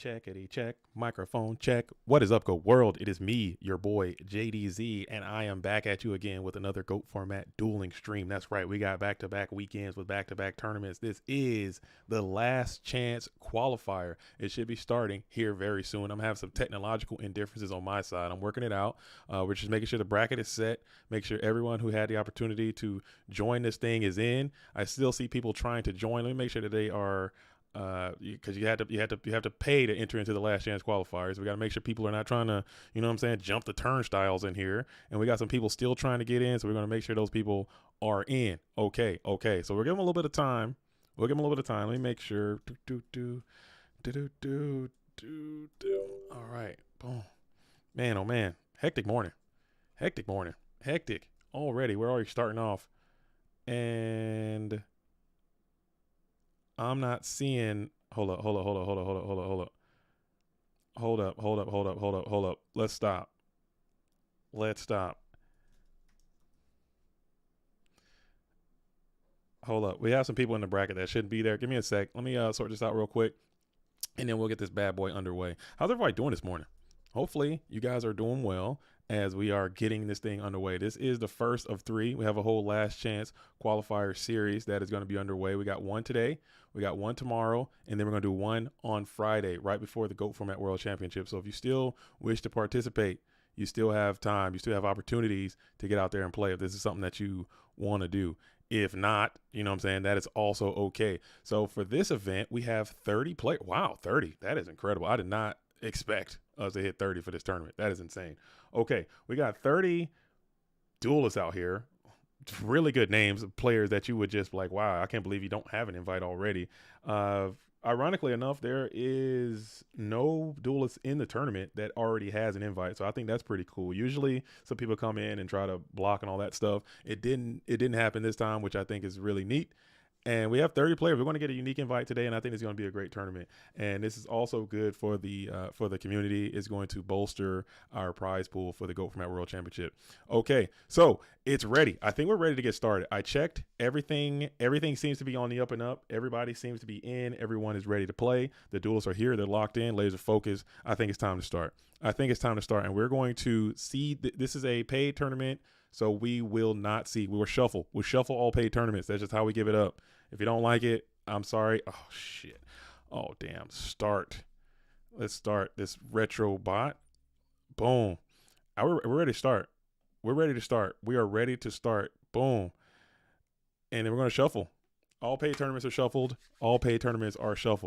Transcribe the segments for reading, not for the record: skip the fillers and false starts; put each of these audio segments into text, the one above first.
Checkity check, microphone check. What is up, Go World? It is me, your boy JDZ, and I am back at you again with another GOAT format dueling stream. That's right, we got back-to-back weekends with back-to-back tournaments. This is the last chance qualifier. It should be starting here very soon. I'm having some technological indifferences on my side. I'm working it out. We're just making sure the bracket is set. Make sure everyone who had the opportunity to join this thing is in. I still see people trying to join. Let me make sure that they are. Because you have to pay to enter into the last chance qualifiers. We got to make sure people are not trying to, you know what I'm saying, jump the turnstiles in here. And we got some people still trying to get in, so we're going to make sure those people are in. Okay. So we're giving them a little bit of time. Let me make sure. All right. Boom. Man, oh man. Hectic morning. Hectic already. We're already starting off. And I'm not seeing. Hold up. Let's stop. Hold up. We have some people in the bracket that shouldn't be there. Give me a sec. Let me sort this out real quick, and then we'll get this bad boy underway. How's everybody doing this morning? Hopefully you guys are doing well as we are getting this thing underway. This is the first of three. We have a whole last chance qualifier series that is going to be underway. We got one today, we got one tomorrow, and then we're going to do one on Friday right before the GOAT Format World Championship. So if you still wish to participate, you still have time, you still have opportunities to get out there and play if this is something that you want to do. If not, you know what I'm saying, that is also okay. So for this event, we have 30 players. Wow, 30. That is incredible. I did not expect us to hit 30 for this tournament. That is insane. Okay, we got 30 duelists out here. Really good names of players that you would just like, wow, I can't believe you don't have an invite already. Ironically enough, there is no duelist in the tournament that already has an invite, so I think that's pretty cool. Usually some people come in and try to block and all that stuff. It didn't happen this time, which I think is really neat. And we have 30 players. We're going to get a unique invite today, and I think it's going to be a great tournament. And this is also good for the community. It's going to bolster our prize pool for the GOAT Format World Championship. Okay, so it's ready. I think we're ready to get started. I checked everything. Everything seems to be on the up and up. Everybody seems to be in. Everyone is ready to play. The duelists are here. They're locked in, laser focused. I think it's time to start. And we're going to see. This is a paid tournament. So we will not see. We will shuffle. We'll shuffle all paid tournaments. That's just how we give it up. If you don't like it, I'm sorry. Oh, shit. Oh, damn. Start. Let's start this retro bot. Boom. We're ready to start. We are ready to start. Boom. And then we're going to shuffle. All paid tournaments are shuffled.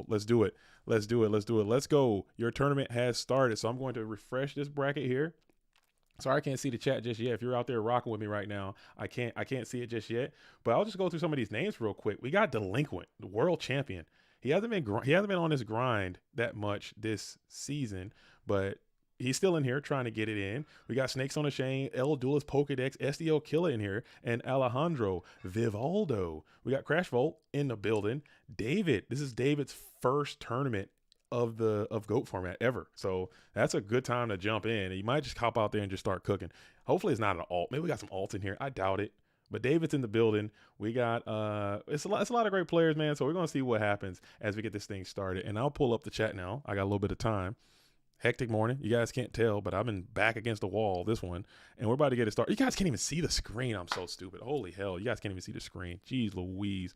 Let's do it. Let's go. Your tournament has started. So I'm going to refresh this bracket here. Sorry, I can't see the chat just yet. If you're out there rocking with me right now, I can't see it just yet. But I'll just go through some of these names real quick. We got Delinquent, the world champion. He hasn't been on this grind that much this season, but he's still in here trying to get it in. We got Snakes on the Chain, El Duelist Pokedex, SDL Killer in here, and Alejandro Vivaldo. We got Crash Volt in the building. David, this is David's first tournament of GOAT format ever, so that's a good time to jump in, and you might just hop out there and just start cooking. Hopefully it's not an alt. Maybe we got some alts in here. I doubt it, but David's in the building. We got it's a lot of great players, man, so we're gonna see what happens as we get this thing started. And I'll pull up the chat now. I got a little bit of time. Hectic morning. You guys can't tell, but I've been back against the wall this one, and we're about to get it started. You guys can't even see the screen. I'm so stupid. Holy hell, you guys can't even see the screen. Jeez Louise.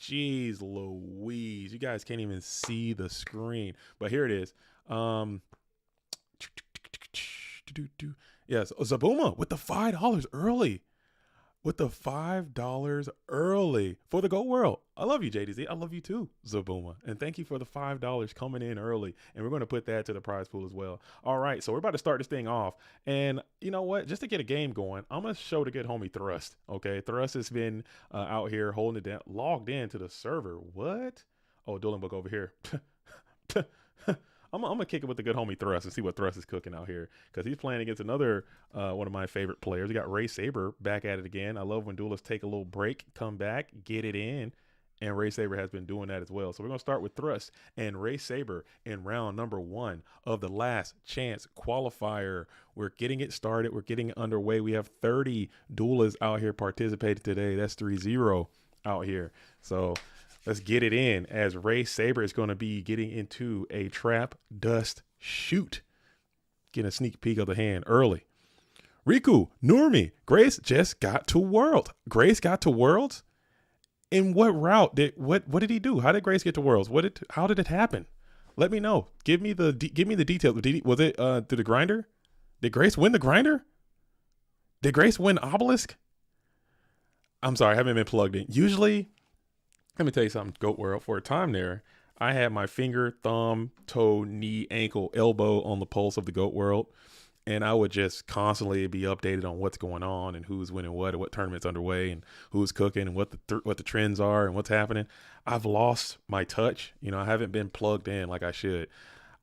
You guys can't even see the screen, but here it is. Yes, Zabuma with the $5 early. For the GOAT World. I love you, JDZ. I love you too, Zabuma. And thank you for the $5 coming in early. And we're going to put that to the prize pool as well. All right, so we're about to start this thing off. And you know what? Just to get a game going, I'm going to show the good homie Thrust. Okay, Thrust has been out here holding it down, logged in to the server. What? Oh, Dueling Book over here. I'm gonna kick it with the good homie Thrust and see what Thrust is cooking out here, because he's playing against another one of my favorite players. We got Ray Saber back at it again. I love when duelists take a little break, come back, get it in, and Ray Saber has been doing that as well. So we're gonna start with Thrust and Ray Saber in round number 1 of the last chance qualifier. We're getting it started. We're getting it underway. We have 30 duelists out here participating today. That's 3-0 out here. So Let's get it in as Ray Saber is going to be getting into a trap dust shoot. Getting a sneak peek of the hand early. Riku, Nurmi, Grace just got to World. Grace got to Worlds? In what route what did he do? How did Grace get to Worlds? How did it happen? Let me know. Give me the details. Was it through the grinder? Did Grace win the grinder? Did Grace win Obelisk? I'm sorry, I haven't been plugged in. Usually, let me tell you something, Goat World. For a time there, I had my finger, thumb, toe, knee, ankle, elbow on the pulse of the Goat World. And I would just constantly be updated on what's going on and who's winning what and what tournament's underway and who's cooking and what the trends are and what's happening. I've lost my touch. You know, I haven't been plugged in like I should.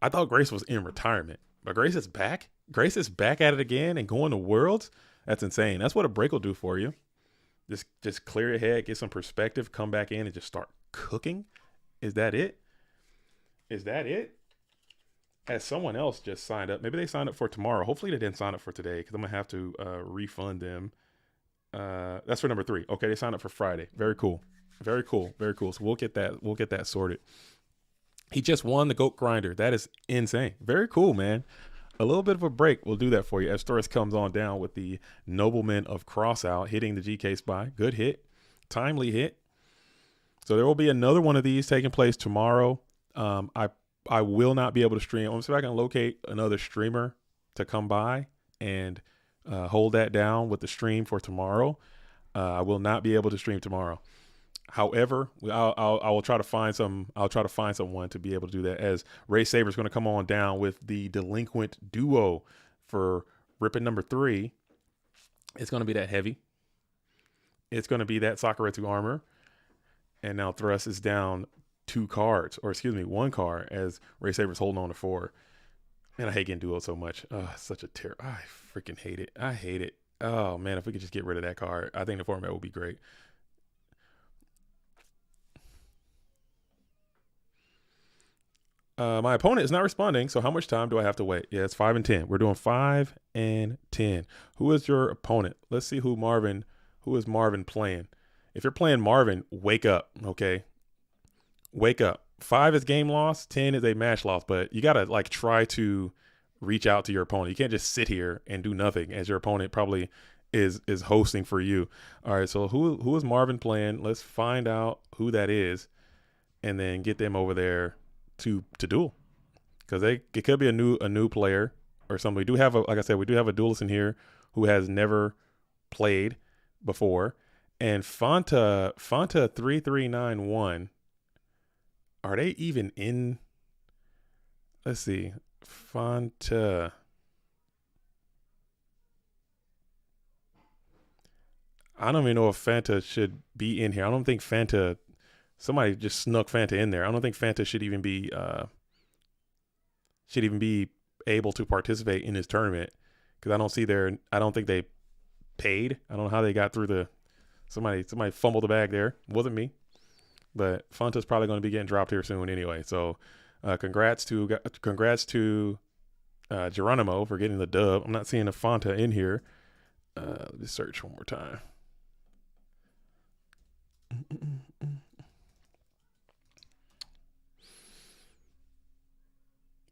I thought Grace was in retirement, but Grace is back. Grace is back at it again and going to Worlds. That's insane. That's what a break will do for you. Just clear your head, get some perspective, come back in and just start cooking. Is that it? Is that it? As someone else just signed up. Maybe they signed up for tomorrow. Hopefully they didn't sign up for today because I'm going to have to refund them. That's for number 3. Okay, they signed up for Friday. Very cool. Very cool. Very cool. So we'll get that sorted. He just won the Goat Grinder. That is insane. Very cool, man. A little bit of a break will do that for you as Thoris comes on down with the Nobleman of Crossout hitting the GK spy. Good hit. Timely hit. So there will be another one of these taking place tomorrow. I will not be able to stream. I'm going to see if I can locate another streamer to come by and hold that down with the stream for tomorrow. I will not be able to stream tomorrow. However, I will try to find some. I'll try to find someone to be able to do that. As Ray Saber is going to come on down with the Delinquent Duo for ripping number 3. It's going to be that heavy. It's going to be that Sakuretsu armor, and now Thrust is down 2 cards, or excuse me, 1 card as Ray Saber's holding on to 4. Man, I hate getting duo so much. Oh, it's such a terror. I freaking hate it. I hate it. Oh man, if we could just get rid of that card, I think the format would be great. My opponent is not responding, so how much time do I have to wait? Yeah, it's 5 and 10. We're doing 5 and 10. Who is your opponent? Let's see who is Marvin playing. If you're playing Marvin, wake up, okay? Wake up. 5 is game loss, 10 is a match loss, but you got to like try to reach out to your opponent. You can't just sit here and do nothing as your opponent probably is hosting for you. All right, so who is Marvin playing? Let's find out who that is and then get them over there to duel, because it could be a new player or something. We do have like I said, we do have a duelist in here who has never played before. And Fanta 3391, are they even in? Let's see. Fanta. I don't even know if Fanta should be in here. I don't think Fanta. Somebody just snuck Fanta in there. I don't think Fanta should even be able to participate in this tournament, because I don't think they paid. I don't know how they got through the. Somebody fumbled the bag there. It wasn't me, but Fanta's probably going to be getting dropped here soon anyway. So, congrats to Geronimo for getting the dub. I'm not seeing a Fanta in here. Let me search one more time.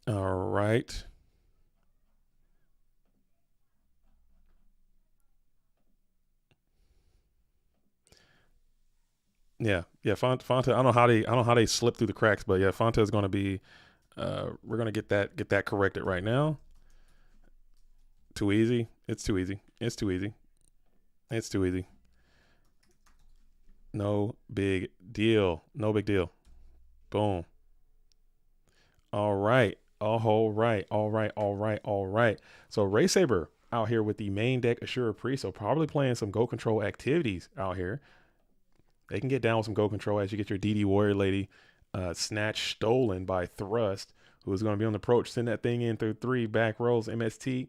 All right. Yeah. Fanta. I don't know how they slip through the cracks, but yeah, Fanta is going to be. We're going to get that corrected right now. Too easy. It's too easy. It's too easy. It's too easy. No big deal. No big deal. Boom. All right. All right. So Ray Saber out here with the main deck Ashura Priest, so probably playing some Go Control activities out here. They can get down with some Go Control as you get your DD Warrior Lady snatch stolen by Thrust, who is going to be on the approach. Send that thing in through 3 back rows. MST,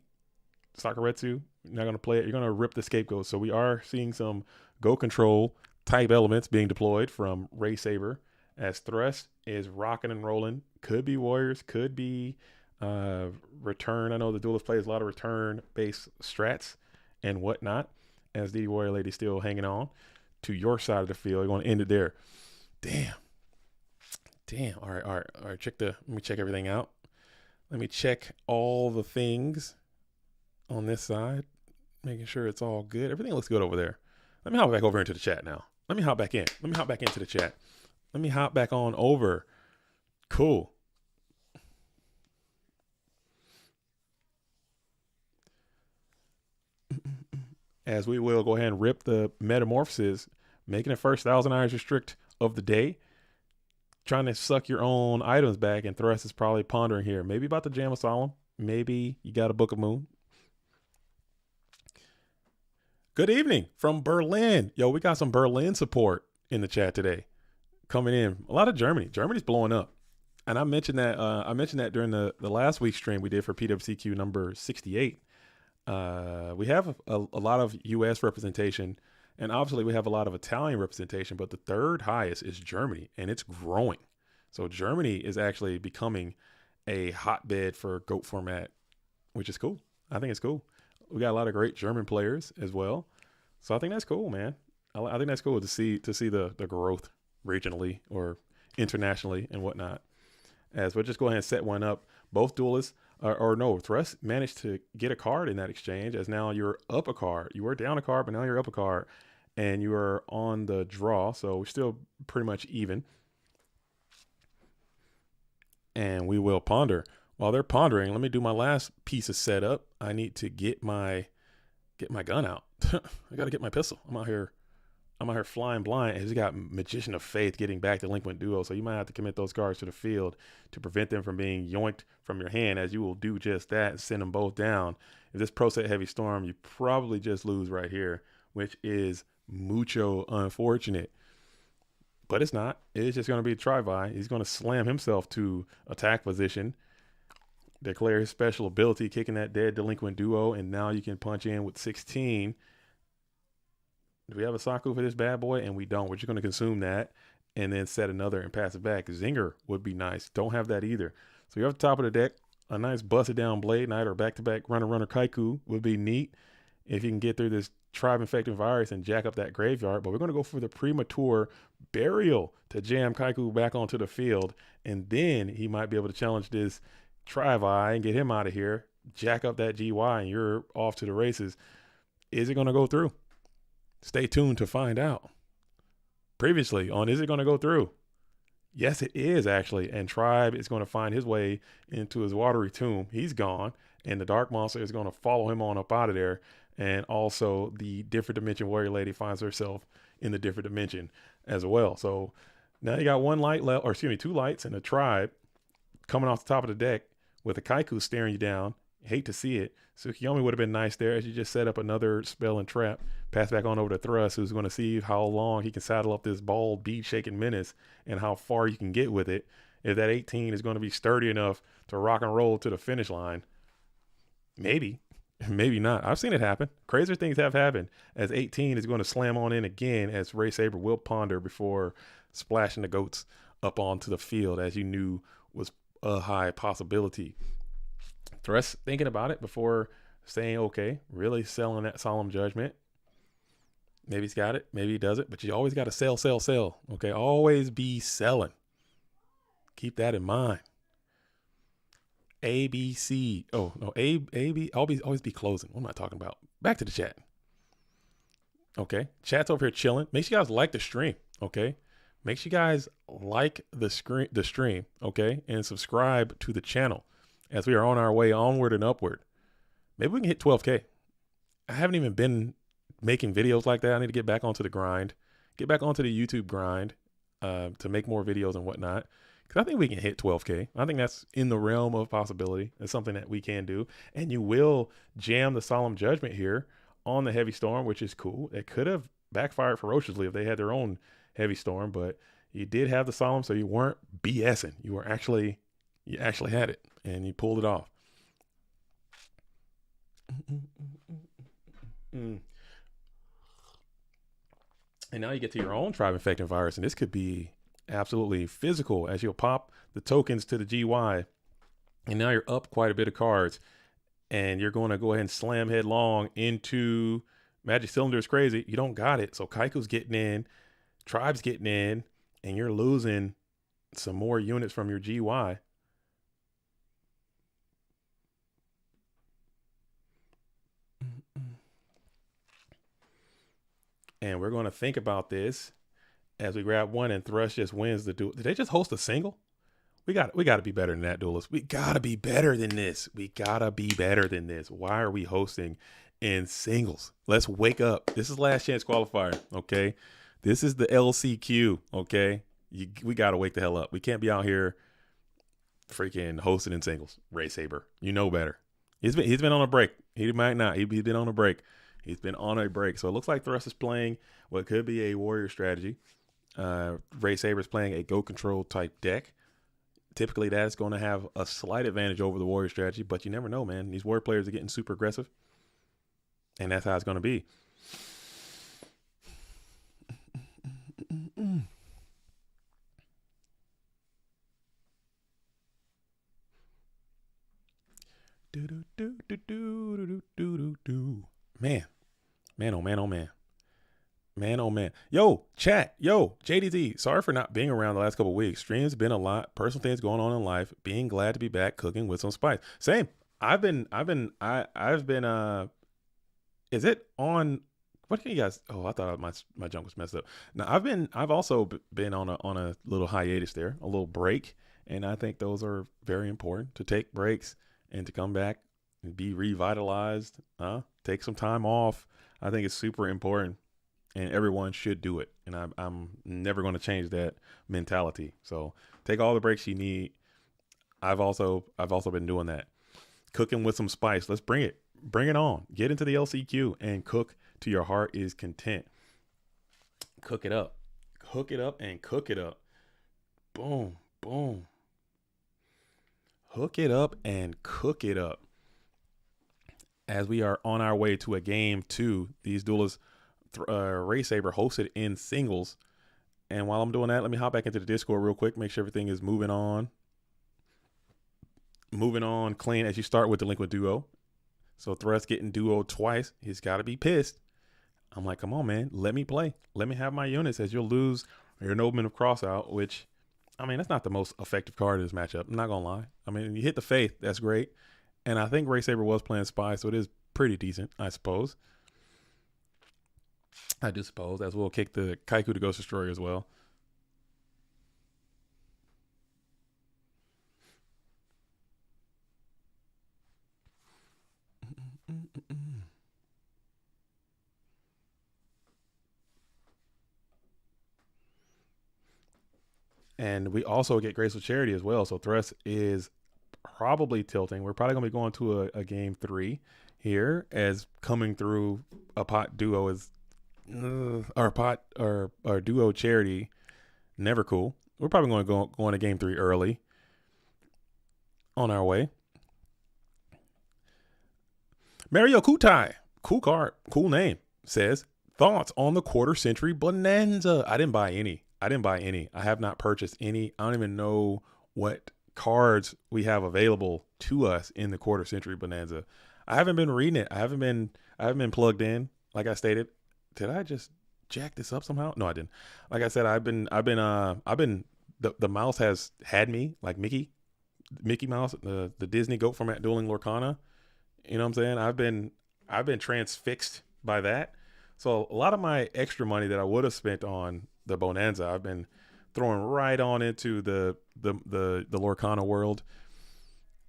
Sakuretsu, you're not going to play it. You're going to rip the scapegoat. So we are seeing some Go Control type elements being deployed from Ray Saber as Thrust is rocking and rolling. Could be Warriors, could be return. I know the duelist plays a lot of return-based strats and whatnot, as DD Warrior Lady still hanging on to your side of the field. You're going to end it there. Damn. Damn. All right. All right. All right. Let me check everything out. Let me check all the things on this side, making sure it's all good. Everything looks good over there. Let me hop back over into the chat now. Let me hop back in. Let me hop back into the chat. Let me hop back on over. Cool. As we will go ahead and rip the metamorphosis, making the first 1,000 eyes restrict of the day. Trying to suck your own items back, and Thrust is probably pondering here. Maybe about to jam a solemn. Maybe you got a Book of Moon. Good evening from Berlin. Yo, we got some Berlin support in the chat today. Coming in. A lot of Germany. Germany's blowing up. And I mentioned that during the last week's stream we did for PWCQ number 68. We have a lot of US representation, and obviously we have a lot of Italian representation, but the third highest is Germany, and it's growing. So Germany is actually becoming a hotbed for GOAT format, which is cool. I think it's cool. We got a lot of great German players as well. So I think that's cool, man. I think that's cool to see the growth regionally or internationally and whatnot. As we'll just go ahead and set one up. Both duelists, Thrust managed to get a card in that exchange, as now you're up a card. You were down a card, but now you're up a card, and you are on the draw. So we're still pretty much even. And we will ponder. While they're pondering, let me do my last piece of setup. I need to get my gun out. I got to get my pistol. I'm out here flying blind. He's got Magician of Faith getting back to Delinquent Duo, so you might have to commit those cards to the field to prevent them from being yoinked from your hand, as you will do just that and send them both down. If this Pro Set Heavy Storm, you probably just lose right here, which is mucho unfortunate. But it's not. It's just going to be a try-by. He's going to slam himself to attack position, declare his special ability, kicking that dead Delinquent Duo, and now you can punch in with 16. Do we have a Saku for this bad boy? And we don't. We're just going to consume that and then set another and pass it back. Zinger would be nice. Don't have that either. So you're at the top of the deck. A nice busted down Blade Knight or back-to-back runner Kaiku would be neat if you can get through this Tribe Infecting Virus and jack up that graveyard. But we're going to go for the premature Burial to jam Kaiku back onto the field. And then he might be able to challenge this Trivi and get him out of here. Jack up that GY and you're off to the races. Is it going to go through? Stay tuned to find out. Previously on Is It Going to Go Through? Yes, it is actually. And Tribe is going to find his way into his watery tomb. He's gone. And the Dark Monster is going to follow him on up out of there. And also the Different Dimension Warrior Lady finds herself in the Different Dimension as well. So now you got one light left, or excuse me, two lights and a Tribe coming off the top of the deck with a Kaiku staring you down. Hate to see it. Tsukiyomi would have been nice there as you just set up another spell and trap. Pass back on over to Thrust, who's going to see how long he can saddle up this bald, bead-shaking menace and how far you can get with it. If that 18 is going to be sturdy enough to rock and roll to the finish line, maybe, maybe not. I've seen it happen. Crazier things have happened as 18 is going to slam on in again as Ray Saber will ponder before splashing the goats up onto the field, as you knew was a high possibility. Thrust thinking about it before saying okay, really selling that Solemn Judgment. Maybe he's got it, maybe he doesn't, but you always got to sell. Okay, always be selling. Keep that in mind. ABC. Oh no, AB. Always be closing. What am I talking about? Back to the chat. Okay, chat's over here chilling. Make sure you guys like the stream. Okay, make sure you guys like the stream. Okay, and subscribe to the channel as we are on our way onward and upward. Maybe we can hit 12K. I haven't even been making videos like that. I need to get back onto the grind, get back onto the YouTube grind to make more videos and whatnot. Because I think we can hit 12K. I think that's in the realm of possibility. It's something that we can do. And you will jam the Solemn Judgment here on the Heavy Storm, which is cool. It could have backfired ferociously if they had their own Heavy Storm, but you did have the Solemn, so you weren't BSing. You actually had it, and you pulled it off. And now you get to your own Tribe Infecting Virus, and this could be absolutely physical as you'll pop the tokens to the GY, and now you're up quite a bit of cards, and you're going to go ahead and slam headlong into Magic Cylinder is crazy. You don't got it, so Kaiku's getting in, Tribe's getting in, and you're losing some more units from your GY. And we're going to think about this as we grab one, and Thrush just wins the duel. Did they just host a single? We got to be better than that, duelist. We got to be better than this. We got to be better than this. Why are we hosting in singles? Let's wake up. This is last chance qualifier, okay? This is the LCQ, okay? We got to wake the hell up. We can't be out here freaking hosting in singles. Ray Saber, you know better. He's been on a break. He might not. He's been on a break. He's been on a break. So it looks like Thrust is playing what could be a warrior strategy. Ray Saber's playing a go control type deck. Typically, that's going to have a slight advantage over the warrior strategy, but you never know, man. These warrior players are getting super aggressive, and that's how it's going to be. Man, oh man, oh man. Man, oh man. Yo, chat. Yo, JDZ. Sorry for not being around the last couple of weeks. Stream's been a lot. Personal things going on in life. Being glad to be back cooking with some spice. Same. I've been is it on what can you guys I thought my junk was messed up. Now I've also been on a little hiatus there, a little break, and I think those are very important, to take breaks and to come back and be revitalized. Take some time off. I think it's super important. And everyone should do it. And I'm never going to change that mentality. So take all the breaks you need. I've also been doing that. Cooking with some spice. Let's bring it. Bring it on. Get into the LCQ and cook till your heart is content. Cook it up. Cook it up and cook it up. Boom, boom. Hook it up and cook it up. As we are on our way to a game 2, these duelists, Ray Saber hosted in singles. And while I'm doing that, let me hop back into the Discord real quick, make sure everything is moving on clean as you start with Delinquent Duo. So Thrust getting duo twice. He's got to be pissed. I'm like, come on, man. Let me play. Let me have my units, as you'll lose your Nobleman of Crossout, which, I mean, that's not the most effective card in this matchup. I'm not going to lie. I mean, you hit the Faith. That's great. And I think Ray Saber was playing Spy, so it is pretty decent, I suppose. I do suppose, as we'll kick the Kaiku to Ghost Destroyer as well. And we also get Graceful Charity as well. So Thrust is probably tilting. We're probably going to be going to a game 3 here, as coming through a pot duo is our duo Charity, never cool. We're probably going to go into game 3 early. On our way. Mario Kutai, cool card, cool name, says, thoughts on the quarter century bonanza. I didn't buy any. I have not purchased any. I don't even know what cards we have available to us in the quarter century bonanza. I haven't been reading it. I haven't been plugged in. Like I stated, did I just jack this up somehow? No, I didn't. Like I said, I've been the mouse has had me, like Mickey Mouse, the Disney goat from Dueling Lorcana. You know what I'm saying? I've been transfixed by that. So a lot of my extra money that I would have spent on the bonanza, I've been throwing right on into the Lorcana world.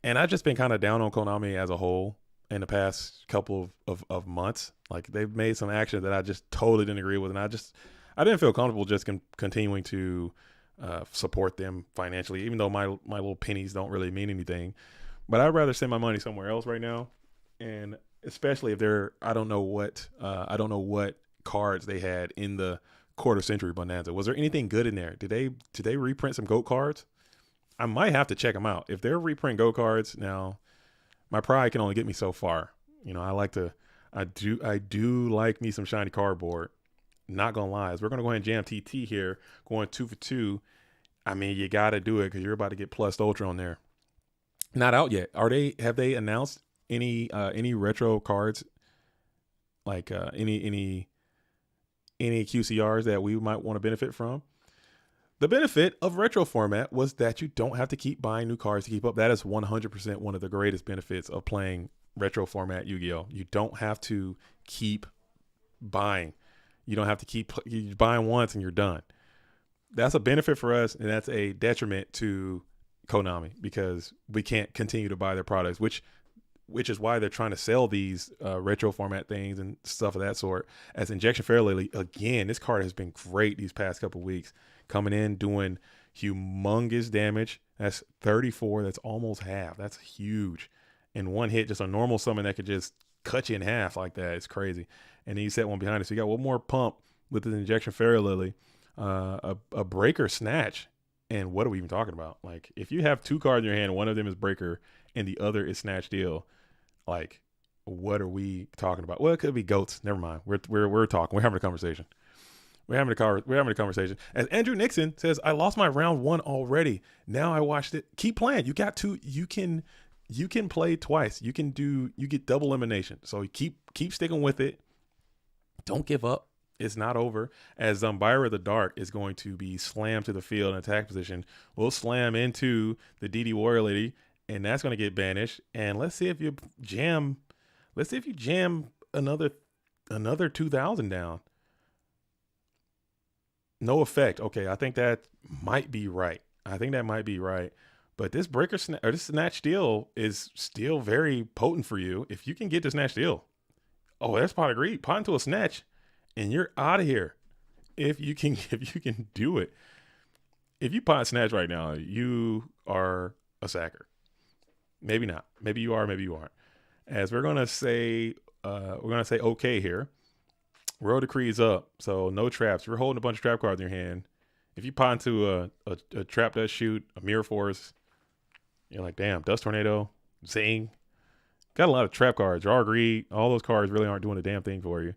And I've just been kind of down on Konami as a whole in the past couple of months. Like, they've made some action that I just totally didn't agree with. And I didn't feel comfortable just continuing to support them financially, even though my little pennies don't really mean anything. But I'd rather send my money somewhere else right now. And especially if I don't know what cards they had in the quarter century bonanza. Was there anything good in there? Did they reprint some GOAT cards? I might have to check them out. If they're reprint GOAT cards, now my pride can only get me so far. You know, I do like me some shiny cardboard. Not gonna lie, as we're gonna go ahead and jam TT here, going 2 for 2. I mean, you gotta do it because you're about to get plus ultra on there. Not out yet. Have they announced any retro cards, like any QCRs that we might want to benefit from? The benefit of retro format was that you don't have to keep buying new cards to keep up. That is 100% one of the greatest benefits of playing retro format Yu-Gi-Oh! You don't have to keep buying. You don't have to keep you buying once and you're done. That's a benefit for us, and that's a detriment to Konami because we can't continue to buy their products, which is why they're trying to sell these retro format things and stuff of that sort. As Injection Fairly, again, this card has been great these past couple weeks. Coming in, doing humongous damage. That's 34. That's almost half. That's huge. In one hit, just a normal summon that could just cut you in half like that. It's crazy. And then you set one behind it. So you got one more pump with the Injection Fairy Lily, a Breaker Snatch. And what are we even talking about? Like, if you have two cards in your hand, one of them is Breaker and the other is Snatch Deal, like, what are we talking about? Well, it could be goats. Never mind. We're talking. We're having a conversation. We're having a conversation. As Andrew Nixon says, I lost my round 1 already. Now I watched it. Keep playing. You got to. You can play twice. You get double elimination. So keep sticking with it. Don't give up. It's not over. As Zumbira the Dark is going to be slammed to the field in attack position. We'll slam into the DD Warrior Lady, and that's going to get banished. And let's see if you jam. Let's see if you jam another 2,000 down. No effect. Okay, I think that might be right. But this this Snatch Steal is still very potent for you. If you can get the Snatch Steal, oh, that's pot agreed. Pot into a Snatch, and you're out of here. If you can do it. If you pot Snatch right now, you are a sacker. Maybe not. Maybe you are. Maybe you aren't. As we're gonna say okay here. Royal Decree is up, so no traps. You're holding a bunch of trap cards in your hand. If you pot into a Trap Dust Shoot, a Mirror Force, you're like, damn, Dust Tornado, Zing. Got a lot of trap cards. Raw Greed, all those cards really aren't doing a damn thing for you.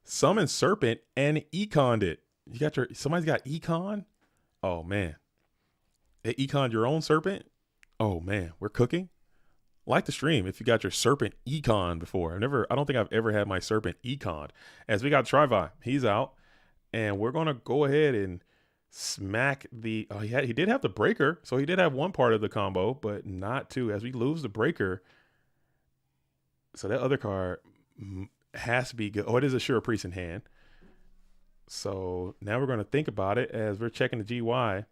Summon Serpent and Econned it. Somebody's got Econ? Oh, man. They Econned your own Serpent? Oh, man, we're cooking. Like the stream if you got your Serpent Econ before. I don't think I've ever had my Serpent Econ. As we got Trivi, he's out. And we're going to go ahead and smack the... Oh, he did have the Breaker. So he did have one part of the combo, but not two. As we lose the Breaker. So that other card has to be good. Oh, it is a Sure Priest in hand. So now we're going to think about it as we're checking the GY.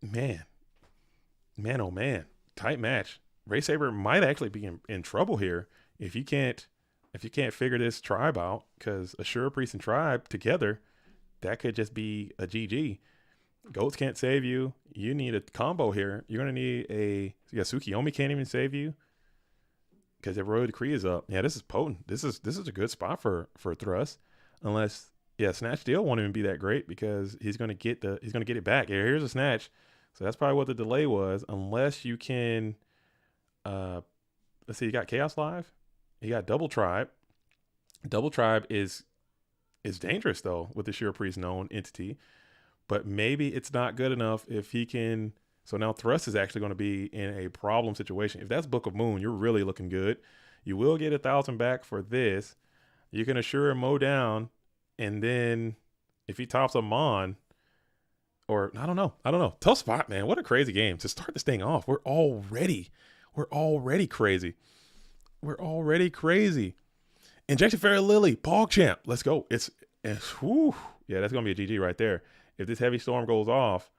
Man, oh man. Tight match. Ray Saber might actually be in trouble here if you can't figure this tribe out, because Assura Priest and Tribe together, that could just be a GG. Goats can't save you. You need a combo here. You're gonna need Tsukiyomi can't even save you because the Royal Decree is up. Yeah, this is potent. This is a good spot for Thrust, unless Snatch Deal won't even be that great because he's gonna get it back. Here's a Snatch. So that's probably what the delay was, unless you can. Let's see, you got Chaos Live, you got Double Tribe. Double Tribe is dangerous though with the Sure Priest known entity, but maybe it's not good enough if he can. So now Thrust is actually going to be in a problem situation. If that's Book of Moon, you're really looking good. You will get 1,000 back for this. You can Assure him mow down, and then if he tops a Mon, or I don't know. Tough spot, man. What a crazy game to start this thing off. We're already crazy. Injection Fairy Lily, PogChamp. Let's go. It's whew. Yeah, that's gonna be a GG right there. If this Heavy Storm goes off,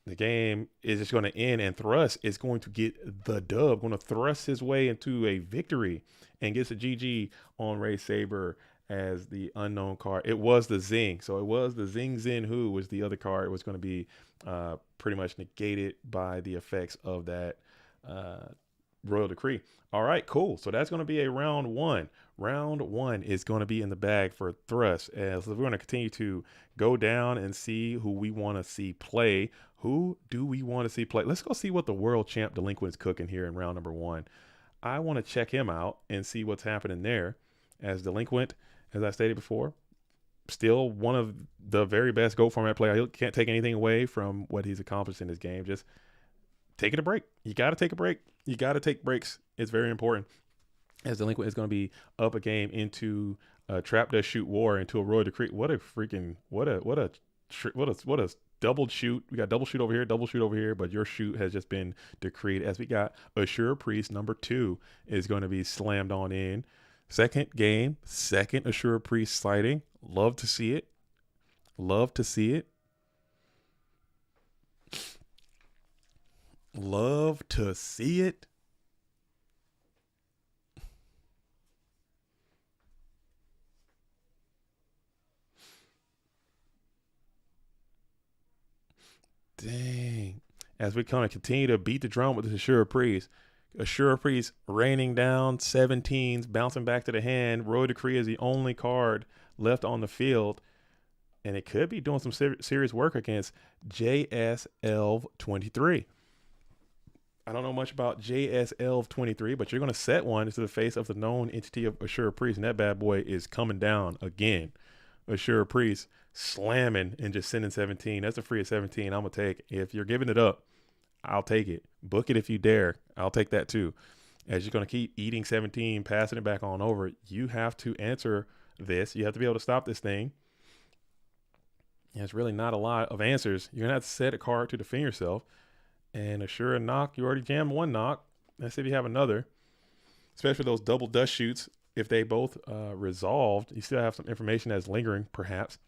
the game is just gonna end, and Thrust is going to get the dub. Going to thrust his way into a victory and gets a GG on Ray Saber as the unknown card. It was the Zing. So it was the Zing Zen Who was the other card. It was going to be pretty much negated by the effects of that Royal Decree. All right, cool. So that's going to be a round 1. Round 1 is going to be in the bag for Thrust. As we're going to continue to go down and see who we want to see play. Who do we want to see play? Let's go see what the world champ Delinquent's cooking here in round number 1. I want to check him out and see what's happening there. As Delinquent, as I stated before, still one of the very best GOAT format player. He can't take anything away from what he's accomplished in this game. Just taking a break. You got to take a break. You got to take breaks. It's very important. as Delinquent is going to be up a game into Trap Does Shoot War into a Royal Decree. What a freaking what a double shoot. We got double shoot over here, but your shoot has just been decreed as we got Assure Priest number 2 is going to be slammed on in. Second game, second Assure Priest sighting. Love to see it. Love to see it. Love to see it. Dang. As we kind of continue to beat the drum with this Assure Priest. Assure Priest raining down 17s, bouncing back to the hand. Royal Decree is the only card left on the field. And it could be doing some serious work against JS 23. I don't know much about JS 23, but you're going to set one into the face of the known entity of Assure Priest. And that bad boy is coming down again. Assure Priest slamming and just sending 17. That's a free of 17. I'm going to take. If you're giving it up, I'll take it. Book it if you dare. I'll take that too. As you're going to keep eating 17, passing it back on over, you have to answer this. You have to be able to stop this thing. And it's really not a lot of answers. You're going to have to set a card to defend yourself. And Assure a knock. You already jammed one knock. Let's see if you have another. Especially those double dust shoots. If they both resolved, you still have some information that's lingering, perhaps.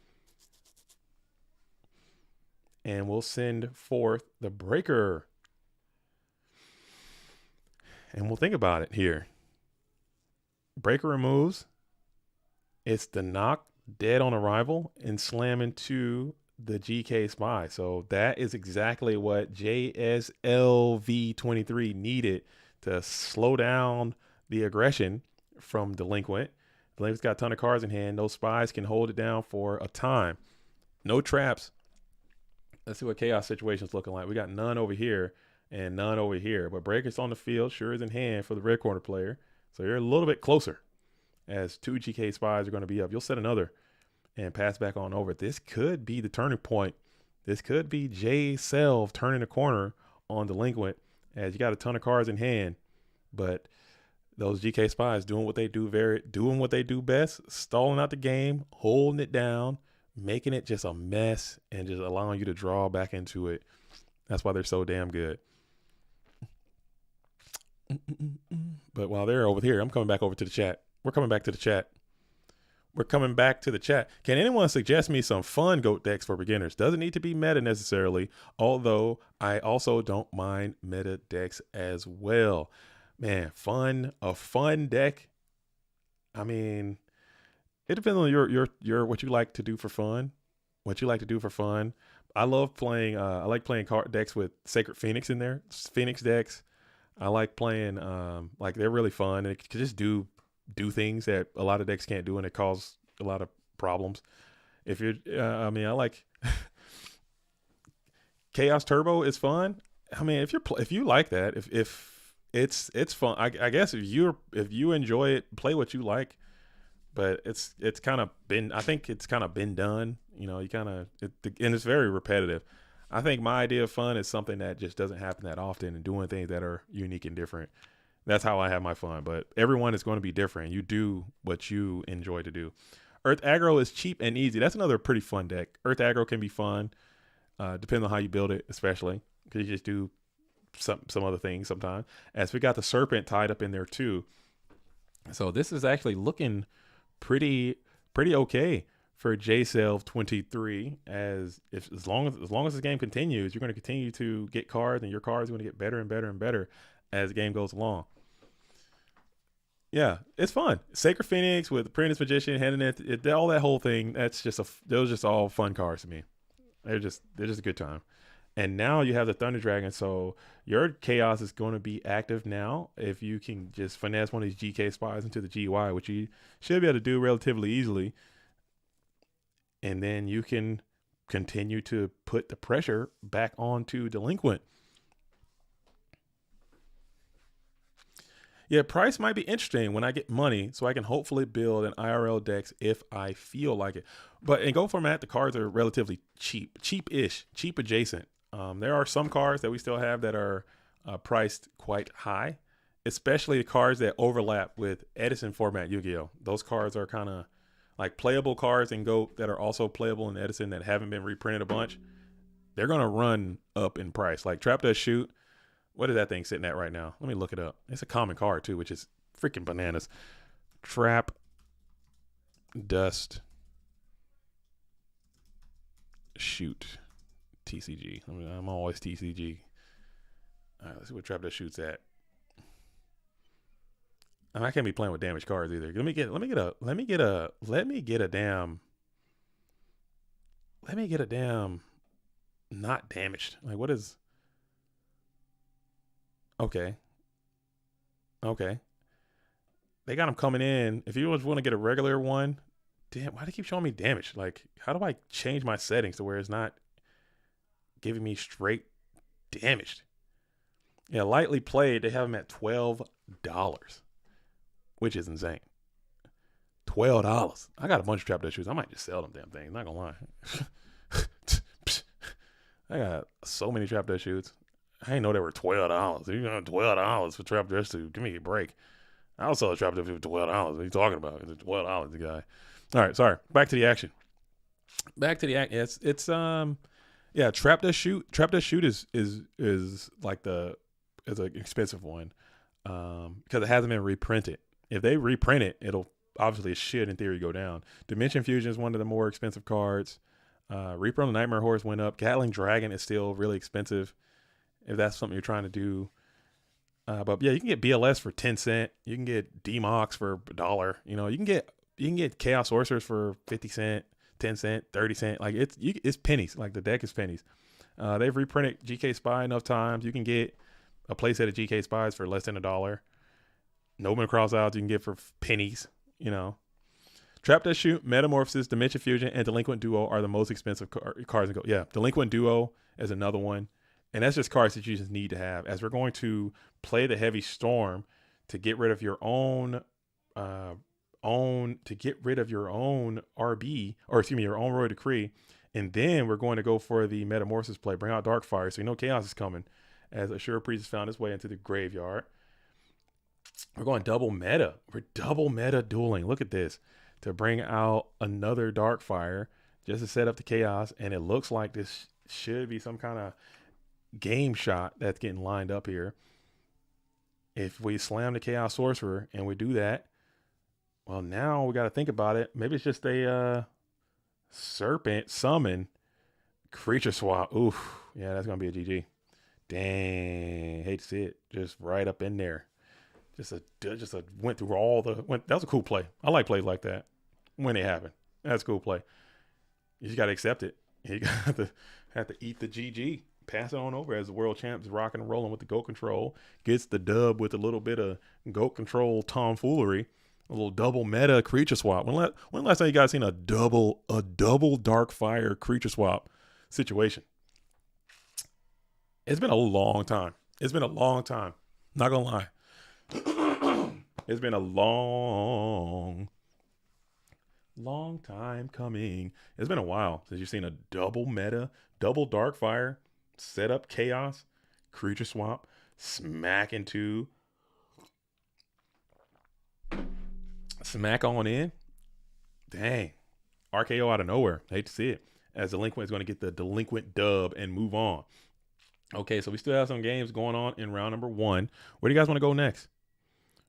And we'll send forth the breaker. And we'll think about it here. Breaker removes. It's the knock, dead on arrival, and slam into the GK spy. So that is exactly what JSLV23 needed to slow down the aggression from Delinquent. Delinquent's got a ton of cards in hand. Those spies can hold it down for a time. No traps. Let's see what Chaos situation's looking like. We got none over here and none over here. But Breaker's on the field. Sure is in hand for the red corner player. So you're a little bit closer as 2 GK spies are going to be up. You'll set another and pass back on over. This could be the turning point. This could be J Selv turning the corner on Delinquent as you got a ton of cards in hand. But those GK spies doing what they do best, stalling out the game, holding it down, making it just a mess, and just allowing you to draw back into it. That's why they're so damn good. But while they're over here, I'm coming back over to the chat. We're coming back to the chat. Can anyone suggest me some fun GOAT decks for beginners? Doesn't need to be meta necessarily, although I also don't mind meta decks as well. Man, a fun deck. I mean, it depends on your what you like to do for fun. I love playing. I like playing card decks with Sacred Phoenix in there. Phoenix decks. I like playing. Like they're really fun. And it can just do things that a lot of decks can't do, and it causes a lot of problems. If you're, I like Chaos Turbo is fun. I mean, if you like that, if it's fun. I guess if you enjoy it, play what you like. But it's kind of been. I think it's kind of been done. You know, and it's very repetitive. I think my idea of fun is something that just doesn't happen that often, and doing things that are unique and different. That's how I have my fun. But everyone is going to be different. You do what you enjoy to do. Earth Aggro is cheap and easy. That's another pretty fun deck. Earth Aggro can be fun, depending on how you build it, especially because you just do some other things sometimes. As we got the Serpent tied up in there too. So this is actually looking pretty okay for JSelv 23. As long as this game continues, you're going to continue to get cards, and your cards are going to get better and better and better as the game goes along. Yeah, it's fun. Sacred Phoenix with Apprentice Magician, handing it all that whole thing. Those are just all fun cards to me. They're just a good time. And now you have the Thunder Dragon, so your Chaos is going to be active now. If you can just finesse one of these GK spies into the GY, which you should be able to do relatively easily, and then you can continue to put the pressure back onto Delinquent. Yeah, price might be interesting when I get money, so I can hopefully build an IRL decks if I feel like it. But in Go format, the cards are relatively cheap-ish, cheap adjacent. There are some cards that we still have that are priced quite high, especially the cards that overlap with Edison format Yu-Gi-Oh. Those cards are kind of like playable cards in GOAT that are also playable in Edison that haven't been reprinted a bunch. They're gonna run up in price. Like Trap Dust Shoot, what is that thing sitting at right now? Let me look it up. It's a common card too, which is freaking bananas. Trap Dust Shoot TCG. I'm always TCG. All right, let's see what Trap Dust Shoot's at. I can't be playing with damaged cards either. Let me get a damn not damaged. Like what is okay. Okay. They got them coming in. If you want to get a regular one, damn, why do they keep showing me damage? Like, how do I change my settings to where it's not giving me straight damaged? Yeah, lightly played, they have them at $12, which is insane. $12. I got a bunch of Trap Dust Shoes. I might just sell them damn things. Not gonna lie. I got so many Trap Dust Shoes. I didn't know they were $12. You know, $12 for Trap Dust Shoes. Give me a break. I'll sell a Trap Dust Shoes for $12. What are you talking about? It's $12, the guy. All right, sorry. Back to the action. Yeah, Trap Dust Shoot. Trap Dust Shoot is like is an expensive one because it hasn't been reprinted. If they reprint it, it'll obviously it should in theory go down. Dimension Fusion is one of the more expensive cards. Reaper on the Nightmare Horse went up. Gatling Dragon is still really expensive if that's something you're trying to do. But yeah, you can get BLS for 10 cents. You can get DMOX for $1. You know, you can get Chaos Sorcerers for 50 cents, 10 cents, 30 cents. Like it's pennies. Like the deck is pennies. They've reprinted GK Spy enough times. You can get a playset of GK Spies for less than $1. Nobleman Crossouts you can get for pennies. You know, Trap Dust Shoot, Metamorphosis, Dimension Fusion, and Delinquent Duo are the most expensive cards. Yeah, Delinquent Duo is another one. And that's just cards that you just need to have. As we're going to play the Heavy Storm to get rid of your own RB, or excuse me, your own Royal Decree. And then we're going to go for the Metamorphosis play. Bring out Darkfire, so you know Chaos is coming. As Assura Priest has found his way into the graveyard. We're going double meta. We're double meta dueling. Look at this. To bring out another Darkfire just to set up the Chaos. And it looks like this should be some kind of game shot that's getting lined up here. If we slam the Chaos Sorcerer and we do that, well, now we got to think about it. Maybe it's just a Serpent Summon Creature Swap. Oof. Yeah, that's going to be a GG. Dang. Hate to see it. Just right up in there. Just went through all the... that was a cool play. I like plays like that when they happen. That's a cool play. You just got to accept it. You got to have to eat the GG. Pass it on over as the world champ is rocking and rolling with the GOAT control. Gets the dub with a little bit of GOAT control tomfoolery. A little double meta creature swap. When last time you guys seen a double Darkfire creature swap situation? It's been a long time. Not gonna lie. It's been a long time coming. It's been a while since you've seen a double meta, double Darkfire, set up Chaos, creature swap, smack on in. Dang. RKO out of nowhere. Hate to see it. As Delinquent is going to get the Delinquent dub and move on. Okay, so we still have some games going on in round number 1. Where do you guys want to go next?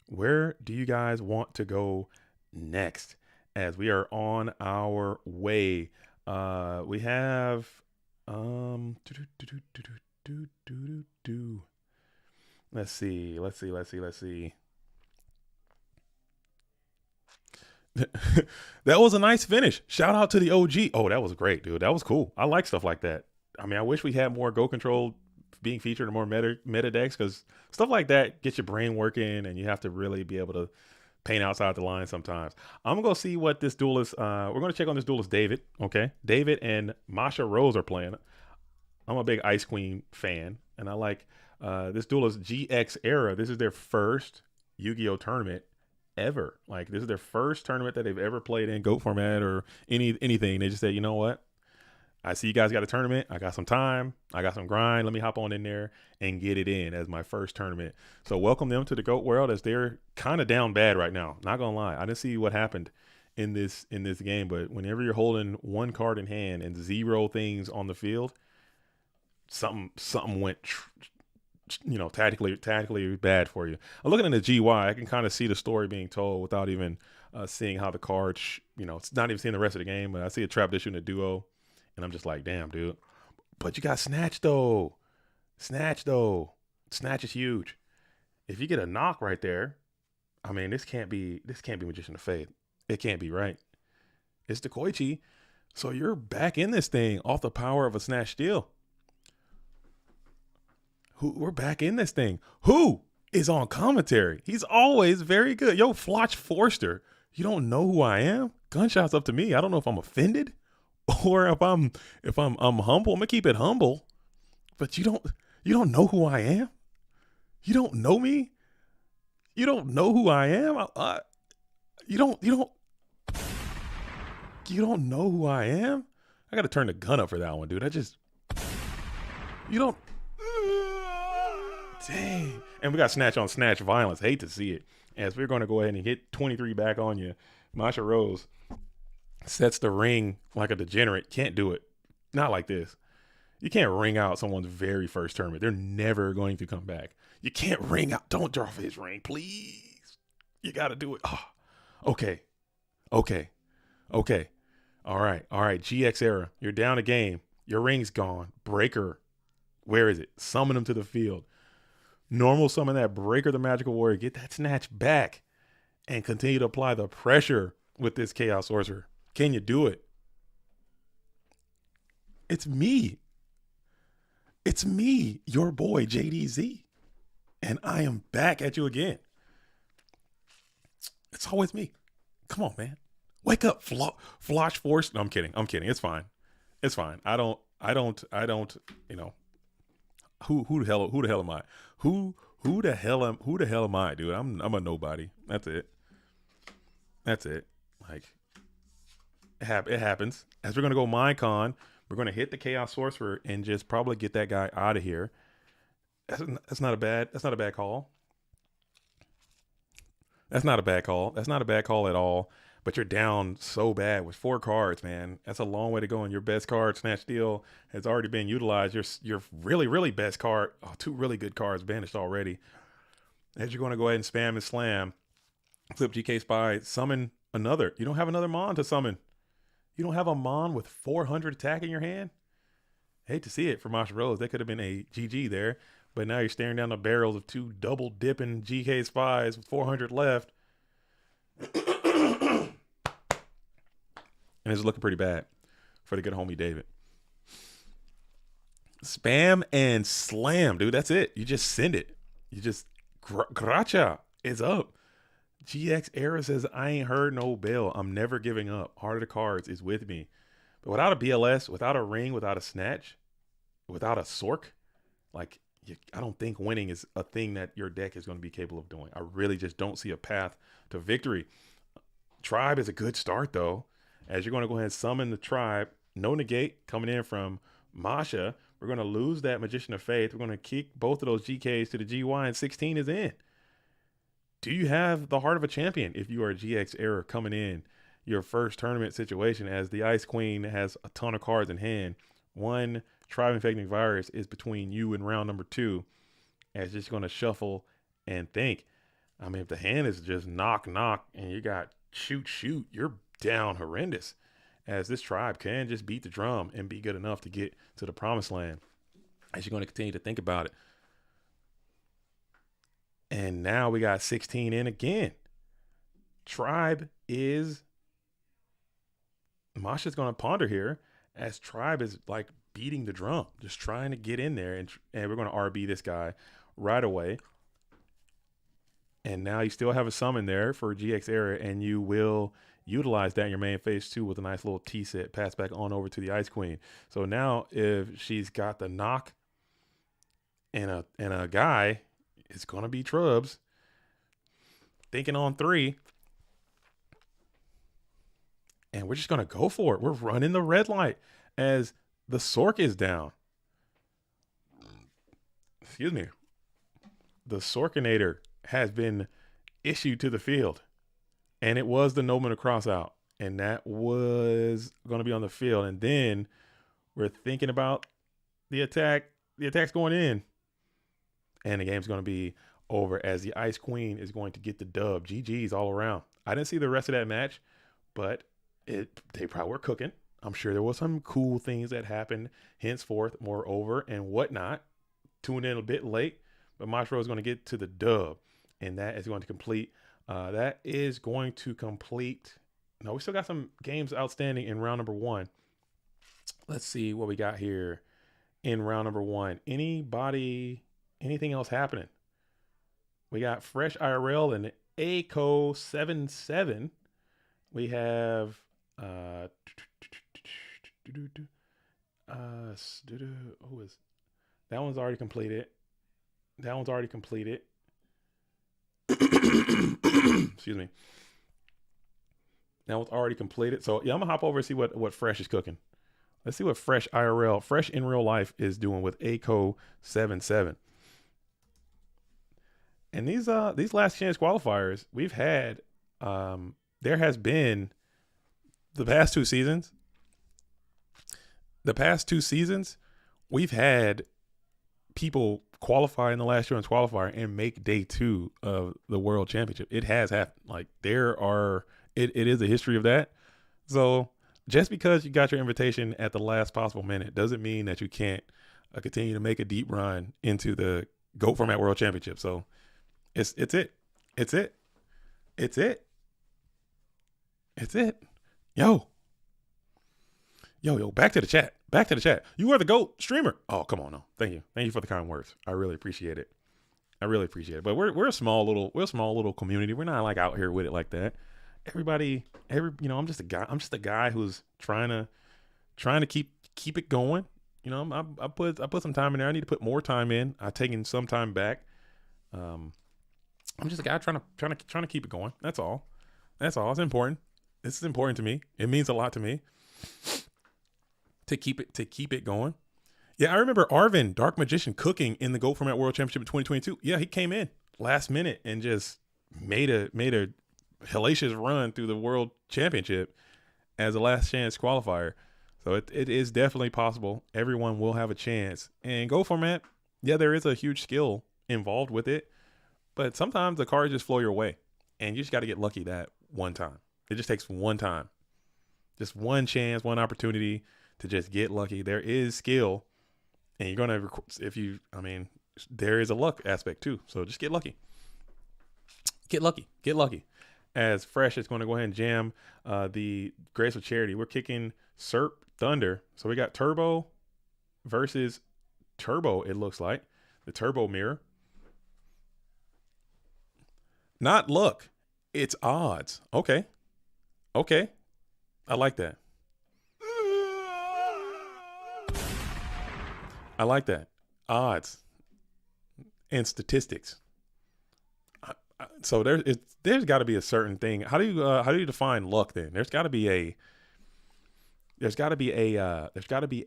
Where do you guys want to go next? As we are on our way. We have let's see. That was a nice finish. Shout out to the OG. Oh, that was great, dude. That was cool. I like stuff like that. I mean, I wish we had more Go Control being featured in more meta decks, because stuff like that gets your brain working and you have to really be able to paint outside the line sometimes. I'm going to go see what this duelist, we're going to check on this duelist, David. Okay. David and Masha Rose are playing. I'm a big Ice Queen fan, and I like this duelist GX Era. This is their first Yu-Gi-Oh tournament ever. Like, this is their first tournament that they've ever played in GOAT format or anything. They just said, you know what? I see you guys got a tournament. I got some time. I got some grind. Let me hop on in there and get it in as my first tournament. So welcome them to the GOAT world as they're kind of down bad right now. Not gonna lie. I didn't see what happened in this game, but whenever you're holding one card in hand and 0 things on the field, something went tactically bad for you. I'm looking at the GY. I can kind of see the story being told without even seeing how the cards, it's not even seeing the rest of the game, but I see a trap issue in a duo. And I'm just like, damn, dude. But you got Snatch, though. Snatch is huge. If you get a knock right there, I mean, this can't be Magician of Faith. It can't be, right? It's the Koichi. So you're back in this thing off the power of a Snatch steal. We're back in this thing. Who is on commentary? He's always very good. Yo, Floch Forster. You don't know who I am? Gunshots up to me. I don't know if I'm offended. Or if I'm humble, I'm gonna keep it humble. But you don't know who I am. You don't know me. You don't know who I am. You don't know who I am. I gotta turn the gun up for that one, dude. You don't. Dang. And we got snatch on snatch violence. Hate to see it. As we're gonna go ahead and hit 23 back on you, Masha Rose sets the ring like a degenerate. Can't do it. Not like this. You can't ring out someone's very first tournament. They're never going to come back. You can't ring out. Don't draw for his ring, please. You got to do it. Oh, okay. All right. GX era. You're down a game. Your ring's gone. Breaker. Where is it? Summon him to the field. Normal summon that Breaker, the Magical Warrior. Get that snatch back and continue to apply the pressure with this Chaos Sorcerer. Can you do it? It's me. It's me, your boy, JDZ. And I am back at you again. It's always me. Come on, man. Wake up, Floch Force. No, I'm kidding. It's fine. I don't, who the hell am I? Who the hell am I, dude? I'm a nobody. That's it. Like, it happens. As we're going to go Minecon, we're going to hit the Chaos Sorcerer and just probably get that guy out of here. That's not a bad call. That's not a bad call at all. But you're down so bad with 4 cards, man. That's a long way to go. And your best card, Snatch Steal, has already been utilized. Your really, really best card, 2 really good cards banished already. As you're going to go ahead and spam and slam, flip GK Spy, summon another. You don't have another Mon to summon. You don't have a Mon with 400 attack in your hand? Hate to see it for Masha Rose. That could have been a GG there. But now you're staring down the barrels of 2 double dipping GK Spies with 400 left. And it's looking pretty bad for the good homie David. Spam and slam, dude. That's it. You just send it. You just gracha is up. GX Era says, I ain't heard no bell. I'm never giving up. Heart of the Cards is with me. But without a BLS, without a ring, without a snatch, without a Sork, like, I don't think winning is a thing that your deck is going to be capable of doing. I really just don't see a path to victory. Tribe is a good start, though. As you're going to go ahead and summon the Tribe, no negate coming in from Masha. We're going to lose that Magician of Faith. We're going to kick both of those GKs to the GY, and 16 is in. Do you have the heart of a champion if you are a GX Era coming in your first tournament situation, as the Ice Queen has a ton of cards in hand? One Tribe Infecting Virus is between you and round number 2, as just going to shuffle and think. I mean, if the hand is just knock, and you got shoot, you're down horrendous, as this Tribe can just beat the drum and be good enough to get to the promised land, as you're going to continue to think about it. And now we got 16 in again. Tribe is, Masha's going to ponder here, as Tribe is like beating the drum, just trying to get in there, and we're going to RB this guy right away. And now you still have a summon there for GX Era, and you will utilize that in your main phase 2 with a nice little T set, pass back on over to the Ice Queen. So now if she's got the knock and a guy, it's going to be Trubs. Thinking on 3. And we're just going to go for it. We're running the red light, as The Sork is down. Excuse me. The Sorkinator has been issued to the field, and it was the Nobleman cross out, and that was going to be on the field. And then we're thinking about the attack. The attack's going in, and the game's going to be over as the Ice Queen is going to get the dub. GG's all around. I didn't see the rest of that match, but they probably were cooking. I'm sure there was some cool things that happened henceforth, moreover, and whatnot. Tuned in a bit late, but Mashro is going to get to the dub, and that is going to complete. No, we still got some games outstanding in round number 1. Let's see what we got here in round number 1. Anything else happening? We got Fresh IRL and ACO 77. We have who is that one's already completed. Excuse me. That one's already completed. So yeah, I'm gonna hop over and see what Fresh is cooking. Let's see what Fresh IRL, Fresh in real life is doing with ACO 77. And these last chance qualifiers we've had, there has been the past two seasons, we've had people qualify in the last chance qualifier and make day 2 of the World Championship. It has happened. Like it is a history of that. So just because you got your invitation at the last possible minute doesn't mean that you can't continue to make a deep run into the GOAT Format World Championship. So it's it. Yo, back to the chat. You are the GOAT streamer. Oh, come on. No. Thank you for the kind words. I really appreciate it. But we're a small little community. We're not like out here with it like that. I'm just a guy who's trying to keep it going. You know, I put some time in there. I need to put more time in. I've taken some time back. I'm just a guy trying to keep it going. That's all. It's important. This is important to me. It means a lot to me to keep it going. Yeah, I remember Arvin, Dark Magician, cooking in the GOAT Format World Championship in 2022. Yeah, he came in last minute and just made a hellacious run through the World Championship as a last chance qualifier. So it is definitely possible. Everyone will have a chance. And GOAT Format, yeah, there is a huge skill involved with it, but sometimes the cards just flow your way, and you just got to get lucky that one time. It just takes one time, just one chance, one opportunity to just get lucky. There is skill, and you're going to, there is a luck aspect too. So just get lucky. Get lucky. As Fresh is going to go ahead and jam the Graceful Charity. We're kicking Serp Thunder. So we got Turbo versus Turbo, it looks like. The Turbo Mirror. Not luck. It's odds. Okay. I like that. Odds and statistics. So there's got to be a certain thing. How do you define luck then? There's got to be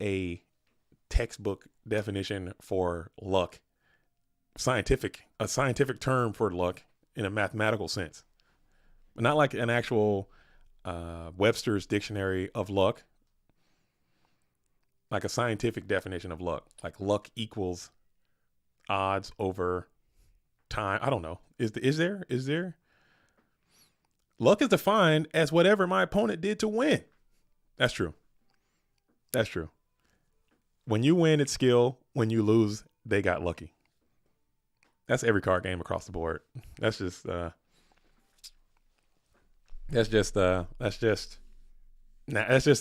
a textbook definition for luck. A scientific term for luck in a mathematical sense. Not like an actual Webster's dictionary of luck. Like a scientific definition of luck. Like luck equals odds over time. I don't know. Is there? Luck is defined as whatever my opponent did to win. That's true. When you win, it's skill. When you lose, they got lucky. That's every card game across the board. That's just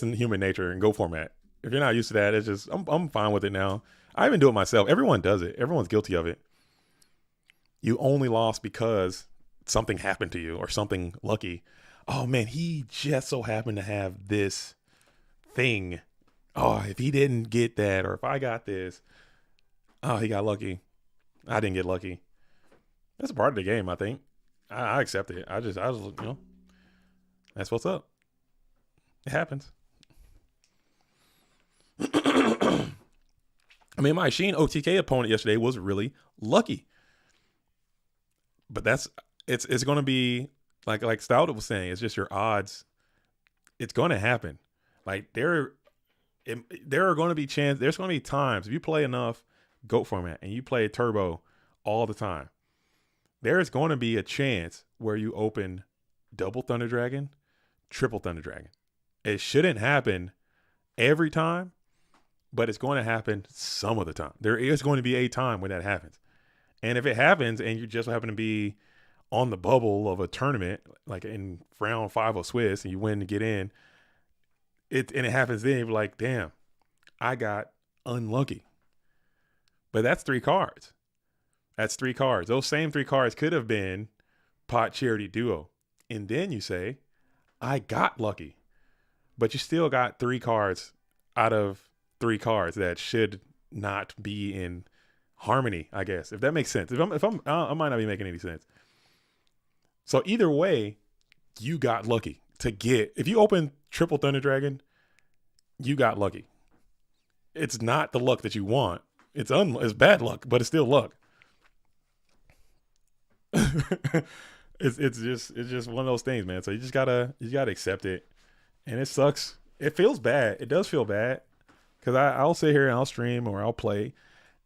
in human nature and GOAT Format. If you're not used to that, it's just I'm fine with it now. I even do it myself. Everyone does it. Everyone's guilty of it. You only lost because something happened to you or something lucky. Oh man, he just so happened to have this thing. Oh, if he didn't get that, or if I got this, oh, he got lucky. I didn't get lucky. That's a part of the game, I think. I accept it. I was, that's what's up. It happens. I mean, my Sheen OTK opponent yesterday was really lucky. But it's going to be like Stout was saying, it's just your odds. It's going to happen. Like there are going to be there's going to be times if you play enough GOAT format and you play Turbo all the time, there's going to be a chance where you open double Thunder Dragon, triple Thunder Dragon. It shouldn't happen every time, but it's going to happen some of the time. There is going to be a time when that happens. And if it happens and you just happen to be on the bubble of a tournament, like in round 5 of Swiss, and you win to get in, and it happens then, you're like, damn, I got unlucky. But that's 3 cards. That's 3 cards. Those same 3 cards could have been pot charity duo. And then you say, I got lucky. But you still got 3 cards out of 3 cards that should not be in harmony, I guess, if that makes sense. I might not be making any sense. So either way, you got lucky to get. If you open triple Thunder Dragon, you got lucky. It's not the luck that you want. It's bad luck, but it's still luck. it's just one of those things, man. So you gotta accept it, and it sucks. It feels bad. It does feel bad because I'll sit here and I'll stream or I'll play.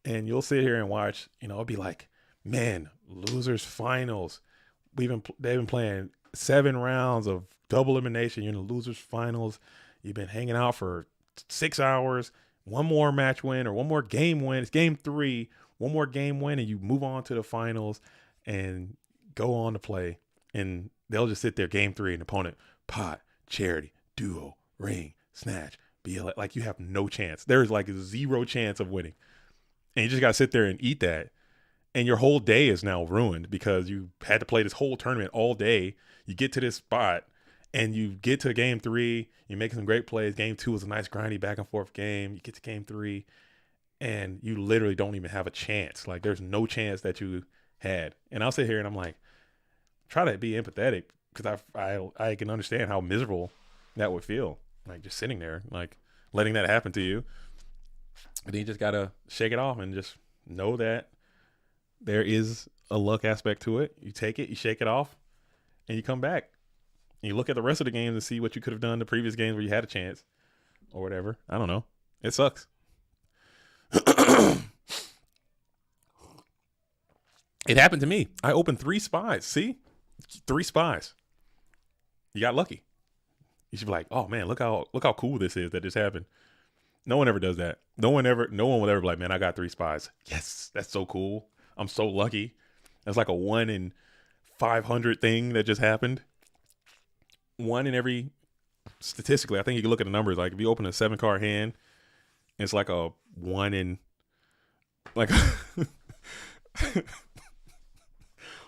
And you'll sit here and watch, it'll be like, man, losers finals. They've been playing 7 rounds of double elimination. You're in the losers finals. You've been hanging out for 6 hours. One more match win or one more game win. It's game 3. One more game win, and you move on to the finals and go on to play. And they'll just sit there, game 3, and opponent, pot, charity, duo, ring, snatch, BL. Like you have no chance. There's like 0 chance of winning. And you just got to sit there and eat that. And your whole day is now ruined because you had to play this whole tournament all day. You get to this spot and you get to game 3. You make some great plays. Game 2 was a nice grindy back and forth game. You get to game 3 and you literally don't even have a chance. Like there's no chance that you had. And I'll sit here and I'm like, try to be empathetic because I can understand how miserable that would feel. Like just sitting there, like letting that happen to you. But then you just got to shake it off and just know that there is a luck aspect to it. You take it, you shake it off, and you come back. And you look at the rest of the games and see what you could have done the previous games where you had a chance or whatever. I don't know. It sucks. It happened to me. I opened 3 spies. See? 3 spies. You got lucky. You should be like, oh man, look how cool this is that this happened. No one ever does that. No one would ever be like, man, I got 3 spies. Yes, that's so cool. I'm so lucky. That's like a 1 in 500 thing that just happened. 1 in every, statistically, I think you can look at the numbers. Like if you open a 7-card hand, it's like a 1 in, like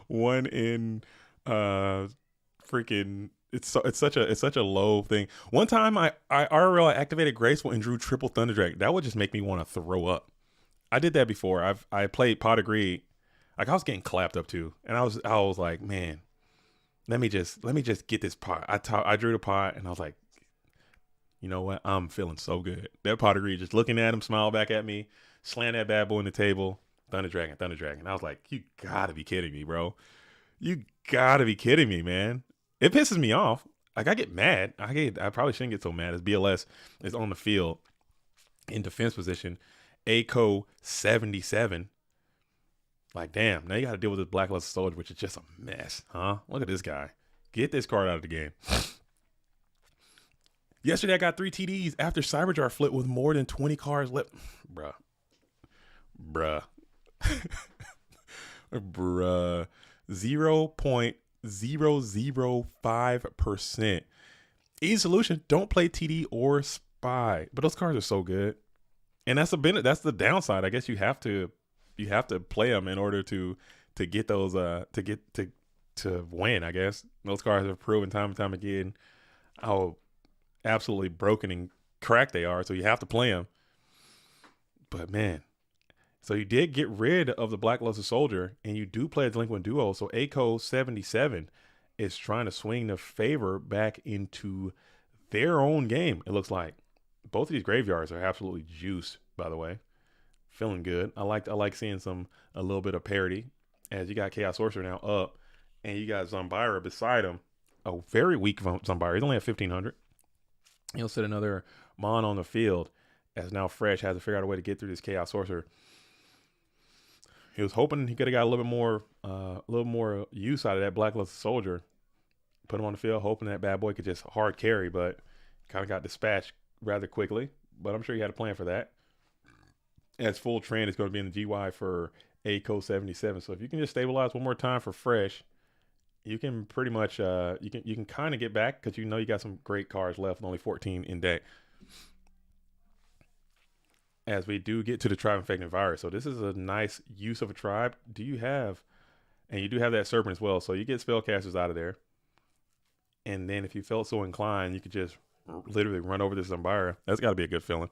1 in, freaking. It's such a low thing. One time I RL activated Graceful and drew triple Thunder Dragon. That would just make me want to throw up. I did that before. I played Pot of Greed. Like I was getting clapped up too, and I was like, man, let me just get this pot. I drew the pot, and I was like, you know what? I'm feeling so good. That Pot of Greed, just looking at him, smile back at me, slam that bad boy in the table. Thunder Dragon. I was like, you gotta be kidding me, bro. You gotta be kidding me, man. It pisses me off. Like I get mad. I probably shouldn't get so mad as BLS is on the field in defense position. ACO 77. Like, damn, now you got to deal with this Blackluster Soldier, which is just a mess, huh? Look at this guy. Get this card out of the game. Yesterday, I got 3 TDs after Cyberjar flip with more than 20 cards left. Bruh. Bruh. 0.005%. Easy solution. Don't play TD or Spy. But those cards are so good. And that's the downside. I guess you have to play them in order to get those to win, I guess. Those cards have proven time and time again how absolutely broken and cracked they are, so you have to play them. But man, so you did get rid of the Blackluster Soldier, and you do play a Delinquent Duo, so ACO 77 is trying to swing the favor back into their own game, it looks like. Both of these graveyards are absolutely juiced, by the way. Feeling good. I like seeing a little bit of parity as you got Chaos Sorcerer now up, and you got Zombira beside him. A very weak Zombira. He's only at 1500. He'll sit another Mon on the field as now Fresh has to figure out a way to get through this Chaos Sorcerer. He was hoping he could have got a little more use out of that Blackluster Soldier. Put him on the field, hoping that bad boy could just hard carry, but kind of got dispatched rather quickly. But I'm sure he had a plan for that. As full trend is going to be in the GY for ACO 77. So if you can just stabilize one more time for Fresh, you can pretty much you can kind of get back because you know you got some great cards left, only 14 in deck. As we do get to the Tribe Infecting Virus. So this is a nice use of a tribe. You do have that Serpent as well. So you get spellcasters out of there. And then if you felt so inclined, you could just literally run over this Zombira. That's got to be a good feeling.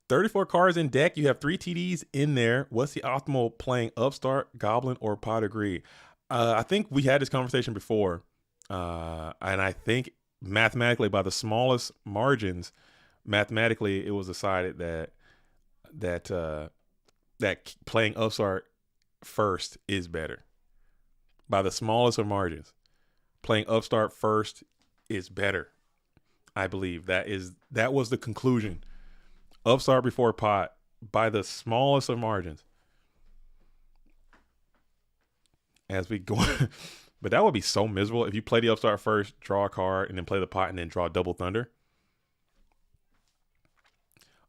34 cards in deck. You have 3 TDs in there. What's the optimal playing Upstart, Goblin, or Pot of Greed? I think we had this conversation before. And I think mathematically, by the smallest margins, mathematically, it was decided that playing Upstart first is better. By the smallest of margins, playing Upstart first is better. I believe that was the conclusion. Upstart before Pot by the smallest of margins. As we go, but that would be so miserable if you play the Upstart first, draw a card, and then play the Pot, and then draw Double Thunder.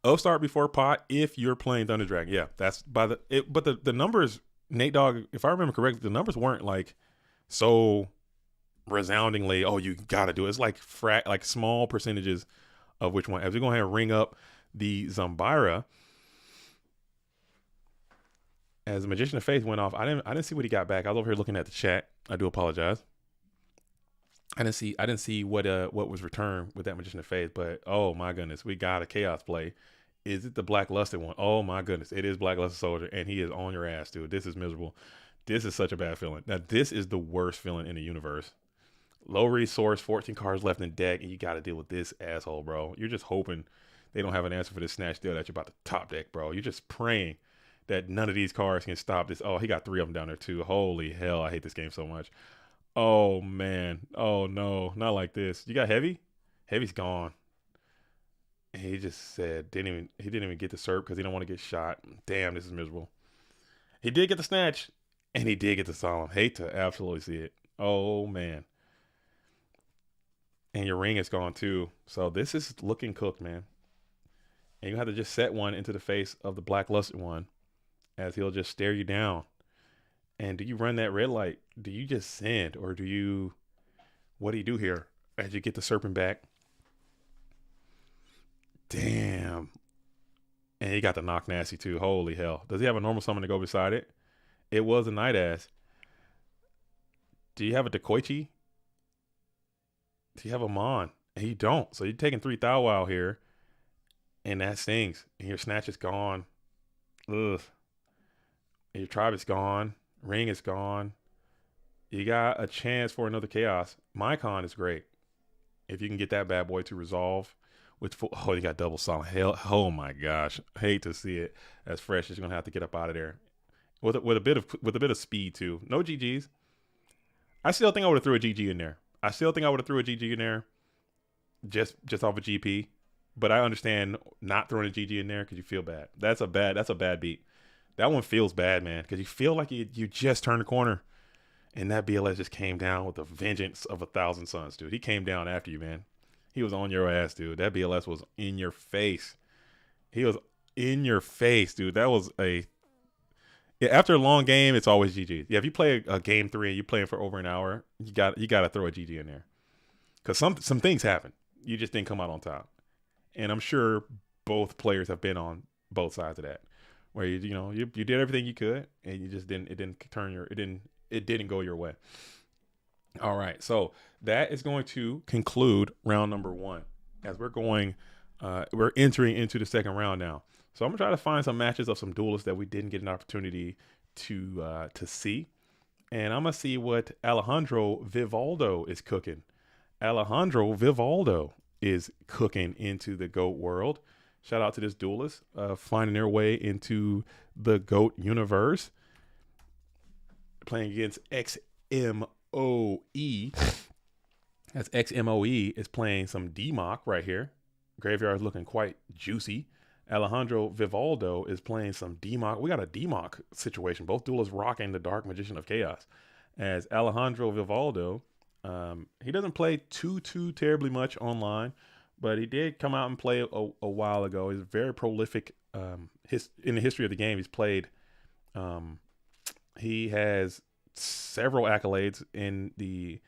Upstart before Pot if you're playing Thunder Dragon. Yeah, that's but the numbers, Nate Dogg, if I remember correctly, the numbers weren't like so resoundingly, oh, you got to do it. It's like small percentages of which one. As we go ahead and ring up the Zombira, as the Magician of Faith went off, I didn't see what he got back. I was over here looking at the chat. I do apologize. I didn't see what was returned with that Magician of Faith, but oh my goodness, we got a Chaos play. Is it the Blackluster one? Oh my goodness, it is Blackluster Soldier, and he is on your ass, dude. This is miserable. This is such a bad feeling. Now this is the worst feeling in the universe. Low resource, 14 cards left in deck, and you got to deal with this asshole, bro. You're just hoping they don't have an answer for this snatch deal that you're about to top deck, bro. You're just praying that none of these cards can stop this. Oh, he got 3 of them down there too. Holy hell, I hate this game so much. Oh man. Oh no, not like this. You got Heavy? Heavy's gone. He just said he didn't even get the SERP because he don't want to get shot. Damn, this is miserable. He did get the snatch, and he did get the solemn. Hate to absolutely see it. Oh man. And your ring is gone too. So this is looking cooked, man. And you have to just set one into the face of the Blackluster one, as he'll just stare you down. And do you run that red light? Do you just send, or what do you do here as you get the Serpent back? Damn. And he got the Knock Nasty too. Holy hell. Does he have a normal summon to go beside it? It was a Night Ass. Do you have a Dekoichi? Do you have a Mon? And you don't. So you're taking 3 Thou Wow here. And that stings. And your snatch is gone. Ugh. And your tribe is gone. Ring is gone. You got a chance for another Chaos. Mycon is great. If you can get that bad boy to resolve with full, oh, you got double solid. Hell, oh my gosh. Hate to see it. As Fresh is gonna have to get up out of there. With a bit of speed too. No GGs. I still think I would have threw a GG in there. Just off a GP. But I understand not throwing a GG in there because you feel bad. That's a bad beat. That one feels bad, man, because you feel like you just turned the corner, and that BLS just came down with the vengeance of 1,000 suns, dude. He came down after you, man. He was on your ass, dude. That BLS was in your face. He was in your face, dude. That was after a long game, it's always GG. Yeah, if you play a game 3 and you're playing for over an hour, you got to throw a GG in there, because some things happen. You just didn't come out on top, and I'm sure both players have been on both sides of that, where you did everything you could, and you just didn't go your way. All right, so that is going to conclude round number 1. As we're entering into the second round now. So I'm gonna try to find some matches of some duelists that we didn't get an opportunity to see, and I'm gonna see what Alejandro Vivaldo is cooking. Alejandro Vivaldo is cooking into the GOAT world. Shout out to this duelist finding their way into the GOAT universe. Playing against XMOE. That's XMOE is playing some DMOC right here. Graveyard is looking quite juicy. Alejandro Vivaldo is playing some DMOC. We got a DMOC situation. Both duelists rocking the Dark Magician of Chaos. As Alejandro Vivaldo, he doesn't play too terribly much online, but he did come out and play a while ago. He's very prolific. In the history of the game, he's played. He has several accolades in the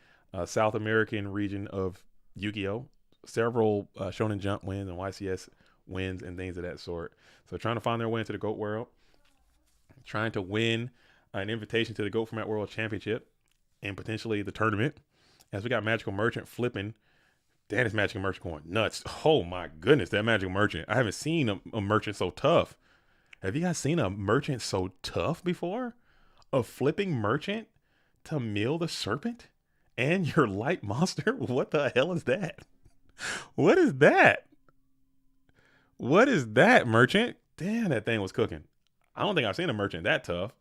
South American region of Yu-Gi-Oh! Several Shonen Jump wins and YCS wins and things of that sort. So trying to find their way into the GOAT world, trying to win an invitation to the GOAT Format World Championship and potentially the tournament. As we got Magical Merchant flipping. Damn, this Magical Merchant going nuts. Oh my goodness, that Magical Merchant. I haven't seen a merchant so tough. Have you guys seen a merchant so tough before? A flipping merchant to mill the serpent and your light monster? What the hell is that? What is that? What is that, merchant? Damn, that thing was cooking. I don't think I've seen a merchant that tough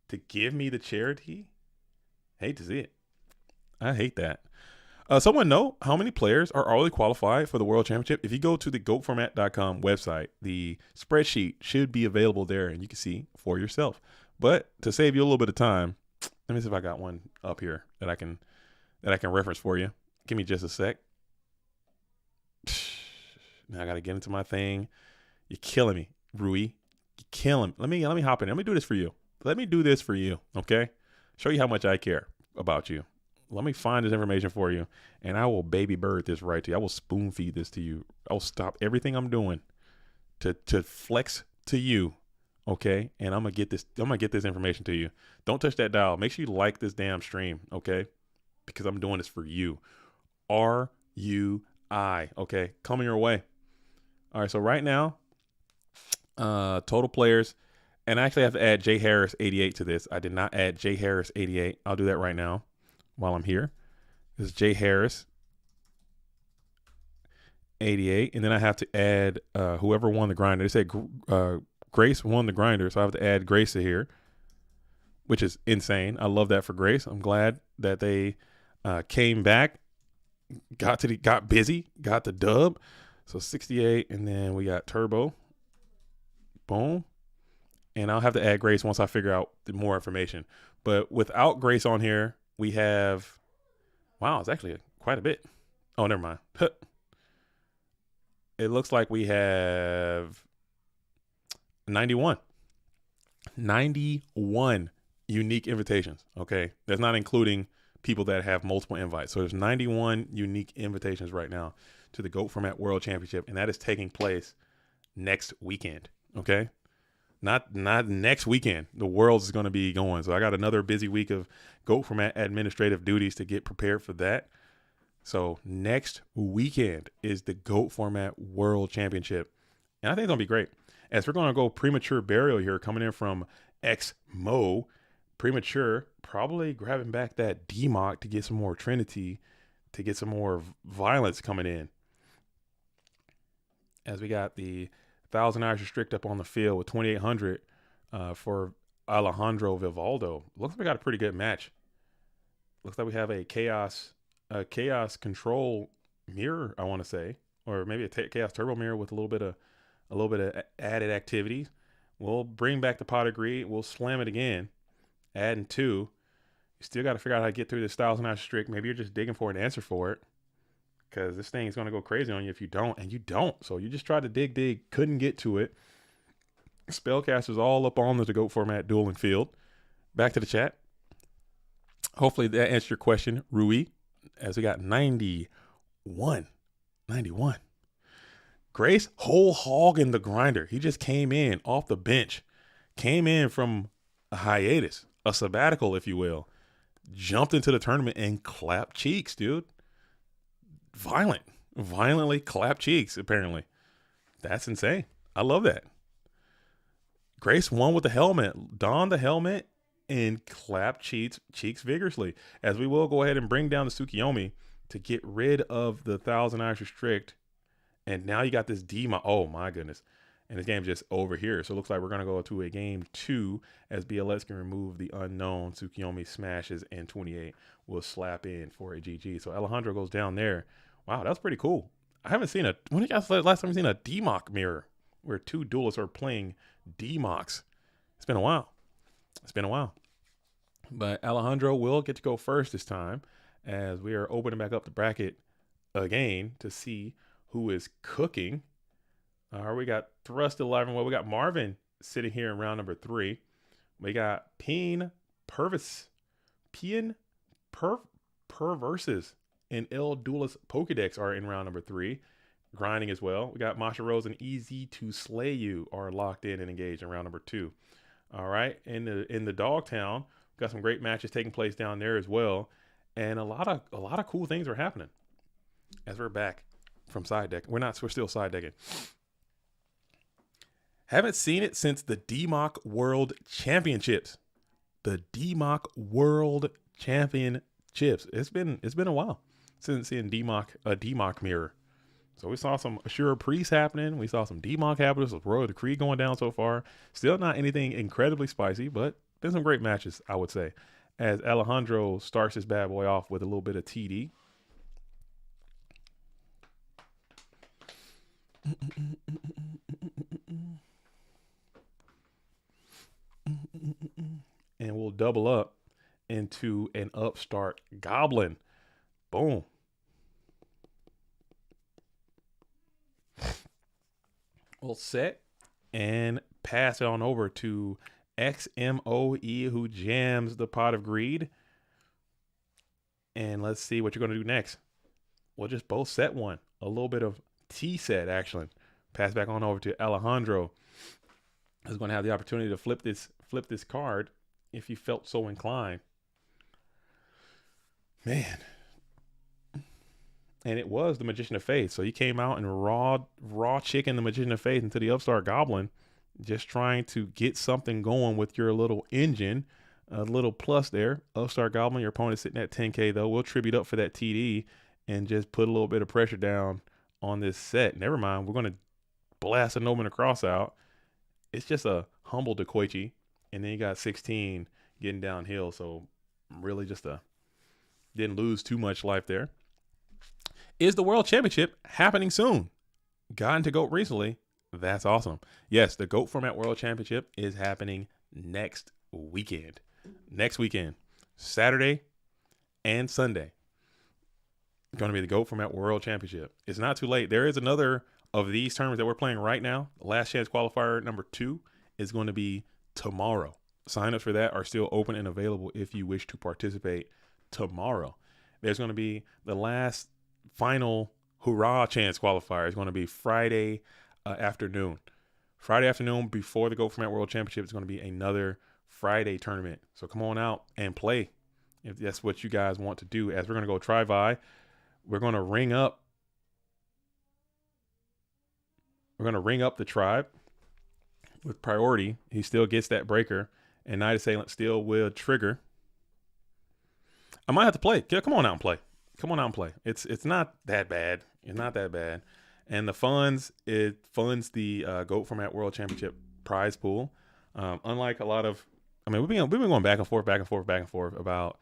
to give me the charity. Hate to see it. I hate that. Someone know how many players are already qualified for the World Championship? If you go to the GOATformat.com website, the spreadsheet should be available there and you can see for yourself. But to save you a little bit of time, let me see if I got one up here that I can reference for you. Give me just a sec. Now I got to get into my thing. You're killing me, Rui. You're killing me. Let me hop in. Let me do this for you. Let me do this for you, okay? Show you how much I care about you. Let me find this information for you, and I will baby bird this right to you. I will spoon feed this to you. I'll stop everything I'm doing to flex to you, okay? And I'm gonna get this information to you. Don't touch that dial. Make sure you like this damn stream, okay? Because I'm doing this for you. RUI, okay? Coming your way. All right, so right now, total players, and I actually have to add J Harris 88 to this. I did not add J Harris 88. I'll do that right now while I'm here. This is J Harris 88, and then I have to add whoever won the grinder. They said Grace won the grinder, so I have to add Grace to here, which is insane. I love that for Grace. I'm glad that they came back, got busy, got the dub. So 68, and then we got Turbo. Boom. And I'll have to add Grace once I figure out more information. But without Grace on here, we have, wow, it's actually quite a bit. Oh, never mind. It looks like we have 91. 91 unique invitations, okay? That's not including people that have multiple invites. So there's 91 unique invitations right now to the GOAT Format World Championship, and that is taking place next weekend, okay? Not next weekend. The world is going to be going. So I got another busy week of GOAT Format administrative duties to get prepared for that. So next weekend is the GOAT Format World Championship, and I think it's going to be great. As we're going to go Premature Burial here, coming in from XMO. Premature, probably grabbing back that DMOC to get some more Trinity, to get some more violence coming in. As we got the 1,000 Irish Restrict up on the field with 2,800 for Alejandro Vivaldo. Looks like we got a pretty good match. Looks like we have a chaos control mirror, I want to say, or maybe a chaos turbo mirror with a little bit of added activity. We'll bring back the pot of greed. We'll slam it again, adding 2. You still got to figure out how to get through this 1,000 Irish Restrict. Maybe you're just digging for an answer for it, because this thing is going to go crazy on you if you don't, and you don't. So you just tried to dig, couldn't get to it. Spellcasters all up on the GOAT Format dueling field. Back to the chat. Hopefully that answered your question, Rui, as we got 91. Grace whole hog in the grinder. He just came in off the bench, came in from a hiatus, a sabbatical, if you will, jumped into the tournament and clapped cheeks, dude. Violently clapped cheeks, apparently. That's insane. I love that. Grace won with the helmet, donned the helmet, and clapped cheeks vigorously. As we will go ahead and bring down the Tsukiyomi to get rid of the 1,000 Irish restrict. And now you got this DMOC. Oh my goodness. And this game's just over here. So it looks like we're going to go to a game 2 as BLX can remove the unknown. Tsukiyomi smashes and 28 will slap in for a GG. So Alejandro goes down there. Wow, that's pretty cool. I haven't seen when did you guys last time you seen a DMOC mirror where 2 duelists are playing DMOCs? It's been a while. It's been a while. But Alejandro will get to go first this time as we are opening back up the bracket again to see who is cooking. We got Thrust 11. Well, we got Marvin sitting here in round number 3. We got Perverses and El Duelist Pokedex are in round number 3, grinding as well. We got Masha Rose and Easy to Slay You are locked in and engaged in round number 2. All right, in the Dogtown, we got some great matches taking place down there as well, and a lot of cool things are happening as we're back from side deck. We're still side decking. Haven't seen it since the DMOC World Championships. The DMOC World Championships. It's been a while since seeing a DMOC mirror. So we saw some Ashura Priest happening. We saw some DMOC happening. Some Royal Decree going down so far. Still not anything incredibly spicy, but been some great matches, I would say. As Alejandro starts his bad boy off with a little bit of TD. And we'll double up into an upstart Goblin. Boom. We'll set and pass it on over to XMOE, who jams the Pot of Greed. And let's see what you're going to do next. We'll just both set one. A little bit of T set action. Pass back on over to Alejandro, who's going to have the opportunity to flip this card if you felt so inclined. Man. And it was the Magician of Faith. So he came out and raw chicken the Magician of Faith into the upstart Goblin, just trying to get something going with your little engine. A little plus there. Upstart Goblin, your opponent's sitting at 10K though. We'll tribute up for that TD and just put a little bit of pressure down on this set. Never mind. We're going to blast a Nomen Across out. It's just a humble Dekoichi. And then you got 16 getting downhill. So really just didn't lose too much life there. Is the World Championship happening soon? Gotten to GOAT recently. That's awesome. Yes, the GOAT Format World Championship is happening next weekend. Saturday and Sunday. Going to be the GOAT Format World Championship. It's not too late. There is another of these tournaments that we're playing right now. Last Chance Qualifier number 2 is going to be tomorrow. Sign-ups for that are still open and available if you wish to participate tomorrow. There's going to be the last final Hurrah Chance Qualifier. Is going to be Friday afternoon. Friday afternoon before the GOAT Format World Championship is going to be another Friday tournament. So come on out and play if that's what you guys want to do. As we're going to go Tri-Vi, we're going to ring up. We're going to ring up the tribe with priority. He still gets that breaker, and Night Assailant still will trigger. I might have to play. Come on out and play. Come on out and play. It's not that bad. It's not that bad. And it funds the GOAT Format World Championship prize pool. Unlike a lot of, we've been going back and forth about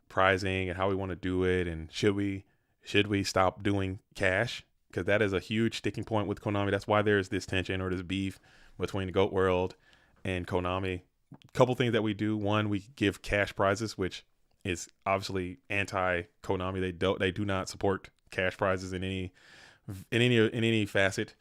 prizing and how we want to do it, and should we stop doing cash, because that is a huge sticking point with Konami. That's why there's this tension or this beef between the GOAT World and Konami. A couple things that we do. One, we give cash prizes, which is obviously anti-Konami. They do not support cash prizes in any facet.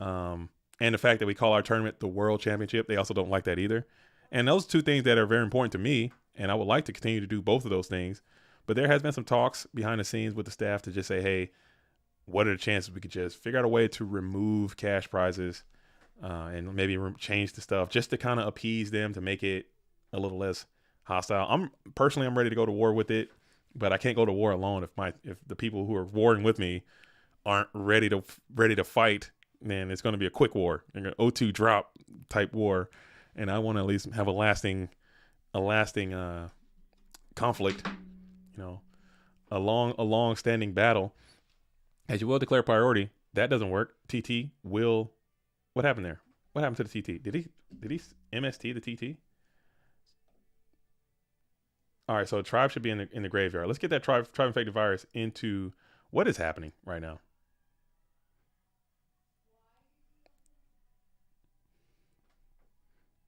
And the fact that we call our tournament the World Championship, they also don't like that either. And those two things that are very important to me, and I would like to continue to do both of those things. But there has been some talks behind the scenes with the staff to just say, hey, what are the chances we could just figure out a way to remove cash prizes and maybe change the stuff just to kind of appease them, to make it a little less hostile. I'm ready to go to war with it, but I can't go to war alone if the people who are warring with me aren't ready to fight. Then it's going to be a quick war, an O2 drop type war, and I want to at least have a lasting conflict. a long standing battle. As you will declare priority. That doesn't work. TT will. What happened there? What happened to the TT? Did he MST the TT? All right, so tribe should be in the graveyard. Let's get that tribe infected virus into what is happening right now.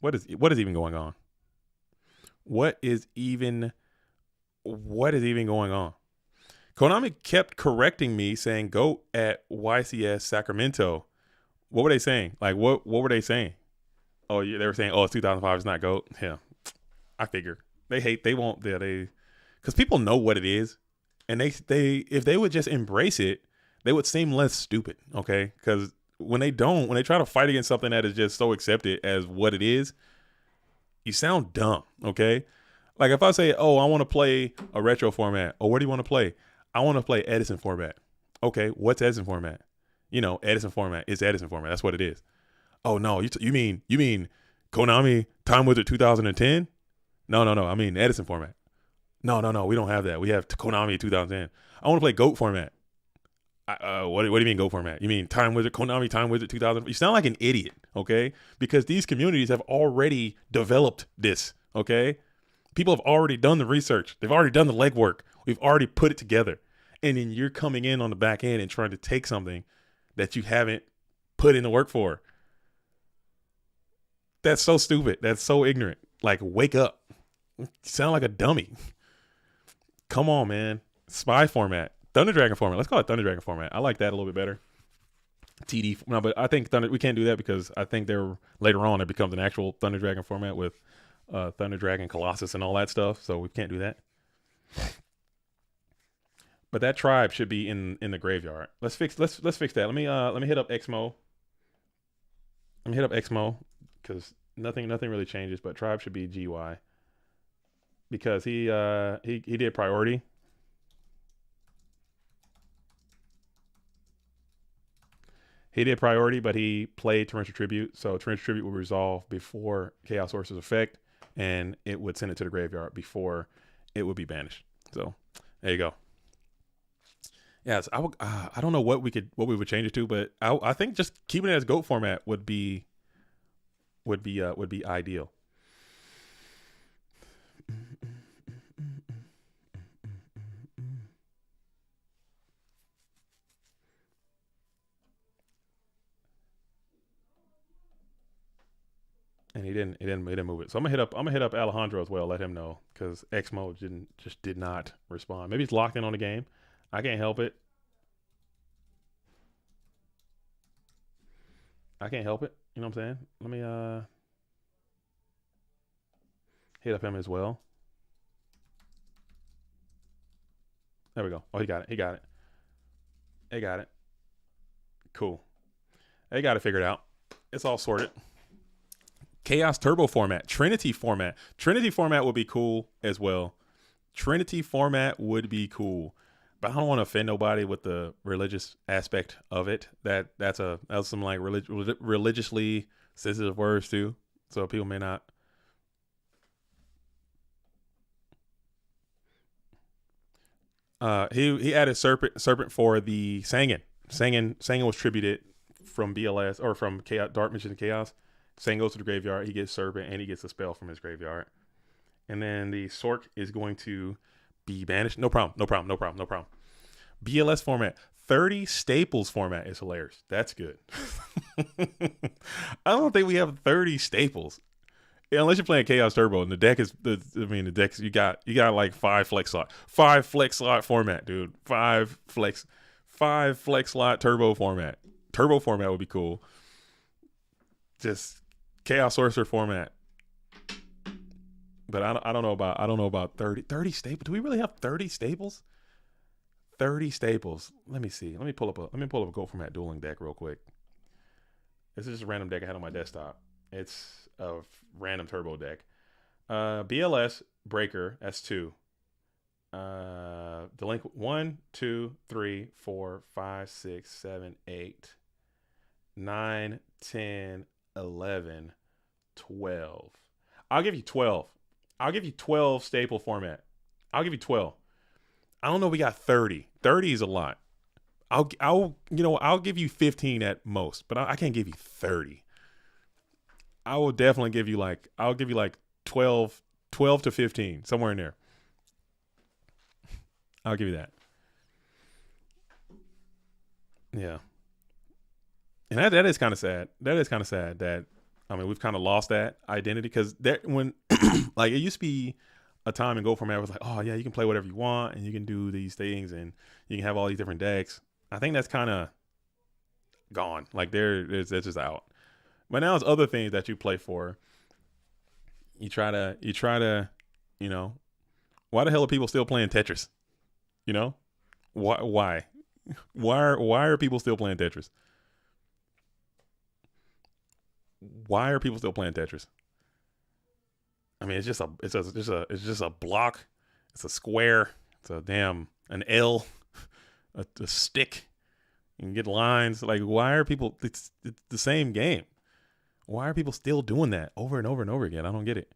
What is even going on? What is even going on? Konami kept correcting me, saying go at YCS Sacramento. What were they saying? Like what were they saying? Oh, yeah, they were saying, oh, it's 2005. It's not GOAT. Yeah, I figure they won't they because people know what it is, and they if they would just embrace it, they would seem less stupid. Okay, because when they try to fight against something that is just so accepted as what it is, you sound dumb. Okay, like if I say, oh, I want to play a retro format, or what do you want to play? I want to play Edison format. Okay, what's Edison format? Edison format is Edison format. That's what it is. Oh no, you mean Konami Time Wizard 2010? No. I mean Edison format. No. We don't have that. We have Konami 2010. I want to play GOAT format. What do you mean GOAT format? You mean Time Wizard Konami Time Wizard 2000? You sound like an idiot. Okay, because these communities have already developed this. Okay, people have already done the research. They've already done the legwork. We've already put it together, and then you're coming in on the back end and trying to take something that you haven't put in the work for. That's so stupid. That's so ignorant. Like, wake up. You sound like a dummy. Come on, man. Spy format. Thunder Dragon format. Let's call it Thunder Dragon format. I like that a little bit better. TD. No, but I think we can't do that because I think later on it becomes an actual Thunder Dragon format with Thunder Dragon, Colossus, and all that stuff. So we can't do that. But that tribe should be in the graveyard. Let's fix that. Let me hit up Xmo. Let me hit up Xmo because nothing really changes. But tribe should be GY because he did priority. He did priority, but he played Torrential Tribute. So Torrential Tribute will resolve before Chaos Source's effect, and it would send it to the graveyard before it would be banished. So there you go. Yes, I don't know what we would change it to, but I think just keeping it as GOAT format would be ideal. And he didn't move it. So I'm gonna hit up Alejandro as well. Let him know because Xmo did not respond. Maybe he's locked in on the game. I can't help it. I can't help it. You know what I'm saying? Let me hit up him as well. There we go. Oh, he got it. He got it. Cool. They got it figured out. It's all sorted. Chaos Turbo format, Trinity format. Trinity format would be cool as well. Trinity format would be cool, but I don't want to offend nobody with the religious aspect of it. That's some like religiously sensitive words too, so people may not. He added serpent for the Sangan. Sangan was tributed from BLS or from Chaos, Dark Mission to Chaos. Sang goes to the graveyard. He gets Serpent and he gets a spell from his graveyard. And then the Sork is going to be banished. No problem. BLS format. 30 staples format is hilarious. That's good. I don't think we have 30 staples. Yeah, unless you're playing Chaos Turbo and the deck is you got like 5 flex slot. 5 flex slot format, dude. 5 flex slot turbo format. Turbo format would be cool. Just Chaos Sorcerer format. But I don't know about 30 staples. Do we really have 30 staples? 30 staples. Let me see. Let me pull up a GOAT format dueling deck real quick. This is just a random deck I had on my desktop. It's a random turbo deck. BLS Breaker, that's 2. Delinquent 1, 2, 3, 4, 5, 6, 7, 8, 9, 10, 11, 12. I'll give you 12. I'll give you 12 staple format. I'll give you 12. I don't know if we got 30. 30 is a lot. I'll give you 15 at most, but I can't give you 30. I will definitely give you like, I'll give you like 12, 12 to 15, somewhere in there. I'll give you that. Yeah. And that is kind of sad. That is kind of sad that, I mean, we've kind of lost that identity because that when like it used to be a time and go format was like, oh yeah, you can play whatever you want and you can do these things and you can have all these different decks. I think that's kind of gone. Like it's just out. But now it's other things that you play for. You try to, you know, why the hell are people still playing Tetris? You know, why why are people still playing Tetris? Why are people still playing Tetris? I mean, it's just a block. It's a square. It's a damn an L, a stick. You can get lines. Like, why are people? It's the same game. Why are people still doing that over and over and over again? I don't get it.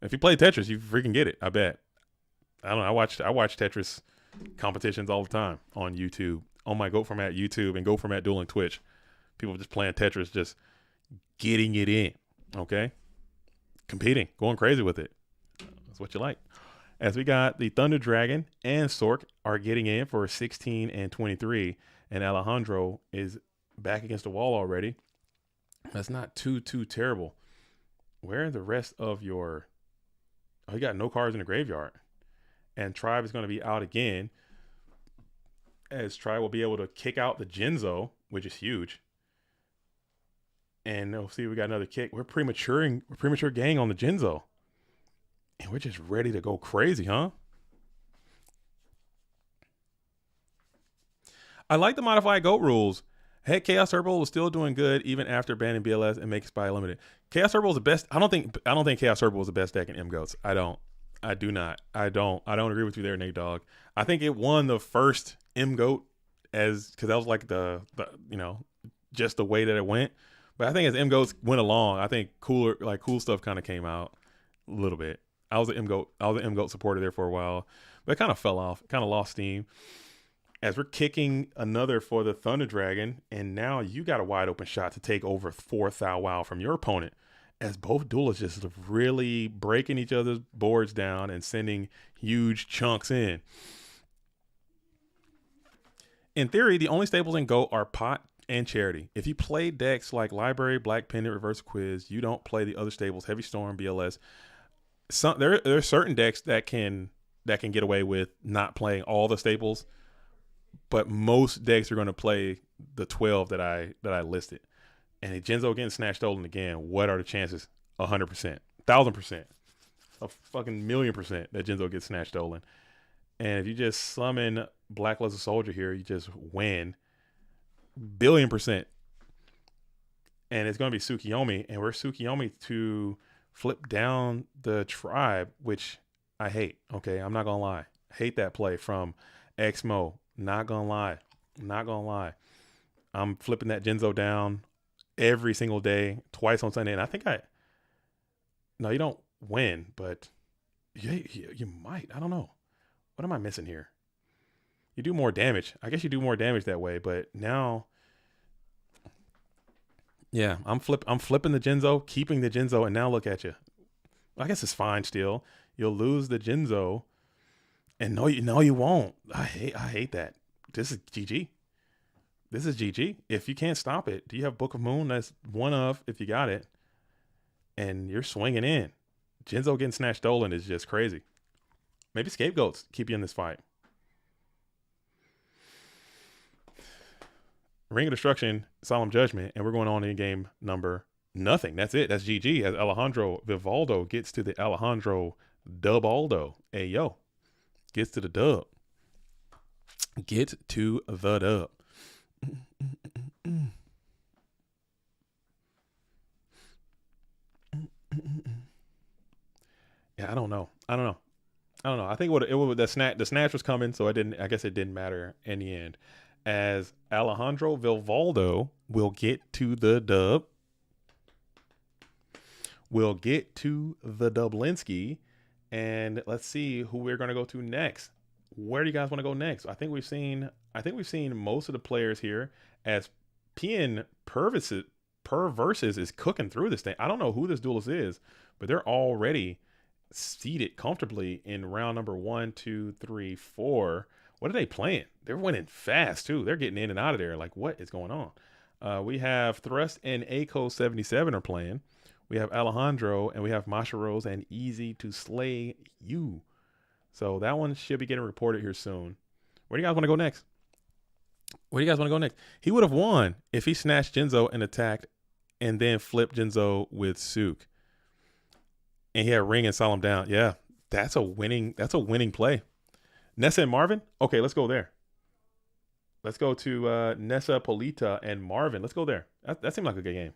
If you play Tetris, you freaking get it. I bet. I don't know. I watch Tetris competitions all the time on YouTube, on my Go Format YouTube and Go Format Dueling Twitch. People just playing Tetris, just getting it in. Okay, competing, going crazy with it. That's what you like. As we got the Thunder Dragon and Sork are getting in for 16 and 23, and Alejandro is back against the wall already. That's not too terrible. Where are the rest of your? Oh, you got no cards in the graveyard, and Tribe is going to be out again. As Tribe will be able to kick out the Jinzo, which is huge. And we'll see, we got another kick. We're premature gang on the Jinzo. And we're just ready to go crazy, huh? I like the modified GOAT rules. Heck, Chaos Turbo was still doing good even after banning BLS and making Spy limited. Chaos Turbo is the best. I don't think Chaos Turbo was the best deck in M Goats. I do not. I don't agree with you there, Nate Dogg. I think it won the first M Goat because that was like the just the way that it went. But I think as M Goats went along, I think cool stuff kind of came out a little bit. I was an M Goat supporter there for a while, but it kind of fell off, kind of lost steam. As we're kicking another for the Thunder Dragon, and now you got a wide open shot to take over 4th Thou Wow from your opponent. As both duelists just really breaking each other's boards down and sending huge chunks in. In theory, the only staples in GOAT are Pot and Charity. If you play decks like Library, Black Pendant, Reverse Quiz, you don't play the other staples, Heavy Storm, BLS. There are certain decks that can get away with not playing all the staples, but most decks are going to play the 12 that I listed. And if Jinzo getting snatched stolen again, what are the chances? 100%, 1,000%, a fucking million% that Jinzo gets snatched stolen. And if you just summon Black Luster Soldier here, you just win. Billion%. And it's going to be Tsukiyomi, and we're Tsukiyomi to flip down the Tribe, which I hate. Okay, I'm not going to lie. Hate that play from Xmo. Not going to lie. I'm flipping that Jinzo down every single day, twice on Sunday. And I think no, you don't win, but you might. I don't know. What am I missing here? You do more damage. I guess you do more damage that way, but now, yeah, I'm flipping the Jinzo, keeping the Jinzo, and now look at you. I guess it's fine still. You'll lose the Jinzo, and no, you won't. I hate that. This is GG. This is GG. If you can't stop it, do you have Book of Moon? That's one of if you got it, and you're swinging in. Jinzo getting snatched stolen is just crazy. Maybe Scapegoats keep you in this fight. Ring of Destruction, Solemn Judgment, and we're going on in game number nothing. That's it. That's GG as Alejandro Vivaldo gets to the Alejandro Dubaldo. Hey, yo. Gets to the dub. Get to the dub. Yeah, I don't know. I think the snatch was coming, so I guess it didn't matter in the end. As Alejandro Vivaldo will get to the dub. We'll get to the Dublinsky, and let's see who we're going to go to next. where do you guys want to go next? I think we've seen most of the players here as PN Perverses is cooking through this thing. I don't know who this duelist is, but they're already seated comfortably in round number 1, 2, 3, 4. What are they playing? They're winning fast too. They're getting in and out of there. Like, what is going on? We have Thrust and ACO 77 are playing. We have Alejandro and we have Masha Rose and Easy to Slay You. So that one should be getting reported here soon. Where do you guys want to go next? He would have won if he snatched Jinzo and attacked and then flipped Jinzo with Sook. And he had Ring and Solemn down. Yeah, that's a winning play. Nessa and Marvin? Okay, let's go there. Let's go to Nessa, Polita, and Marvin. Let's go there. That seemed like a good game.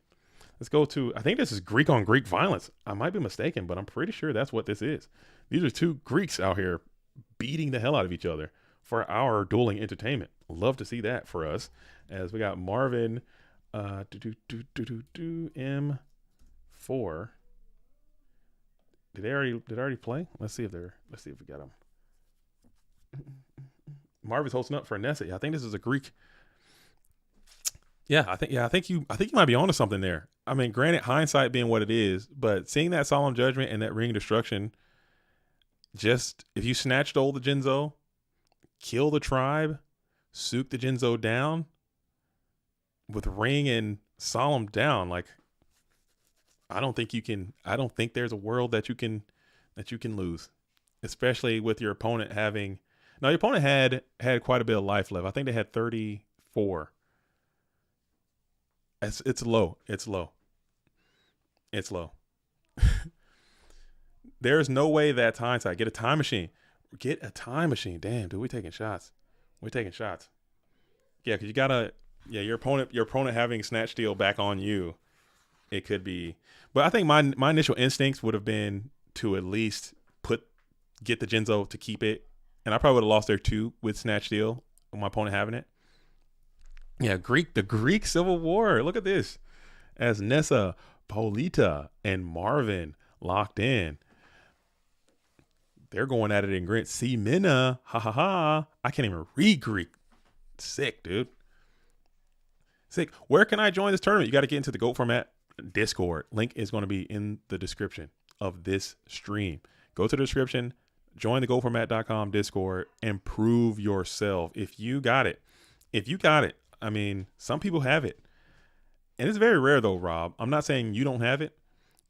Let's go to, I think this is Greek on Greek violence. I might be mistaken, but I'm pretty sure that's what this is. These are two Greeks out here beating the hell out of each other for our dueling entertainment. Love to see that for us. As we got Marvin, M4. Did they already play? Let's see if we got them. Marvin's hosting up for Nessa. I think this is a Greek. I think you might be onto something there. I mean, granted, hindsight being what it is, but seeing that Solemn Judgment and that Ring Destruction, just if you snatched all the Jinzo, kill the tribe, Sook the Jinzo down with Ring and Solemn down, like I don't think there's a world that you can lose, especially with your opponent having. Now your opponent had quite a bit of life left. I think they had 34. It's low. There's no way that's hindsight. Get a time machine. Damn, dude, we're taking shots. Yeah, because you gotta. Yeah, your opponent having snatch steal back on you. It could be, but I think my initial instincts would have been to at least get the Jinzo to keep it, and I probably would have lost there too with snatch steal with my opponent having it. Yeah, the Greek Civil War. Look at this, as Nessa, Polita, and Marvin locked in. They're going at it in Greek. See Minna, ha ha ha. I can't even read Greek. Sick, dude. Sick. Where can I join this tournament? You got to get into the GOAT Format Discord. Link is going to be in the description of this stream. Go to the description, join the GoFormat.com Discord, and prove yourself. If you got it, I mean, some people have it. And it's very rare though, Rob. I'm not saying you don't have it,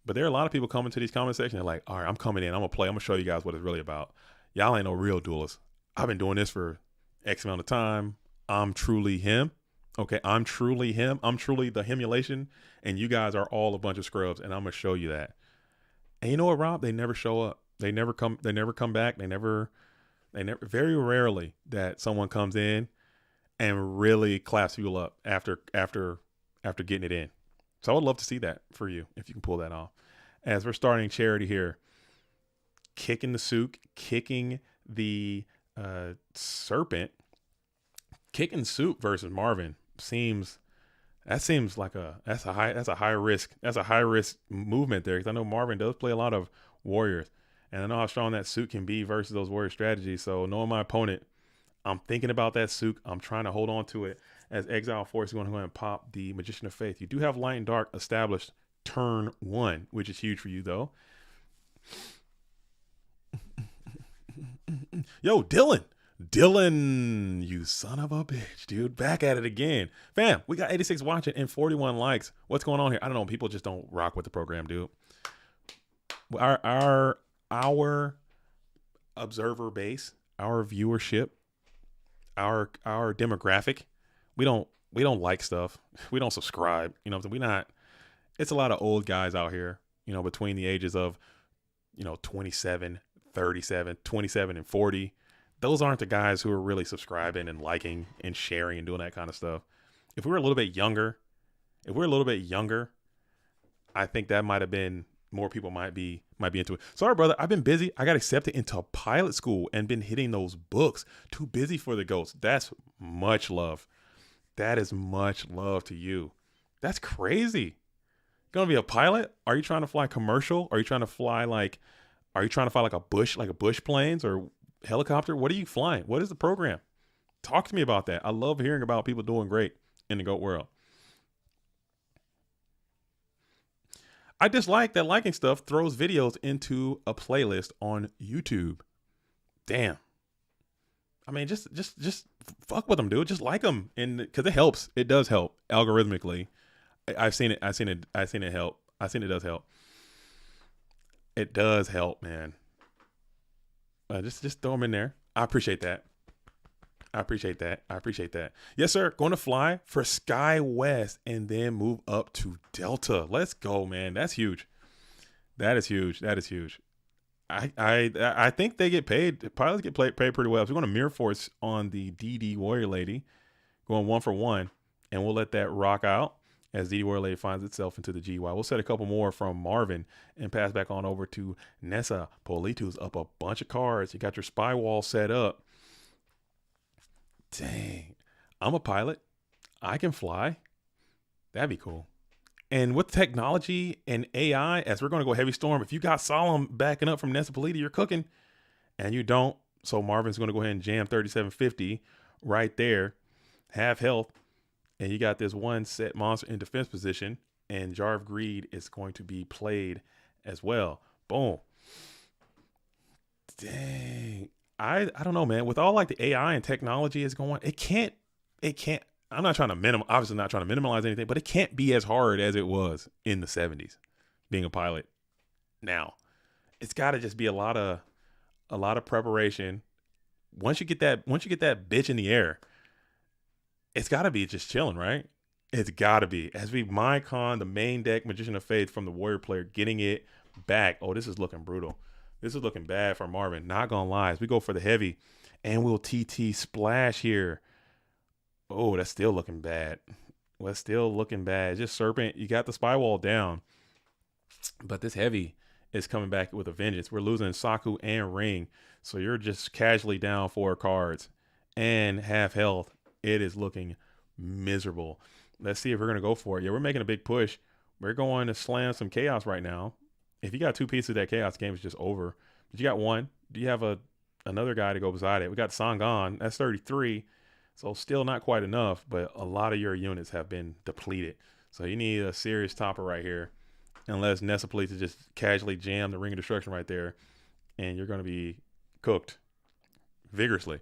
but there are a lot of people coming to these comment sections. They're like, all right, I'm coming in. I'm going to play. I'm going to show you guys what it's really about. Y'all ain't no real duelists. I've been doing this for X amount of time. I'm truly him. Okay, I'm truly him. I'm truly the himulation. And you guys are all a bunch of scrubs. And I'm going to show you that. And you know what, Rob? They never show up. They never come back. They never, very rarely that someone comes in and really claps people up after getting it in. So I would love to see that for you if you can pull that off. As we're starting charity here, kicking the Sook, kicking the Serpent, kicking Sook versus Marvin seems like that's a high risk movement there, because I know Marvin does play a lot of warriors, and I know how strong that Sook can be versus those warrior strategies. So knowing my opponent, I'm thinking about that Sook. I'm trying to hold on to it, as Exile Force is going to go ahead and pop the Magician of Faith. You do have Light and Dark established turn 1, which is huge for you though. Yo, Dylan, you son of a bitch, dude. Back at it again. Fam, we got 86 watching and 41 likes. What's going on here? I don't know. People just don't rock with the program, dude. Our observer base, our viewership, our demographic, we don't like stuff. We don't subscribe. You know what I'm saying? It's a lot of old guys out here, you know, between the ages of, 27, 37, 27 and 40. Those aren't the guys who are really subscribing and liking and sharing and doing that kind of stuff. If we were a little bit younger, I think that might have been more people might be into it. Sorry, brother. I've been busy. I got accepted into pilot school and been hitting those books. Too busy for the goats. That's much love. That is much love to you. That's crazy. You're gonna be a pilot? Are you trying to fly commercial? Are you trying to fly like a bush planes, or Helicopter? What are you flying? What is the program? Talk to me about that. I love hearing about people doing great in the GOAT world. I dislike that liking stuff throws videos into a playlist on YouTube. Damn. I mean, just fuck with them, dude. Just like them, and because it helps. It does help algorithmically. I've seen it. I've seen it. I've seen it help. I've seen it does help. It does help, man. Just throw them in there. I appreciate that. I appreciate that. I appreciate that. Yes, sir. Going to fly for Sky West and then move up to Delta. Let's go, man. That's huge. That is huge. That is huge. I think they get paid. Pilots get paid pretty well. So we're going to Mirror Force on the DD Warrior Lady, going 1-for-1, and we'll let that rock out as DD Warrior Lady finds itself into the GY. We'll set a couple more from Marvin and pass back on over to Nessa. Polito's up a bunch of cards. You got your spy wall set up. Dang, I'm a pilot. I can fly. That'd be cool. And with technology and AI, as we're going to go heavy storm, if you got Solemn backing up from Nessa Polita, you're cooking. And you don't. So Marvin's going to go ahead and jam 3750 right there. Half health. And you got this one set monster in defense position. And Jar of Greed is going to be played as well. Boom. Dang. I don't know, man. With all like the AI and technology is going, it can't, I'm not trying to obviously not trying to minimize anything, but it can't be as hard as it was in the 70s being a pilot. Now, it's got to just be a lot of preparation. Once you get that bitch in the air, it's got to be just chilling, right? It's got to be. As we Mycon, the main deck Magician of Faith from the Warrior player, getting it back. Oh, this is looking brutal. This is looking bad for Marvin. Not gonna lie. As we go for the heavy, and we'll TT splash here. Oh, that's still looking bad. Well, that's still looking bad. Just Serpent. You got the spy wall down, but this heavy is coming back with a vengeance. We're losing Saku and Ring, so you're just casually down 4 cards and half health. It is looking miserable. Let's see if we're gonna go for it. Yeah, we're making a big push. We're going to slam some chaos right now. If you got 2 pieces of that chaos, game is just over. But you got 1. Do you have another guy to go beside it? We got Sangan. That's 33. So still not quite enough, but a lot of your units have been depleted. So you need a serious topper right here. Unless Nessa Police just casually jam the Ring of Destruction right there. And you're going to be cooked vigorously.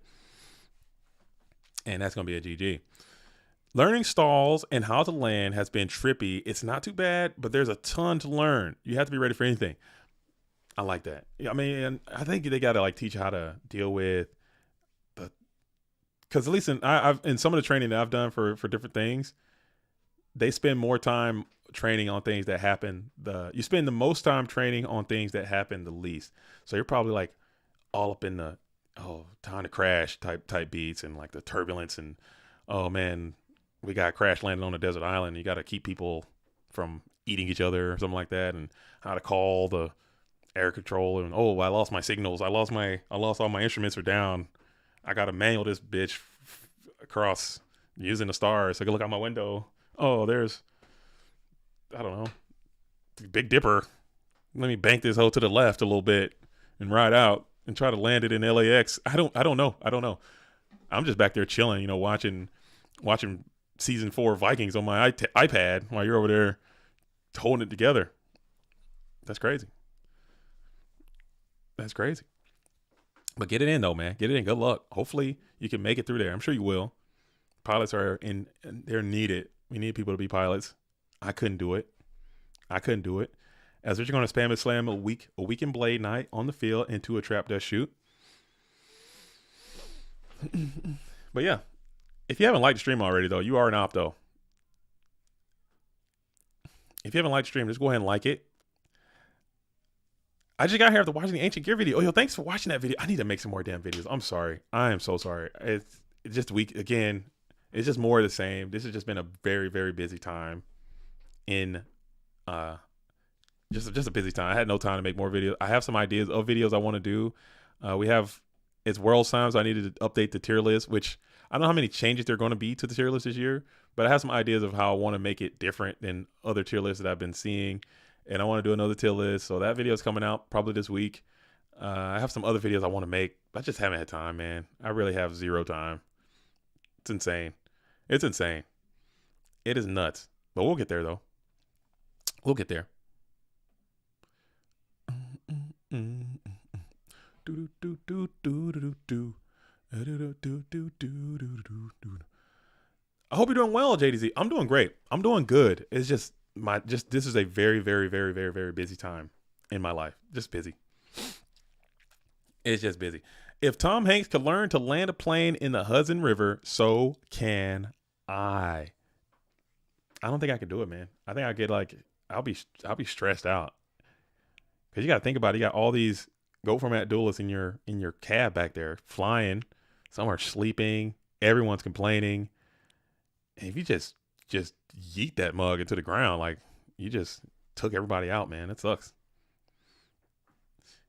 And that's going to be a GG. Learning stalls and how to land has been trippy. It's not too bad, but there's a ton to learn. You have to be ready for anything. I like that. I mean, I think they got to like teach you how to deal with the, because at least in some of the training that I've done for different things, they spend more time training on things that happen. You spend the most time training on things that happen the least. So you're probably like all up in the time to crash type beats and like the turbulence and oh man. We got crash landed on a desert island. You got to keep people from eating each other or something like that, and how to call the air control. And I lost my signals. I lost all my instruments are down. I got to manual this bitch across using the stars. So I can look out my window. Oh, there's I don't know, Big Dipper. Let me bank this hoe to the left a little bit and ride out and try to land it in LAX. I don't know. I'm just back there chilling, watching season 4 Vikings on my iPad while you're over there holding it together. That's crazy. But get it in though, man. Get it in. Good luck. Hopefully you can make it through there. I'm sure you will. Pilots are they're needed. We need people to be pilots. I couldn't do it. As we're going to spam and slam a weekend blade night on the field into a trap dust shoot. But yeah. If you haven't liked the stream already, though, you are an opto. If you haven't liked the stream, just go ahead and like it. I just got here after watching the Ancient Gear video. Oh, yo, thanks for watching that video. I need to make some more damn videos. I'm sorry. I am so sorry. It's just week again. It's just more of the same. This has just been a very, very busy time in just a busy time. I had no time to make more videos. I have some ideas of videos I want to do. It's World Times. So I needed to update the tier list, which I don't know how many changes there are going to be to the tier list this year, but I have some ideas of how I want to make it different than other tier lists that I've been seeing. And I want to do another tier list. So that video is coming out probably this week. I have some other videos I want to make. I just haven't had time, man. I really have zero time. It's insane. It's insane. It is nuts. But we'll get there, though. We'll get there. I hope you're doing well, JDZ. I'm doing great. I'm doing good. It's just this is a very, very, very, very, very busy time in my life. Just busy. It's just busy. If Tom Hanks could learn to land a plane in the Hudson River, so can I. I don't think I could do it, man. I think I get I'll be stressed out. Cause you got to think about it. You got all these GOAT format duelists in your cab back there flying. Some are sleeping. Everyone's complaining. And if you just yeet that mug into the ground, like you just took everybody out, man. It sucks.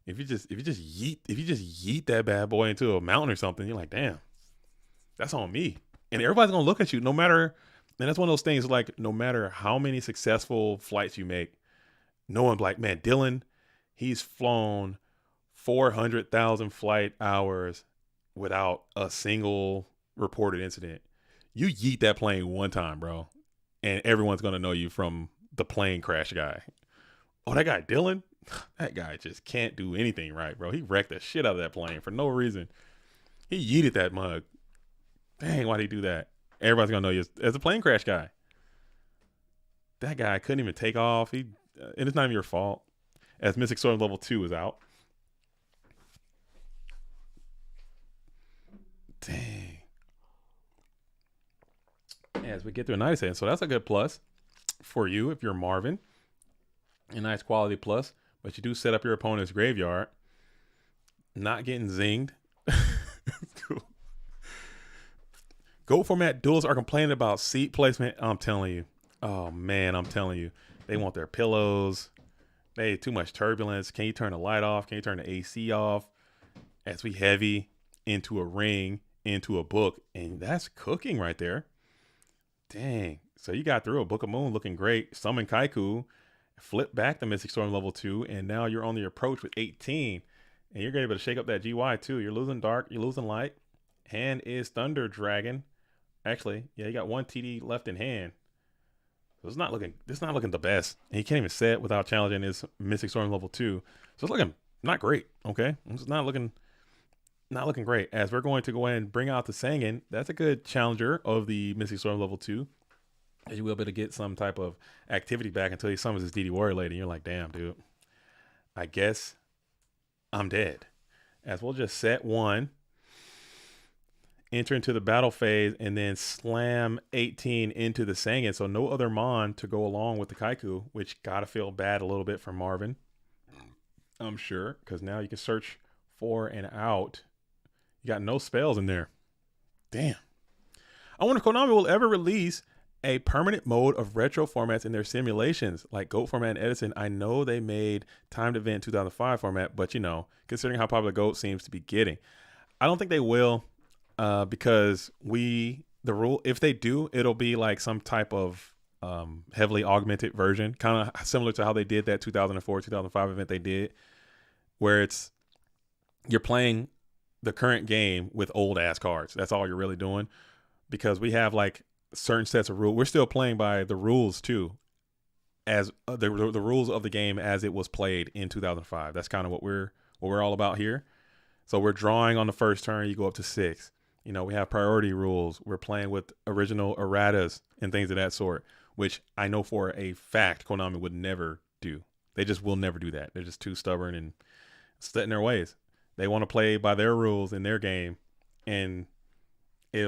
If you just yeet that bad boy into a mountain or something, you're like, damn, that's on me. And everybody's gonna look at you no matter. And that's one of those things, like, no matter how many successful flights you make, no one's like, man, Dylan, he's flown 400,000 flight hours without a single reported incident. You yeet that plane one time, bro, and everyone's going to know you from the plane crash guy. Oh, that guy, Dylan? That guy just can't do anything right, bro. He wrecked the shit out of that plane for no reason. He yeeted that mug. Dang, why'd he do that? Everybody's going to know you as a plane crash guy. That guy couldn't even take off. And it's not even your fault. As Mystic Storm Level 2 is out. Dang. As we get through a 90 seconds. So that's a good plus for you if you're Marvin. A nice quality plus. But you do set up your opponent's graveyard. Not getting zinged. Cool. GOAT format duels are complaining about seat placement. I'm telling you. Oh, man, I'm telling you. They want their pillows. They too much turbulence. Can you turn the light off? Can you turn the AC off? As we heavy into a ring, into a book. And that's cooking right there. Dang. So you got through a Book of Moon looking great. Summon Kaiku. Flip back the Mystic Storm level 2. And now you're on the approach with 18. And you're able to shake up that GY too. You're losing dark. You're losing light. Hand is Thunder Dragon. Actually, yeah, you got one TD left in hand. So it's not looking the best. And he can't even set without challenging his Mystic Storm level 2. So it's looking not great. Okay. It's not looking great. As we're going to go ahead and bring out the Sangan. That's a good challenger of the Mystic Storm level 2. As you will be able to get some type of activity back until he summons his DD Warrior Lady. And you're like, damn, dude. I guess I'm dead. As we'll just set one. Enter into the battle phase and then slam 18 into the Sangan. So no other Mon to go along with the Kaiku, which gotta feel bad a little bit for Marvin. I'm sure, because now you can search for and out. You got no spells in there. Damn. I wonder if Konami will ever release a permanent mode of retro formats in their simulations, like GOAT format and Edison. I know they made Timed Event 2005 format, but you know, considering how popular GOAT seems to be getting, I don't think they will. Because if they do, it'll be like some type of heavily augmented version, kind of similar to how they did that 2004, 2005 event they did, where you're playing the current game with old ass cards. That's all you're really doing, because we have like certain sets of rules. We're still playing by the rules too, as the rules of the game as it was played in 2005. That's kind of what we're all about here. So we're drawing on the first turn. You go up to 6. You know, we have priority rules. We're playing with original erratas and things of that sort, which I know for a fact Konami would never do. They just will never do that. They're just too stubborn and set in their ways. They want to play by their rules in their game, and they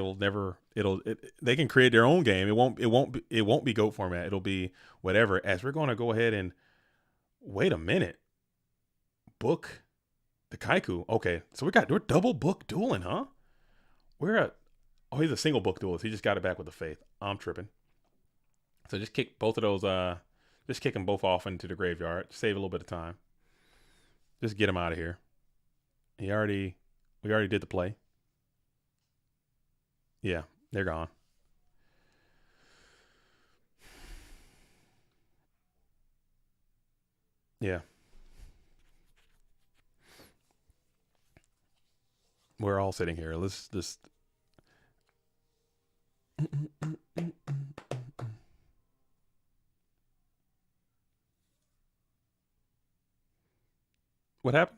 can create their own game. It won't be GOAT format. It'll be whatever. As we're going to go ahead and wait a minute. Book the Kaiku. Okay, so we're double book dueling, huh? He's a single book duelist. He just got it back with the Faith. I'm tripping. So just kick both of those, just kick them both off into the graveyard. Save a little bit of time. Just get him out of here. We already did the play. Yeah, they're gone. Yeah. We're all sitting here. Let's just. What happened?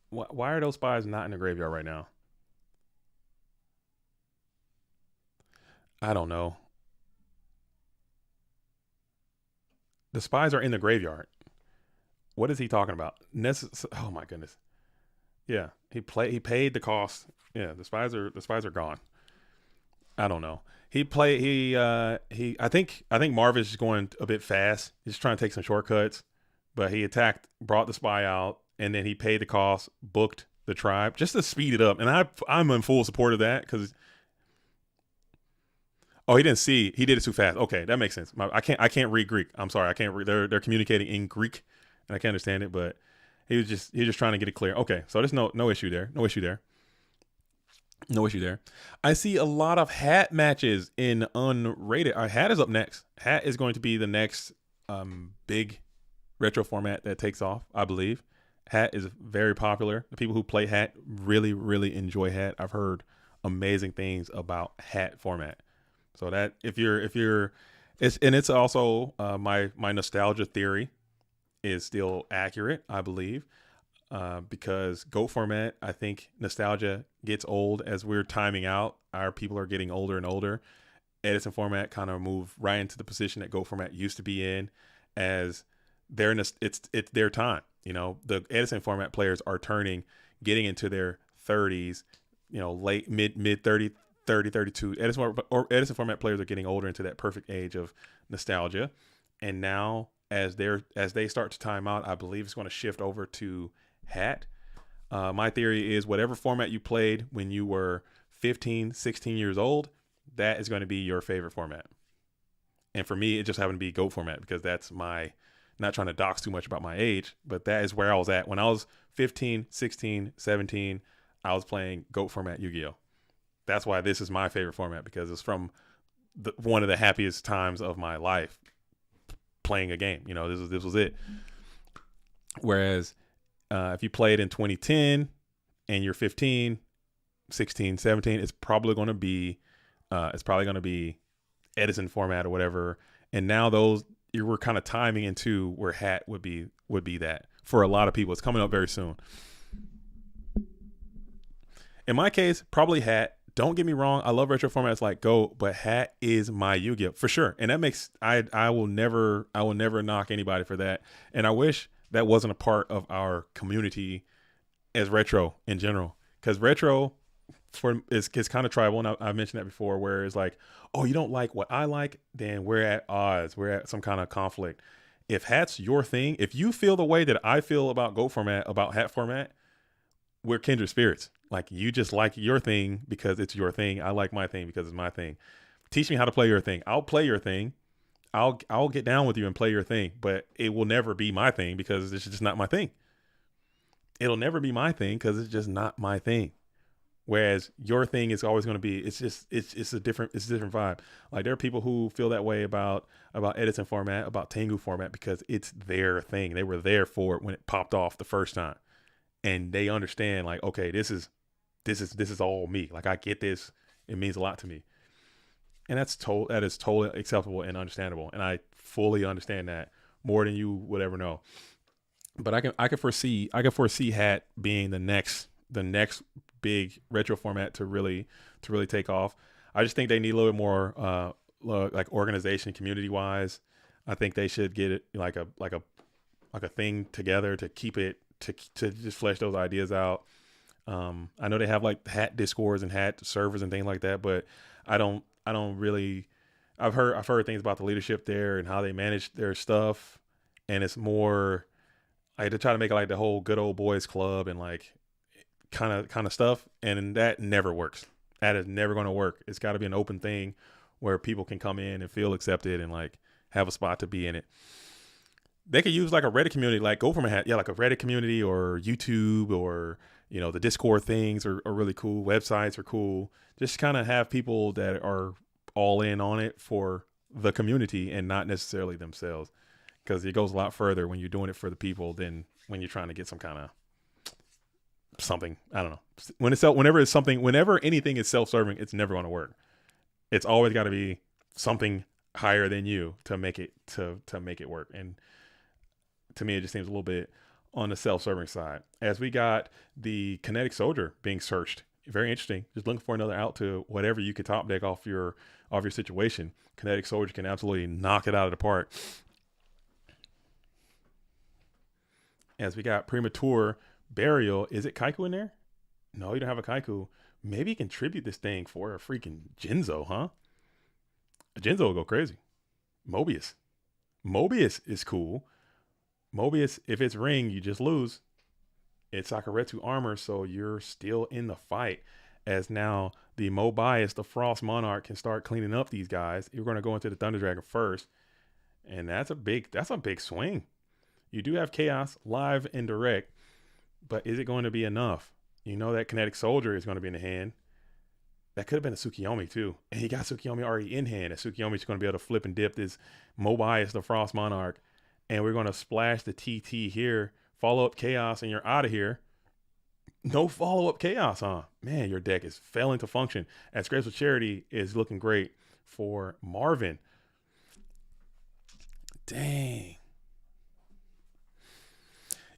Why are those spies not in the graveyard right now? I don't know. The spies are in the graveyard. What is he talking about? Oh my goodness. Yeah, he paid the cost. Yeah, the spies are gone. I don't know. I think Marvin's just going a bit fast. He's just trying to take some shortcuts, but he brought the spy out, and then he paid the cost, booked the tribe just to speed it up. And I'm in full support of that because he didn't see, he did it too fast. Okay, that makes sense. I can't read Greek. I'm sorry, I can't read. They're communicating in Greek, and I can't understand it. But he was just trying to get it clear. Okay, so there's no issue there. No issue there. No issue there. I see a lot of hat matches in unrated. Hat is up next. Hat is going to be the next big retro format that takes off, I believe. Hat is very popular. The people who play Hat really, really enjoy Hat. I've heard amazing things about Hat format. So that it's also my nostalgia theory is still accurate, I believe. Because Go format, I think nostalgia gets old as we're timing out. Our people are getting older and older. Edison format kind of moved right into the position that Go format used to be in, as it's their time. The Edison format players are getting into their 30s, late mid 30, 32. Edison format players are getting older into that perfect age of nostalgia, and now as they start to time out, I believe it's going to shift over to Hat. My theory is whatever format you played when you were 15, 16 years old, that is going to be your favorite format. And for me, it just happened to be Go format because that's not trying to dox too much about my age, but that is where I was at. When I was 15, 16, 17, I was playing Go format Yu-Gi-Oh! That's why this is my favorite format, because it's from one of the happiest times of my life playing a game. This was it. Whereas if you played in 2010 and you're 15, 16, 17, it's probably going to be Edison format or whatever. And now you were kind of timing into where Hat would be that for a lot of people. It's coming up very soon. In my case, probably Hat. Don't get me wrong, I love retro formats like Go, but Hat is my Yu-Gi-Oh! For sure. And that makes I will never knock anybody for that. And I wish that wasn't a part of our community as retro in general. Because retro is kind of tribal, and I mentioned that before, where it's like, oh, you don't like what I like, then we're at odds. We're at some kind of conflict. If Hat's your thing, if you feel the way that I feel about Go format, about Hat format, we're kindred spirits. Like, you just like your thing because it's your thing. I like my thing because it's my thing. Teach me how to play your thing. I'll play your thing. I'll get down with you and play your thing, but it will never be my thing because it's just not my thing. It'll never be my thing because it's just not my thing. Whereas your thing is always going to be, it's a different vibe. Like, there are people who feel that way about Edison format, about Tengu format, because it's their thing. They were there for it when it popped off the first time. And they understand, like, okay, this is all me. Like, I get this. It means a lot to me. And that is totally acceptable and understandable. And I fully understand that more than you would ever know. But I can foresee Hat being the next big retro format to really take off. I just think they need a little bit more like organization, community wise. I think they should get it like a thing together to keep it to just flesh those ideas out. I know they have like Hat Discords and Hat servers and things like that, but I don't really. I've heard things about the leadership there and how they manage their stuff, and it's more like to try to make it like the whole good old boys club and like kind of stuff, and that never works. That is never going to work. It's got to be an open thing where people can come in and feel accepted and like have a spot to be in it. They could use like a Reddit community, like Go from a Hat, like a Reddit community or YouTube, or the Discord things are really cool. Websites are cool. Just kind of have people that are all in on it for the community and not necessarily themselves, because it goes a lot further when you're doing it for the people than when you're trying to get some kind of something. I don't know. Whenever anything is self-serving, it's never going to work. It's always got to be something higher than you to make it make it work. And to me, it just seems a little bit on the self-serving side. As we got the Kinetic Soldier being searched, very interesting. Just looking for another out to whatever you could top deck off your situation. Kinetic Soldier can absolutely knock it out of the park. As we got Premature Burial. Is it Kaiku in there? No, you don't have a Kaiku. Maybe you can tribute this thing for a freaking Jinzo, huh? A Jinzo will go crazy. Mobius is cool. Mobius, if it's ring, you just lose. It's Sakuretsu armor, so you're still in the fight. As now the Mobius, the Frost Monarch, can start cleaning up these guys. You're going to go into the Thunder Dragon first, and that's a big swing. You do have Chaos live and direct, but is it going to be enough? You know that Kinetic Soldier is going to be in the hand. That could have been a Tsukiyomi too. And he got Tsukiyomi already in hand. And Tsukiyomi's going to be able to flip and dip this Mobius, the Frost Monarch. And we're going to splash the TT here, follow up Chaos, and you're out of here. No follow-up Chaos, huh? Man, your deck is failing to function. As Scrapes of Charity is looking great for Marvin. Dang.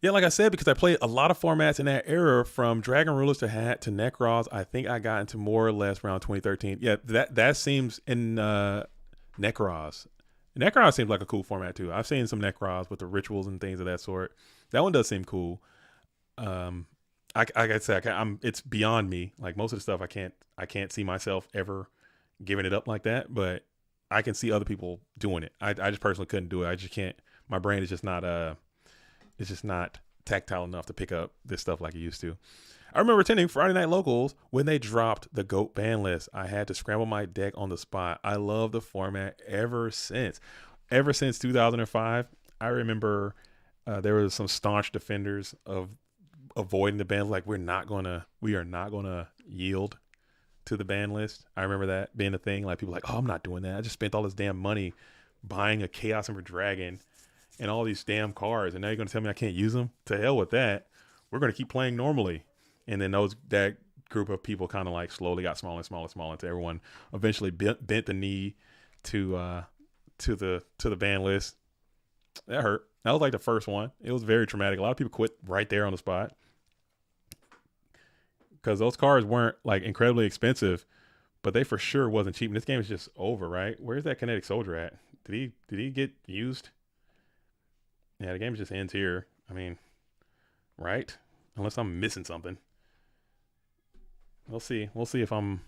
Yeah, like I said, because I played a lot of formats in that era, from Dragon Rulers to Hat to Necros. I think I got into more or less around 2013. Yeah, that seems in Necros. Necros seems like a cool format too. I've seen some Necros with the rituals and things of that sort. That one does seem cool. I said, it's beyond me. Like most of the stuff, I can't see myself ever giving it up like that. But I can see other people doing it. I just personally couldn't do it. I just can't. My brain is just not it's just not tactile enough to pick up this stuff like it used to. I remember attending Friday Night Locals when they dropped the GOAT ban list. I had to scramble my deck on the spot. I love the format ever since 2005. I remember there were some staunch defenders of avoiding the ban. Like we are not gonna yield to the ban list. I remember that being a thing. Like people were like, oh, I'm not doing that. I just spent all this damn money buying a Chaos Emperor Dragon and all these damn cards, and now you're going to tell me I can't use them? To hell with that. We're going to keep playing normally. And then that group of people kind of like slowly got smaller and smaller and smaller until everyone eventually bent the knee to the ban list. That hurt. That was like the first one. It was very traumatic. A lot of people quit right there on the spot because those cards weren't like incredibly expensive, but they for sure wasn't cheap. And this game is just over, right? Where's that Kinetic Soldier at? Did he get used? Yeah, the game just ends here. I mean, right? Unless I'm missing something. We'll see. We'll see if I'm...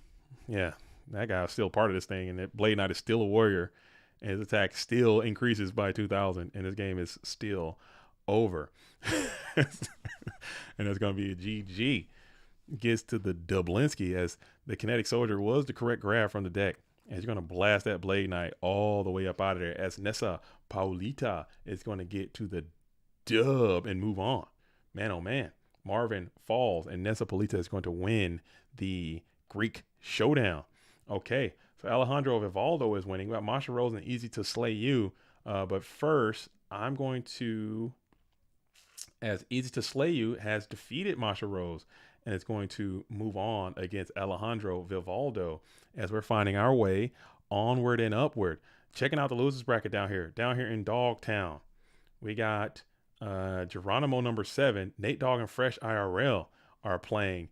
Yeah, that guy's still part of this thing. And that Blade Knight is still a warrior. And his attack still increases by 2,000. And this game is still over. And it's going to be a GG. Gets to the Dublinsky, as the Kinetic Soldier was the correct grab from the deck. As you're going to blast that Blade Knight all the way up out of there, as Nessa Paulita is going to get to the dub and move on. Man, oh man. Marvin falls, and Nessa Paulita is going to win the Greek Showdown. Okay, so Alejandro Vivaldo is winning. We got Masha Rose and Easy to Slay You. But first, I'm going to, as Easy to Slay You has defeated Masha Rose, and it's going to move on against Alejandro Vivaldo as we're finding our way onward and upward. Checking out the losers bracket down here in Dogtown. We got Geronimo number 7, Nate Dogg and Fresh IRL are playing,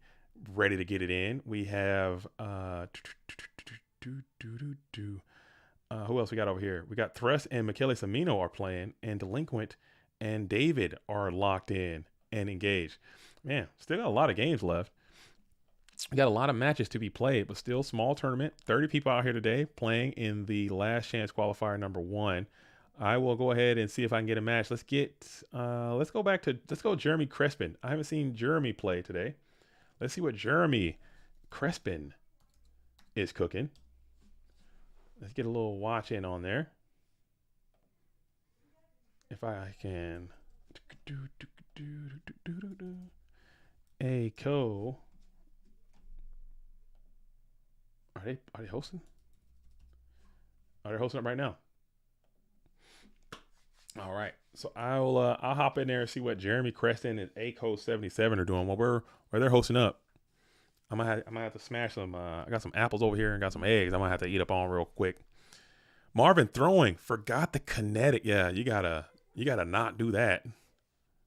ready to get it in. We have who else we got over here? We got Thrust and Michele Samino are playing, and Delinquent and David are locked in and engaged. Man, still got a lot of games left. We got a lot of matches to be played, but still small tournament. 30 people out here today playing in the last chance qualifier number 1. I will go ahead and see if I can get a match. Let's go Jeremy Crespin. I haven't seen Jeremy play today. Let's see what Jeremy Crespin is cooking. Let's get a little watch in on there. If I can. Aco. Are they hosting? Are they hosting it right now? All right. So I'll hop in there and see what Jeremy Creston and A Code 77 are doing while they're hosting up. I might have to smash some. I got some apples over here and got some eggs. I might have to eat up on real quick. Marvin throwing forgot the kinetic. Yeah, you gotta not do that.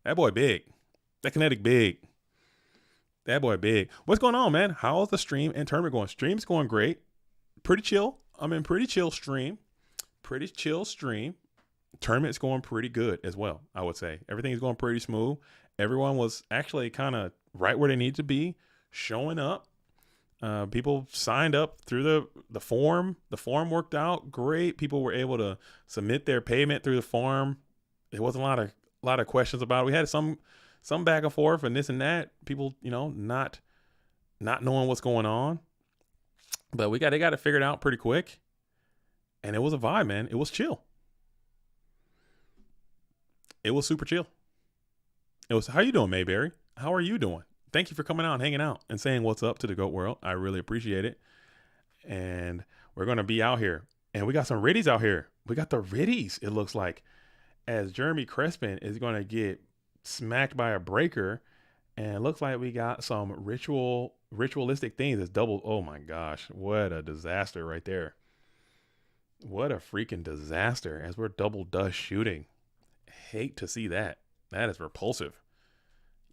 That boy big. That kinetic big. That boy big. What's going on, man? How's the stream and tournament going? Stream's going great. Pretty chill. I'm in pretty chill stream. Pretty chill stream. Tournament's going pretty good as well, I would say. Everything's going pretty smooth. Everyone was actually kind of right where they need to be, showing up. People signed up through the form. The form worked out great. People were able to submit their payment through the form. There wasn't a lot of questions about it. We had some back and forth and this and that. People, not knowing what's going on. But they got it figured out pretty quick. And it was a vibe, man. It was chill. It was super chill. It was, how you doing, Mayberry? How are you doing? Thank you for coming out and hanging out and saying what's up to the GOAT world. I really appreciate it. And we're going to be out here. And we got some Riddies out here. We got the Riddies, it looks like, as Jeremy Crespin is going to get smacked by a breaker. And it looks like we got some ritualistic things. It's double. Oh my gosh. What a disaster right there. What a freaking disaster as we're double dust shooting. Hate to see that. That is repulsive.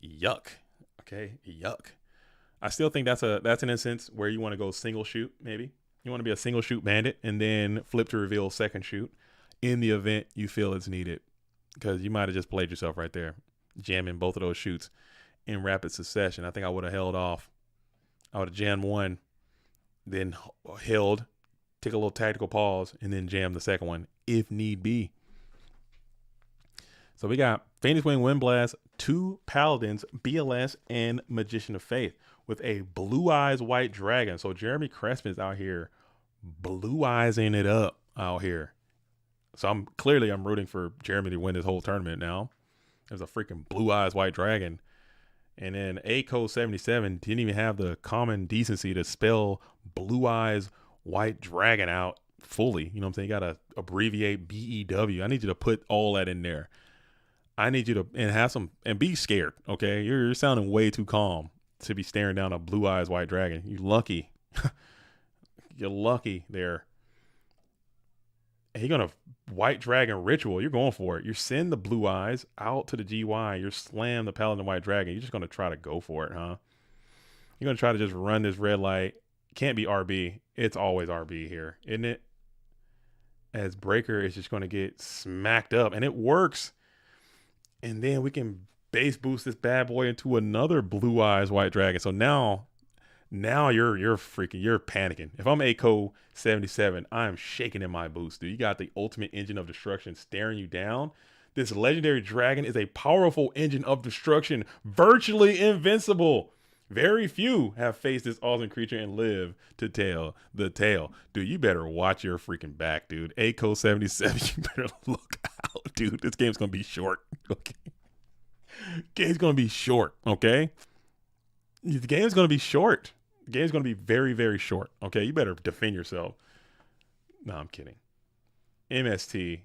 Yuck. Okay. Yuck. I still think that's an instance where you want to go single shoot, maybe. You want to be a single shoot bandit and then flip to reveal second shoot in the event you feel it's needed. Because you might have just played yourself right there, jamming both of those shoots in rapid succession. I think I would have held off. I would have jammed one, then held, take a little tactical pause, and then jam the second one if need be. So we got Phoenix Wing Windblast, 2 Paladins, BLS, and Magician of Faith with a Blue Eyes White Dragon. So Jeremy Crespin's out here blue eyesing it up out here. So I'm rooting for Jeremy to win this whole tournament now. There's a freaking Blue Eyes White Dragon. And then A Code 77 didn't even have the common decency to spell Blue Eyes White Dragon out fully. You know what I'm saying? You got to abbreviate BEW. I need you to put all that in there. I need you to and be scared. Okay. You're sounding way too calm to be staring down a Blue Eyes White Dragon. You lucky. You're lucky there. And you're going to White Dragon Ritual. You're going for it. You send the Blue Eyes out to the GY. You're slam the Paladin White Dragon. You're just going to try to go for it, huh? You're going to try to just run this red light. Can't be RB. It's always RB here, isn't it? As Breaker is just going to get smacked up. And it works. And then we can base boost this bad boy into another Blue Eyes White Dragon. So now you're panicking. If I'm ACO 77, I am shaking in my boots, dude. You got the ultimate engine of destruction staring you down. This legendary dragon is a powerful engine of destruction, virtually invincible. Very few have faced this awesome creature and live to tell the tale. Dude, you better watch your freaking back, dude. ACO 77, you better look out, dude. This game's going to be short, okay? Game's going to be short, okay? The game's going to be short. The game's going to be very, very short, okay? You better defend yourself. No, I'm kidding. MST,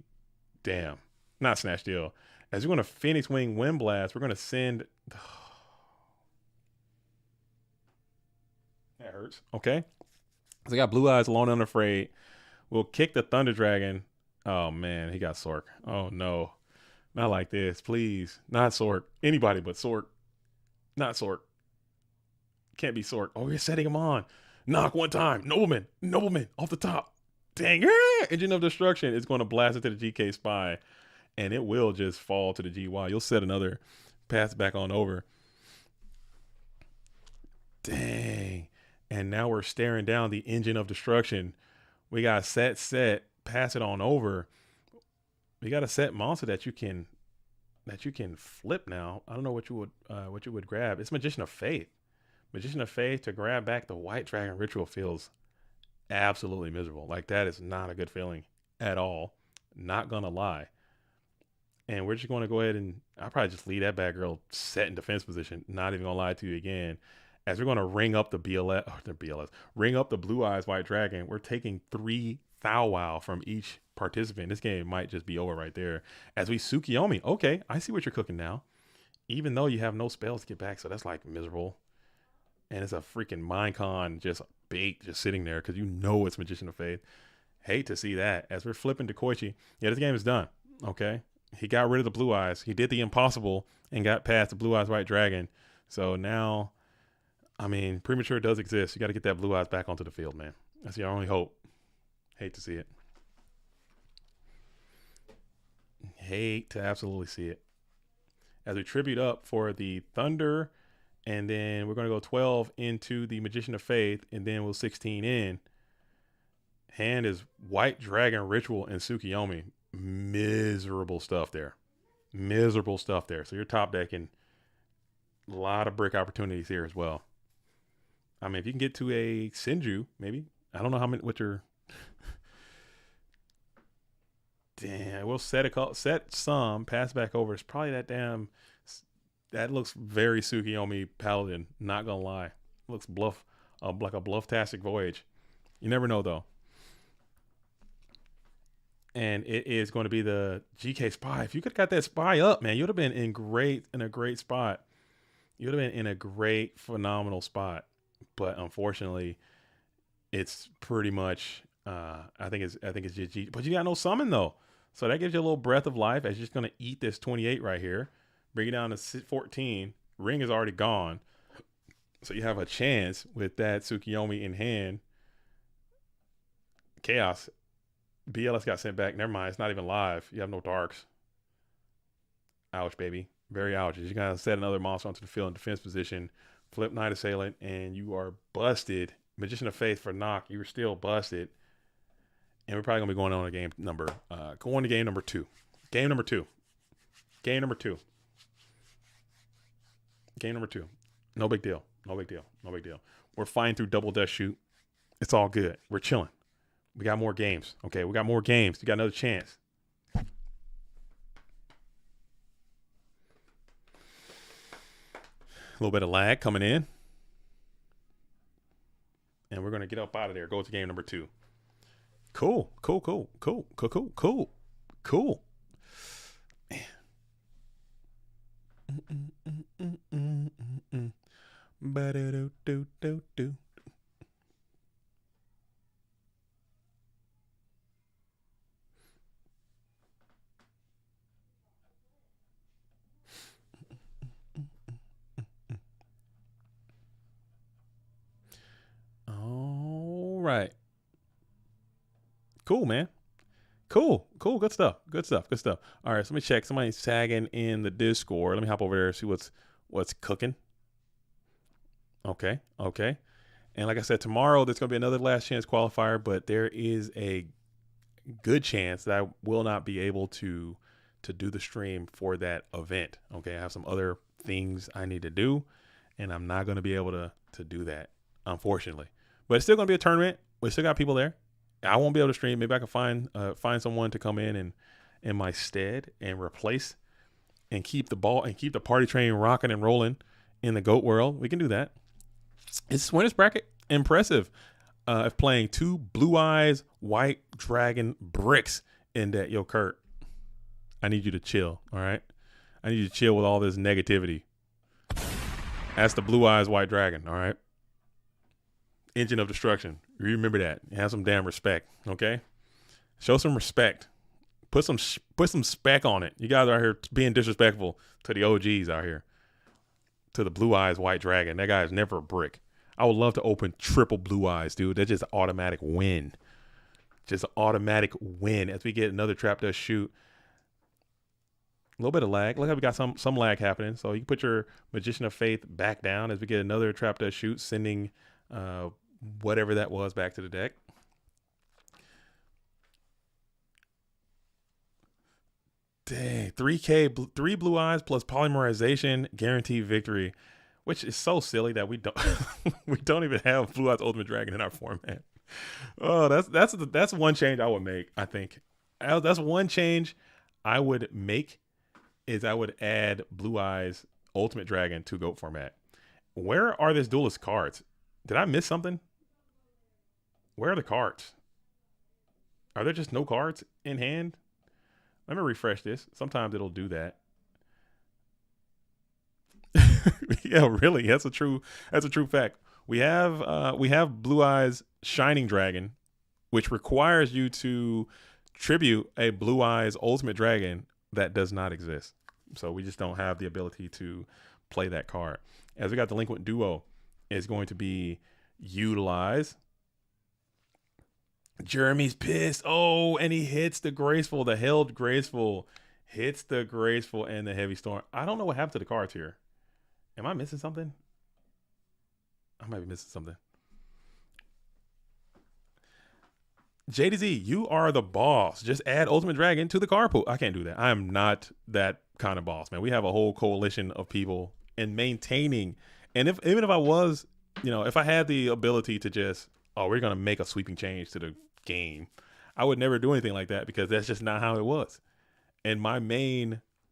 damn. Not Snatch Deal. As we're going to Phoenix Wing Wind Blast, we're going to send... That hurts. Okay. So I got Blue Eyes, Alone and Unafraid. We'll kick the Thunder Dragon. Oh, man. He got Sork. Oh, no. Not like this. Please. Not Sork. Anybody but Sork. Not Sork. Can't be Sork. Oh, you're setting him on. Knock one time. Nobleman. Off the top. Dang. Engine of Destruction is going to blast it to the GK Spy. And it will just fall to the GY. You'll set another. Pass back on over. Dang. And now we're staring down the Engine of Destruction. We got set, pass it on over. We got a set monster that you can flip now. I don't know what you would grab. It's Magician of Faith. Magician of Faith to grab back the White Dragon Ritual feels absolutely miserable. Like, that is not a good feeling at all. Not gonna lie. And we're just going to go ahead and I'll probably just leave that bad girl set in defense position. Not even gonna lie to you again. As we're going to ring up ring up the Blue Eyes White Dragon, we're taking 3 Thou Wow from each participant, this game might just be over right there. As we Tsukiyomi. Okay, I see what you're cooking now. Even though you have no spells to get back, so that's like miserable. And it's a freaking Minecon just bait just sitting there because you know it's Magician of Faith. Hate to see that. As we're flipping to Koichi, yeah, this game is done. Okay, he got rid of the blue eyes. He did the impossible and got past the blue eyes white dragon. So now, I mean, premature does exist. You got to get that blue eyes back onto the field, man. That's your only hope. Hate to see it. Hate to absolutely see it. As we tribute up for the Thunder, and then we're going to go 12 into the Magician of Faith, and then we'll 16 in. Hand is White Dragon Ritual and Tsukiyomi. Miserable stuff there. Miserable stuff there. So you're top decking. A lot of brick opportunities here as well. I mean, if you can get to a Senju, maybe. I don't know how many, what your... Damn, we'll set some, pass back over. It's probably that damn... That looks very Tsukiyomi Paladin. Not gonna lie, looks bluff, like a bluff-tastic voyage. You never know though. And it is going to be the GK Spy. If you could have got that Spy up, man, you'd have been in a great spot. You'd have been in a great, phenomenal spot. But unfortunately, it's pretty much. I think it's GG. But you got no summon though, so that gives you a little breath of life. As you're just gonna eat this 28 right here. Bring it down to 14. Ring is already gone. So you have a chance with that Tsukiyomi in hand. Chaos. BLS got sent back. Never mind. It's not even live. You have no darks. Ouch, baby. Very ouch. You got to set another monster onto the field in defense position. Flip Knight Assailant, and you are busted. Magician of Faith for knock. You were still busted. And we're probably going to be going on to game number 2. Game number 2. Game number 2. Game number 2. No big deal. No big deal. No big deal. We're flying through double death shoot. It's all good. We're chilling. We got more games. Okay, we got more games. You got another chance. A little bit of lag coming in. And we're going to get up out of there. Go to game number 2. Cool. Cool, cool, cool, cool, cool, cool, cool. Ba-do-do-do-do-do. All right. Cool, man. Cool. Good stuff. All right, so let me check. Somebody's tagging in the Discord. Let me hop over there and see what's cooking. Okay. And like I said, tomorrow there's going to be another last chance qualifier, but there is a good chance that I will not be able to do the stream for that event. Okay, I have some other things I need to do, and I'm not going to be able to do that, unfortunately. But it's still going to be a tournament. We still got people there. I won't be able to stream. Maybe I can find someone to come in my stead and replace and keep the party train rocking and rolling in the GOAT world. We can do that. It's winners bracket. Impressive. Of playing 2 blue eyes white dragon bricks in that. Yo, Kurt, I need you to chill. All right, I need you to chill with all this negativity. That's the blue eyes white dragon. All right. Engine of destruction. You remember that. Have some damn respect, okay? Show some respect. Put some spec on it. You guys are out here being disrespectful to the OGs out here. To the blue eyes white dragon. That guy is never a brick. I would love to open triple blue eyes, dude. That's just an automatic win. Just an automatic win as we get another trap dust shoot. A little bit of lag. Look how we got some lag happening. So you can put your Magician of Faith back down as we get another trap dust shoot, sending whatever that was back to the deck. Dang, 3K, 3 blue eyes plus polymerization, guaranteed victory, which is so silly that we don't even have blue eyes ultimate dragon in our format. Oh, that's one change I would make. I think that's one change I would make is I would add blue eyes ultimate dragon to GOAT format. Where are this duelist cards? Did I miss something? Where are the cards? Are there just no cards in hand. Let me refresh this. Sometimes it'll do that. Yeah, really. That's a true fact. We have Blue Eyes Shining Dragon, which requires you to tribute a Blue Eyes Ultimate Dragon that does not exist. So we just don't have the ability to play that card. As we got Delinquent Duo is going to be utilized. Jeremy's pissed. Oh, and he hits the Graceful, the Held Graceful, hits the Graceful and the Heavy Storm. I don't know what happened to the cards here. Am I missing something? I might be missing something. JDZ, you are the boss. Just add Ultimate Dragon to the card pool. I can't do that. I am not that kind of boss, man. We have a whole coalition of people and maintaining. And even if I was, if I had the ability to just, we're going to make a sweeping change to the game, I would never do anything like that because that's just not how it was. And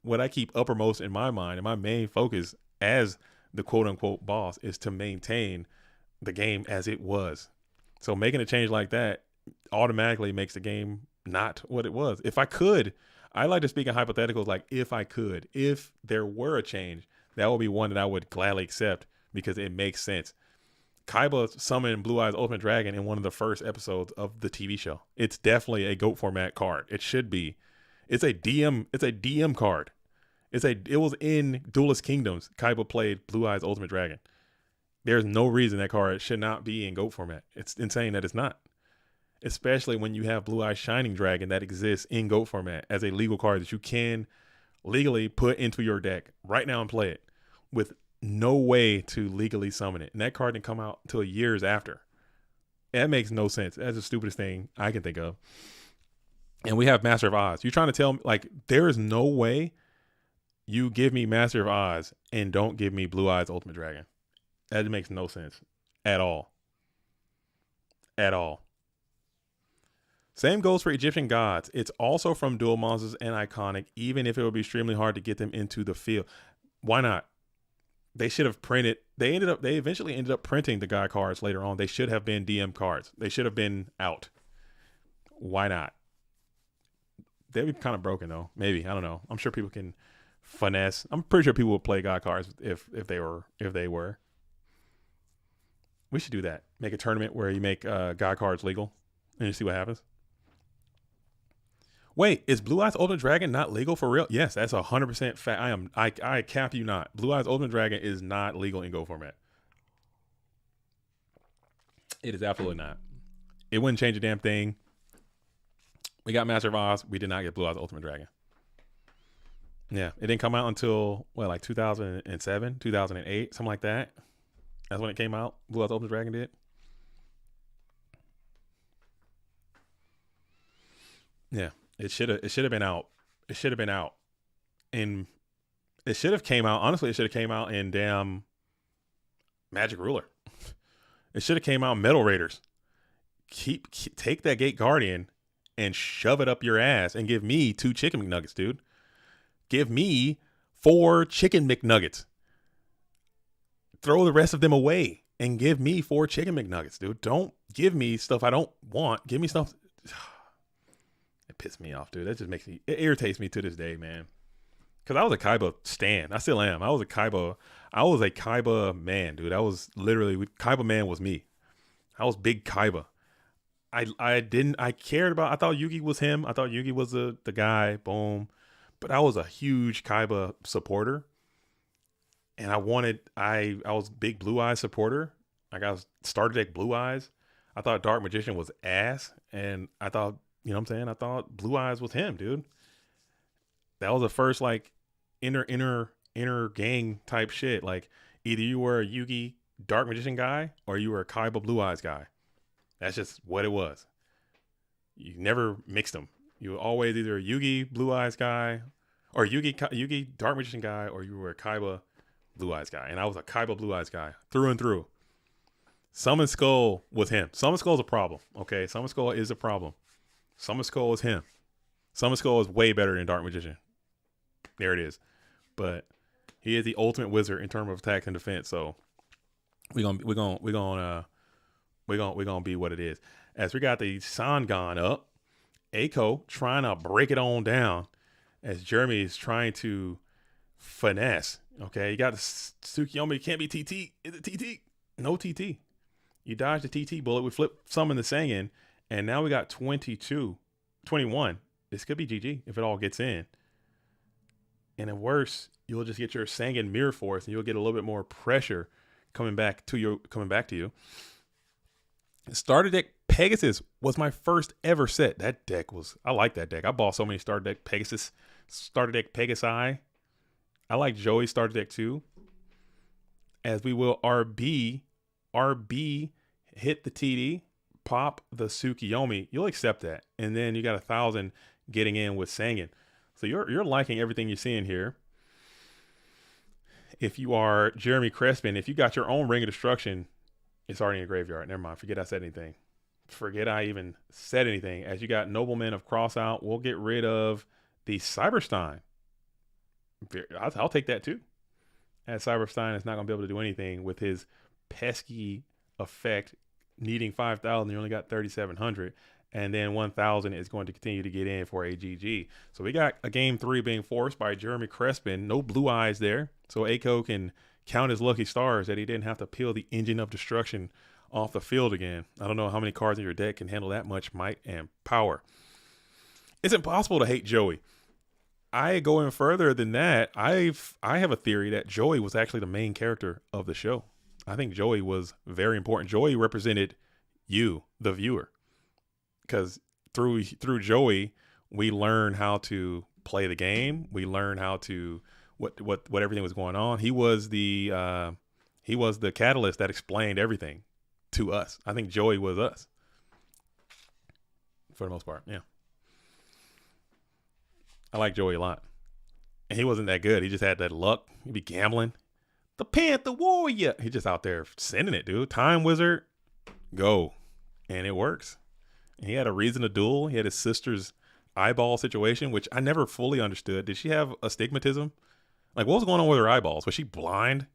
what I keep uppermost in my mind and my main focus as the quote unquote boss is to maintain the game as it was. So making a change like that automatically makes the game not what it was. If I could, I like to speak in hypotheticals like if there were a change, that would be one that I would gladly accept because it makes sense. Kaiba summoned Blue Eyes Ultimate Dragon in one of the first episodes of the TV show. It's definitely a GOAT format card. It should be. It's a DM card. It was in Duelist Kingdoms. Kaiba played Blue Eyes Ultimate Dragon. There's no reason that card should not be in GOAT format. It's insane that it's not. Especially when you have Blue Eyes Shining Dragon that exists in GOAT format as a legal card that you can legally put into your deck right now and play it with no way to legally summon it. And that card didn't come out until years after. That makes no sense. That's the stupidest thing I can think of. And we have Master of Oz. You're trying to tell me, there is no way you give me Master of Oz and don't give me Blue Eyes Ultimate Dragon. That makes no sense at all. At all. Same goes for Egyptian Gods. It's also from Duel Monsters and Iconic, even if it would be extremely hard to get them into the field. Why not? They should have printed. They eventually ended up printing the God cards later on. They should have been DM cards. They should have been out. Why not? They'd be kind of broken though. Maybe. I don't know. I'm sure people can finesse. I'm pretty sure people would play God cards if they were. We should do that. Make a tournament where you make God cards legal and you see what happens. Wait, is Blue Eyes Ultimate Dragon not legal for real? Yes, that's 100% fact. I cap you not. Blue Eyes Ultimate Dragon is not legal in Go format. It is absolutely not. It wouldn't change a damn thing. We got Master of Oz. We did not get Blue Eyes Ultimate Dragon. Yeah, it didn't come out until, 2007, 2008, something like that. That's when it came out. Blue Eyes Ultimate Dragon did. Yeah. It should have been out. It should have been out. And it should have came out. Honestly, it should have came out in damn Magic Ruler. It should have came out in Metal Raiders. Take that Gate Guardian and shove it up your ass and give me 2 Chicken McNuggets, dude. Give me 4 Chicken McNuggets. Throw the rest of them away and give me 4 Chicken McNuggets, dude. Don't give me stuff I don't want. Give me stuff. It pissed me off, dude. That just it irritates me to this day, man. Because I was a Kaiba stan. I still am. I was a Kaiba man, dude. I was literally, Kaiba man was me. I was big Kaiba. I thought Yugi was him. I thought Yugi was the guy, boom. But I was a huge Kaiba supporter. And I was big Blue Eyes supporter. I got starter deck Blue Eyes. I thought Dark Magician was ass. And I thought, you know what I'm saying? I thought Blue Eyes was him, dude. That was the first inner gang type shit. Like either you were a Yugi Dark Magician guy or you were a Kaiba Blue Eyes guy. That's just what it was. You never mixed them. You were always either a Yugi Blue Eyes guy or Yugi Dark Magician guy, or you were a Kaiba Blue Eyes guy. And I was a Kaiba Blue Eyes guy through and through. Summon Skull was him. Summon Skull is a problem. Okay, Summon Skull is a problem. Summon Skull is him. Summon Skull is way better than Dark Magician. There it is. But he is the ultimate wizard in terms of attack and defense. So we're gonna be what it is. As we got the Sangon up, Aiko trying to break it on down as Jeremy is trying to finesse. Okay, you got the Tsukiyomi. Can't be TT. Is it TT? No TT. You dodged the TT bullet. We flipped some in the Sangin, and now we got 22, 21. This could be GG if it all gets in. And if worse, you'll just get your Sangin Mirror Force, and you'll get a little bit more pressure coming back to you. Starter deck Pegasus was my first ever set. That deck was, I like that deck. I bought so many starter deck Pegasus, starter deck Pegasi. I like Joey's starter deck too. As we will RB hit the TD, pop the Tsukiyomi. You'll accept that. And then you got 1,000 getting in with Sangin. So you're liking everything you're seeing here. If you are Jeremy Crespin, if you got your own Ring of Destruction, it's already in the graveyard. Never mind. Forget I said anything. Forget I even said anything. As you got Nobleman of Crossout, we'll get rid of the Cyberstein. I'll take that too. As Cyberstein is not going to be able to do anything with his pesky effect, needing 5,000. You only got 3,700. And then 1,000 is going to continue to get in for a GG. So we got a game 3 being forced by Jeremy Crespin. No blue eyes there. So Aiko can count his lucky stars that he didn't have to peel the Engine of Destruction off the field again. I don't know how many cards in your deck can handle that much might and power. It's impossible to hate Joey. I go in further than that. I have a theory that Joey was actually the main character of the show. I think Joey was very important. Joey represented you, the viewer. Because through Joey, we learn how to play the game. We learn how to what everything was going on. He was the catalyst that explained everything to us. I think Joey was us for the most part. Yeah, I like Joey a lot, and he wasn't that good. He just had that luck. He'd be gambling. The Panther Warrior. He just out there sending it, dude. Time Wizard, go, and it works. He had a reason to duel. He had his sister's eyeball situation, which I never fully understood. Did she have astigmatism? Like, what was going on with her eyeballs? Was she blind?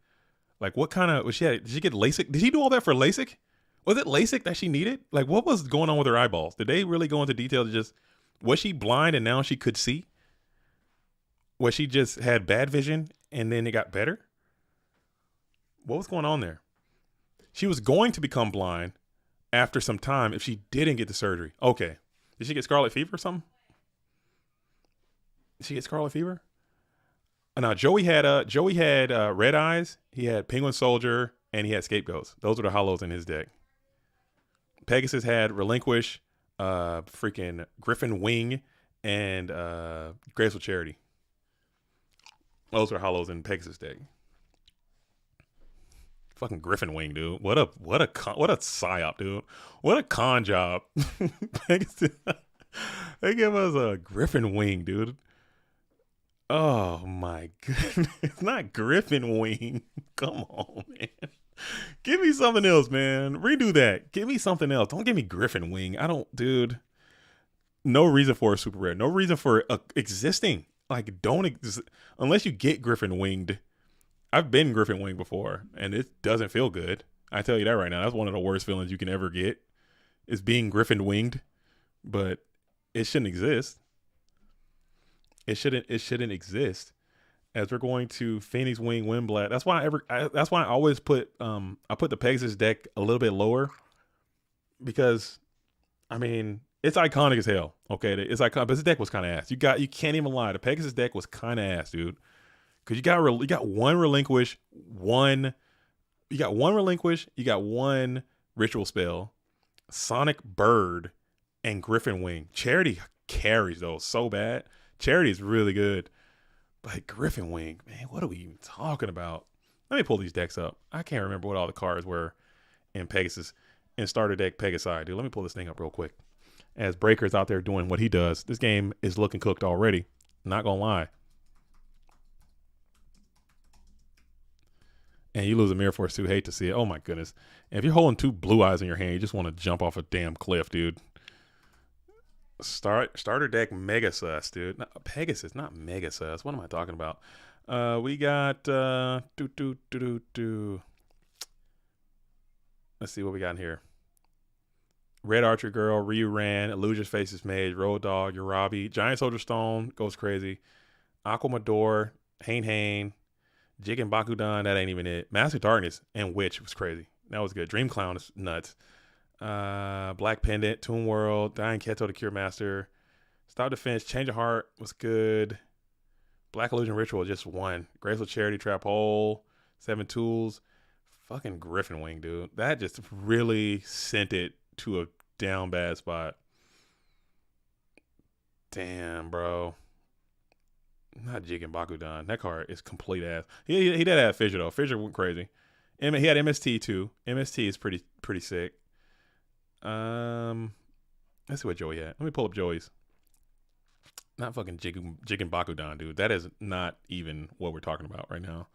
Like, what kind of, did she get LASIK? Did she do all that for LASIK? Was it LASIK that she needed? Like, what was going on with her eyeballs? Did they really go into detail to just, was she blind and now she could see? Was she just had bad vision and then it got better? What was going on there? She was going to become blind after some time if she didn't get the surgery. Okay. Did she get scarlet fever or something? Did she get scarlet fever? Now Joey had red eyes. He had Penguin Soldier and he had Scapegoats. Those were the hollows in his deck. Pegasus had Relinquish, freaking Griffin Wing, and Graceful Charity. Those were hollows in Pegasus deck. Fucking Griffin Wing, dude. What a psyop, dude. What a con job. They give us a Griffin Wing, dude. Oh my goodness. It's not Griffin Wing. Come on, man. Give me something else, man. Redo that. Give me something else. Don't give me Griffin Wing. Dude. No reason for a super rare. No reason for existing. Like, unless you get Griffin Winged. I've been Griffin Wing before, and it doesn't feel good. I tell you that right now. That's one of the worst feelings you can ever get, is being Griffin Winged. But it shouldn't exist. It shouldn't exist. As we're going to Phoenix Wing Windblast. That's why I always put I put the Pegasus deck a little bit lower, because I mean it's iconic as hell. Okay, it's iconic, but this deck was kind of ass. You can't even lie. The Pegasus deck was kind of ass, dude. Because you got one relinquish, you got one ritual spell, Sonic Bird, and Griffin Wing. Charity carries those so bad. Charity is really good, but Griffin Wing, man, what are we even talking about? Let me pull these decks up. I can't remember what all the cards were in Pegasus, in starter deck Pegasi, dude. Let me pull this thing up real quick. As Breaker's out there doing what he does, this game is looking cooked already. Not gonna lie. And you lose a Mirror Force too. Hate to see it. Oh my goodness. And if you're holding 2 blue eyes in your hand, you just want to jump off a damn cliff, dude. Starter deck Mega Sus, dude. Pegasus, not Mega Sus. What am I talking about? We got Let's see what we got in here. Red Archer Girl, Ryu Ran, Illusion's Faces Mage, Road Dog, Urabi, Giant Soldier Stone goes crazy. Aquamador, Hane, Jigen Bakudan, that ain't even it. Master Darkness and Witch was crazy. That was good. Dream Clown is nuts. Black Pendant, Toon World, Dying Keto, the Cure Master, Stop Defense, Change of Heart was good. Black Illusion Ritual just won. Graceful Charity, Trap Hole, 7 Tools. Fucking Griffin Wing, dude. That just really sent it to a down bad spot. Damn, bro. Not Jigen Bakudan. That card is complete ass. He did have Fissure though. Fissure went crazy. He had MST too. MST is pretty sick. Let's see what Joey had. Let me pull up Joey's. Not fucking Jigen Bakudan, dude. That is not even what we're talking about right now.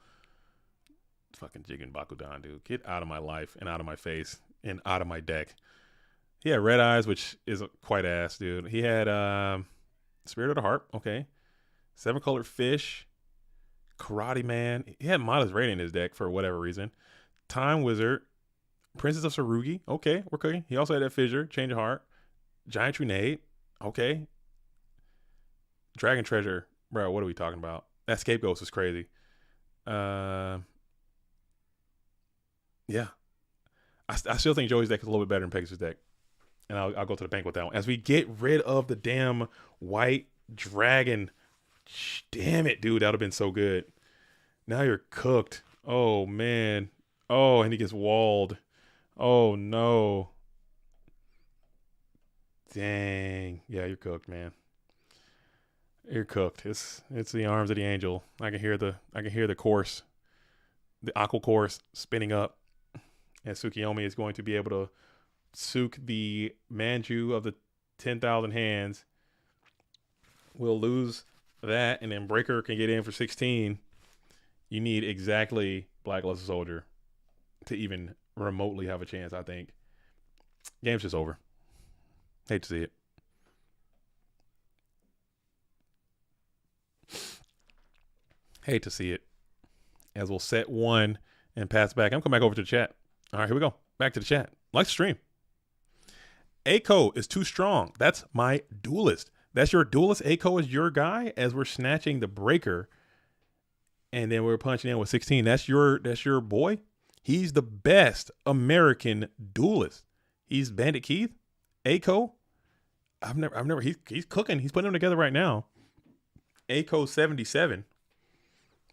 Fucking Jigen Bakudan, dude. Get out of my life and out of my face and out of my deck. He had Red Eyes, which is quite ass, dude. He had Spirit of the Heart, okay. 7-Colored Fish, Karate Man. He had Modest Rating in his deck for whatever reason. Time Wizard, Princess of Sarugi, okay, we're cooking. He also had that Fissure, Change of Heart, Giant Trunade, okay. Dragon Treasure, bro, what are we talking about? That Scapegoat is crazy. Yeah. I still think Joey's deck is a little bit better than Pegasus' deck. And I'll go to the bank with that one. As we get rid of the damn white dragon. Damn it, dude. That would have been so good. Now you're cooked. Oh, man. Oh, and he gets walled. Oh, no. Dang. Yeah, you're cooked, man. You're cooked. It's the arms of the angel. I can hear the course, the aqua course spinning up. And Tsukiyomi is going to be able to soak the Manju of the 10,000 hands. We'll lose that, and then Breaker can get in for 16. You need exactly Black Luster Soldier to even remotely have a chance, I think. Game's just over. Hate to see it. Hate to see it. As we'll set one and pass back. I'm coming back over to the chat. All right, here we go. Back to the chat. Like the stream. Aiko is too strong. That's my duelist. That's your duelist. Aiko is your guy as we're snatching the Breaker. And then we're punching in with 16. That's your boy. He's the best American duelist. He's Bandit Keith. Aiko. He's cooking. He's putting them together right now. Aiko 77.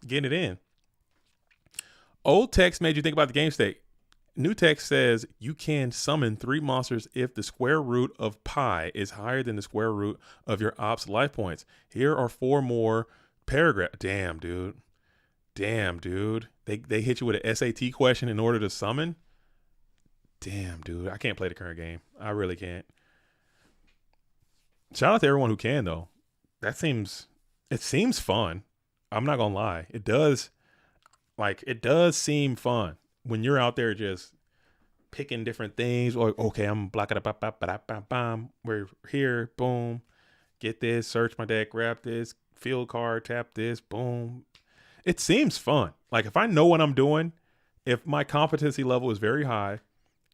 Getting it in. Old text made you think about the game state. New text says you can summon 3 monsters if the square root of pi is higher than the square root of your op's life points. Here are 4 more paragraphs. Damn, dude. They hit you with an SAT question in order to summon. Damn, dude. I can't play the current game. I really can't. Shout out to everyone who can, though. It seems fun. I'm not gonna lie. It does seem fun when you're out there just picking different things. Or okay, I'm blocking bam. We're here, boom. Get this, search my deck, grab this, field card, tap this, boom. It seems fun. Like if I know what I'm doing, if my competency level is very high,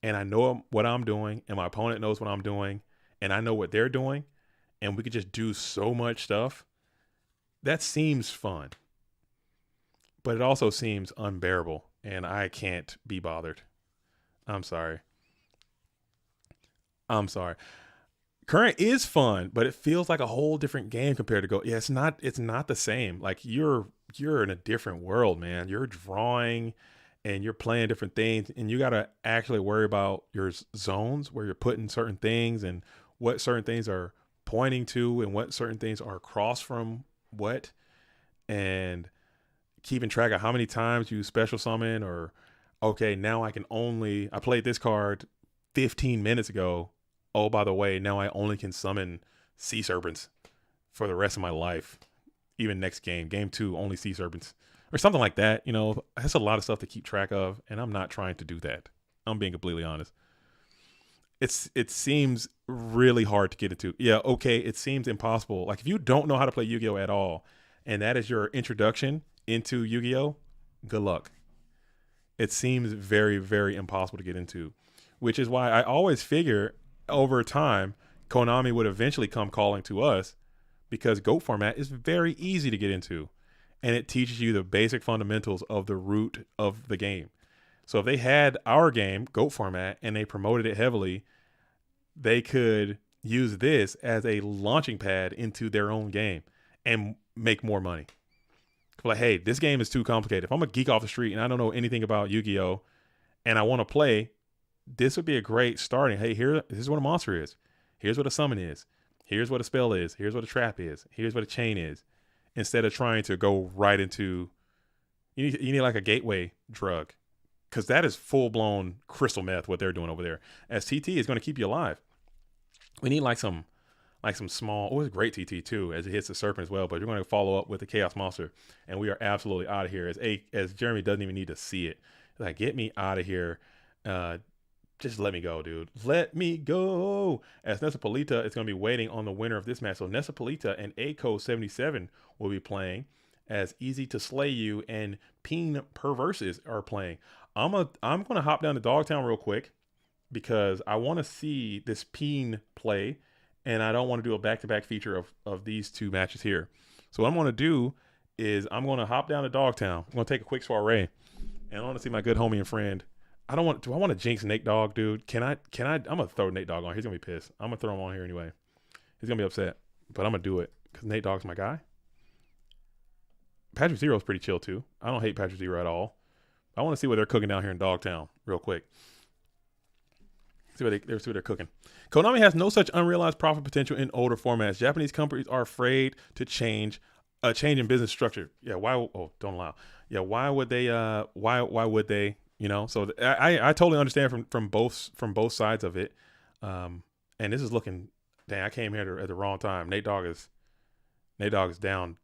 and I know what I'm doing, and my opponent knows what I'm doing, and I know what they're doing, and we could just do so much stuff. That seems fun, but it also seems unbearable, and I can't be bothered. I'm sorry. Current is fun, but it feels like a whole different game compared to Go. Yeah, it's not the same. Like you're in a different world, man. You're drawing and you're playing different things, and you got to actually worry about your zones where you're putting certain things and what certain things are pointing to and what certain things are across from what, and keeping track of how many times you special summon, or okay, now I played this card 15 minutes ago. Oh, by the way, now I only can summon sea serpents for the rest of my life. Even next game 2, only sea serpents or something like that. You know, that's a lot of stuff to keep track of, and I'm not trying to do that. I'm being completely honest. It seems really hard to get into. Yeah, okay, it seems impossible. Like if you don't know how to play Yu-Gi-Oh at all, and that is your introduction into Yu-Gi-Oh, good luck. It seems very, very impossible to get into, which is why I always figure over time, Konami would eventually come calling to us because GOAT format is very easy to get into, and it teaches you the basic fundamentals of the root of the game. So if they had our game, GOAT format, and they promoted it heavily, they could use this as a launching pad into their own game and make more money. Like, hey, this game is too complicated. If I'm a geek off the street and I don't know anything about Yu-Gi-Oh! And I want to play, this would be a great starting. Hey, this is what a monster is. Here's what a summon is. Here's what a spell is. Here's what a trap is. Here's what a chain is. Instead of trying to go right into, you need like a gateway drug, because that is full-blown crystal meth, what they're doing over there. As TT is going to keep you alive. We need like some small, it's a great TT too, as it hits the serpent as well, but you're going to follow up with the Chaos Monster, and we are absolutely out of here, as Jeremy doesn't even need to see it. Like, get me out of here. Just let me go, dude. Let me go. As Nessa Polita is going to be waiting on the winner of this match. So Nessa Polita and ACO77 will be playing, as Easy to Slay You and Peen Perverses are playing. I'm going to hop down to Dogtown real quick because I want to see this Peen play, and I don't want to do a back-to-back feature of these two matches here. So what I'm going to do is I'm going to hop down to Dogtown. I'm going to take a quick soiree, and I want to see my good homie and friend. Do I want to jinx Nate Dogg, dude? Can I? I'm going to throw Nate Dogg on. He's going to be pissed. I'm going to throw him on here anyway. He's going to be upset, but I'm going to do it because Nate Dogg's my guy. Patrick Zero's pretty chill too. I don't hate Patrick Zero at all. I want to see what they're cooking down here in Dogtown real quick. See what they're cooking. Konami has no such unrealized profit potential in older formats. Japanese companies are afraid to change in business structure. Yeah, why? Oh, don't allow. Yeah, why would they? Why would they? You know, so I totally understand from both sides of it. And this is looking, dang, I came here at the wrong time. Nate Dogg is down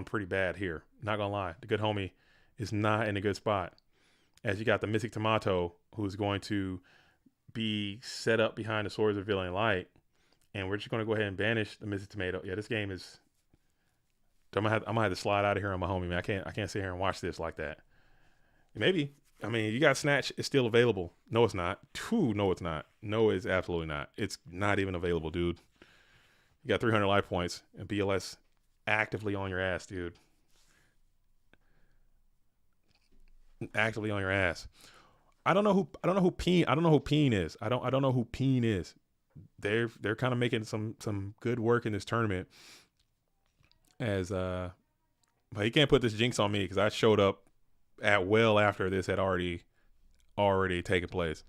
pretty bad here. Not gonna lie, the good homie is not in a good spot. As you got the Mystic Tomato, who's going to be set up behind the Swords of Revealing Light, and we're just gonna go ahead and banish the Mystic Tomato. Yeah, this game is. I'm gonna have to slide out of here on my homie, man. I can't sit here and watch this like that. Maybe. I mean, you got Snatch. It's still available. No, it's not. No, it's not. No, it's absolutely not. It's not even available, dude. You got 300 life points, and BLS actively on your ass, dude. Actively on your ass. I don't know who Peen is. I don't know who Peen is. They're kind of making some good work in this tournament. But he can't put this jinx on me because I showed up at well after this had already taken place.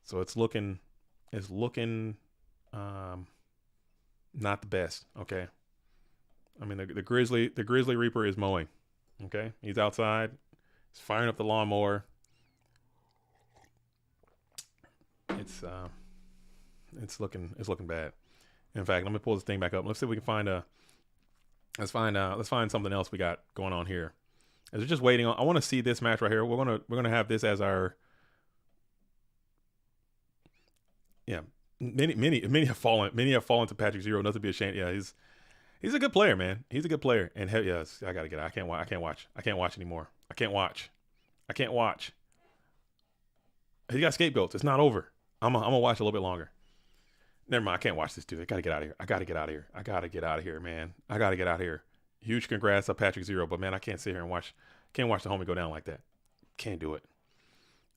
So it's looking not the best. Okay. I mean, the Grizzly Reaper is mowing. Okay. He's outside. He's firing up the lawnmower. It's looking bad. In fact, let me pull this thing back up. Let's see if we can find let's find something else we got going on here. As we're just waiting on, I want to see this match right here. We're gonna have this as our. Yeah, many have fallen to Patrick Zero. Nothing to be ashamed. Yeah, he's a good player, man. He's a good player. And yes, I gotta get out. I can't watch anymore. I can't watch. He got scapegoats. It's not over. I'm gonna watch a little bit longer. Never mind. I can't watch this dude. I gotta get out of here. I gotta get out of here, man. I gotta get out of here. Huge congrats to Patrick Zero, but man, I can't sit here and watch the homie go down like that. Can't do it.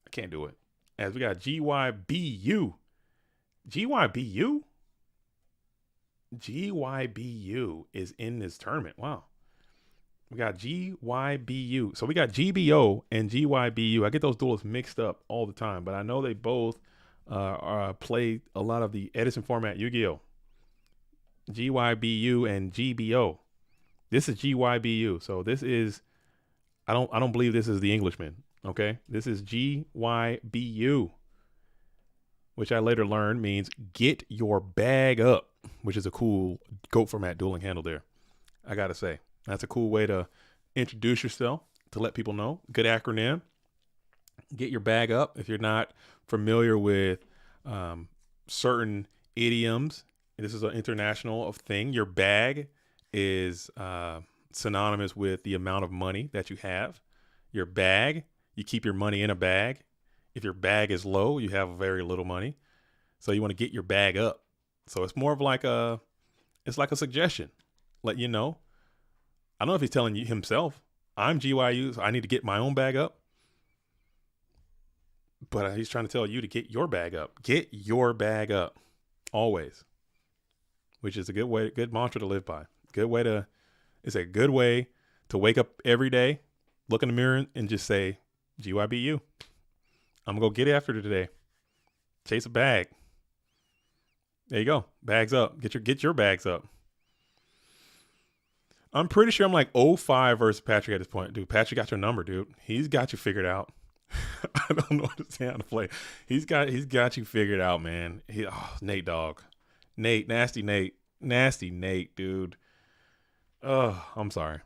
I can't do it. As we got GYBU. GYBU is in this tournament. Wow. We got GYBU. So we got GBO and GYBU. I get those duels mixed up all the time, but I know they both play a lot of the Edison format Yu-Gi-Oh. GYBU and GBO. This is GYBU. So this is, I don't believe this is the Englishman. Okay. This is GYBU, which I later learned means get your bag up, which is a cool GOAT format dueling handle there. I got to say, that's a cool way to introduce yourself, to let people know. Good acronym. Get your bag up. If you're not familiar with certain idioms, this is an international thing. Your bag is synonymous with the amount of money that you have. Your bag, you keep your money in a bag. If your bag is low, you have very little money. So you want to get your bag up. So it's more of like it's like a suggestion. Let you know. I don't know if he's telling you himself, I'm GYU, so I need to get my own bag up. But he's trying to tell you to get your bag up. Get your bag up. Always. Which is a good mantra to live by. It's a good way to wake up every day, look in the mirror and just say, GYBU. I'm going to go get after it today. Chase a bag. There you go. Bags up. Get your bags up. I'm pretty sure I'm like 0-5 versus Patrick at this point. Dude, Patrick got your number, dude. He's got you figured out. I don't know what to say how to play. He's got you figured out, man. Nate, dog. Nasty Nate, dude. Oh, I'm sorry.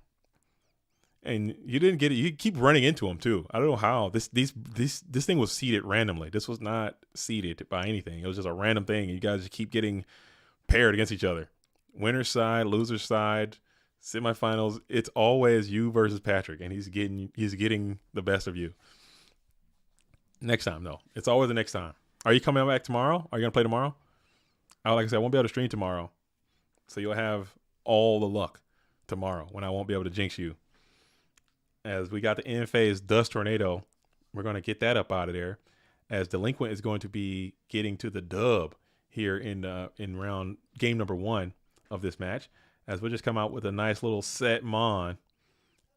And you didn't get it. You keep running into him too. I don't know how. This thing was seeded randomly. This was not seeded by anything. It was just a random thing. You guys just keep getting paired against each other. Winner's side, loser's side, semifinals. It's always you versus Patrick, and he's getting the best of you. Next time, though. It's always the next time. Are you coming back tomorrow? Are you gonna play tomorrow? Like I said, I won't be able to stream tomorrow, so you'll have all the luck tomorrow when I won't be able to jinx you. As we got the end phase Dust Tornado, we're going to get that up out of there. As Delinquent is going to be getting to the dub here in round game number 1 of this match. As we'll just come out with a nice little set mon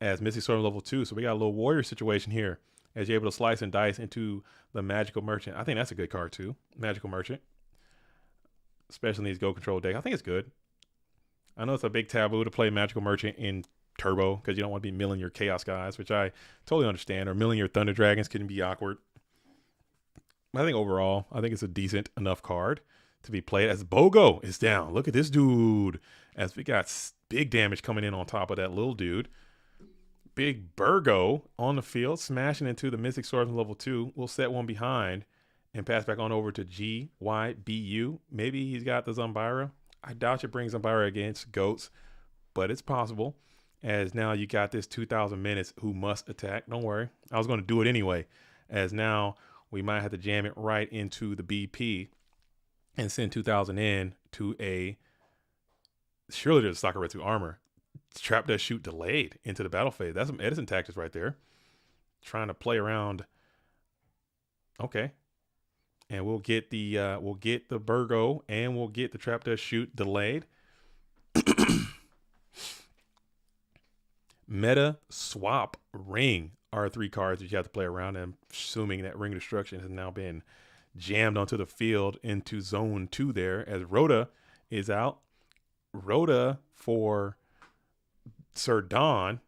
as Mystic Sword level 2. So we got a little warrior situation here as you're able to slice and dice into the Magical Merchant. I think that's a good card too. Magical Merchant. Especially in these Go Control deck. I think it's good. I know it's a big taboo to play Magical Merchant in Turbo because you don't want to be milling your Chaos guys, which I totally understand, or milling your Thunder Dragons can be awkward. But I think overall, I think it's a decent enough card to be played. As Bogo is down. Look at this dude. As we got big damage coming in on top of that little dude. Big Burgo on the field, smashing into the Mystic Swordsman level 2. We'll set one behind and pass back on over to GYBU. Maybe he's got the Zumbira. I doubt you bring Zumbira against Goats, but it's possible. As now you got this 2,000 minutes who must attack. Don't worry. I was going to do it anyway. As now we might have to jam it right into the BP and send 2,000 in to a, surely there's a Sakuretsu armor. Trap does shoot delayed into the battle phase. That's some Edison tactics right there. Trying to play around. Okay. And we'll get the Burgo and we'll get the Trap does shoot delayed. Meta Swap Ring are 3 cards that you have to play around. And I'm assuming that Ring of Destruction has now been jammed onto the field into zone 2 there as Rhoda is out. Rhoda for Sir Don.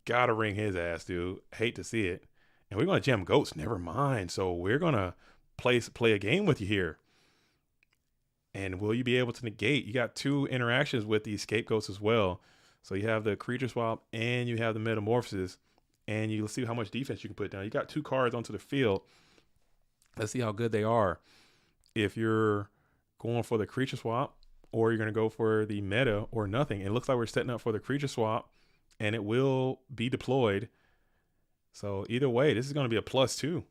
Gotta ring his ass, dude. Hate to see it. And we're going to jam Goats. Never mind. So we're going to play a game with you here. And will you be able to negate? You got 2 interactions with the Scapegoats as well. So you have the creature swap and you have the metamorphosis, and you'll see how much defense you can put down. You got 2 cards onto the field. Let's see how good they are. If you're going for the creature swap or you're going to go for the meta or nothing. It looks like we're setting up for the creature swap and it will be deployed. So either way, this is going to be a +2.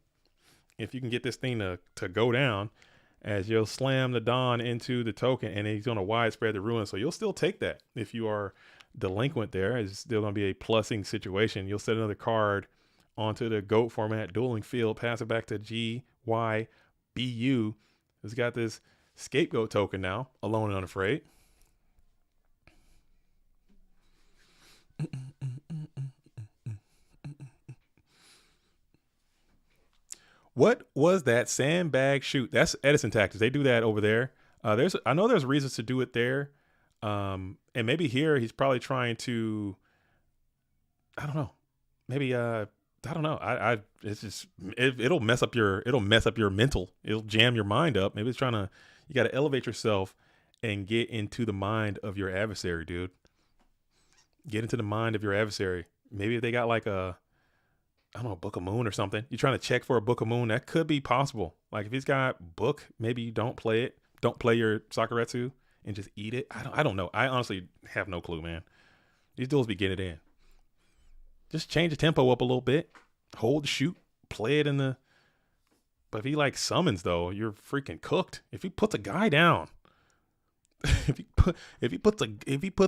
If you can get this thing to go down, as you'll slam the Don into the token and he's going to widespread the ruin. So you'll still take that if you are Delinquent there. It's still going to be a plussing situation. You'll set another card onto the Goat format dueling field, pass it back to GYBU. It's got this Scapegoat token now, Alone and Unafraid. What was that sandbag shoot? That's Edison tactics. They do that over there. I know there's reasons to do it there. And maybe here he's probably trying to, I don't know. Maybe I don't know. It's just it'll mess up your mental. It'll jam your mind up. Maybe it's trying to, you got to elevate yourself and get into the mind of your adversary, dude. Get into the mind of your adversary. Maybe if they got like a, I don't know, Book of Moon or something. You're trying to check for a Book of Moon. That could be possible. Like if he's got Book, maybe you don't play it. Don't play your Sakuretsu and just eat it. I don't know. I honestly have no clue, man. These duels be getting it in. Just change the tempo up a little bit. Hold the shoot. Play it in the. But if he like summons though, you're freaking cooked. If he puts a guy down, if he puts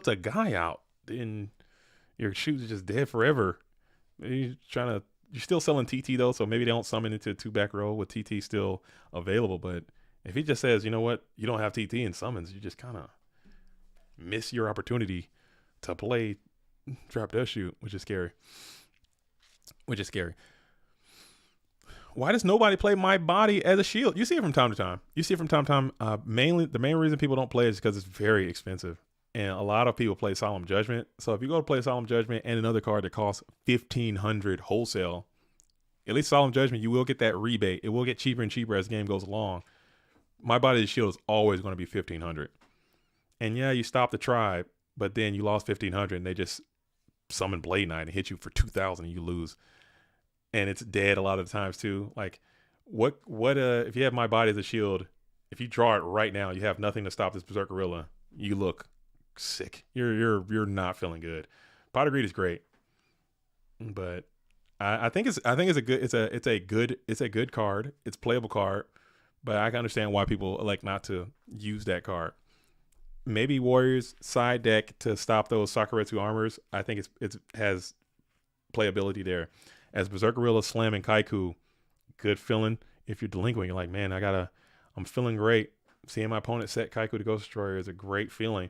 a guy out, then your shoes are just dead forever. You're still selling TT though, so maybe they don't summon into a 2-back row with TT still available. But if he just says, you know what, you don't have TT and summons, you just kind of miss your opportunity to play Drop Does Shoot, which is scary. Why does nobody play My Body as a shield? You see it from time to time. Mainly, the main reason people don't play is because it's very expensive. And a lot of people play Solemn Judgment. So if you go to play Solemn Judgment and another card that costs $1,500 wholesale, at least Solemn Judgment, you will get that rebate. It will get cheaper and cheaper as the game goes along. My Body as a shield is always going to be $1,500. And yeah, you stop the tribe, but then you lost $1,500 and they just summon Blade Knight and hit you for $2,000 and you lose. And it's dead a lot of the times too. Like what if you have My Body as a shield, if you draw it right now, you have nothing to stop this Berserk Gorilla, you look sick. You're not feeling good. Pot of Greed is great. But I think it's a good card. It's a playable card, but I can understand why people like not to use that card. Maybe Warriors side deck to stop those Sakuretsu armors. I think it has playability there. As Berserk Gorilla slamming Kaiku, good feeling. If you're delinquent, you're like, man, I'm feeling great. Seeing my opponent set Kaiku to Ghost Destroyer is a great feeling.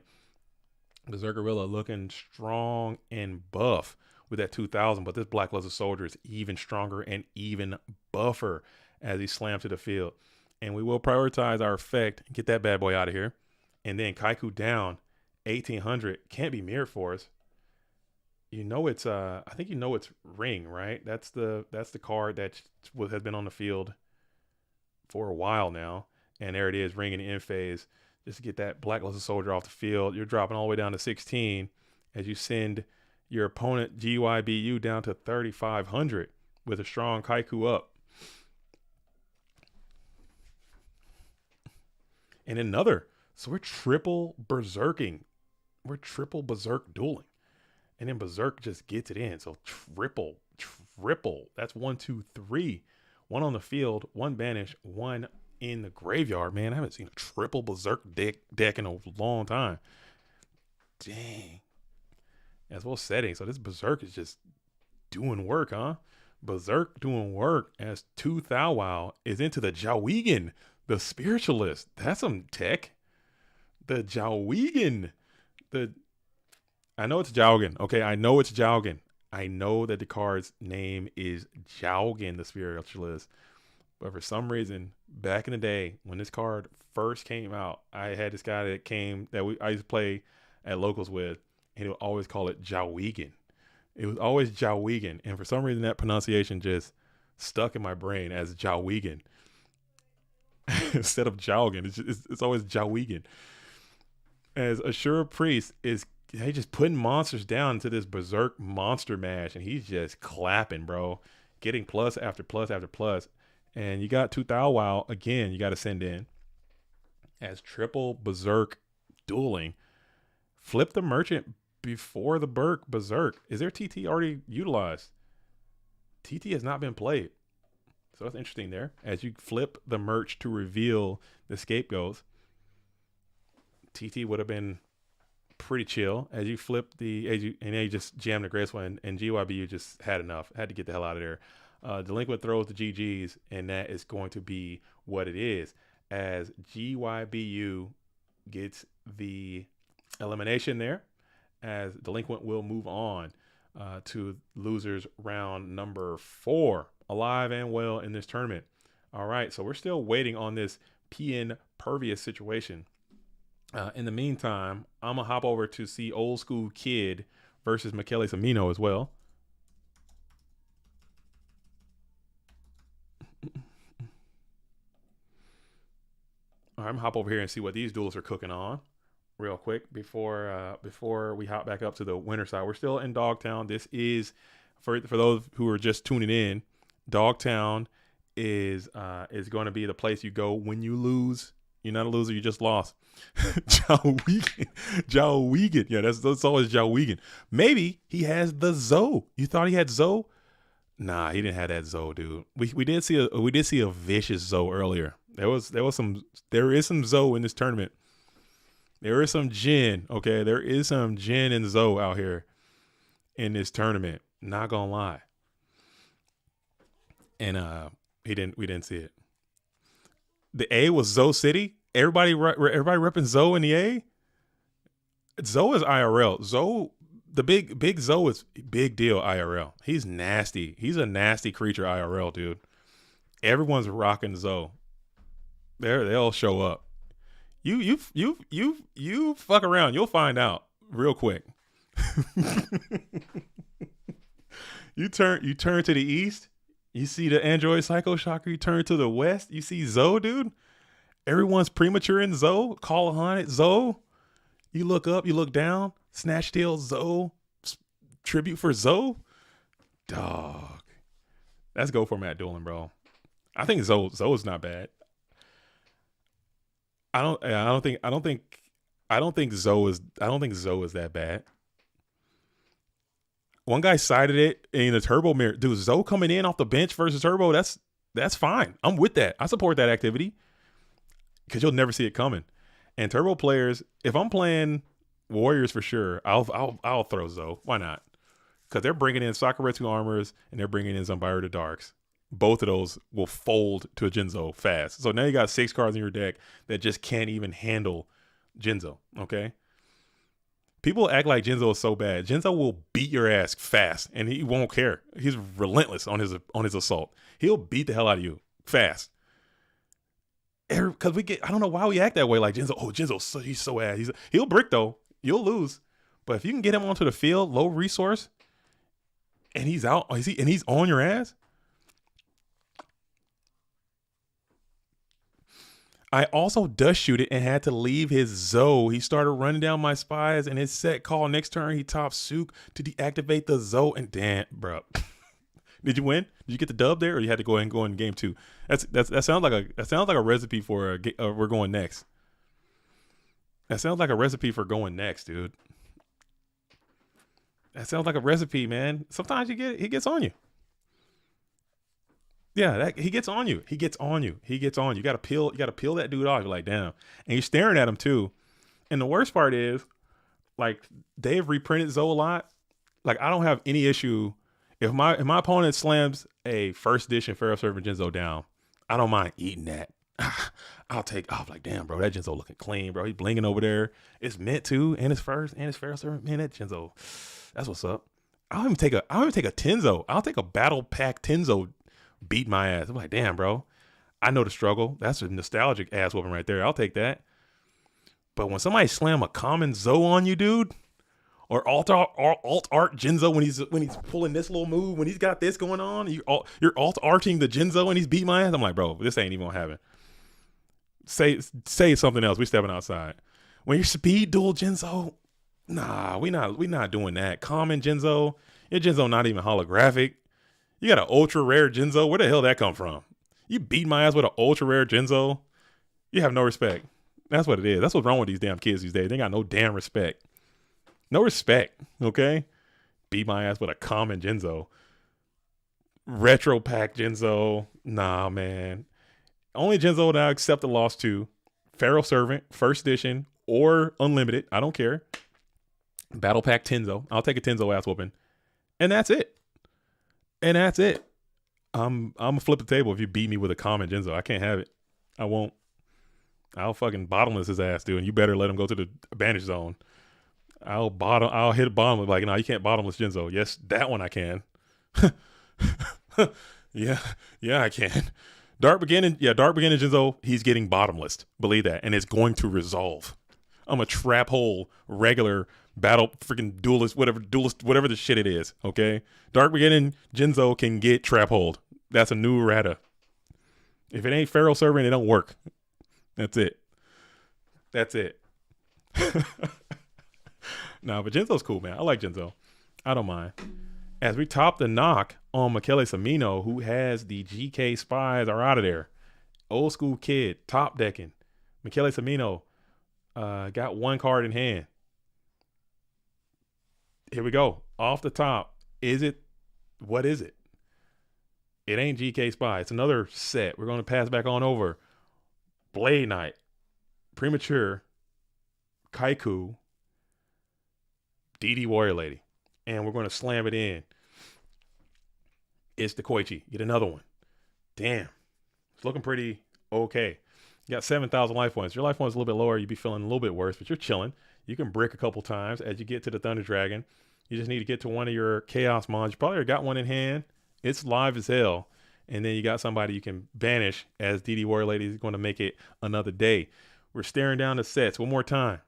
Berserk Gorilla looking strong and buff with that 2,000, but this Black Luster Soldier is even stronger and even buffer as he slams to the field. And we will prioritize our effect, get that bad boy out of here. And then Kaiku down, 1,800, can't be mirrored for us. You know it's I think you know it's Ring, right? That's the card that has been on the field for a while now. And there it is, Ring in the end phase. Just to get that Black Luster Soldier off the field. You're dropping all the way down to 16 as you send your opponent GYBU down to 3,500 with a strong Kaiku up. And another. So we're triple berserking. We're triple berserk dueling. And then Berserk just gets it in. So triple. That's 1, 2, 3. One on the field, one banish, one in the graveyard. Man, I haven't seen a triple Berserk deck in a long time. Dang. As well setting. So this Berserk is just doing work, huh? Berserk doing work as 2 Thou Wow is into the Jawigan, the Spiritualist. That's some tech. The Jawigan. I know it's Jowgen. Okay, I know it's Jowgen. I know that the card's name is Jowgen, the Spiritualist. But for some reason, back in the day, when this card first came out, I had this guy I used to play at locals with, and he would always call it Jawigan. It was always Jawigan. And for some reason, that pronunciation just stuck in my brain as Jawigan. Instead of Jowgen, it's always Jawigan. As Ashura Priest is just putting monsters down into this Berserk monster mash, and he's just clapping, bro. Getting plus after plus after plus. And you got 2 Thou Wow again, you got to send in as triple Berserk dueling. Flip the Merchant before the Berserk. Is there TT already utilized? TT has not been played. So that's interesting there. As you flip the merch to reveal the Scapegoats, TT would have been pretty chill. As you flip and then you just jam the graceful, and GYBU just had enough. Had to get the hell out of there. Delinquent throws the GGs, and that is going to be what it is. As GYBU gets the elimination there, as Delinquent will move on to losers round number 4, alive and well in this tournament. All right, so we're still waiting on this PN Pervious situation. In the meantime, I'm going to hop over to see Old School Kid versus Michele Samino as well. All right, I'm going to hop over here and see what these duels are cooking on real quick before we hop back up to the winner side. We're still in Dogtown. This is, for those who are just tuning in, Dogtown is going to be the place you go when you lose. You're not a loser, you just lost. Jawigan. Yeah, that's always Jawigan. Maybe he has the Zoe. You thought he had Zoe? Nah, he didn't have that Zoe, dude. We did see a vicious Zoe earlier. There is some Zoe in this tournament. There is some Jin, okay? There is some Jin and Zoe out here in this tournament. Not gonna lie. And we didn't see it. The A was Zoe City. Everybody repping Zoe in the A. Zoe is IRL. Zoe, the big Zoe is big deal IRL. He's nasty. He's a nasty creature IRL, dude. Everyone's rocking Zoe. They'll show up. You fuck around. You'll find out real quick. You turn to the east. You see the Android Psycho Shocker. You turn to the west. You see Zoe, dude. Everyone's premature in Zoe. Call a haunted Zoe. You look up. You look down. Snatch Tail Zoe. Tribute for Zoe. Dog. Let's go for Matt Doolin, bro. I think Zoe's not bad. I don't think Zoe is that bad. One guy cited it in the Turbo mirror. Dude, Zoe coming in off the bench versus Turbo, that's fine. I'm with that. I support that activity because you'll never see it coming. And Turbo players, if I'm playing Warriors for sure, I'll throw Zoe. Why not? Because they're bringing in Sakuretsu Armors and they're bringing in Zambara the Darks. Both of those will fold to a Jinzo fast. So now you got 6 cards in your deck that just can't even handle Jinzo. Okay. People act like Jinzo is so bad. Jinzo will beat your ass fast, and he won't care. He's relentless on his assault. He'll beat the hell out of you fast. Because I don't know why we act that way. Like Jinzo, he's so ass. He'll brick though. You'll lose, but if you can get him onto the field, low resource, and he's out, and he's on your ass. I also dust shoot it and had to leave his Zoe. He started running down my spies, and his set call next turn he top Sook to deactivate the Zoe. And damn, bro, did you win? Did you get the dub there, or you had to go in game 2? That sounds like a recipe for we're going next. That sounds like a recipe for going next, dude. That sounds like a recipe, man. Sometimes he gets on you. Yeah, he gets on you. He gets on you. You gotta peel that dude off. You're like, damn. And you're staring at him too. And the worst part is, like, they've reprinted Zoe a lot. Like, I don't have any issue if my opponent slams a first edition Pharaoh Servant Jinzo down. I don't mind eating that. I'm like, damn, bro, that Jinzo looking clean, bro. He's blinging over there. It's meant to, and it's first, and it's Pharaoh Servant. Man, that Jinzo, that's what's up. I'll even take a Tenzo. I'll take a battle pack Tenzo. Beat my ass. I'm like, damn, bro. I know the struggle. That's a nostalgic ass whooping right there. I'll take that. But when somebody slam a common Zoe on you, dude, or alt art Jinzo when he's pulling this little move, when he's got this going on, you're alt arting the Jinzo and he's beat my ass. I'm like, bro, this ain't even gonna happen. Say something else. We stepping outside. When you're speed duel Jinzo, nah, we not doing that. Common Jinzo, your Jinzo not even holographic. You got an ultra rare Jinzo. Where the hell did that come from? You beat my ass with an ultra rare Jinzo. You have no respect. That's what it is. That's what's wrong with these damn kids these days. They got no damn respect. No respect. Okay. Beat my ass with a common Jinzo. Retro pack Jinzo. Nah, man. Only Jinzo that I accept the loss to: Pharaoh Servant, first edition, or unlimited. I don't care. Battle pack Tenzo. I'll take a Tenzo ass whooping. And that's it. I'm gonna flip the table if you beat me with a common Jinzo. I can't have it. I won't. I'll fucking bottomless his ass, dude. And you better let him go to the banish zone. I'll hit a bottomless. Like, no, you can't bottomless Jinzo. Yes, that one I can. yeah, I can. Dark beginning Jinzo. He's getting bottomless. Believe that, and it's going to resolve. I'm a trap hole regular battle freaking duelist, whatever the shit it is. Okay, Dark Beginning Jinzo can get trap hold. That's a new errata. If it ain't Pharaoh Servant, it don't work. That's it. Nah, but Jinzo's cool, man. I like Jinzo. I don't mind. As we top the knock on Michele Samino, who has the GK spies are out of there. Old school kid, top decking. Michele Samino got one card in hand. Here we go. Off the top. What is it? It ain't GK Spy. It's another set. We're going to pass back on over. Blade Knight, Premature, Kaiku, DD Warrior Lady. And we're going to slam it in. It's the Koichi. Get another one. Damn. It's looking pretty okay. You got 7,000 life points. Your life points a little bit lower. You'd be feeling a little bit worse, but you're chilling. You can brick a couple times as you get to the Thunder Dragon. You just need to get to one of your Chaos Mons. You probably already got one in hand. It's live as hell. And then you got somebody you can banish as DD Warrior Lady is going to make it another day. We're staring down the sets one more time.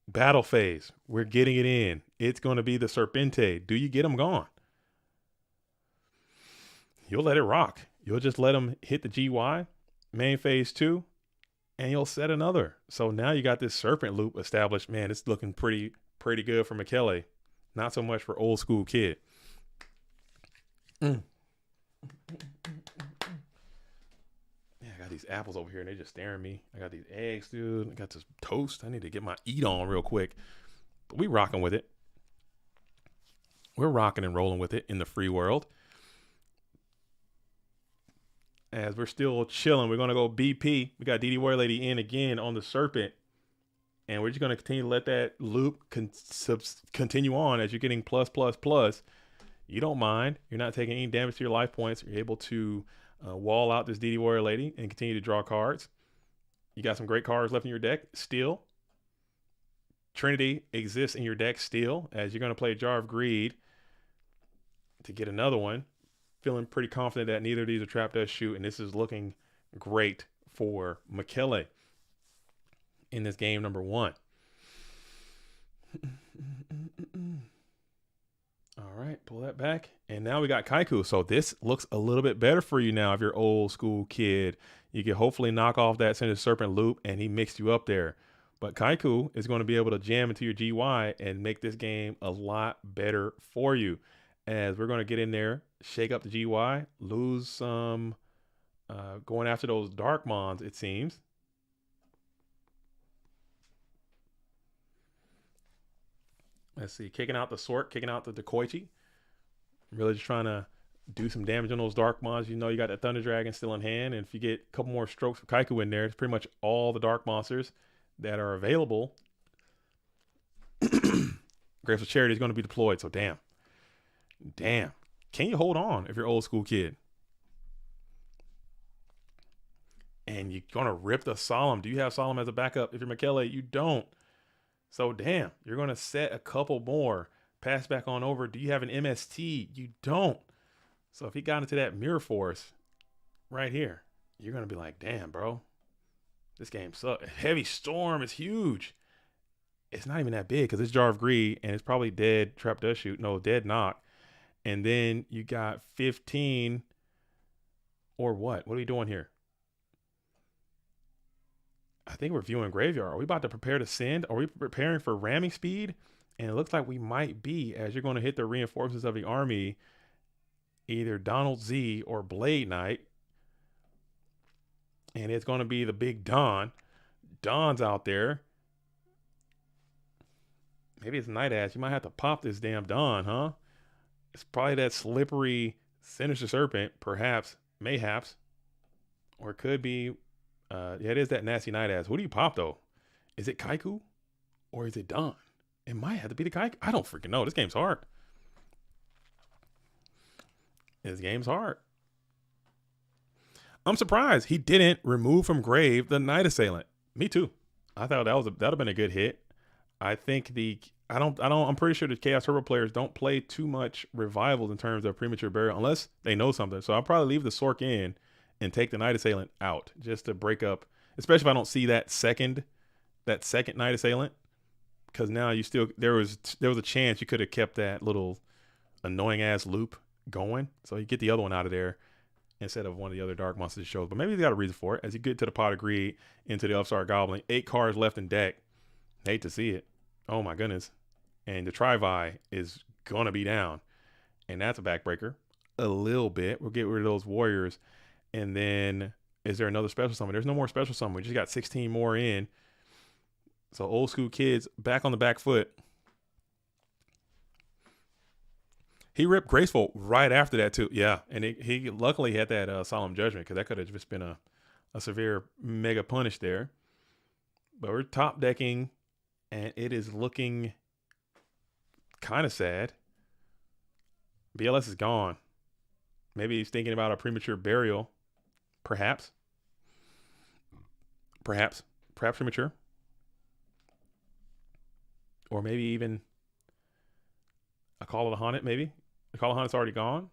Battle phase. We're getting it in. It's going to be the Serpente. Do you get them gone? You'll let it rock. You'll just let them hit the GY, main phase 2, and you'll set another. So now you got this serpent loop established. Man, it's looking pretty good for Michele. Not so much for old school kid. Yeah, I got these apples over here and they just staring at me. I got these eggs, dude. I got this toast. I need to get my eat on real quick. But we rocking with it. We're rocking and rolling with it in the free world. As we're still chilling, we're going to go BP. We got DD Warrior Lady in again on the Serpent. And we're just going to continue to let that loop continue on as you're getting plus. You don't mind. You're not taking any damage to your life points. You're able to wall out this DD Warrior Lady and continue to draw cards. You got some great cards left in your deck still. Trinity exists in your deck still as you're going to play Jar of Greed to get another one. Feeling pretty confident that neither of these are Trap Dust Shoot, and this is looking great for Michele in this game number 1. All right, pull that back. And now we got Kaiku. So this looks a little bit better for you now if you're old school kid. You can hopefully knock off that Sinister Serpent loop, and he mixed you up there. But Kaiku is going to be able to jam into your GY and make this game a lot better for you. As we're going to get in there, shake up the GY, lose some going after those Dark Mons, it seems. Let's see, kicking out the Sword, kicking out the Koichi. Really just trying to do some damage on those Dark Mons. You know you got that Thunder Dragon still in hand, and if you get a couple more strokes for Kaiku in there, it's pretty much all the Dark Monsters that are available. Graceful Charity is going to be deployed, so damn. Can you hold on if you're old school kid? And you're going to rip the Solemn. Do you have Solemn as a backup? If you're Michele, you don't. So damn, you're going to set a couple more. Pass back on over. Do you have an MST? You don't. So if he got into that Mirror Force right here, you're going to be like, damn, bro. This game sucks. Heavy Storm is huge. It's not even that big because it's Jar of Greed and it's probably dead Trap Dust Shoot. No, dead Knock. And then you got 15 or what? What are we doing here? I think we're viewing Graveyard. Are we about to prepare to send? Are we preparing for ramming speed? And it looks like we might be as you're going to hit the reinforcements of the army, either Donald Z or Blade Knight. And it's going to be the big Don. Don's out there. Maybe it's Night Ash. You might have to pop this damn Don, huh? It's probably that slippery Sinister Serpent, perhaps, mayhaps. Or it could be, yeah, it is that nasty Night Ash. Who do you pop, though? Is it Kaiku? Or is it Don? It might have to be the Kaiku. I don't freaking know. This game's hard. This game's hard. I'm surprised he didn't remove from grave the Night Assailant. Me too. I thought that'd have been a good hit. I think I'm pretty sure the Chaos Turbo players don't play too much revivals in terms of premature burial unless they know something. So I'll probably leave the Sork in and take the Night Assailant out just to break up, especially if I don't see that second Night Assailant. Because now there was a chance you could have kept that little annoying ass loop going. So you get the other one out of there instead of one of the other Dark Monsters shows. But maybe he's got a reason for it. As you get to the Pot of Greed, into the Upstart Goblin, 8 cards left in deck. Hate to see it. Oh my goodness. And the Trivi is gonna be down. And that's a backbreaker. A little bit. We'll get rid of those warriors. And then is there another special summon? There's no more special summon. We just got 16 more in. So old school kids back on the back foot. He ripped Graceful right after that too. Yeah, and he luckily had that Solemn Judgment, because that could have just been a severe mega punish there. But we're top decking, and it is looking kind of sad. BLS is gone. Maybe he's thinking about a premature burial. Perhaps premature. Or maybe even a Call of the Haunted, maybe. The Call of the Haunted's already gone.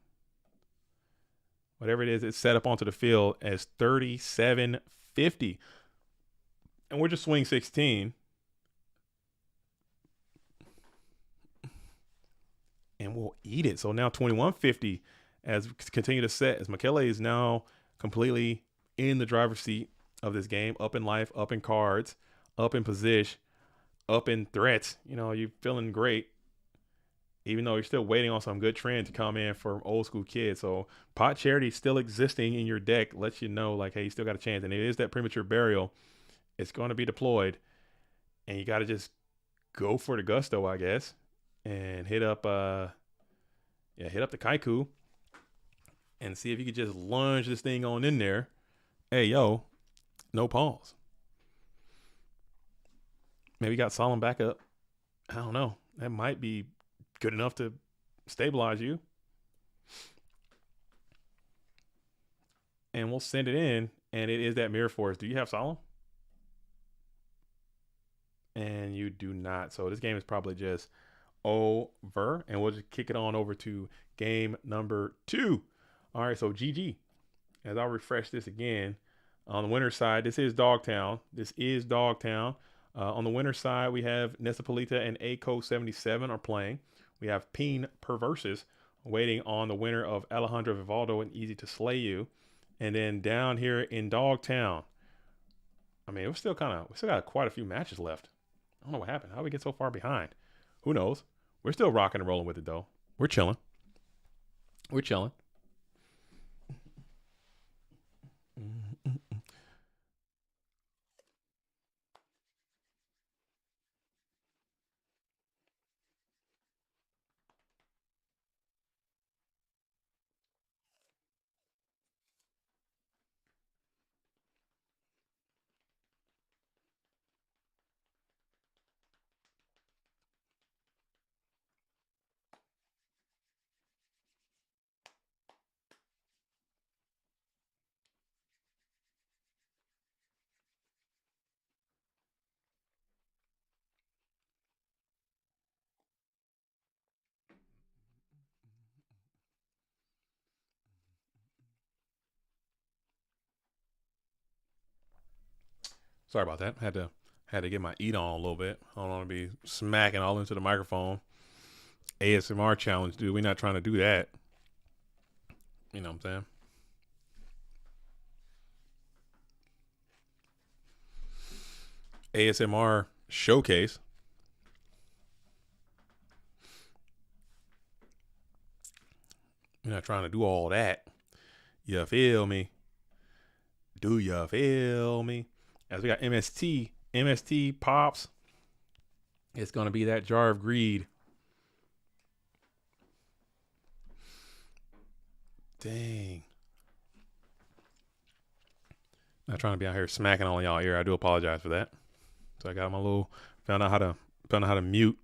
Whatever it is, it's set up onto the field as 3750. And we're just swing 16. And we'll eat it. So now 2150 as we continue to set, as Michele is now completely in the driver's seat of this game, up in life, up in cards, up in position, up in threats. You know, you're feeling great, even though you're still waiting on some good trend to come in for old school kids. So pot charity still existing in your deck lets you know, like, hey, you still got a chance. And it is that premature burial. It's going to be deployed, and you got to just go for the gusto, I guess, and hit up the Kaiku and see if you could just lunge this thing on in there. Hey, yo, no pause. Maybe got Solemn backup. I don't know. That might be good enough to stabilize you. And we'll send it in, and it is that Mirror Force. Do you have Solemn? And you do not. So this game is probably just over, and we'll just kick it on over to game number 2. All right, so GG. As I'll refresh this again, on the winner's side, this is Dogtown. On the winner's side, we have Nessapolita and ACO77 are playing. We have Peen Perversus waiting on the winner of Alejandro Vivaldo and Easy to Slay You. And then down here in Dogtown, I mean, we still got quite a few matches left. I don't know what happened. How did we get so far behind? Who knows? We're still rocking and rolling with it, though. We're chilling. Sorry about that. Had to get my eat on a little bit. I don't want to be smacking all into the microphone. ASMR challenge, dude. We're not trying to do that. You know what I'm saying? ASMR showcase. We're not trying to do all that. You feel me? Do you feel me? As we got MST pops. It's going to be that Jar of Greed. Dang. Not trying to be out here smacking all y'all ear. I do apologize for that. So I got my little, found out how to mute.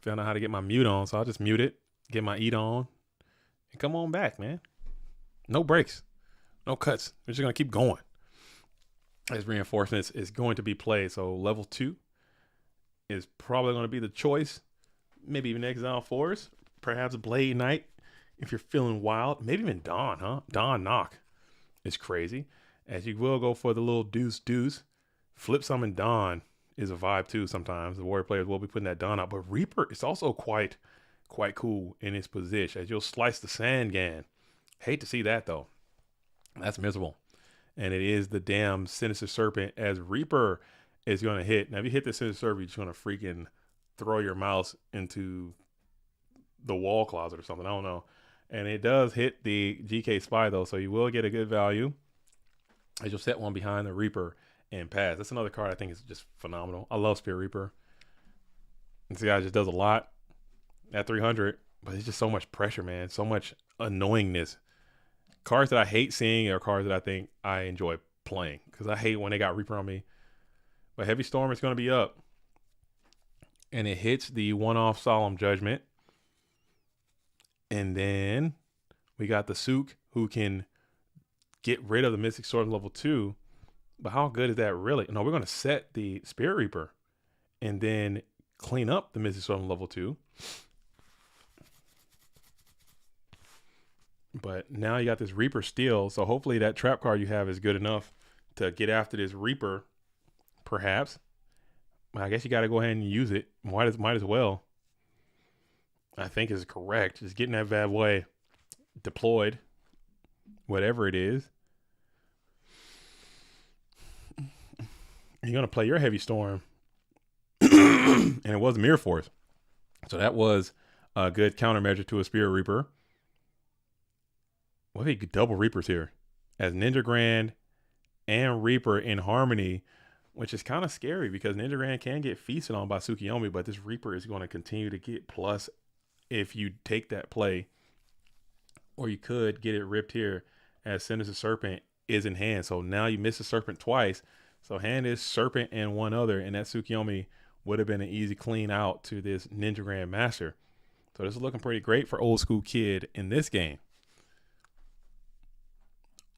Found out how to get my mute on. So I'll just mute it, get my eat on, and come on back, man. No breaks, no cuts. We're just going to keep going. As reinforcements is going to be played. So level 2 is probably going to be the choice. Maybe even Exile Force. Perhaps Blade Knight if you're feeling wild. Maybe even Dawn, huh? Dawn Knock is crazy. As you will go for the little deuce. Flip Summon Dawn is a vibe too sometimes. The Warrior players will be putting that Dawn out. But Reaper is also quite cool in its position. As you'll slice the Sandgan. Hate to see that though. That's miserable. And it is the damn Sinister Serpent as Reaper is going to hit. Now, if you hit the Sinister Serpent, you're just going to freaking throw your mouse into the wall closet or something. I don't know. And it does hit the GK Spy, though, so you will get a good value as you'll set one behind the Reaper and pass. That's another card I think is just phenomenal. I love Spirit Reaper. This guy just does a lot. At 300, But it's just so much pressure, man. So much annoyingness. Cards that I hate seeing are cards that I think I enjoy playing because I hate when they got Reaper on me. But Heavy Storm is going to be up. And it hits the one-off Solemn Judgment. And then we got the Sook who can get rid of the Mystic Sword level 2. But how good is that really? No, we're going to set the Spirit Reaper and then clean up the Mystic Sword level 2. But now you got this Reaper Steel. So hopefully that trap card you have is good enough to get after this Reaper, perhaps. I guess you got to go ahead and use it. Might as well. I think is correct. Just getting that bad boy deployed, whatever it is. You're going to play your Heavy Storm. And it was Mirror Force. So that was a good countermeasure to a Spirit Reaper. What if he double Reapers here? As Ninja Grand and Reaper in harmony, which is kind of scary because Ninja Grand can get feasted on by Tsukiyomi, but this Reaper is going to continue to get plus if you take that play. Or you could get it ripped here as Sinister Serpent is in hand. So now you miss the Serpent twice. So hand is Serpent and one other, and that Tsukiyomi would have been an easy clean out to this Ninja Grand Master. So this is looking pretty great for Old School Kid in this game.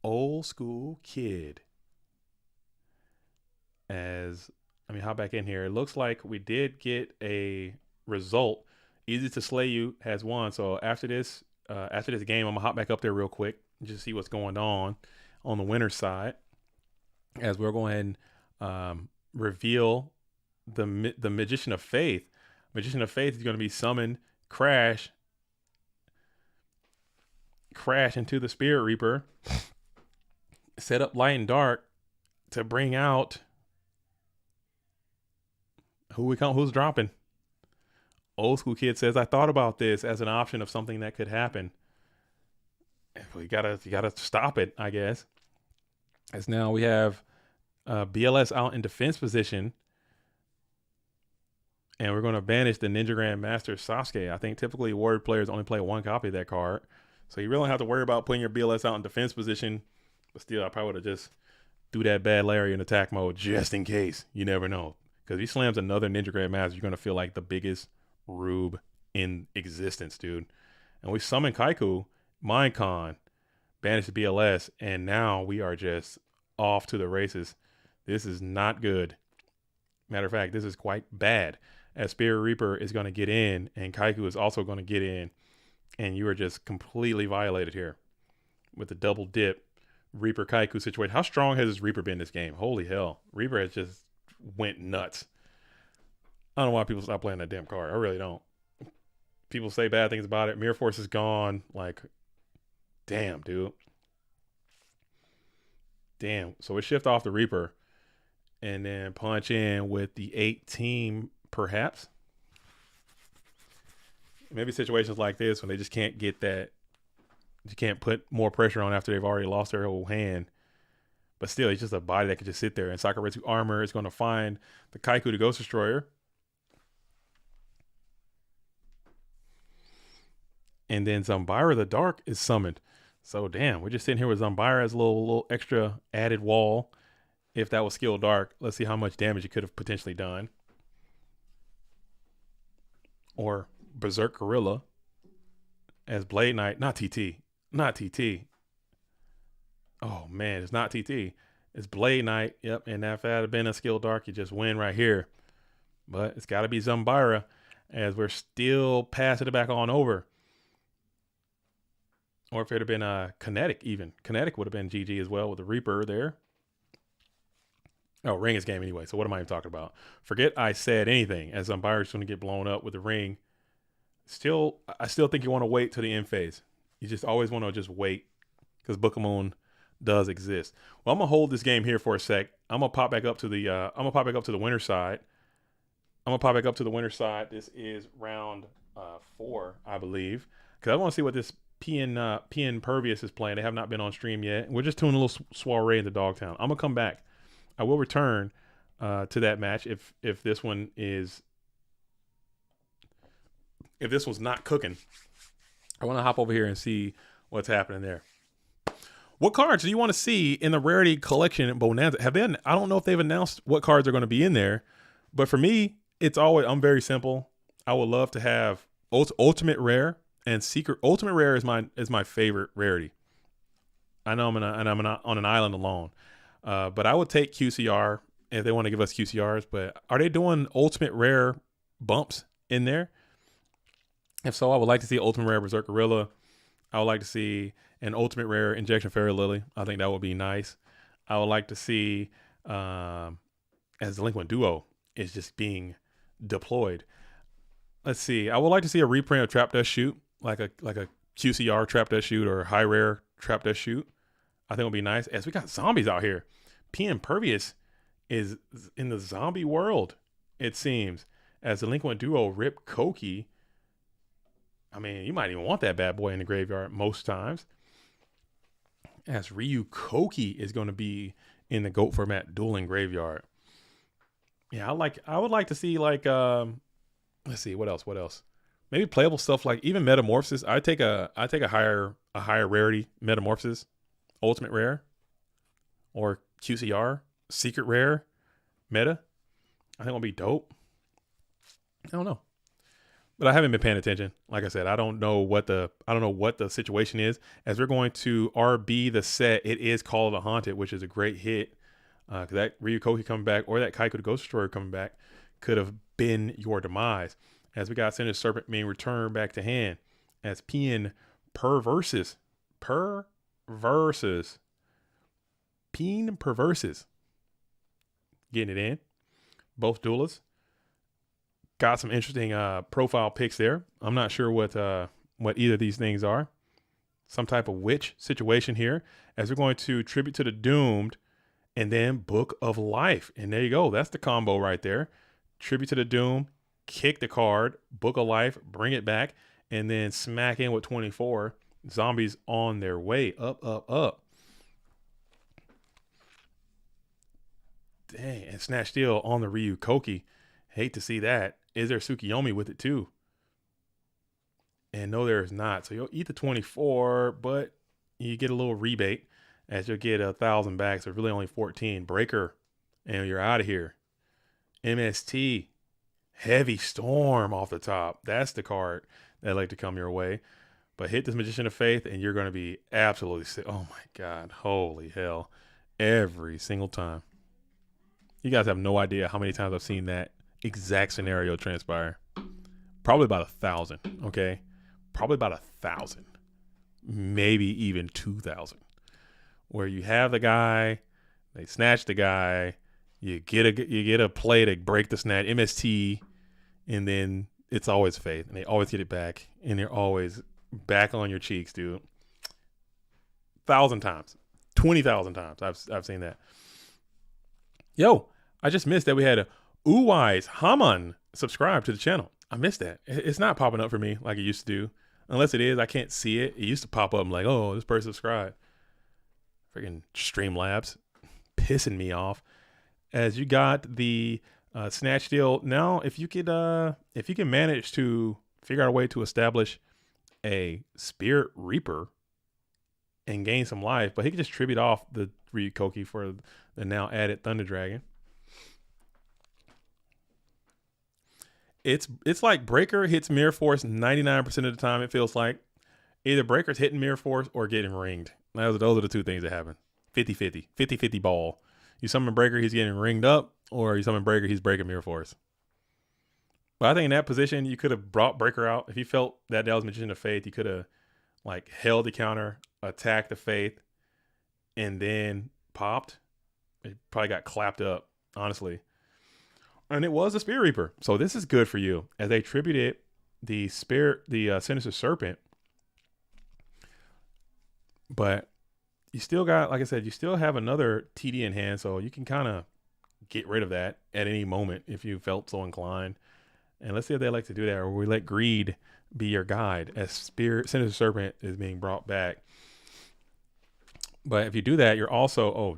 Old School Kid. As, hop back in here. It looks like we did get a result. Easy to Slay You has won. So after this game, I'm gonna hop back up there real quick and just see what's going on the winner's side. As we're going and reveal the Magician of Faith. Magician of Faith is going to be summoned, crash into the Spirit Reaper. Set up Light and Dark to bring out who's dropping. Old School Kid says, I thought about this as an option of something that could happen. You gotta stop it, I guess. As now we have BLS out in defense position. And we're going to banish the Ninja Grand Master Sasuke. I think typically Warrior players only play one copy of that card. So you really don't have to worry about putting your BLS out in defense position. But still, I probably would have just threw that bad Larry in attack mode just in case. You never know. Because if he slams another Ninja Grand Master, you're going to feel like the biggest rube in existence, dude. And we summon Kaiku, Minecon, banish the BLS, and now we are just off to the races. This is not good. Matter of fact, this is quite bad. As Spirit Reaper is going to get in, and Kaiku is also going to get in, and you are just completely violated here with the double dip Reaper Kaiku situation. How strong has this Reaper been this game? Holy hell. Reaper has just went nuts. I don't know why people stop playing that damn card. I really don't. People say bad things about it. Mirror Force is gone. Like, damn, dude. Damn. So we shift off the Reaper and then punch in with the 8 perhaps. Maybe situations like this when they just can't get that. You can't put more pressure on after they've already lost their whole hand. But still, it's just a body that could just sit there. And Sakuretsu Armor is going to find the Kaiku, the Ghost Destroyer. And then Zambira the Dark is summoned. So, damn, we're just sitting here with Zambira as a little extra added wall. If that was Skill Dark, let's see how much damage it could have potentially done. Or Berserk Gorilla as Blade Knight. Not TT. Not TT. Oh, man, it's not TT. It's Blade Knight. Yep, and if that had been a Skill Dark, you just win right here. But it's got to be Zambira as we're still passing it back on over. Or if it had been Kinetic even. Kinetic would have been GG as well with the Reaper there. Oh, ring is game anyway, so what am I even talking about? Forget I said anything as Zambira's going to get blown up with the ring. I still think you want to wait till the end phase. You just always want to just wait because Book of Moon does exist. Well, I'm gonna hold this game here for a sec. I'm gonna pop back up to the winner's side. This is round 4, I believe, because I want to see what this PN Pervious is playing. They have not been on stream yet. We're just doing a little soiree in the Dogtown. I'm gonna come back. I will return to that match if this one is. If this one's not cooking, I want to hop over here and see what's happening there. What cards do you want to see in the rarity collection bonanza? I don't know if they've announced what cards are going to be in there, but for me, I'm very simple. I would love to have ultimate rare and secret. Ultimate rare is my favorite rarity. I know I'm not on an island alone, but I would take QCR if they want to give us QCRs. But are they doing ultimate rare bumps in there? If so, I would like to see ultimate rare Berserker Gorilla. I would like to see an ultimate rare Injection Fairy Lily. I think that would be nice. I would like to see, as Delinquent Duo is just being deployed. Let's see. I would like to see a reprint of Trap Dust Shoot, like a QCR Trap Dust Shoot or high rare Trap Dust Shoot. I think it would be nice. As we got zombies out here. P Impervious is in the zombie world, it seems. As Delinquent Duo Rip Koki. I mean, you might even want that bad boy in the graveyard most times. As Ryu Koki is going to be in the GOAT format dueling graveyard. Yeah, I would like to see like let's see, what else? Maybe playable stuff like even Metamorphosis. I take a higher rarity Metamorphosis, ultimate rare, or QCR, secret rare, meta. I think it'll be dope. I don't know. But I haven't been paying attention. Like I said, I don't know what the situation is. As we're going to RB the set, it is Call of the Haunted, which is a great hit. Because that Ryu Koki coming back, or that Kaiko the Ghost Destroyer coming back, could have been your demise. As we got Sinister Serpent being returned back to hand. As PN Perverses. Peen Perverses. Getting it in. Both duelists. Got some interesting profile picks there. I'm not sure what either of these things are. Some type of witch situation here. As we're going to Tribute to the Doomed and then Book of Life. And there you go. That's the combo right there. Tribute to the Doomed, kick the card, Book of Life, bring it back, and then smack in with 24. Zombies on their way. Up. Dang. And Snatch Steel on the Ryu Koki. Hate to see that. Is there Tsukiyomi with it too? And no, there is not. So you'll eat the 24, but you get a little rebate as you'll get 1,000 back. So really only 14. Breaker, and you're out of here. MST, Heavy Storm off the top. That's the card that'd like to come your way. But hit this Magician of Faith, and you're going to be absolutely sick. Oh my God. Holy hell. Every single time. You guys have no idea how many times I've seen that exact scenario transpire. Probably about 1,000. Okay. Probably about 1,000. Maybe even 2,000. Where you have the guy, they snatch the guy, you get a play to break the snatch, MST, and then it's always Faith, and they always get it back, and they're always back on your cheeks, dude. 1,000 times, 20,000 times. I've seen that. Yo, I just missed that we had a Uwise Haman subscribe to the channel. I missed that. It's not popping up for me like it used to do. Unless it is, I can't see it. It used to pop up. I'm like, oh, this person subscribed. Freaking Streamlabs pissing me off. As you got the Snatch deal. Now, if you can manage to figure out a way to establish a Spirit Reaper and gain some life, but he can just tribute off the Ryu Koki for the now added Thunder Dragon. It's like Breaker hits Mirror Force 99% of the time. It feels like either Breaker's hitting Mirror Force or getting ringed. Those are the two things that happen. 50-50. 50-50 ball. You summon Breaker, he's getting ringed up, or you summon Breaker, he's breaking Mirror Force. But I think in that position, you could have brought Breaker out. If you felt that was Magician of Faith, you could have like held the counter, attacked the Faith, and then popped. It probably got clapped up, honestly. And it was a Spirit Reaper. So this is good for you. As they tributed the Sinister Serpent. But you still got, like I said, you still have another TD in hand. So you can kind of get rid of that at any moment if you felt so inclined. And let's see if they like to do that. Or we let Greed be your guide as Sinister Serpent is being brought back. But if you do that, you're also,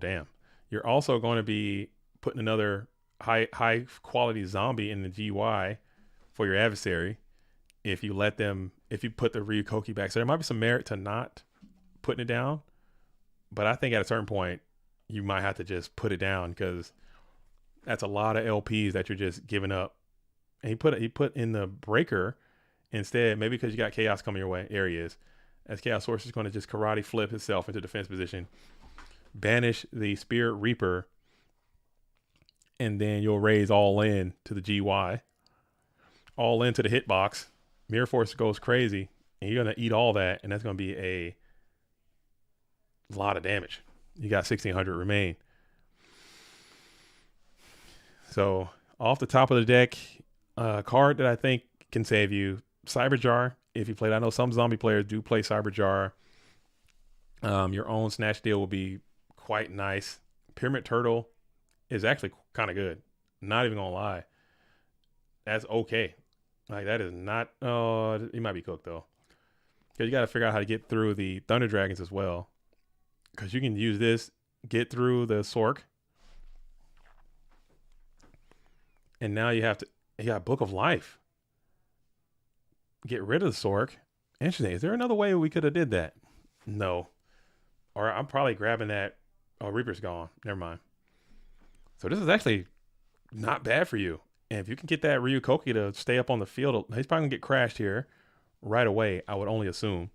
you're also going to be putting another high quality zombie in the GY for your adversary, if you let them, if you put the Ryukoki back. So there might be some merit to not putting it down, but I think at a certain point you might have to just put it down, because that's a lot of LPs that you're just giving up. And he put in the breaker instead, maybe because you got chaos coming your way. There he is. As Chaos Source is going to just karate flip himself into defense position, banish the Spirit Reaper, and then you'll raise all in to the GY, all into the hitbox. Mirror Force goes crazy, and you're going to eat all that, and that's going to be a lot of damage. You got 1,600 remain. So off the top of the deck, card that I think can save you, Cyberjar. If you played, I know some zombie players do play Cyberjar. Your own Snatch Deal will be quite nice. Pyramid Turtle is actually kind of good. Not even gonna lie, that's okay. Like, that is not. Oh, he might be cooked though, because you got to figure out how to get through the Thunder Dragons as well. Because you can use this, get through the Sork, and now you got Book of Life. Get rid of the Sork. Interesting. Is there another way we could have did that? No. Or I'm probably grabbing that. Oh, Reaper's gone. Never mind. So this is actually not bad for you. And if you can get that Ryukoki to stay up on the field, he's probably going to get crashed here right away, I would only assume.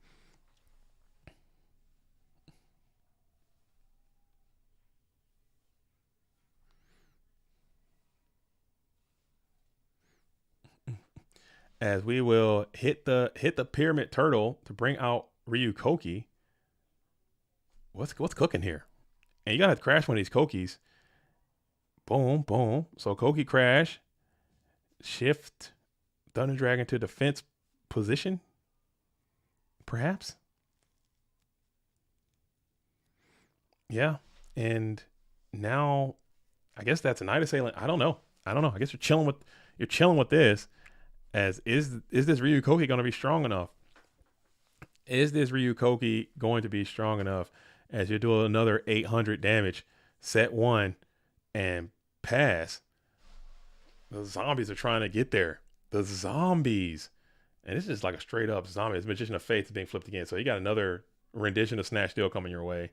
As we will hit the Pyramid Turtle to bring out Ryukoki. What's cooking here? And you gotta crash one of these Kokis. Boom, boom. So Koki crash. Shift Thunder Dragon to defense position. Perhaps. Yeah. And now I guess that's a Night Assailant. I don't know. I guess you're chilling with this. As is this Ryukoki going to be strong enough? Is this Ryukoki going to be strong enough as you do another 800 damage, set one, and pass? The zombies are trying to get there. The zombies. And this is like a straight up zombie. It's Magician of Faith is being flipped again. So you got another rendition of Snatch Deal coming your way.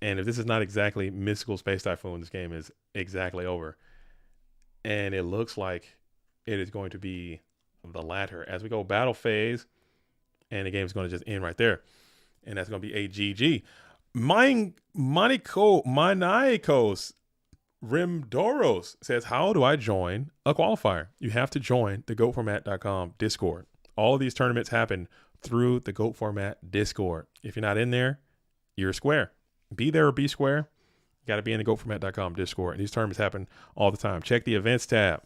And if this is not exactly Mystical Space Typhoon, this game is exactly over. And it looks like it is going to be the latter as we go battle phase, and the game is going to just end right there, and that's going to be a GG. Maniakos Rimdoros says, how do I join a qualifier? You have to join the GOATformat.com Discord. All of these tournaments happen through the GOAT Format Discord. If you're not in there, you're square. Be there or be square. You got to be in the GOATformat.com Discord. And these tournaments happen all the time. Check the events tab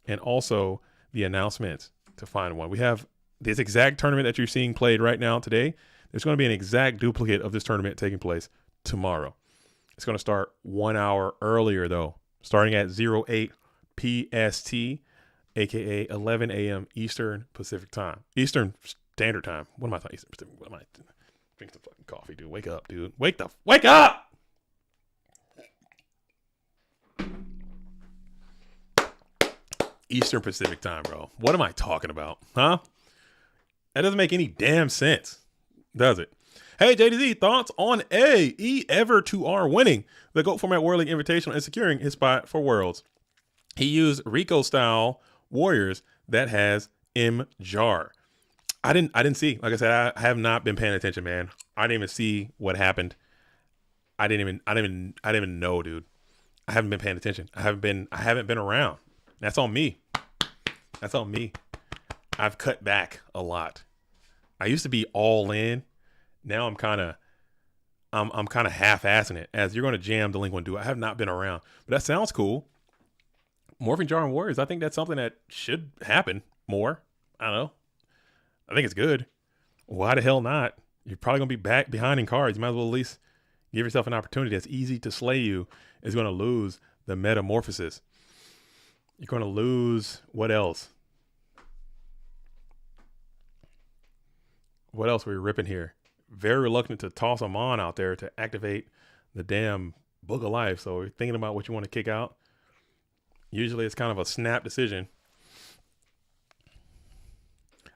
and also the announcements to find one. We have this exact tournament that you're seeing played right now today. There's going to be an exact duplicate of this tournament taking place tomorrow. It's going to start 1 hour earlier, though, starting at 08 PST, aka 11 a.m. Eastern Pacific Time. Eastern Standard Time. What am I talking? Eastern Pacific. What am I? Drink some fucking coffee, dude. Wake up, dude. Wake up! Eastern Pacific Time, bro. What am I talking about? Huh? That doesn't make any damn sense, does it? Hey, JDZ, thoughts on E Ever 2R winning the GOAT Format World League Invitational and securing his spot for Worlds? He used Rico-style warriors that has M-Jar. I didn't see. Like I said, I have not been paying attention, man. I didn't even see what happened. I didn't even know, dude. I haven't been paying attention. I haven't been around. That's on me. That's on me. I've cut back a lot. I used to be all in. Now I'm kind of half-assing it. As you're going to jam Delinquent Duo. I have not been around, but that sounds cool. Morphing Jar and Warriors. I think that's something that should happen more. I don't know. I think it's good. Why the hell not? You're probably going to be back behind in cards. You might as well at least give yourself an opportunity that's easy to slay you. Is going to lose the Metamorphosis. You're going to lose what else? What else were we ripping here? Very reluctant to toss them on out there to activate the damn Book of Life. So we're thinking about what you want to kick out. Usually it's kind of a snap decision.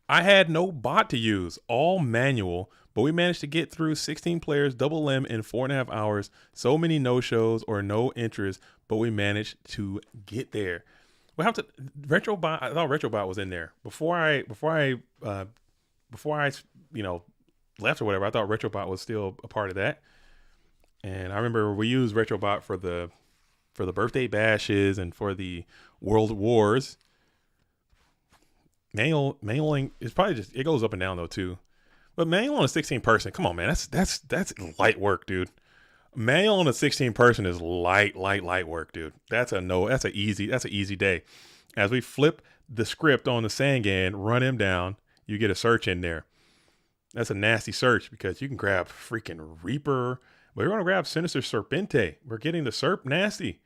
I had no bot to use, all manual, but we managed to get through 16 players, double limb in 4.5 hours. So many no shows or no entries, but we managed to get there. We have to retrobot. I thought retrobot was in there before I left or whatever. I thought retrobot was still a part of that. And I remember we used retrobot for the birthday bashes and for the world wars. Manualing is probably just, it goes up and down though too. But manual on a 16 person, come on, man, that's light work, dude. Manual on a 16 person is light work, dude. That's an easy day. As we flip the script on the Sangan, run him down, you get a search in there. That's a nasty search because you can grab freaking Reaper. We're going to grab Sinister Serpente. We're getting the Serp nasty.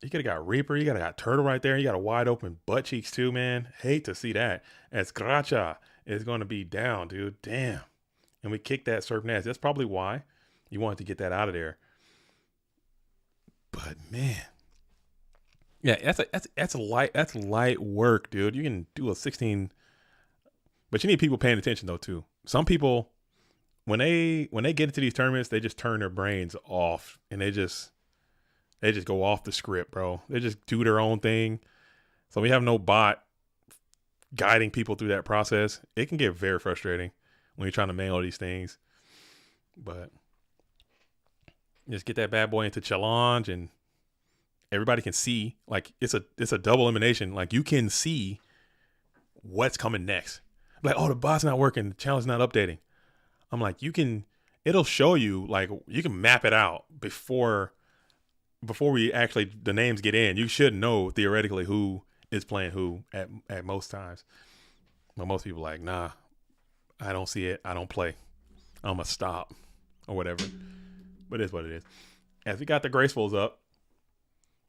You could have got Reaper. You got Turtle right there. You got a wide open butt cheeks too, man. Hate to see that. As Gracha is going to be down, dude. Damn. And we kicked that Serp nasty. That's probably why you wanted to get that out of there. But man, yeah, that's light work, dude. You can do a 16, but you need people paying attention though too. Some people, when they get into these tournaments, they just turn their brains off and they just go off the script, bro. They just do their own thing. So we have no bot guiding people through that process. It can get very frustrating when you're trying to manual these things. But just get that bad boy into challenge and everybody can see. Like it's a double elimination. Like you can see what's coming next. Like, oh, the bot's not working. The challenge is not updating. I'm like, it'll show you, like, you can map it out before we actually, the names get in. You should know theoretically who is playing who at most times. But most people are like, nah, I don't see it. I don't play. I'm going to stop or whatever. But it's what it is. As we got the Gracefuls up,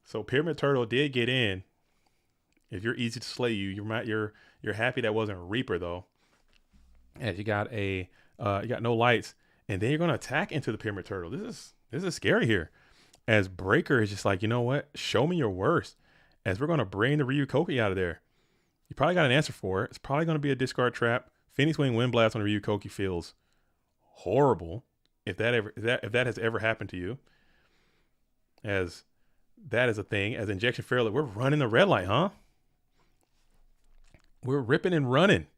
so Pyramid Turtle did get in. If you're easy to slay you're happy that wasn't Reaper though. As you got you got no lights, and then you're gonna attack into the Pyramid Turtle. This is scary here. As Breaker is just like, you know what? Show me your worst. As we're gonna bring the Ryu Koki out of there. You probably got an answer for it. It's probably gonna be a discard trap. Phoenix Wing Wind Blast on the Ryu Koki feels horrible. If that has ever happened to you. As that is a thing. As Injection Fairly, we're running the red light, huh? We're ripping and running.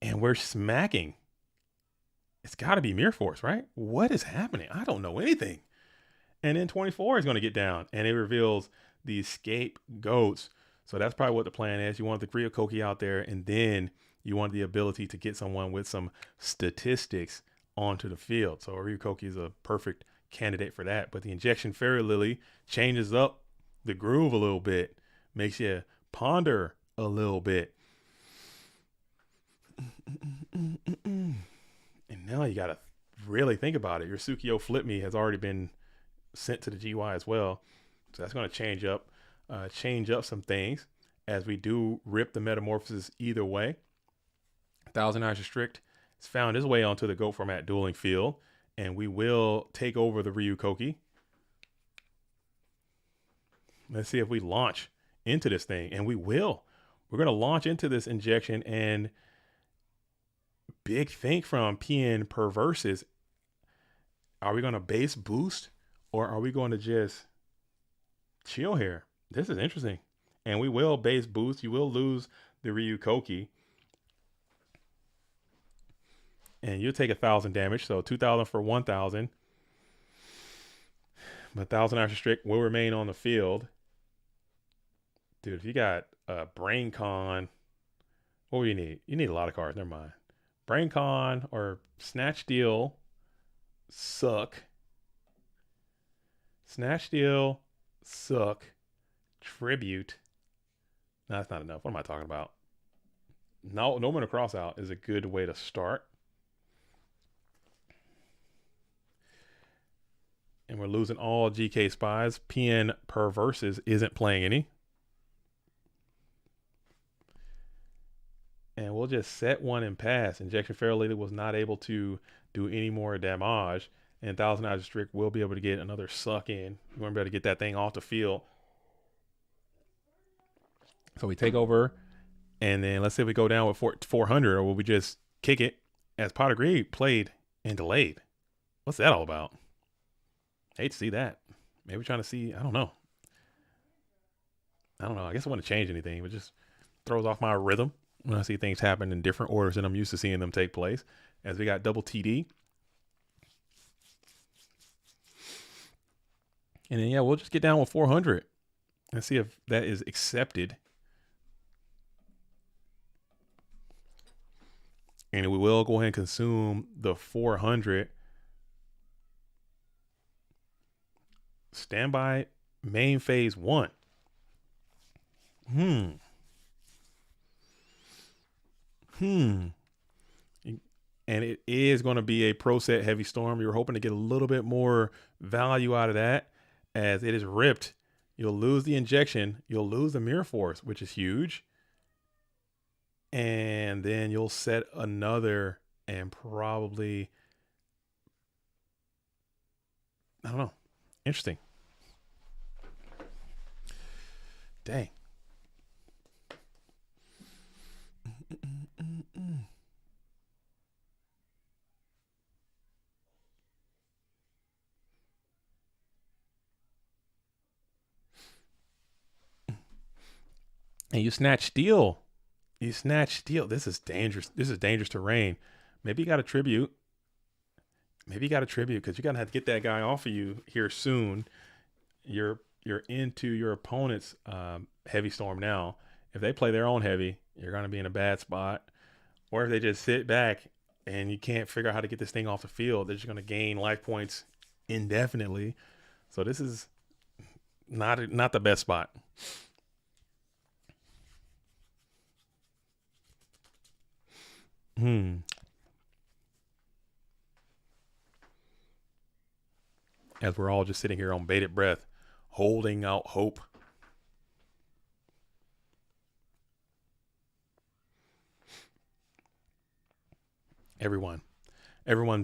And we're smacking. It's got to be Mirror Force, right? What is happening? I don't know anything. And then 24 is going to get down. And it reveals the Scapegoats. So that's probably what the plan is. You want the Ryu Koki out there. And then you want the ability to get someone with some statistics onto the field. So Ryu Koki is a perfect candidate for that. But the Injection Fairy Lily changes up the groove a little bit. Makes you ponder a little bit. And now you got to really think about it. Your Sukiyo Flip Me has already been sent to the GY as well. So that's going to change up some things as we do rip the Metamorphosis either way. Thousand Eyes Restrict has found his way onto the Goat format dueling field, and we will take over the Ryu Koki. Let's see if we launch into this thing, and we will. We're going to launch into this injection, and big think from PN Perverses. Are we going to base boost, or are we going to just chill here? This is interesting. And we will base boost. You will lose the Ryu Koki. And you'll take 1,000 damage. So 2,000 for 1,000. But 1,000 Eyes Restrict will remain on the field. Dude, if you got Brain Con, what do you need? You need a lot of cards. Never mind. Brain Con or Snatch Steal suck. Snatch Steal suck. Tribute. No, that's not enough. What am I talking about? No Moment of Crossout is a good way to start. And we're losing all GK Spies. PN Perverses isn't playing any. And we'll just set one and pass. Injection Fair Lady was not able to do any more damage. And 1,000 Eyes Restrict will be able to get another suck in. We won't be able to get that thing off the field. So we take over And then let's say we go down with 400, or will we just kick it as Pot of Greed played and delayed? What's that all about? Hate to see that. Maybe trying to see, I don't know. I guess I want to change anything, but just throws off my rhythm when I see things happen in different orders than I'm used to seeing them take place. As we got double TD. And then, yeah, we'll just get down with 400 and see if that is accepted. And we will go ahead and consume the 400. Standby main phase 1. And it is going to be a pro set heavy storm. You're hoping to get a little bit more value out of that, as it is ripped. You'll lose the injection. You'll lose the mirror force, which is huge. And then you'll set another and probably, I don't know. Interesting. Dang. And you snatch steel. This is dangerous. This is dangerous terrain. Maybe you got a tribute. Because you're gonna have to get that guy off of you here soon. You're into your opponent's heavy storm now. If they play their own heavy, you're gonna be in a bad spot. Or if they just sit back and you can't figure out how to get this thing off the field, they're just gonna gain life points indefinitely. So this is not the best spot. As we're all just sitting here on bated breath, holding out hope. Everyone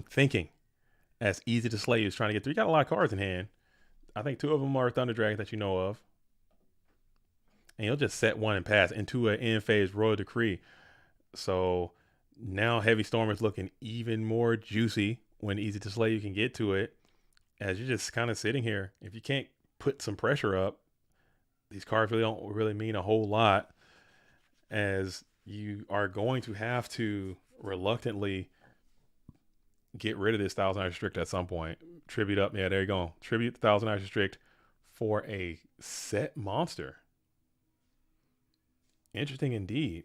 thinking as Easy to Slay is trying to get through. You got a lot of cards in hand. I think 2 of them are Thunder Dragons that you know of. And you'll just set one and pass into an end phase Royal Decree. So now Heavy Storm is looking even more juicy when Easy to Slay you can get to it. As you're just kind of sitting here. If you can't put some pressure up, these cards really don't really mean a whole lot, as you are going to have to reluctantly get rid of this 1,000 Ice Restrict at some point. Tribute up. Yeah, there you go. Tribute the 1,000 Ice Restrict for a set monster. Interesting indeed.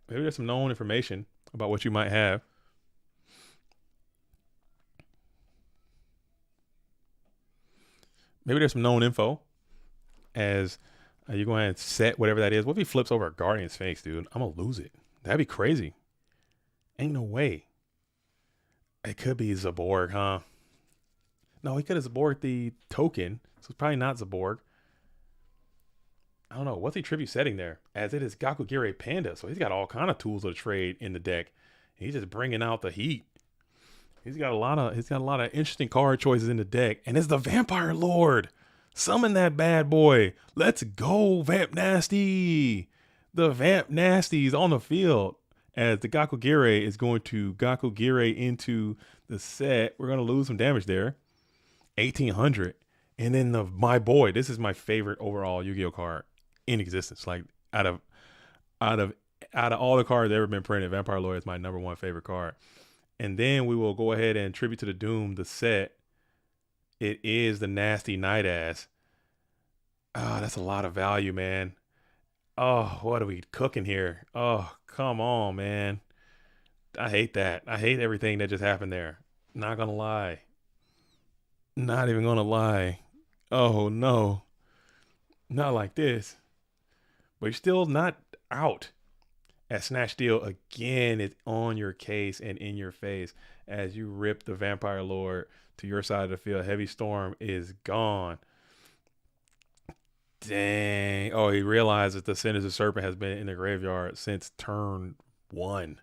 Maybe there's some known information about what you might have. Maybe there's some known info, as you go ahead and set whatever that is. What if he flips over a Guardian Sphinx, dude? I'm going to lose it. That'd be crazy. Ain't no way. It could be Zaborg, huh? No, he could have Zaborg the token, so it's probably not Zaborg. I don't know. What's he tribute setting there? As it is Gakugire Panda, so he's got all kind of tools of trade in the deck. He's just bringing out the heat. He's got a lot of interesting card choices in the deck, and it's the Vampire Lord. Summon that bad boy. Let's go, Vamp Nasty. The Vamp Nasty's on the field, as the Gakugire is going to Gakugire into the set. We're going to lose some damage there. 1,800. And then my boy, this is my favorite overall Yu-Gi-Oh card in existence. Like out of all the cards that ever been printed, Vampire Lord is my number 1 favorite card. And then we will go ahead and Tribute to the Doom, the set. It is the Nasty Night Ass. Oh, that's a lot of value, man. Oh, what are we cooking here? Oh, come on, man. I hate that. I hate everything that just happened there. Not gonna lie. Not even gonna lie. Oh, no. Not like this. But you're still not out. As Snatch Steel again is on your case and in your face as you rip the Vampire Lord to your side of the field. Heavy Storm is gone. Dang. Oh, he realizes the Sinister Serpent has been in the graveyard since turn 1.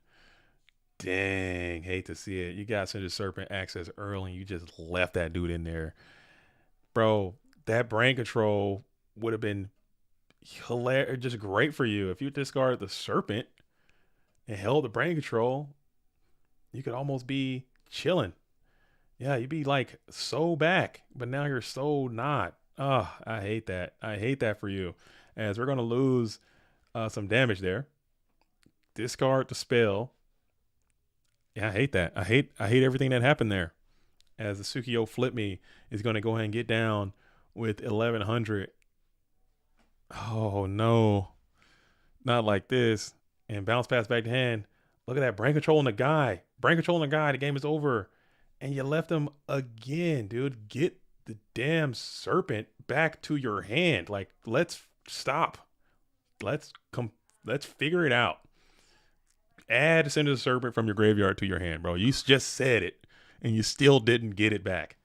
Dang. Hate to see it. You got Sinister Serpent access early and you just left that dude in there. Bro, that brain control would have been hilarious, just great for you. If you discarded the Serpent and held the Brain Control, you could almost be chilling. Yeah, you'd be like so back, but now you're so not. Oh, I hate that. I hate that for you, as we're gonna lose some damage there. Discard the spell. Yeah, I hate that. I hate everything that happened there. As the Sukiyo Flip Me is gonna go ahead and get down with 1100. Oh no, not like this. And bounce pass back to hand. Look at that. Brain controlling the guy. Brain controlling the guy. The game is over. And you left him again, dude. Get the damn Serpent back to your hand. Like, let's stop. Let's figure it out. Send the Serpent from your graveyard to your hand, bro. You just said it, and you still didn't get it back.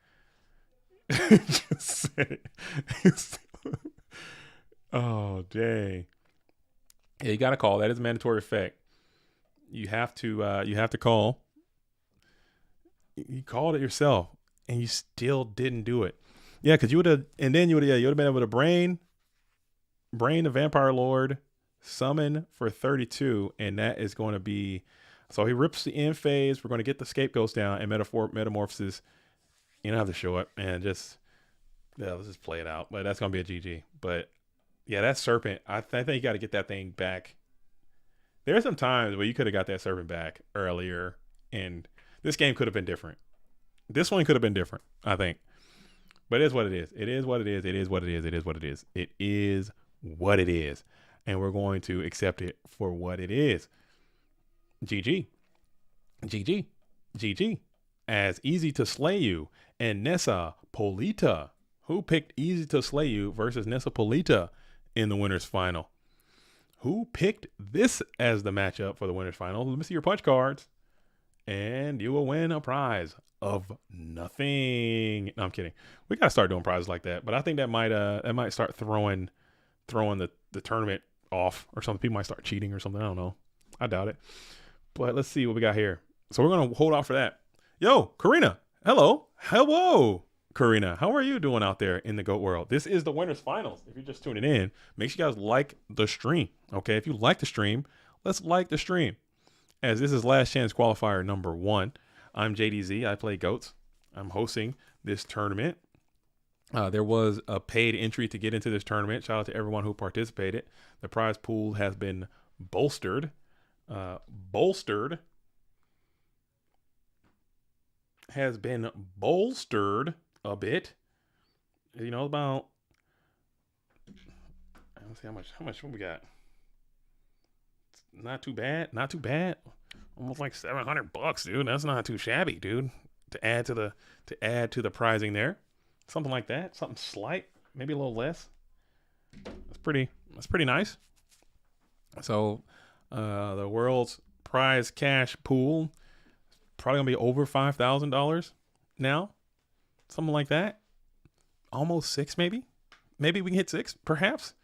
Just said it. Oh, dang. Yeah, you got to call. That is a mandatory effect. You have to call. You called it yourself, and you still didn't do it. Yeah, because you would have, and then you would have been able to brain the Vampire Lord, summon for 32, and that is going to be. So he rips the end phase. We're going to get the Scapegoats down and metamorphosis. You don't have to show it, and let's just play it out. But that's going to be a GG. But yeah, that Serpent, I think you got to get that thing back. There's some times where you could have got that Serpent back earlier, and this game could have been different. This one could have been different, I think. But it is what it is. It is what it is. It is what it is. It is what it is. It is what it is. And we're going to accept it for what it is. GG. GG. GG. As Easy to Slay You and Nessa Polita. Who picked Easy to Slay You versus Nessa Polita in the winner's final? Who picked this as the matchup for the winner's final? Let me see your punch cards. And you will win a prize of nothing. No, I'm kidding. We got to start doing prizes like that. But I think that might start throwing the tournament off or something. People might start cheating or something. I don't know. I doubt it. But let's see what we got here. So we're going to hold off for that. Yo, Karina. Hello. Hello, Karina. How are you doing out there in the GOAT world? This is the winner's finals. If you're just tuning in, make sure you guys like the stream. Okay. If you like the stream, let's like the stream. As this is Last Chance Qualifier number 1. I'm JDZ. I play GOATs. I'm hosting this tournament. There was a paid entry to get into this tournament. Shout out to everyone who participated. The prize pool has been bolstered. Has been bolstered a bit. You know, about, let's see how much what we got. Not too bad. Not too bad. Almost like $700, dude. That's not too shabby, dude. To add to the prizing there. Something like that. Something slight. Maybe a little less. That's pretty nice. So the world's prize cash pool probably gonna be over $5,000 now. Something like that. Almost 6, maybe. Maybe we can hit 6, perhaps.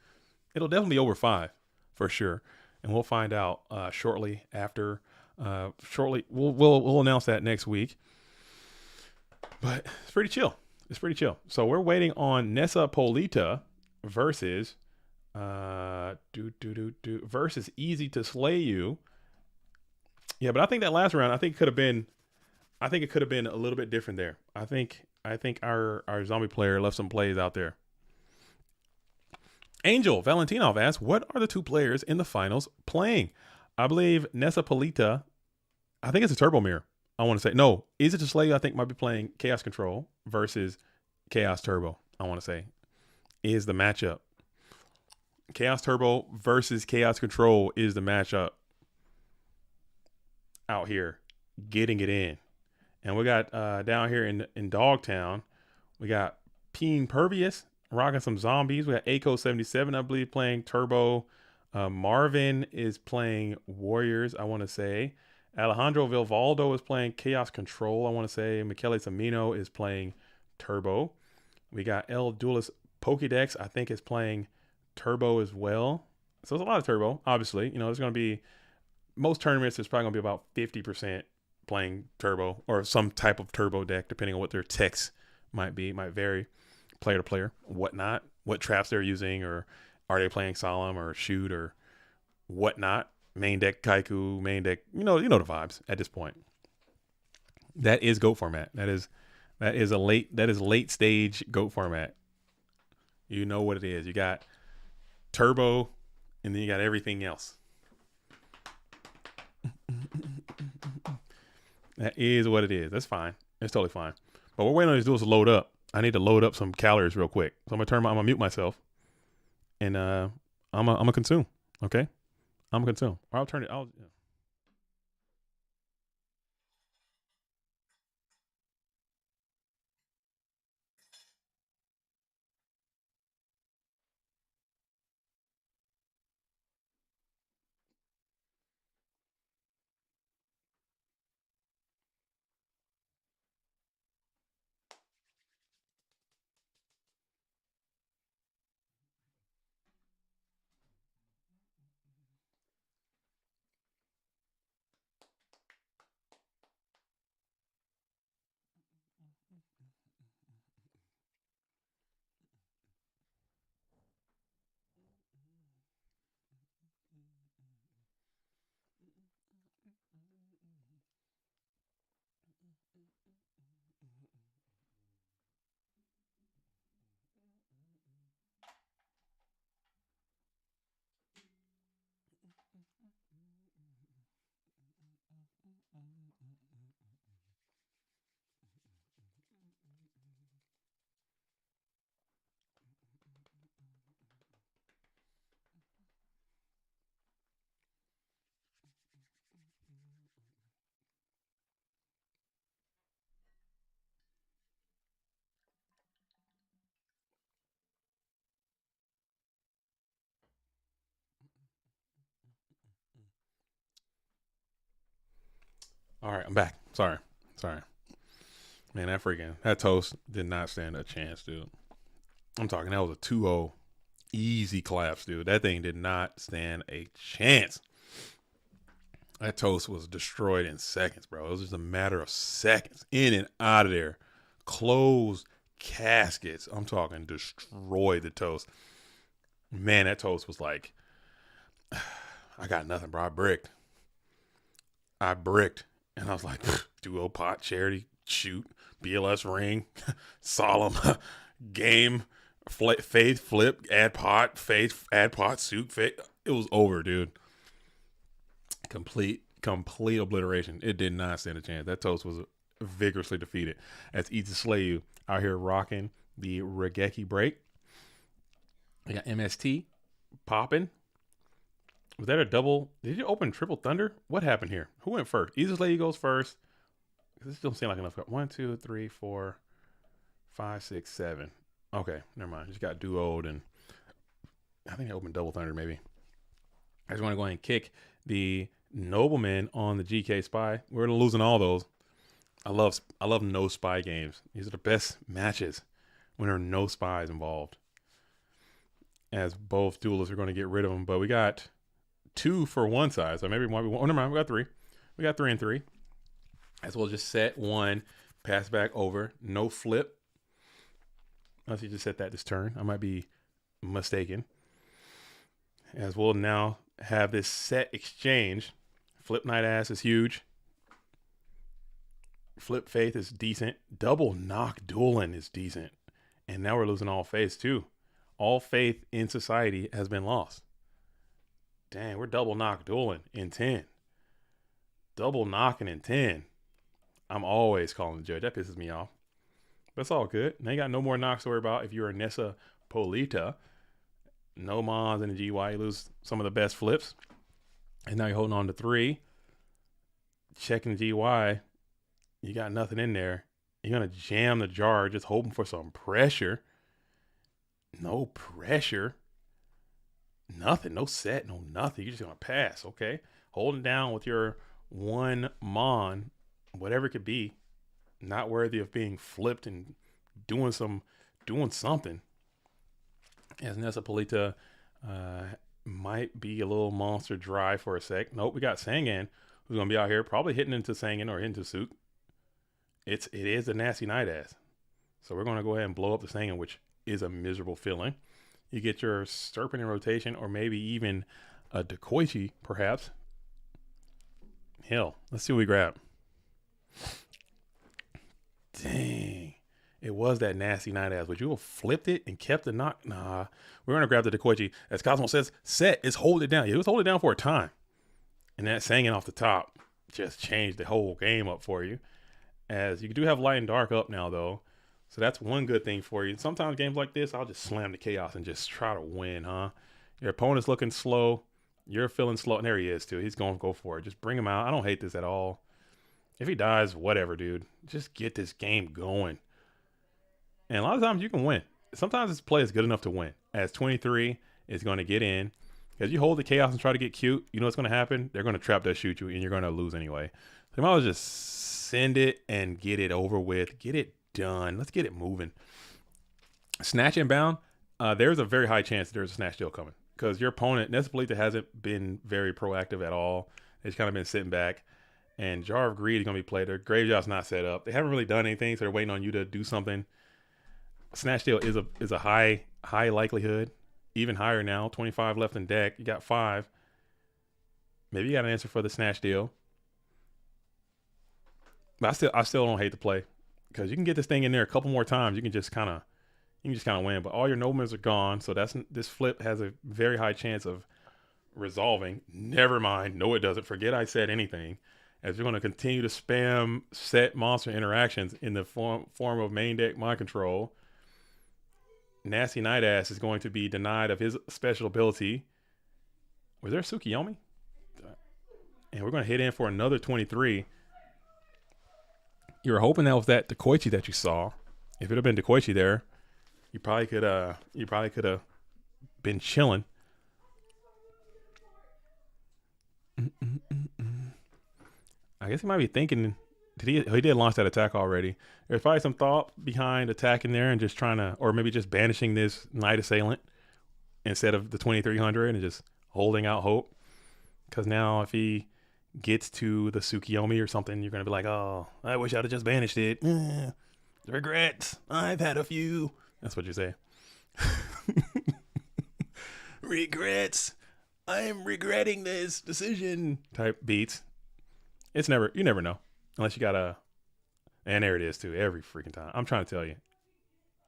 It'll definitely be over 5 for sure. And we'll find out shortly after. We'll announce that next week. But it's pretty chill. It's pretty chill. So we're waiting on Nessa Polita versus versus Easy to Slay You. Yeah, but I think that last round, it could have been a little bit different there. I think our zombie player left some plays out there. Angel Valentinov asks, what are the 2 players in the finals playing? I believe Nessa Polita, I think it's a Turbo Mirror. I want to say, no, Easy to Slay You, I think might be playing Chaos Control versus Chaos Turbo. I want to say is the matchup. Chaos Turbo versus Chaos Control is the matchup out here, getting it in. And we got down here in Dogtown, we got Peen Pervious rocking some zombies. We got Aco 77, I believe, playing Turbo. Marvin is playing Warriors, I want to say. Alejandro Vilvaldo is playing Chaos Control, I want to say. Michele Samino is playing Turbo. We got El Duelist Pokédex, I think, is playing Turbo as well. So it's a lot of Turbo, obviously. You know, there's going to be, most tournaments, there's probably going to be about 50% playing Turbo or some type of Turbo deck, depending on what their text might be. It might vary player to player, whatnot, what traps they're using, or Are they playing solemn or shoot or whatnot? Main deck Kaiku, main deck, you know the vibes at this point. That is GOAT format. That is late stage GOAT format. You know what it is. You got turbo, and then you got everything else. That is what it is. That's fine. It's totally fine. But what we're waiting on these duels to load up. I need to load up some calories real quick. So I'm gonna mute myself, and I'm gonna consume. Okay, I'm gonna consume. Or I'll turn it. All right, I'm back. Sorry. Man, that toast did not stand a chance, dude. I'm talking that was a 2-0 easy collapse, dude. That thing did not stand a chance. That toast was destroyed in seconds, bro. It was just a matter of seconds. In and out of there. Closed caskets. I'm talking destroyed the toast. Man, that toast was like, I got nothing, bro. I bricked. And I was like, duo pot, charity, shoot, BLS ring, solemn, game, faith, flip, add pot, suit, faith. It was over, dude. Complete obliteration. It did not stand a chance. That toast was vigorously defeated. As Easy Slay You out here rocking the Regeki break. We got MST popping. Was that a double? Did you open triple thunder? What happened here? Who went first? Easy Lady goes first. This don't seem like enough. 1, 2, 3, 4, 5, 6, 7. Okay, never mind. Just got duoed, and I think I opened double thunder maybe. I just want to go ahead and kick the Nobleman on the GK Spy. We're losing all those. I love no spy games. These are the best matches when there are no spies involved. As both duelists are going to get rid of them, but we got 2 for one side, so maybe it might be one. Oh, never mind. We got 3. We got 3 and 3. As well, just set 1, pass back over, no flip. Unless you just set that this turn, I might be mistaken. As we'll now have this set exchange. Flip Night Ass is huge. Flip Faith is decent. Double Knock Dueling is decent. And now we're losing all faith too. All faith in society has been lost. Dang, we're double knock dueling in 10. Double knocking in 10. I'm always calling the judge. That pisses me off. But it's all good. Now you got no more knocks to worry about if you're a Nessa Polita. No Mons in the GY. You lose some of the best flips. And now you're holding on to 3. Checking the GY. You got nothing in there. You're going to jam the jar just hoping for some pressure. No pressure. Nothing. No set. No nothing. You're just going to pass. Okay. Holding down with your 1 Mon, whatever it could be, not worthy of being flipped and doing something. As Nessa Polita might be a little monster dry for a sec. Nope, we got Sangan, who's going to be out here probably hitting into Sangan or into Souk. It is a nasty Night Ass. So we're going to go ahead and blow up the Sangan, which is a miserable feeling. You get your Serpent in rotation, or maybe even a Dekoichi, perhaps. Hell, let's see what we grab. Dang. It was that nasty Night Ass. Would you have flipped it and kept the knock? Nah. We're going to grab the Dekoichi. As Cosmo says, set is hold it down. Yeah, it was hold it down for a time. And that singing off the top just changed the whole game up for you. As you do have light and dark up now, though. So that's one good thing for you. Sometimes games like this, I'll just slam the chaos and just try to win, huh? Your opponent's looking slow. You're feeling slow. And there he is, too. He's going to go for it. Just bring him out. I don't hate this at all. If he dies, whatever, dude. Just get this game going. And a lot of times you can win. Sometimes this play is good enough to win. As 23 is going to get in. Because you hold the chaos and try to get cute, you know what's going to happen? They're going to trap that shoot you, and you're going to lose anyway. So you might as well just send it and get it over with. Get it done. Let's get it moving. Snatch inbound. There's a very high chance there's a snatch steal coming. Because your opponent, Nespolita, hasn't been very proactive at all. They've kind of been sitting back. And Jar of Greed is going to be played. Their graveyard's not set up. They haven't really done anything, so they're waiting on you to do something. Snatch steal is a high likelihood. Even higher now. 25 left in deck. You got 5. Maybe you got an answer for the snatch deal. But I still don't hate the play. Because you can get this thing in there a couple more times. You can just kind of win. But all your noblements are gone. So this flip has a very high chance of resolving. Never mind. No, it doesn't. Forget I said anything. As you're going to continue to spam set monster interactions in the form of main deck mind control. Nasty Night Ass is going to be denied of his special ability. Was there a Tsukiyomi? And we're going to hit in for another 23. You were hoping that was that Dekoichi that you saw. If it had been Dekoichi there, you probably could have been chilling. I guess he might be thinking, he did launch that attack already. There's probably some thought behind attacking there and just trying to, or maybe just banishing this Night Assailant instead of the 2300 and just holding out hope. Because now if he gets to the Tsukiyomi or something, you're going to be like, oh, I wish I'd have just banished it. Regrets. I've had a few. That's what you say. Regrets. I'm regretting this decision type beats. You never know. Unless you got and there it is too, every freaking time. I'm trying to tell you.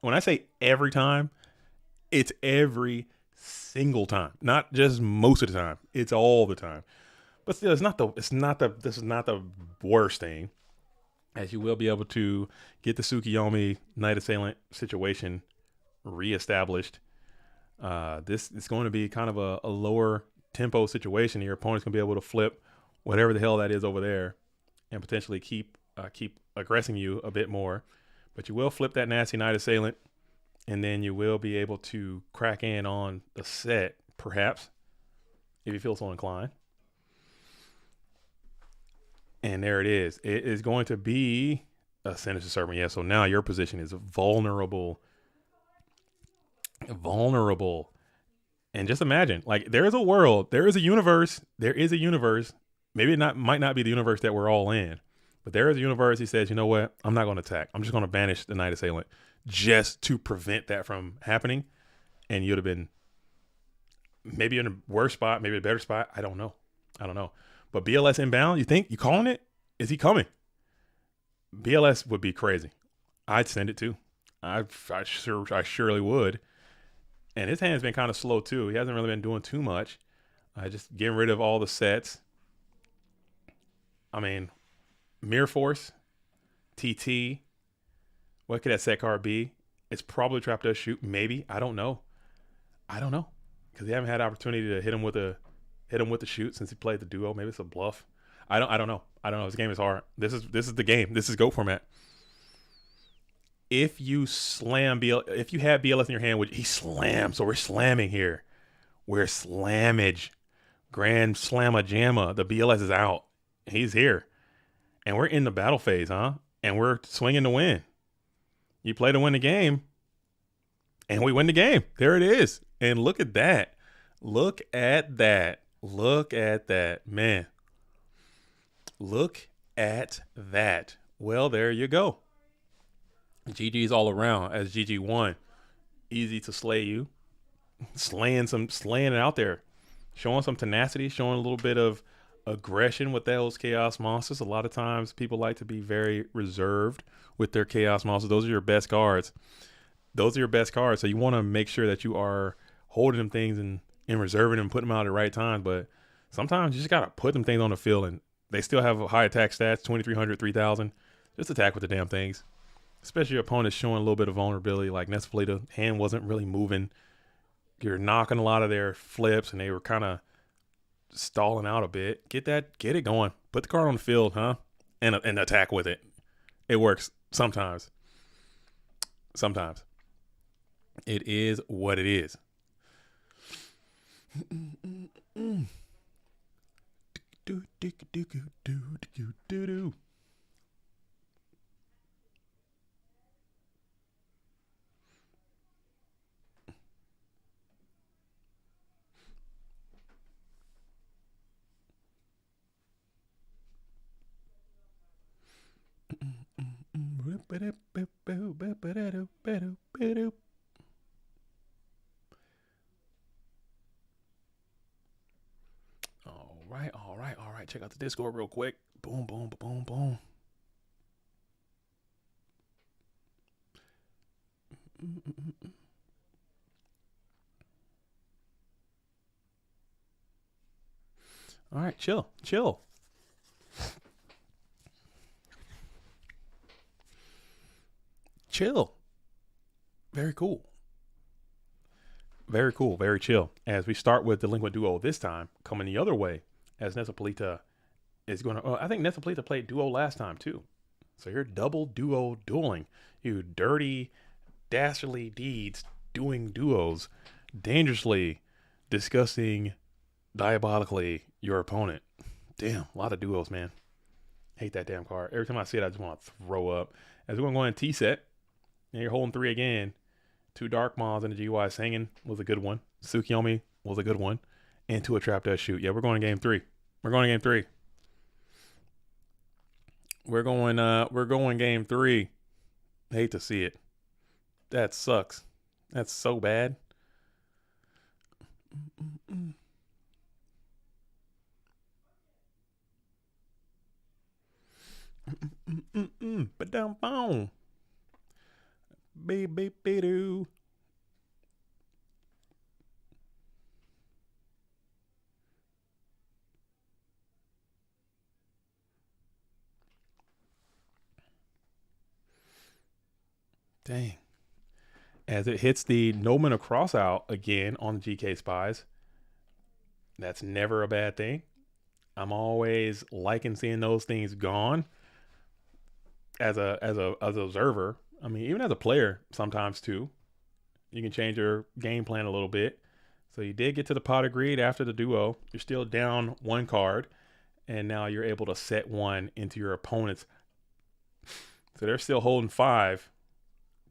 When I say every time, it's every single time. Not just most of the time. It's all the time. But still, this is not the worst thing. As you will be able to get the Tsukiyomi Night Assailant situation reestablished. This is going to be kind of a lower tempo situation. Your opponent's going to be able to flip whatever the hell that is over there and potentially keep aggressing you a bit more. But you will flip that nasty Night Assailant, and then you will be able to crack in on the set, perhaps, if you feel so inclined. And there it is. It is going to be a Sinister Serpent. Yeah, so now your position is vulnerable. Vulnerable. And just imagine, like, there is a universe. Maybe it might not be the universe that we're all in, but there is a universe. He says, you know what? I'm not going to attack. I'm just going to banish the Night Assailant just to prevent that from happening. And you'd have been maybe in a worse spot, maybe a better spot. I don't know. But BLS inbound, you calling it? Is he coming? BLS would be crazy. I'd send it too. I surely would. And his hand's been kind of slow too. He hasn't really been doing too much. Just getting rid of all the sets. I mean, Mirror Force, TT. What could that set card be? It's probably Trap Does Shoot. Maybe. I don't know. Because they haven't had opportunity to hit him with the shoot since he played the duo. Maybe it's a bluff. I don't know. This game is hard. This is the game. This is GOAT format. If you if you have BLS in your hand, which he slams, so we're slamming here. We're slammage. Grand Slamma Jamma. The BLS is out. He's here. And we're in the battle phase, huh? And we're swinging to win. You play to win the game. And we win the game. There it is. And look at that. Look at that. Man. Look at that. Well, there you go. GG's all around as GG won. Easy to slay you. slaying it out there, showing some tenacity, showing a little bit of aggression with those chaos monsters. A lot of times people like to be very reserved with their chaos monsters. Those are your best cards. So you want to make sure that you are holding them things and reserving them, putting them out at the right time. But sometimes you just got to put them things on the field, and they still have high attack stats, 2,300, 3,000. Just attack with the damn things. Especially your opponent's showing a little bit of vulnerability, like Nespolita hand wasn't really moving. You're knocking a lot of their flips, and they were kind of stalling out a bit. Get it going. Put the card on the field, huh? And attack with it. It works sometimes. Sometimes. It is what it is. All right. Check out the Discord real quick. Boom, boom, boom, boom. All right, chill. Very cool. Very chill. As we start with Delinquent Duo this time, coming the other way, as Nespolita is going to. I think Nespolita played Duo last time too. So you're double duo dueling. You dirty, dastardly deeds doing duos, dangerously disgusting, diabolically your opponent. Damn, a lot of duos, man. Hate that damn card. Every time I see it, I just want to throw up. As we're going to go in T set, and you're holding 3 again. 2 Dark Mons and the GY Singing was a good one. Tsukiyomi was a good one. And 2 Trap Does Shoot. Yeah, we're going to game 3. We're going game 3. Hate to see it. That sucks. That's so bad. But down boom. Baby doo. Dang. As it hits the Nomen of Crossout again on the GK Spies. That's never a bad thing. I'm always liking seeing those things gone. As an observer, I mean, even as a player, sometimes too, you can change your game plan a little bit. So you did get to the Pot of Greed after the duo. You're still down 1 card, and now you're able to set 1 into your opponent's. So they're still holding 5,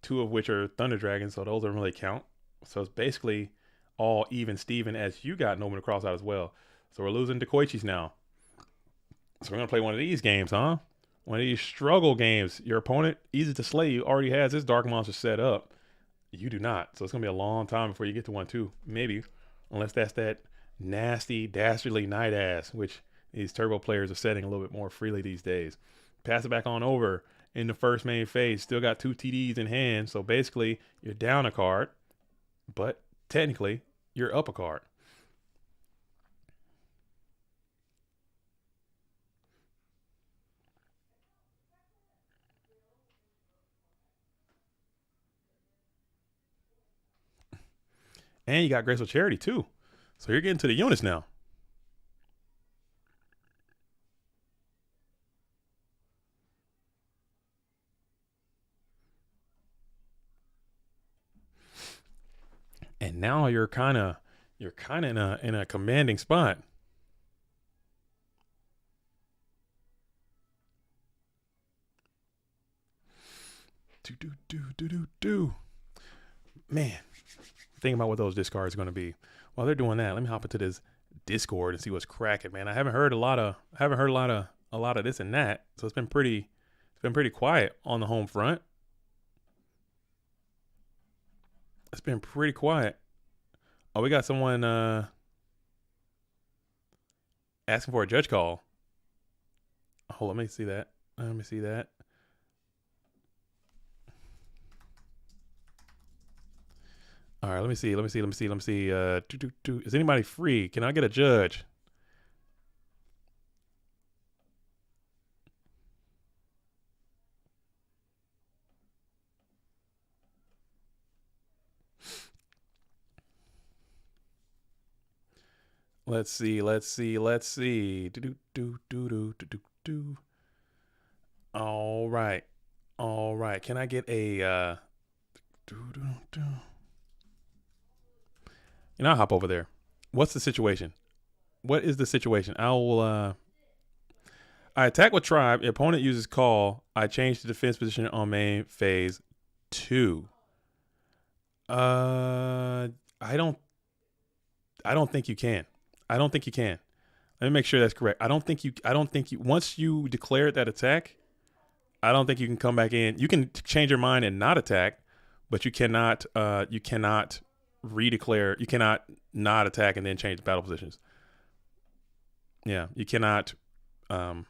2 of which are Thunder Dragons, so those don't really count. So it's basically all even Steven as you got Nomen to cross out as well. So we're losing to Koichis now. So we're going to play one of these games, huh? One of these struggle games. Your opponent, easy to slay you, already has his Dark Monster set up. You do not. So it's going to be a long time before you get to 1, too. Maybe. Unless that's that nasty, dastardly Night Ass, which these turbo players are setting a little bit more freely these days. Pass it back on over in the first main phase. Still got 2 TDs in hand. So basically, you're down a card. But technically, you're up a card. And you got Graceful Charity too. So you're getting to the units now. And now you're kind of in a commanding spot. Do. Man, thinking about what those discards are going to be. While they're doing that, let me hop into this Discord and see what's cracking, man. I haven't heard a lot of this and that. So it's been pretty quiet on the home front. It's been pretty quiet Oh, we got someone asking for a judge call. Oh, let me see that. Let me see that. All right, let me see. Is anybody free? Can I get a judge? Let's see. All right. Can I get a I'll hop over there. What's the situation? What is the situation? I attack with tribe. The opponent uses call. I change the defense position on main phase 2. I don't think you can. Let me make sure that's correct. I don't think you once you declare that attack, I don't think you can come back in. You can change your mind and not attack, but you cannot redeclare. You cannot not attack and then change battle positions. Yeah, you cannot go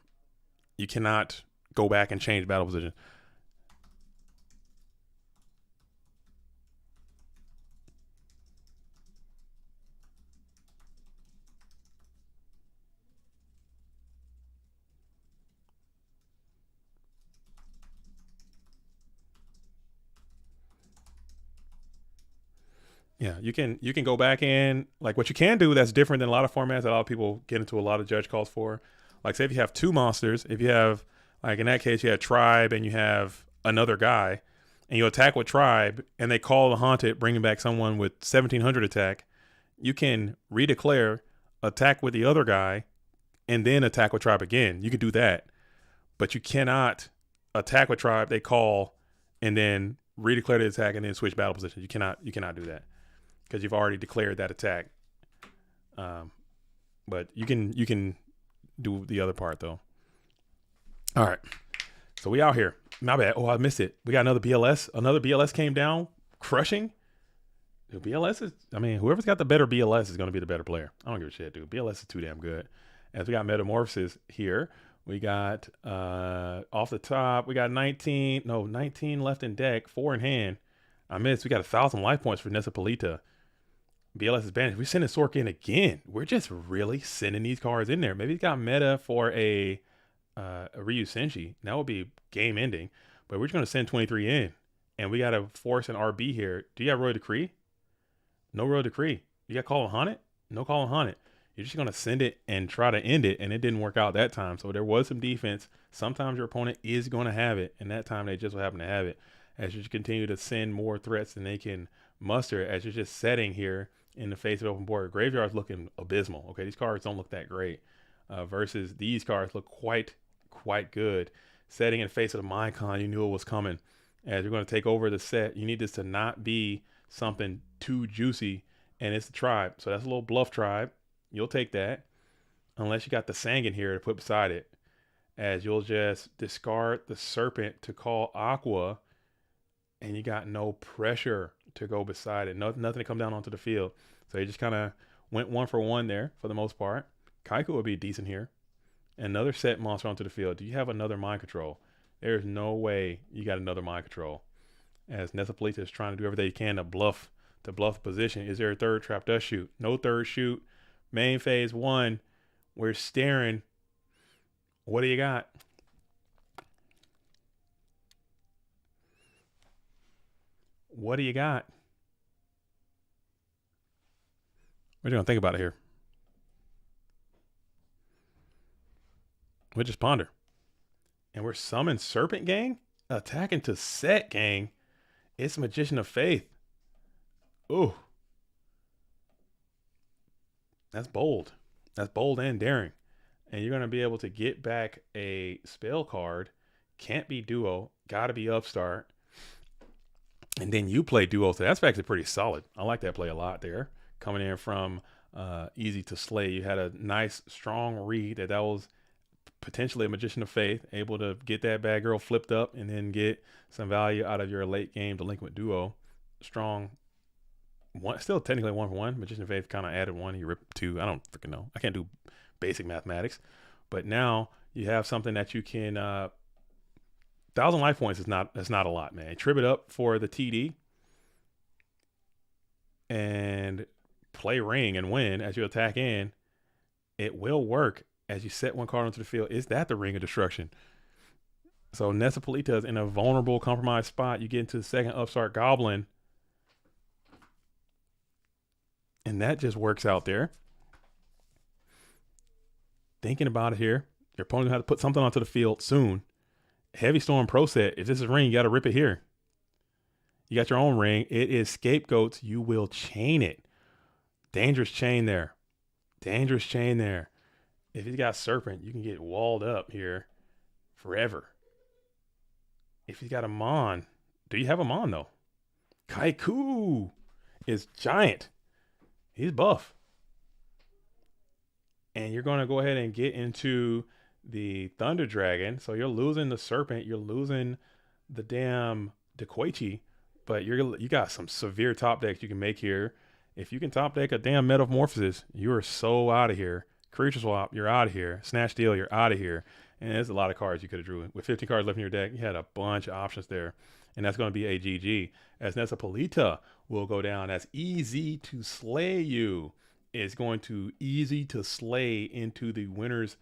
back and change battle position. Yeah, you can go back in. Like what you can do that's different than a lot of formats that a lot of people get into a lot of judge calls for. Like say if you have two monsters, if you have like in that case you have tribe and you have another guy, and you attack with tribe and they call the haunted, bringing back someone with 1700 attack, you can redeclare, attack with the other guy, and then attack with tribe again. You could do that, but you cannot attack with tribe. They call and then redeclare the attack and then switch battle positions. You cannot do that because you've already declared that attack. But you can do the other part though. All right, so we out here. My bad. Oh, I missed it. We got another BLS. Another BLS came down, crushing. Dude, BLS is. I mean, whoever's got the better BLS is going to be the better player. I don't give a shit, dude. BLS is too damn good. As we got Metamorphosis here, we got off the top. We got 19 left in deck, 4 in hand. I missed. We got 1,000 life points for Nessa Polita. BLS is banished. We're sending Sork in again. We're just really sending these cards in there. Maybe he's got meta for a Ryu Senshi. That would be game ending. But we're just going to send 23 in. And we got to force an RB here. Do you have Royal Decree? No Royal Decree. You got Call of Haunted? No Call of Haunted. You're just going to send it and try to end it. And it didn't work out that time. So there was some defense. Sometimes your opponent is going to have it. And that time they just will happen to have it. As you continue to send more threats than they can muster. As you're just setting here in the face of open board. Graveyard's looking abysmal. Okay, these cards don't look that great. Versus these cards look quite good. Setting in the face of the Minecon, you knew it was coming. As you're going to take over the set, you need this to not be something too juicy, and it's the tribe. So that's a little bluff tribe. You'll take that, unless you got the Sanguine here to put beside it. As you'll just discard the Serpent to call Aqua, and you got no pressure to go beside it. Nothing to come down onto the field. So you just kind of went 1 for 1 there for the most part. Kaiku would be decent here. Another set monster onto the field. Do you have another mind control? There's no way you got another mind control. As Nesapolita is trying to do everything he can to bluff position. Is there a third trap dust shoot? No third shoot. Main phase 1. We're staring. What do you got? What do you got? What are you going to think about it here? We just ponder. And we're summoning Serpent Gang? Attacking to set gang. It's Magician of Faith. Ooh. That's bold. That's bold and daring. And you're going to be able to get back a spell card. Can't be duo. Gotta be upstart. And then you play duo. So that's actually pretty solid. I like that play a lot there. Coming in from easy to slay. You had a nice, strong read that was potentially a Magician of Faith, able to get that bad girl flipped up and then get some value out of your late game delinquent duo. Strong one, still technically 1 for 1. Magician of Faith kind of added one. He ripped two. I don't freaking know. I can't do basic mathematics. But now you have something that you can 1,000 life points is not, that's not a lot, man. Trip it up for the TD and play ring and win as you attack in. It will work as you set one card onto the field. Is that the Ring of Destruction? So Nessa Polita is in a vulnerable, compromised spot. You get into the second Upstart Goblin, and that just works out there. Thinking about it here, your opponent will have to put something onto the field soon. Heavy Storm Pro Set. If this is ring, you got to rip it here. You got your own ring. It is Scapegoats. You will chain it. Dangerous chain there. Dangerous chain there. If he's got Serpent, you can get walled up here forever. If he's got a Mon, do you have a Mon though? Kaiku is giant. He's buff. And you're going to go ahead and get into the Thunder Dragon. So you're losing the Serpent. You're losing the damn Dequaichi. But you got some severe top decks you can make here. If you can top deck a damn Metamorphosis, you are so out of here. Creature Swap, you're out of here. Snatch Deal, you're out of here. And there's a lot of cards you could have drew. With 15 cards left in your deck, you had a bunch of options there. And that's going to be a GG. As Nessa Polita will go down as Easy to Slay You. Is going to Easy to Slay into the winners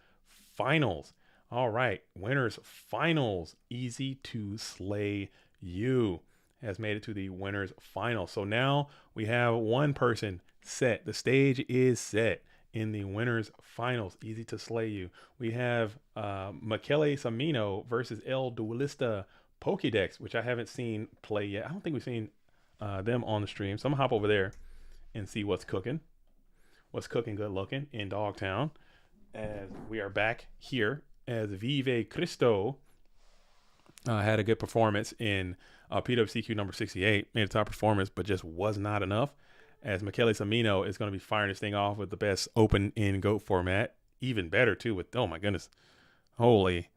finals. All right, winners finals. Easy to Slay You has made it to the winners finals. So now we have one person set. The stage is set in the winners finals. Easy to Slay You. We have Michele Samino versus El Duelista Pokédex, which I haven't seen play yet. I don't think we've seen them on the stream. So I'm gonna hop over there and see what's cooking. What's cooking good looking in Dogtown. As we are back here as Vive Cristo had a good performance in PWCQ number 68, made a top performance, but just was not enough. As Michele Samino is going to be firing this thing off with the best open in GOAT format. Even better too with, oh my goodness. Holy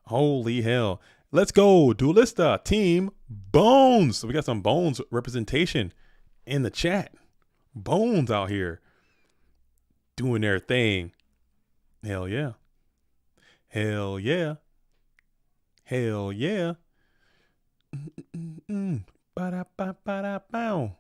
hell. Let's go, Duelista Team Bones. So we got some Bones representation in the chat. Bones out here doing their thing. Hell yeah. Hell yeah. Hell yeah. Ba-da-ba-ba-da-bow.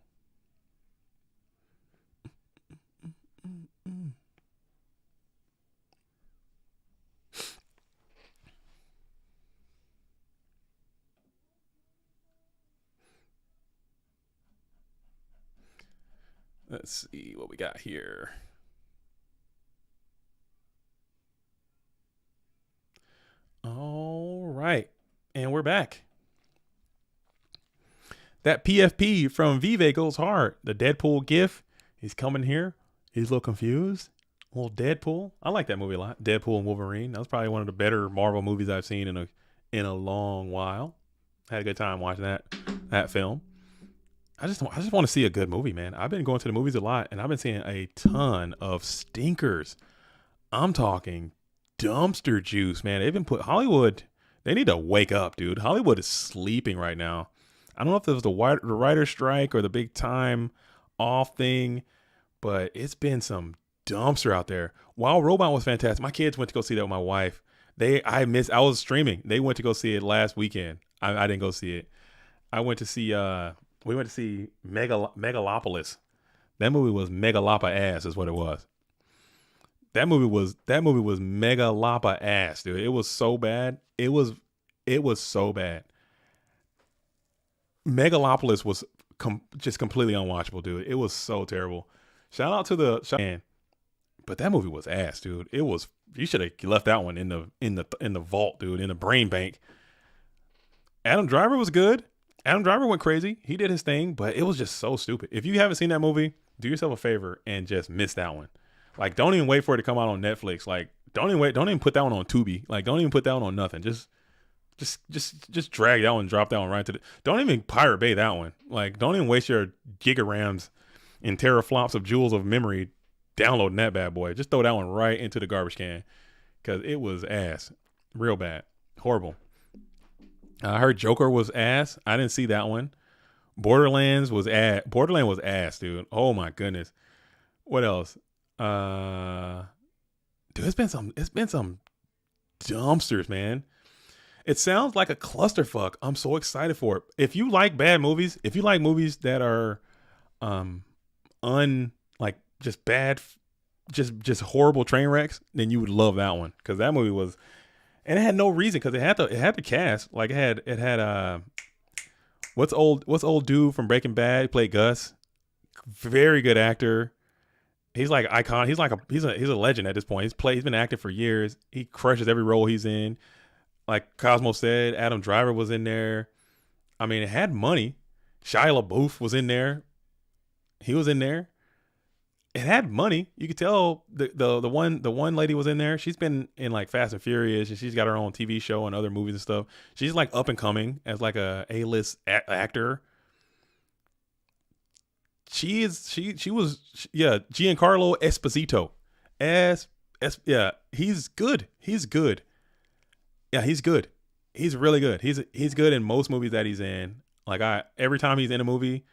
Let's see what we got here. All right. And we're back. That PFP from Vive goes hard. The Deadpool gif. He's coming here. He's a little confused. A little Deadpool. I like that movie a lot. Deadpool and Wolverine. That was probably one of the better Marvel movies I've seen in a long while. Had a good time watching that film. I just want to see a good movie, man. I've been going to the movies a lot, and I've been seeing a ton of stinkers. I'm talking dumpster juice, man. They've been Hollywood. They need to wake up, dude. Hollywood is sleeping right now. I don't know if it was the writer's strike or the big time off thing, but it's been some dumpster out there. Wild Robot was fantastic. My kids went to go see that with my wife. I was streaming. They went to go see it last weekend. I didn't go see it. We went to see Megalopolis. That movie was Megalapa ass is what it was. That movie was Megalapa ass, dude. It was so bad. It was so bad. Megalopolis was just completely unwatchable, dude. It was so terrible. Shout out to the but that movie was ass, dude. It was. You should have left that one in the vault, dude, in the brain bank. Adam Driver was good. Adam Driver went crazy. He did his thing, but it was just so stupid. If you haven't seen that movie, do yourself a favor and just miss that one. Like, don't even wait for it to come out on Netflix. Like, don't even put that one on Tubi. Like, don't even put that one on nothing. Just drag that one, drop that one right to don't even Pirate Bay that one. Like, don't even waste your gigarams and teraflops of jewels of memory downloading that bad boy. Just throw that one right into the garbage can because it was ass. Real bad. Horrible. I heard Joker was ass. I didn't see that one. Borderland was ass, dude. Oh my goodness. What else? Dude, it's been some dumpsters, man. It sounds like a clusterfuck. I'm so excited for it. If you like bad movies, if you like movies that are um like just bad, just horrible train wrecks, then you would love that one, because that movie was, and it had no reason, because it had the cast, like it had what's old dude from Breaking Bad, he played Gus, very good actor. He's like icon. He's a legend at this point. He's been acting for years. He crushes every role he's in. Like Cosmo said, Adam Driver was in there. I mean, it had money. Shia LaBeouf was in there. He was in there. It had money. You could tell the one lady was in there. She's been in like Fast and Furious, and she's got her own TV show and other movies and stuff. She's like up and coming as like a-list actor. Yeah, Giancarlo Esposito. Yeah, he's good. He's good. Yeah, he's good. He's really good. He's good in most movies that he's in. Like every time he's in a movie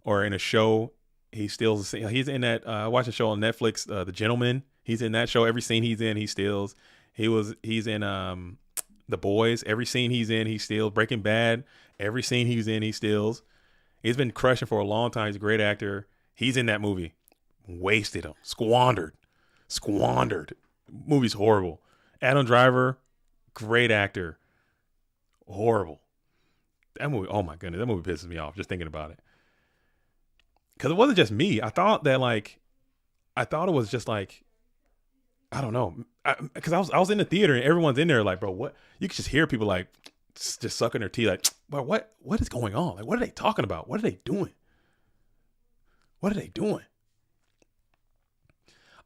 or in a show, he steals. He's in that. I watched a show on Netflix, The Gentleman. He's in that show. Every scene he's in, he steals. He's in The Boys. Every scene he's in, he steals. Breaking Bad. Every scene he's in, he steals. He's been crushing for a long time. He's a great actor. He's in that movie. Wasted him. Squandered. Movie's horrible. Adam Driver, great actor. Horrible. That movie, oh my goodness, that movie pisses me off just thinking about it. Because it wasn't just me. I thought it was just like, I don't know. Because I was in the theater and everyone's in there like, bro, what? You could just hear people like just sucking their teeth like, bro, what is going on? Like, what are they talking about? What are they doing?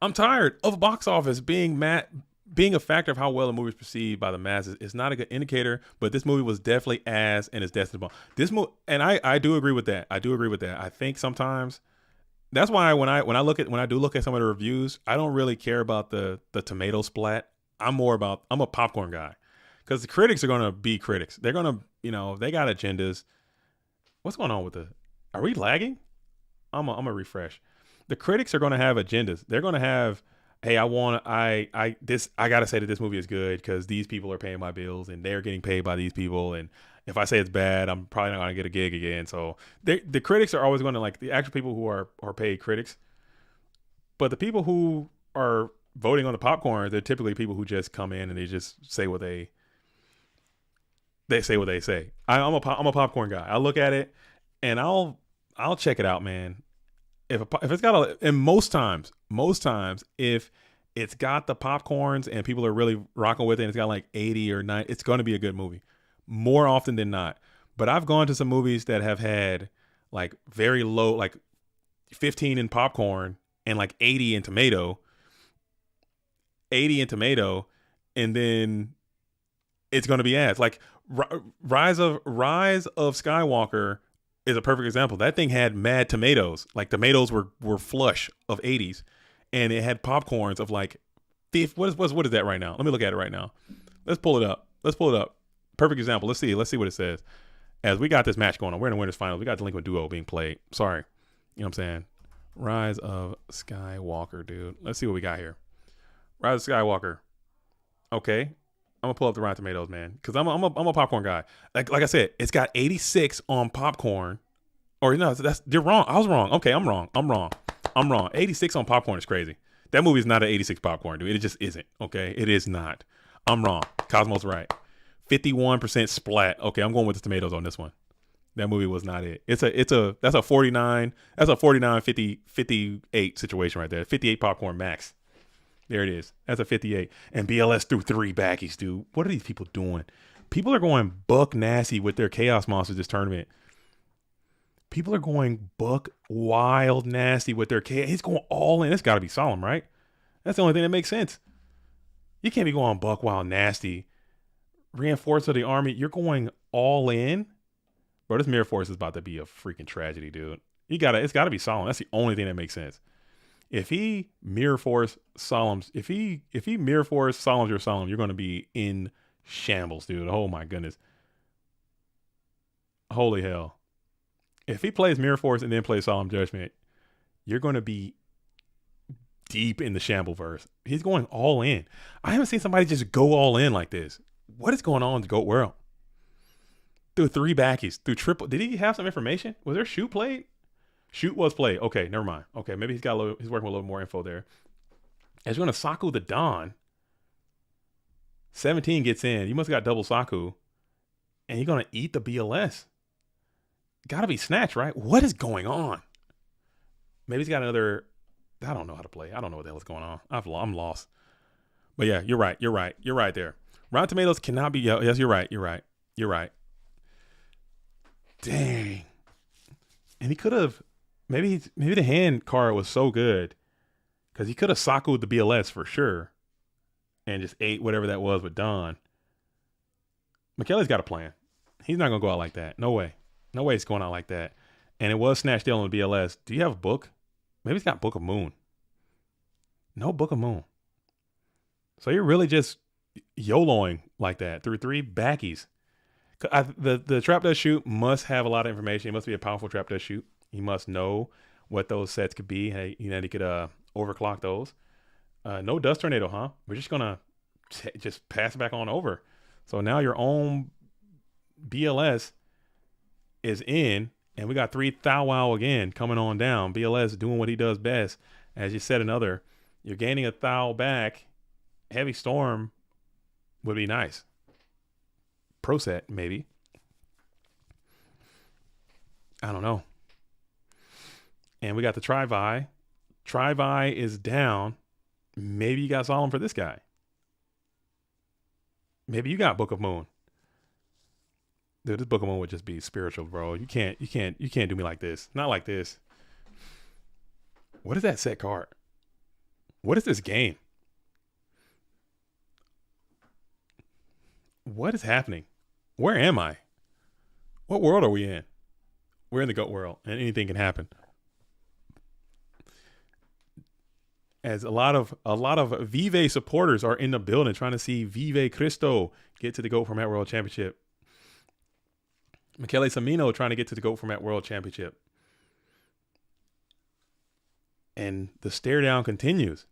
I'm tired of box office being a factor of how well a movie is perceived by the masses. It's not a good indicator, but this movie was definitely ass and it's destined to bomb. And I do agree with that. I think sometimes that's why when I do look at some of the reviews, I don't really care about the tomato splat. I'm a popcorn guy, because the critics are gonna be critics. They're gonna, they got agendas. What's going on with are we lagging? I'm a refresh. The critics are gonna have agendas. They're gonna have, hey, I gotta say that this movie is good because these people are paying my bills and they're getting paid by these people. And if I say it's bad, I'm probably not gonna get a gig again. So the critics are always gonna, like, the actual people who are paid critics. But the people who are voting on the popcorn, they're typically people who just come in and they just say what they say what they say. I'm a popcorn guy. I look at it and I'll check it out, man. If it's got and most times, if it's got the popcorns and people are really rocking with it, and it's got like 80 or 90, it's going to be a good movie more often than not. But I've gone to some movies that have had like very low, like 15 in popcorn and like 80 in tomato, and then it's going to be ass. Like Rise of Skywalker is a perfect example. That thing had mad tomatoes. Like tomatoes were flush of 80s, and it had popcorns of like, what is that right now? Let me look at it right now. Let's pull it up. Perfect example. Let's see what it says. As we got this match going on, we're in the winners finals. We got Delinquent Duo being played. Sorry, you know what I'm saying? Rise of Skywalker, dude. Let's see what we got here. Rise of Skywalker. Okay, I'm gonna pull up the Rotten Tomatoes, man, because I'm a popcorn guy. Like I said, it's got 86 on popcorn. Or no, you're wrong. I was wrong. Okay, I'm wrong. 86 on popcorn is crazy. That movie is not an 86 popcorn, dude. It just isn't. Okay, it is not. I'm wrong. Cosmo's right. 51% splat. Okay, I'm going with the tomatoes on this one. That movie was not it. That's a 49. That's a 49 50 58 situation right there. 58 popcorn max. There it is. That's a 58. And BLS threw 3 backies, dude. What are these people doing? People are going buck nasty with their Chaos Monsters this tournament. People are going buck wild nasty with their Chaos. He's going all in. It's got to be Solemn, right? That's the only thing that makes sense. You can't be going buck wild nasty. Reinforced of the army. You're going all in. Bro, this Mirror Force is about to be a freaking tragedy, dude. It's got to be Solemn. That's the only thing that makes sense. If he Mirror Force Solemns, if he Mirror Force Solemns your Solemn, you're going to be in shambles, dude. Oh my goodness. Holy hell. If he plays Mirror Force and then plays Solemn Judgment, you're going to be deep in the Shambleverse. He's going all in. I haven't seen somebody just go all in like this. What is going on in the GOAT world? Through 3 backies, through triple. Did he have some information? Was there shoot played? Shoot was played. Okay, never mind. Okay, maybe he's working with a little more info there. As you're going to Saku the Dawn, 17 gets in. You must have got double Saku. And you're going to eat the BLS. Got to be snatched, right? What is going on? Maybe he's got another. I don't know how to play. I don't know what the hell is going on. I'm lost. But yeah, you're right. You're right there. Rotten Tomatoes cannot be. Yes, you're right. Dang. And he could have. Maybe the hand card was so good because he could have Saku'd the BLS for sure and just ate whatever that was with Don. McKelly's got a plan. He's not going to go out like that. No way. No way he's going out like that. And it was Snatch Deal on the BLS. Do you have a book? Maybe he's got Book of Moon. No Book of Moon. So you're really just YOLOing like that through 3 backies. The Trap Dust Shoot must have a lot of information. It must be a powerful Trap Dust Shoot. He must know what those sets could be. Hey, he could overclock those. No Dust Tornado, huh? We're just going to just pass it back on over. So now your own BLS is in, and we got 3 Thou Wow again coming on down. BLS doing what he does best. As you said, you're gaining a Thou back. Heavy Storm would be nice. Pro set, maybe. I don't know. And we got the Tri-Vi. Tri-Vi is down. Maybe you got Solemn for this guy. Maybe you got Book of Moon. Dude, this Book of Moon would just be spiritual, bro. You can't do me like this. Not like this. What is that set card? What is this game? What is happening? Where am I? What world are we in? We're in the GOAT world, and anything can happen. As a lot of Vive supporters are in the building trying to see Vive Cristo get to the GOAT Format World Championship. Michele Samino trying to get to the GOAT Format World Championship. And the stare down continues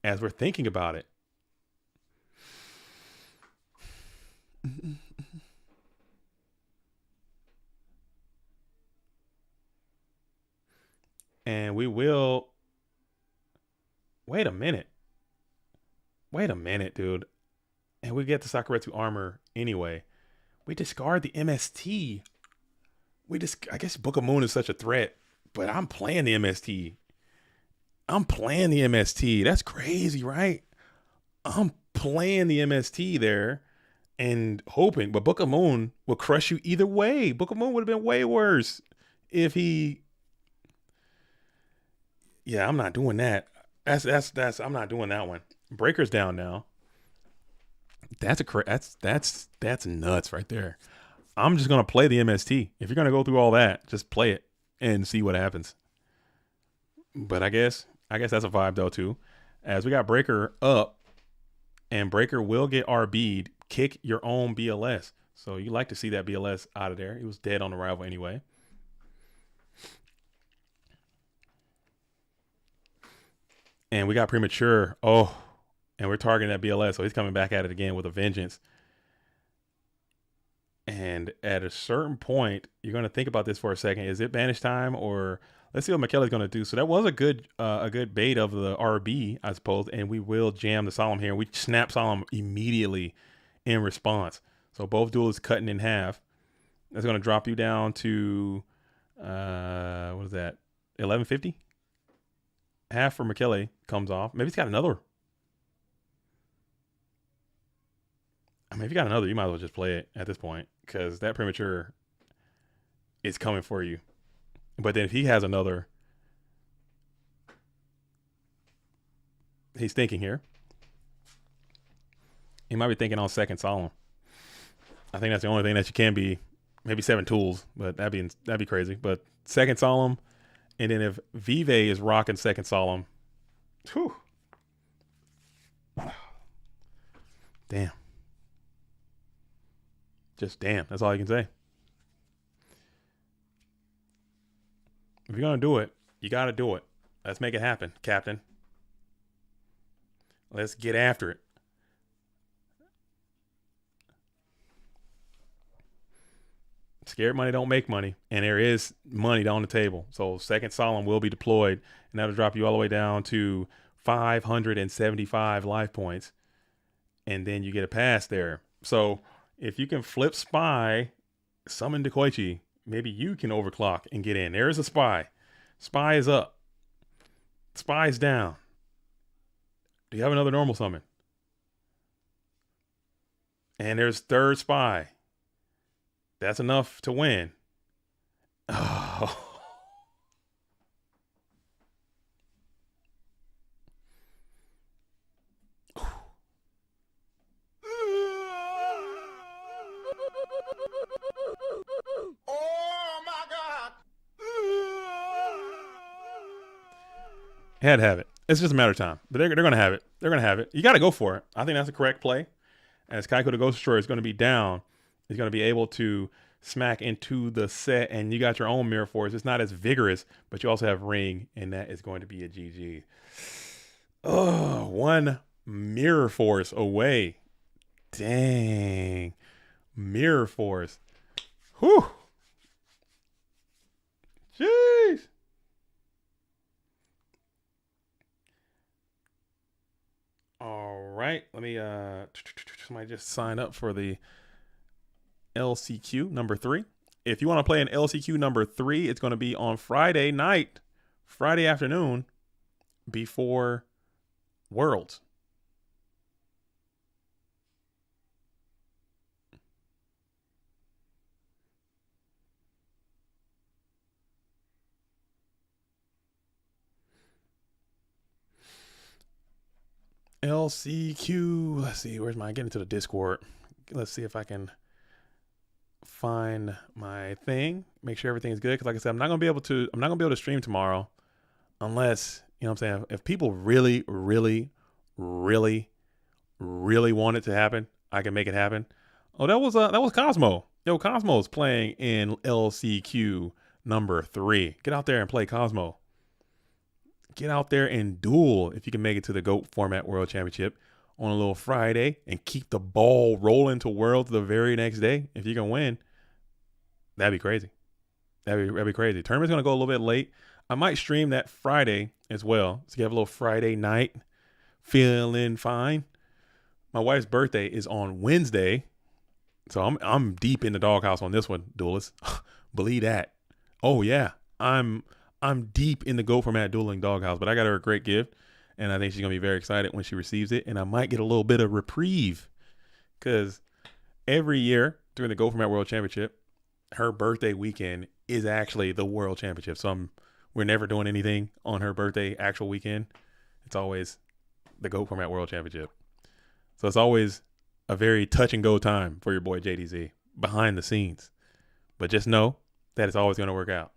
as we're thinking about it. And we will. Wait a minute, dude. And we get the Sakuretsu armor anyway. We discard the MST. I guess Book of Moon is such a threat, but I'm playing the MST. That's crazy, right? I'm playing the MST there and hoping, but Book of Moon will crush you either way. Book of Moon would have been way worse if he. Yeah, I'm not doing that. I'm not doing that one. Breaker's down now. That's nuts right there. I'm just gonna play the MST. If you're gonna go through all that, just play it and see what happens. But I guess that's a vibe though too. As we got Breaker up, and Breaker will get RB'd. Kick your own BLS. So you like to see that BLS out of there. He was dead on arrival anyway. And we got Premature. Oh, and we're targeting that BLS. So he's coming back at it again with a vengeance. And at a certain point, you're going to think about this for a second. Is it banish time, or let's see what McKelly's going to do. So that was a good bait of the RB, I suppose. And we will jam the Solemn here. We snap Solemn immediately in response. So both duels cutting in half. That's going to drop you down to, what is that? 1150? Half for McKelly comes off. Maybe he's got another. I mean, if you got another, you might as well just play it at this point, because that Premature is coming for you. But then if he has another, he's thinking here. He might be thinking on second Solemn. I think that's the only thing that you can be. Maybe 7 tools, but that'd be crazy. But second Solemn. And then if Vive is rocking second Solemn, whew. Damn. Just damn. That's all I can say. If you're going to do it, you got to do it. Let's make it happen, Captain. Let's get after it. Scared money don't make money, and there is money on the table. So second solemn will be deployed, and that'll drop you all the way down to 575 life points, and then you get a pass there. So if you can flip spy, summon Dekoichi, maybe you can overclock and get in. There's a spy. Spy is up. Spy is down. Do you have another normal summon? And there's third spy. That's enough to win. Oh. Oh my God. Had to have it. It's just a matter of time. But they're going to have it. They're going to have it. You got to go for it. I think that's the correct play. As Kaiko the Ghost Destroyer is going to be down, he's going to be able to smack into the set, and you got your own Mirror Force. It's not as vigorous, but you also have Ring, and that is going to be a GG. Oh, one Mirror Force away. Dang. Mirror Force. Whew. Jeez. All right. Let me somebody just sign up for the LCQ number 3. If you want to play an LCQ number 3, it's going to be on Friday night, Friday afternoon, before Worlds. LCQ. Let's see. Where's my getting to the Discord? Let's see if I can find my thing. Make sure everything is good. Because like I said, I'm not gonna be able to stream tomorrow unless, you know what I'm saying, if people really, really, really, really want it to happen, I can make it happen. Oh, that was Cosmo. Yo, Cosmo's playing in LCQ number 3. Get out there and play Cosmo. Get out there and duel if you can make it to the GOAT Format World Championship on a little Friday and keep the ball rolling to Worlds the very next day. If you can win, that'd be crazy. That'd be crazy. Tournament's going to go a little bit late. I might stream that Friday as well. So you have a little Friday night feeling fine. My wife's birthday is on Wednesday. So I'm deep in the doghouse on this one, duelist. Believe that. Oh yeah. I'm deep in the GOAT Format dueling doghouse, but I got her a great gift, and I think she's gonna be very excited when she receives it. And I might get a little bit of reprieve, because every year during the GOAT Format World Championship, her birthday weekend is actually the World Championship. So we're never doing anything on her birthday actual weekend. It's always the GOAT Format World Championship. So it's always a very touch and go time for your boy JDZ behind the scenes. But just know that it's always going to work out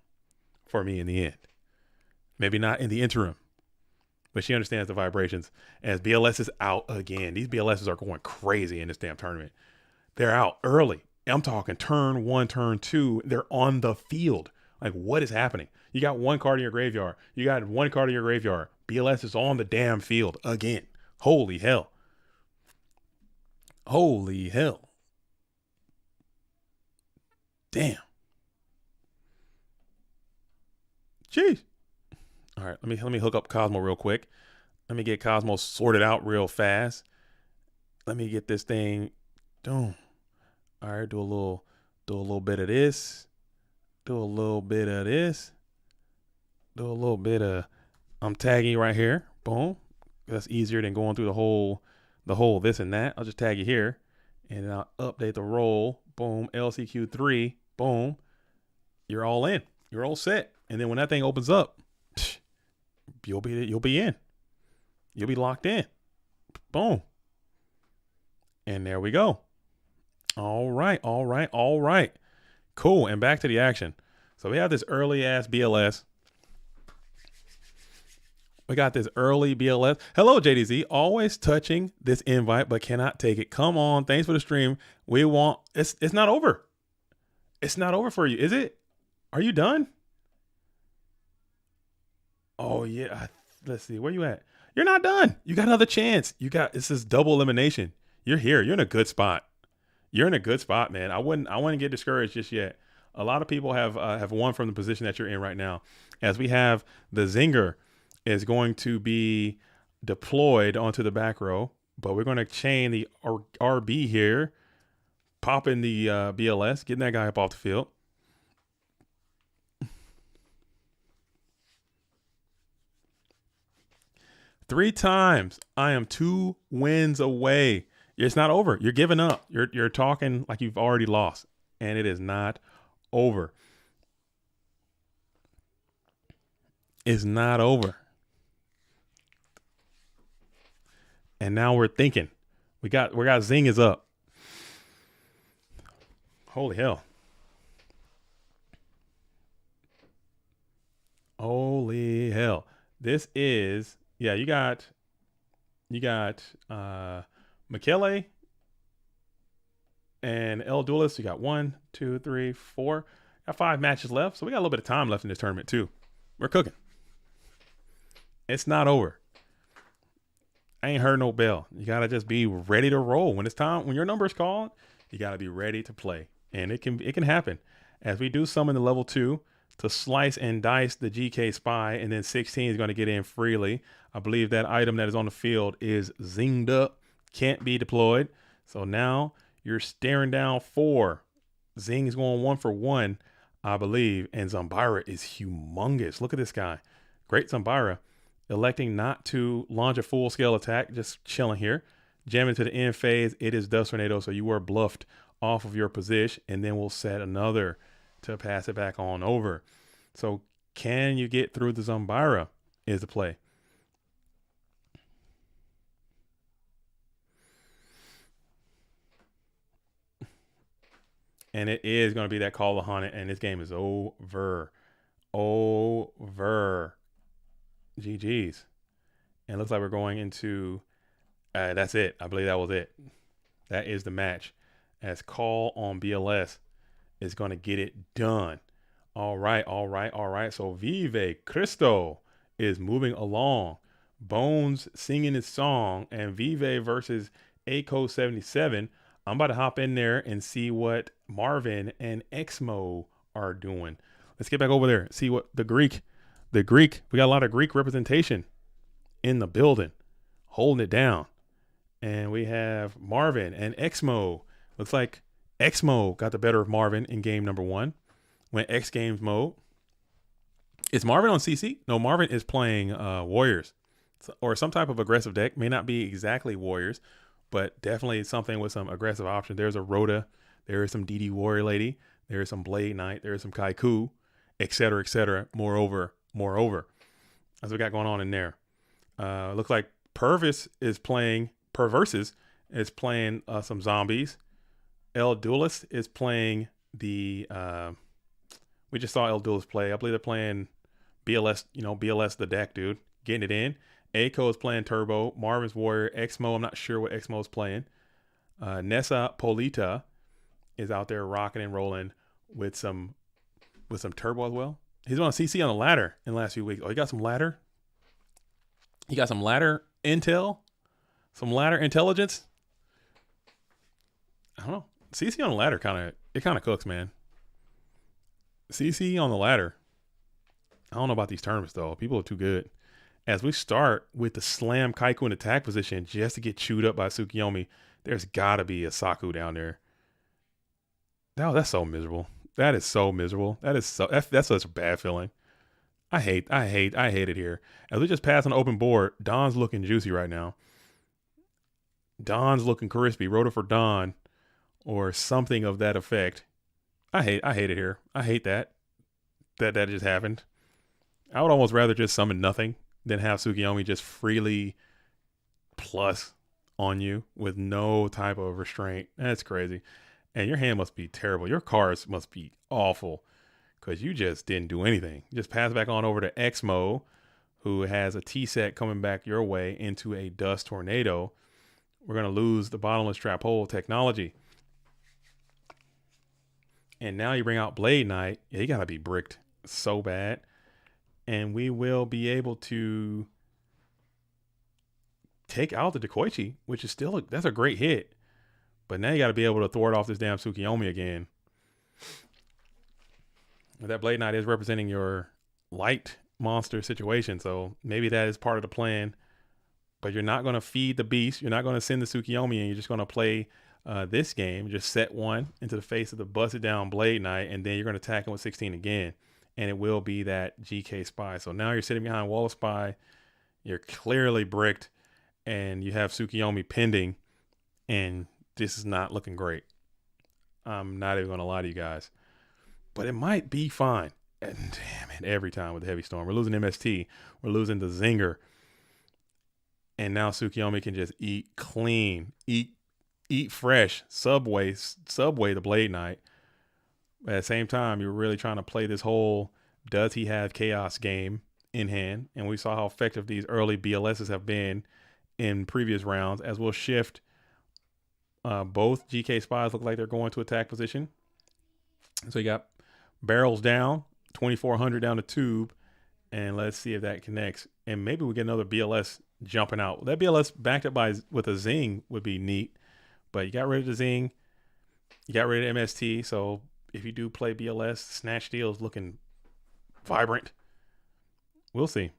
for me in the end. Maybe not in the interim, but she understands the vibrations. As BLS is out again. These BLSs are going crazy in this damn tournament. They're out early. I'm talking turn 1, turn 2. They're on the field. Like, what is happening? You got one card in your graveyard. You got one card in your graveyard. BLS is on the damn field again. Holy hell. Holy hell. Damn. Jeez. All right, let me hook up Cosmo real quick. Let me get Cosmo sorted out real fast. Let me get this thing done. All right, do a little bit of this. Do a little bit of this. Do a little bit of I'm tagging you right here. Boom. That's easier than going through the whole this and that. I'll just tag you here, and then I'll update the role. Boom. LCQ3. Boom. You're all in. You're all set. And then when that thing opens up, you'll be in. You'll be locked in. Boom. And there we go. All right. Cool. And back to the action. So we have this early ass BLS. We got this early BLS. Hello, JDZ. Always touching this invite, but cannot take it. Come on. Thanks for the stream. It's not over. It's not over for you, is it? Are you done? Oh yeah. Let's see. Where you at? You're not done. You got another chance. This is double elimination. You're here. You're in a good spot. You're in a good spot, man. I wouldn't get discouraged just yet. A lot of people have won from the position that you're in right now. As we have the Zinger is going to be deployed onto the back row, but we're going to chain the RB here, popping the BLS, getting that guy up off the field. Three times. I am 2 wins away. It's not over. You're giving up. You're talking like you've already lost, and it is not over. It's not over. And now we're thinking. We got Zing is up. Holy hell. Holy hell. This is you got Michele and El Duelist. You got 1, 2, 3, 4. Got 5 matches left. So we got a little bit of time left in this tournament too. We're cooking. It's not over. I ain't heard no bell. You gotta just be ready to roll. When it's time, when your number is called, you gotta be ready to play. And it can happen. As we do summon the level 2 to slice and dice the GK Spy, and then 16 is going to get in freely. I believe that item that is on the field is zinged up, can't be deployed. So now you're staring down 4. Zing is going 1 for 1, I believe. And Zambira is humongous. Look at this guy. Great Zambira. Electing not to launch a full-scale attack, just chilling here. Jamming to the end phase. It is Dust Tornado, so you were bluffed off of your position, and then we'll set another to pass it back on over. So can you get through the Zambira is the play. And it is going to be that Call of Haunted, and this game is over. Over. GG's. And it looks like we're going into that's it. I believe that was it. That is the match, as Call on BLS is going to get it done. All right. So Vive Cristo is moving along. Bones singing his song, and Vive versus Aco 77. I'm about to hop in there and see what Marvin and Exmo are doing. Let's get back over there. See what the Greek. We got a lot of Greek representation in the building, holding it down. And we have Marvin and Exmo. Looks like Exmo got the better of Marvin in game number 1. Went X Games mode. Is Marvin on CC? No, Marvin is playing Warriors or some type of aggressive deck. May not be exactly Warriors, but definitely something with some aggressive options. There's a Rhoda. There is some DD Warrior Lady. There is some Blade Knight. There is some Kaiku, etc., etc. Moreover. As we got going on in there. Looks like Perversus is playing some zombies. El Duelist is playing the we just saw El Duelist play. I believe they're playing BLS, BLS the deck, dude. Getting it in. Aco is playing Turbo. Marvin's Warrior. Exmo, I'm not sure what Exmo is playing. Nessa Polita is out there rocking and rolling with some Turbo as well. He's on CC on the ladder in the last few weeks. Oh, he got some ladder? He got some ladder intel? Some ladder intelligence? I don't know. CC on the ladder kind of cooks, man. CC on the ladder. I don't know about these tournaments, though. People are too good. As we start with the Slam Kaiku in attack position just to get chewed up by Tsukiyomi, there's got to be a Saku down there. Oh, that's so miserable. That is so miserable. That's such a bad feeling. I hate it here. As we just pass on the open board, Don's looking juicy right now. Don's looking crispy. Rhoda for Don or something of that effect. I hate it here. I hate that just happened. I would almost rather just summon nothing than have Tsukiyomi just freely plus on you with no type of restraint. That's crazy. And your hand must be terrible. Your cards must be awful because you just didn't do anything. Just pass back on over to Exmo, who has a T-set coming back your way into a Dust Tornado. We're going to lose the Bottomless Trap Hole technology. And now you bring out Blade Knight. Yeah, you got to be bricked so bad. and we will be able to take out the Dekoichi, which is still that's a great hit. But now you got to be able to thwart off this damn Tsukiyomi again. That Blade Knight is representing your light monster situation, so maybe that is part of the plan. But you're not going to feed the beast. You're not going to send the Tsukiyomi, and you're just going to play this game. Just set one into the face of the busted down Blade Knight, and then you're going to attack him with 16 again. And it will be that GK Spy. So now you're sitting behind Wall of Spy. You're clearly bricked, and you have Tsukiyomi pending, and this is not looking great. I'm not even going to lie to you guys. But it might be fine. And damn it, every time with the Heavy Storm. We're losing MST. We're losing the Zinger. And now Tsukiyomi can just eat clean, eat fresh, subway the Blade Knight. But at the same time, you're really trying to play this whole does he have chaos game in hand. And we saw how effective these early BLSs have been in previous rounds. As we'll shift, both GK Spies look like they're going to attack position. So you got barrels down, 2400 down the tube. And let's see if that connects. And maybe we get another BLS jumping out. That BLS backed up with a Zing would be neat. But you got rid of the Zing. You got rid of MST. So if you do play BLS, Snatch Steel is looking vibrant. We'll see.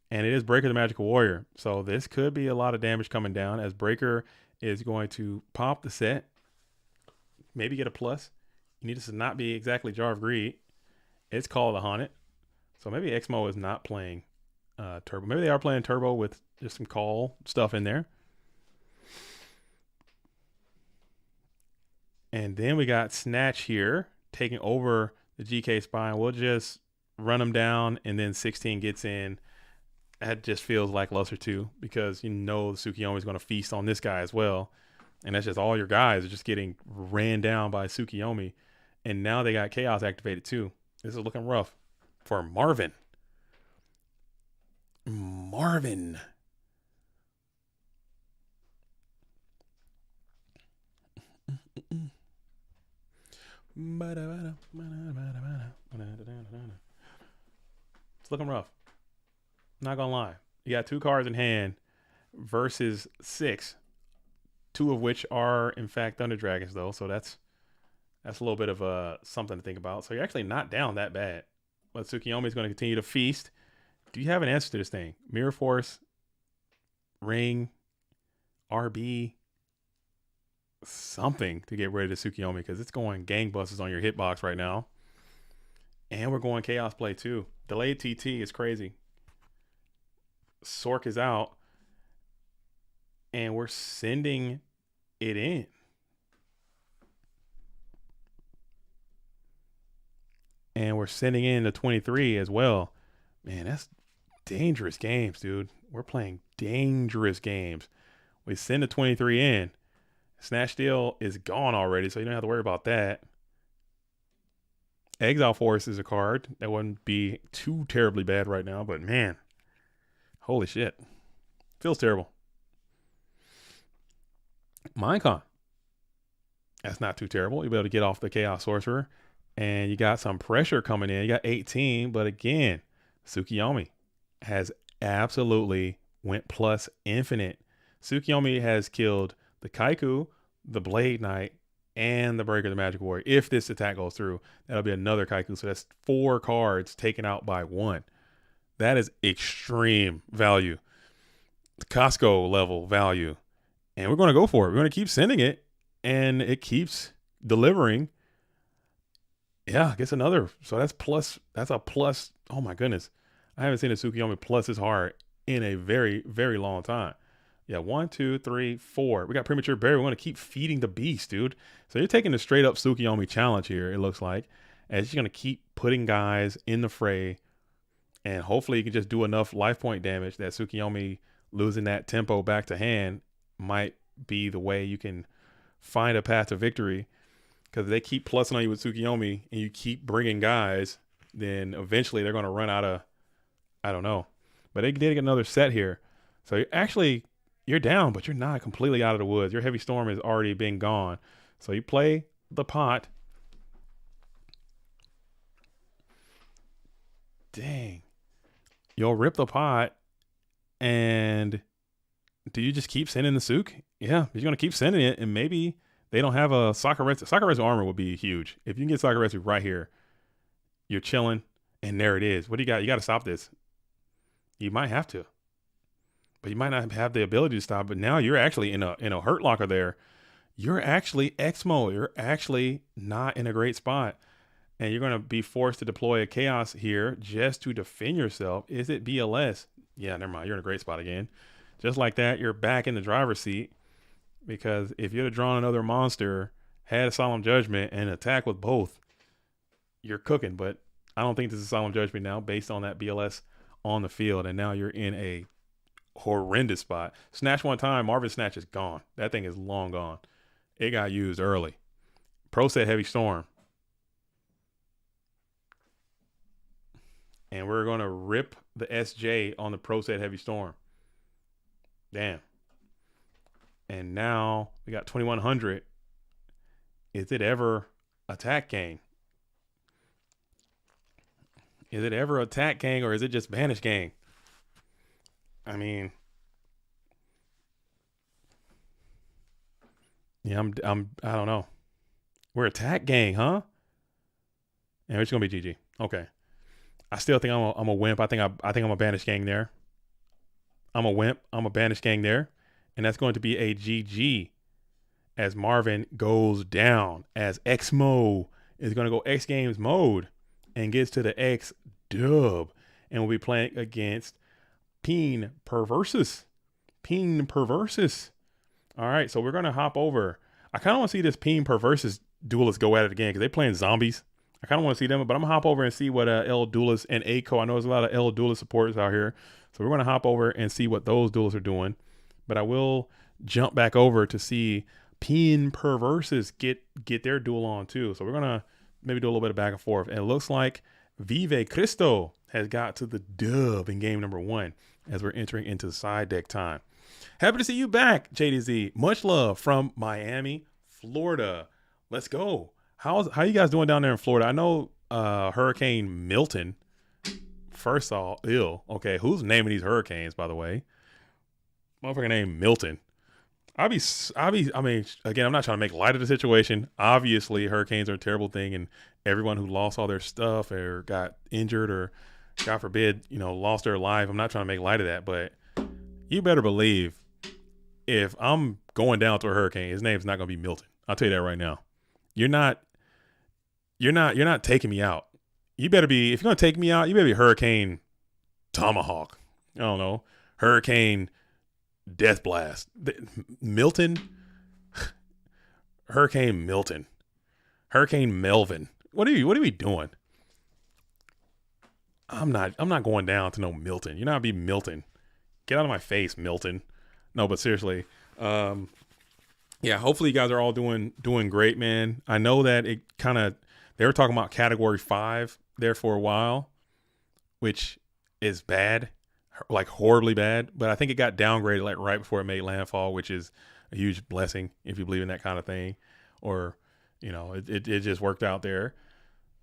And it is Breaker the Magical Warrior. So this could be a lot of damage coming down as Breaker is going to pop the set. Maybe get a plus. You need this to not be exactly Jar of Greed. It's called a Haunted. So maybe Exmo is not playing Turbo. Maybe they are playing Turbo with just some call stuff in there. And then we got Snatch here taking over the GK Spine. We'll just run them down, and then 16 gets in. That just feels like Luster 2 because you know the Tsukiyomi is going to feast on this guy as well. And that's just all your guys are just getting ran down by Tsukiyomi. And now they got Chaos activated too. This is looking rough for Marvin. It's looking rough. Not gonna lie. You got 2 cards in hand versus 6, 2 of which are in fact Thunder Dragons though. So that's a little bit of something to think about. So you're actually not down that bad. But Tsukiyomi is going to continue to feast. Do you have an answer to this thing? Mirror Force, Ring, RB, something to get rid of the Tsukiyomi because it's going gangbusters on your hitbox right now. And we're going Chaos Play too. Delayed TT is crazy. Sork is out. And we're sending it in. And we're sending in the 23 as well. Man, that's dangerous games, dude. We're playing dangerous games. We send the 23 in. Snatch Steel is gone already, so you don't have to worry about that. Exile Force is a card. That wouldn't be too terribly bad right now, but man, holy shit. Feels terrible. Minecon. That's not too terrible. You'll be able to get off the Chaos Sorcerer. And you got some pressure coming in. You got 18, but again, Tsukiyomi has absolutely went plus infinite. Tsukiyomi has killed the Kaiku, the Blade Knight, and the Breaker, the Magic Warrior. If this attack goes through, that'll be another Kaiku. So that's 4 cards taken out by 1. That is extreme value. Costco level value. And we're going to go for it. We're going to keep sending it, and it keeps delivering. Yeah, I guess another. So that's plus. That's a plus. Oh my goodness. I haven't seen a Tsukiyomi plus this hard in a very, very long time. Yeah, 1, 2, 3, 4. We got Premature Berry. We want to keep feeding the beast, dude. So you're taking the straight up Tsukiyomi challenge here, it looks like. And it's just going to keep putting guys in the fray. And hopefully you can just do enough life point damage that Tsukiyomi losing that tempo back to hand might be the way you can find a path to victory. Because if they keep plussing on you with Tsukiyomi and you keep bringing guys, then eventually they're going to run out of, I don't know. But they did get another set here. So you're down, but you're not completely out of the woods. Your Heavy Storm has already been gone. So you play the pot. Dang. you'll rip the pot, and do you just keep sending the Sook? Yeah, you're gonna keep sending it, and maybe they don't have a Sakaretsu. Sakaretsu armor would be huge if you can get Sakaretsu right here. You're chilling, and there it is. What do you got? You got to stop this. You might have to, but you might not have the ability to stop. But now you're actually in a hurt locker there. You're actually Exmo. You're actually not in a great spot. And you're going to be forced to deploy a chaos here just to defend yourself. Is it BLS? Yeah, never mind. You're in a great spot again. Just like that, you're back in the driver's seat. Because if you'd have drawn another monster, had a Solemn Judgment, and attack with both, you're cooking. But I don't think this is Solemn Judgment now based on that BLS on the field. And now you're in a horrendous spot. Snatch one time, Marvin Snatch is gone. That thing is long gone. It got used early. Pro set Heavy Storm. And we're going to rip the SJ on the Pro set Heavy Storm. Damn. And now we got 2100. Is it ever attack gang? Is it ever attack gang, or is it just banish gang? I mean, yeah, I don't know. We're attack gang, huh? And it's gonna be GG. Okay. I still think I'm a wimp. I think I'm a banish gang there. I'm a wimp. I'm a banish gang there. And that's going to be a GG as Marvin goes down, as Xmo is going to go X Games mode and gets to the X dub. And we'll be playing against Peen Perversus. Peen Perversus. All right, so we're going to hop over. I kind of want to see this Peen Perversus duelist go at it again because they're playing zombies. I kind of want to see them, but I'm going to hop over and see what L Duelist and ACO. I know there's a lot of L Duelist supporters out here. So we're going to hop over and see what those duelists are doing. But I will jump back over to see Peen Perversus get their duel on too. So we're going to maybe do a little bit of back and forth. And it looks like Vive Cristo has got to the dub in game number 1 as we're entering into the side deck time. Happy to see you back, JDZ. Much love from Miami, Florida. Let's go. How you guys doing down there in Florida? I know Hurricane Milton. First off, ill. Okay, who's naming these hurricanes, by the way? Motherfucker named Milton. I mean, again, I'm not trying to make light of the situation. Obviously, hurricanes are a terrible thing, and everyone who lost all their stuff or got injured or, God forbid, lost their life. I'm not trying to make light of that, but you better believe if I'm going down to a hurricane, his name's not going to be Milton. I'll tell you that right now. You're not taking me out. You better be, if you're going to take me out, you better be Hurricane Tomahawk. I don't know. Hurricane Death Blast. Milton. Hurricane Milton. Hurricane Melvin. What are we doing? I'm not going down to no Milton. You're not be Milton. Get out of my face, Milton. No, but seriously. Yeah, hopefully you guys are all doing great, man. I know that they were talking about category 5 there for a while, which is bad, like horribly bad. But I think it got downgraded like right before it made landfall, which is a huge blessing if you believe in that kind of thing, or it just worked out there.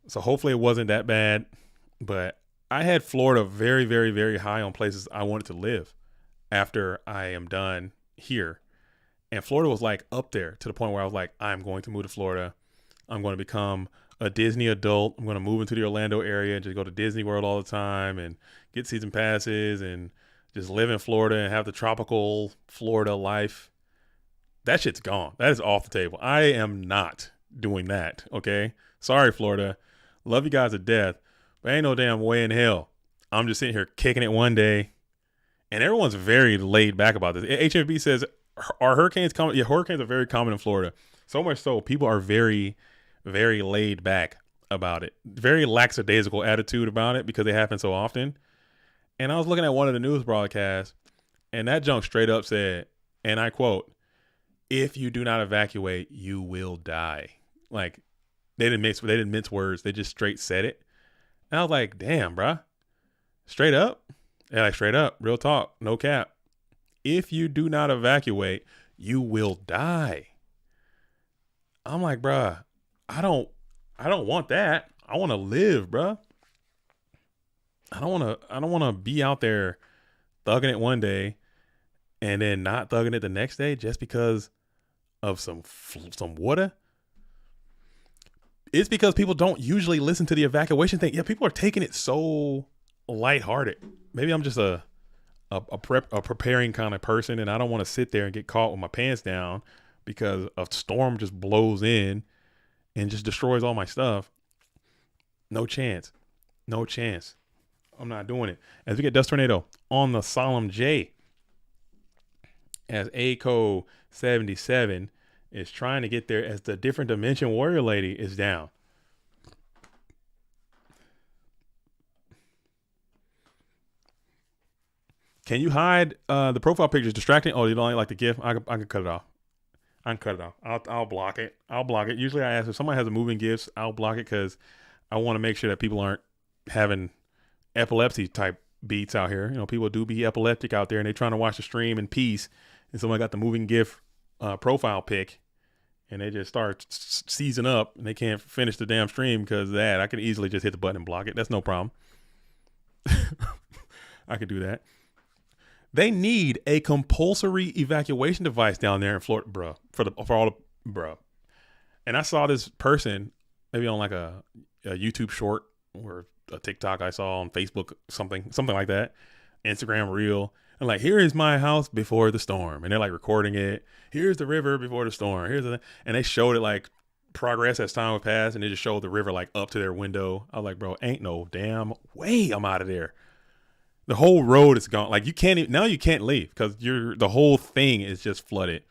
So hopefully it wasn't that bad. But I had Florida very, very, very high on places I wanted to live after I am done here. And Florida was like up there to the point where I was like, I'm going to move to Florida. I'm going to become a Disney adult. I'm going to move into the Orlando area and just go to Disney World all the time and get season passes and just live in Florida and have the tropical Florida life. That shit's gone. That is off the table. I am not doing that. Okay. Sorry, Florida. Love you guys to death, but ain't no damn way in hell I'm just sitting here kicking it one day. And everyone's very laid back about this. HFB says, are hurricanes common? Yeah, hurricanes are very common in Florida. So much so, people are very, very laid back about it. Very lackadaisical attitude about it because they happen so often. And I was looking at one of the news broadcasts, and that junk straight up said, and I quote, "If you do not evacuate, you will die." Like they didn't mince words. They just straight said it. And I was like, damn, bruh. Straight up? Yeah, like straight up. Real talk. No cap. If you do not evacuate, you will die. I'm like, bruh, I don't want that. I want to live, bruh. I don't want to be out there thugging it one day and then not thugging it the next day just because of some water. It's because people don't usually listen to the evacuation thing. Yeah, people are taking it so lighthearted. Maybe I'm just a preparing kind of person, and I don't want to sit there and get caught with my pants down because a storm just blows in and just destroys all my stuff. No chance. No chance. I'm not doing it. As we get Dust Tornado on the Solemn J, as ACO 77 is trying to get there as the Different Dimension Warrior Lady is down. Can you hide the profile pictures distracting? Oh, you don't like the GIF? I can cut it off. I can cut it off. I'll block it. I'll block it. Usually I ask if somebody has a moving GIFs, I'll block it because I want to make sure that people aren't having epilepsy type beats out here. You know, people do be epileptic out there and they're trying to watch the stream in peace, and someone got the moving GIF profile pic and they just start seizing up and they can't finish the damn stream because of that. I can easily just hit the button and block it. That's no problem. I could do that. They need a compulsory evacuation device down there in Florida, bro. For all the bro. And I saw this person maybe on like a YouTube short or a TikTok I saw on Facebook, something like that, Instagram reel, and like, here is my house before the storm, and they're like recording it. Here's the river before the storm. And they showed it like progress as time would pass, and they just showed the river like up to their window. I was like, bro, ain't no damn way I'm out of there. The whole road is gone. Like you can't leave because the whole thing is just flooded,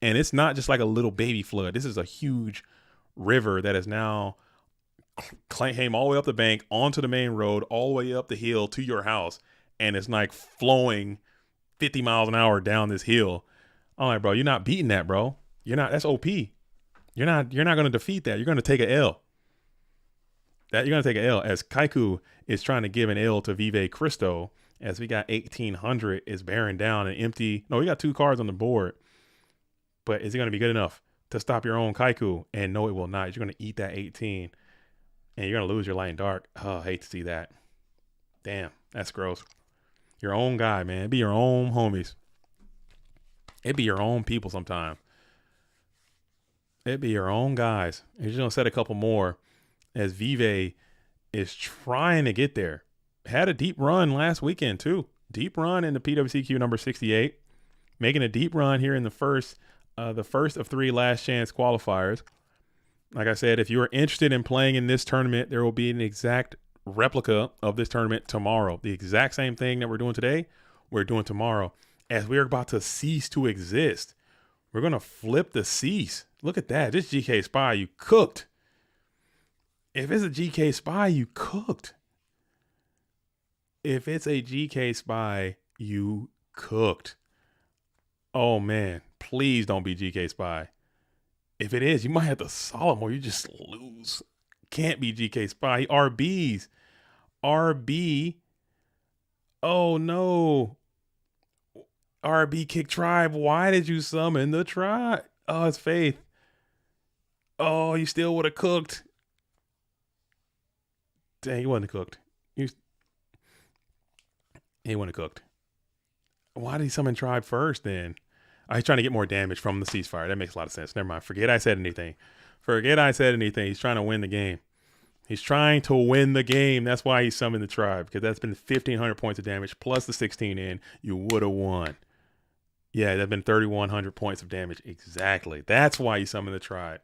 and it's not just like a little baby flood. This is a huge river that is now came all the way up the bank onto the main road, all the way up the hill to your house, and it's like flowing 50 miles an hour down this hill. I'm like, bro, you're not beating that, bro. You're not. That's OP. You're not going to defeat that. You're going to take an L. You're going to take an L as Kaiku is trying to give an L to Vive Cristo. As we got 1800 is bearing down and empty. No, we got 2 cards on the board. But is it going to be good enough to stop your own Kaiku? And no, it will not. You're going to eat that 18. And you're going to lose your light and dark. Oh, I hate to see that. Damn, that's gross. Your own guy, man. It'd be your own homies. It'd be your own people sometime. It'd be your own guys. You're just going to set a couple more as Vive is trying to get there. Had a deep run last weekend too. Deep run in the PWCQ number 68. Making a deep run here in the first of 3 last chance qualifiers. Like I said, if you are interested in playing in this tournament, there will be an exact replica of this tournament tomorrow. The exact same thing that we're doing today, we're doing tomorrow. As we're about to cease to exist. We're going to flip the cease. Look at that. This GK Spy, you cooked. If it's a GK Spy, you cooked. If it's a GK Spy, you cooked. Oh, man. Please don't be GK Spy. If it is, you might have to solemn or you just lose. Can't be GK Spy. RBs. RB. Oh, no. RB Kick Tribe. Why did you summon the tribe? Oh, it's Faith. Oh, you still would have cooked. Dang, he wasn't cooked. He wouldn't have cooked. Why did he summon Tribe first then? Oh, he's trying to get more damage from the ceasefire. That makes a lot of sense. Never mind. Forget I said anything. He's trying to win the game. He's trying to win the game. That's why he summoned the Tribe, because that's been 1,500 points of damage plus the 16 in. You would have won. Yeah, that's been 3,100 points of damage. Exactly. That's why he summoned the Tribe.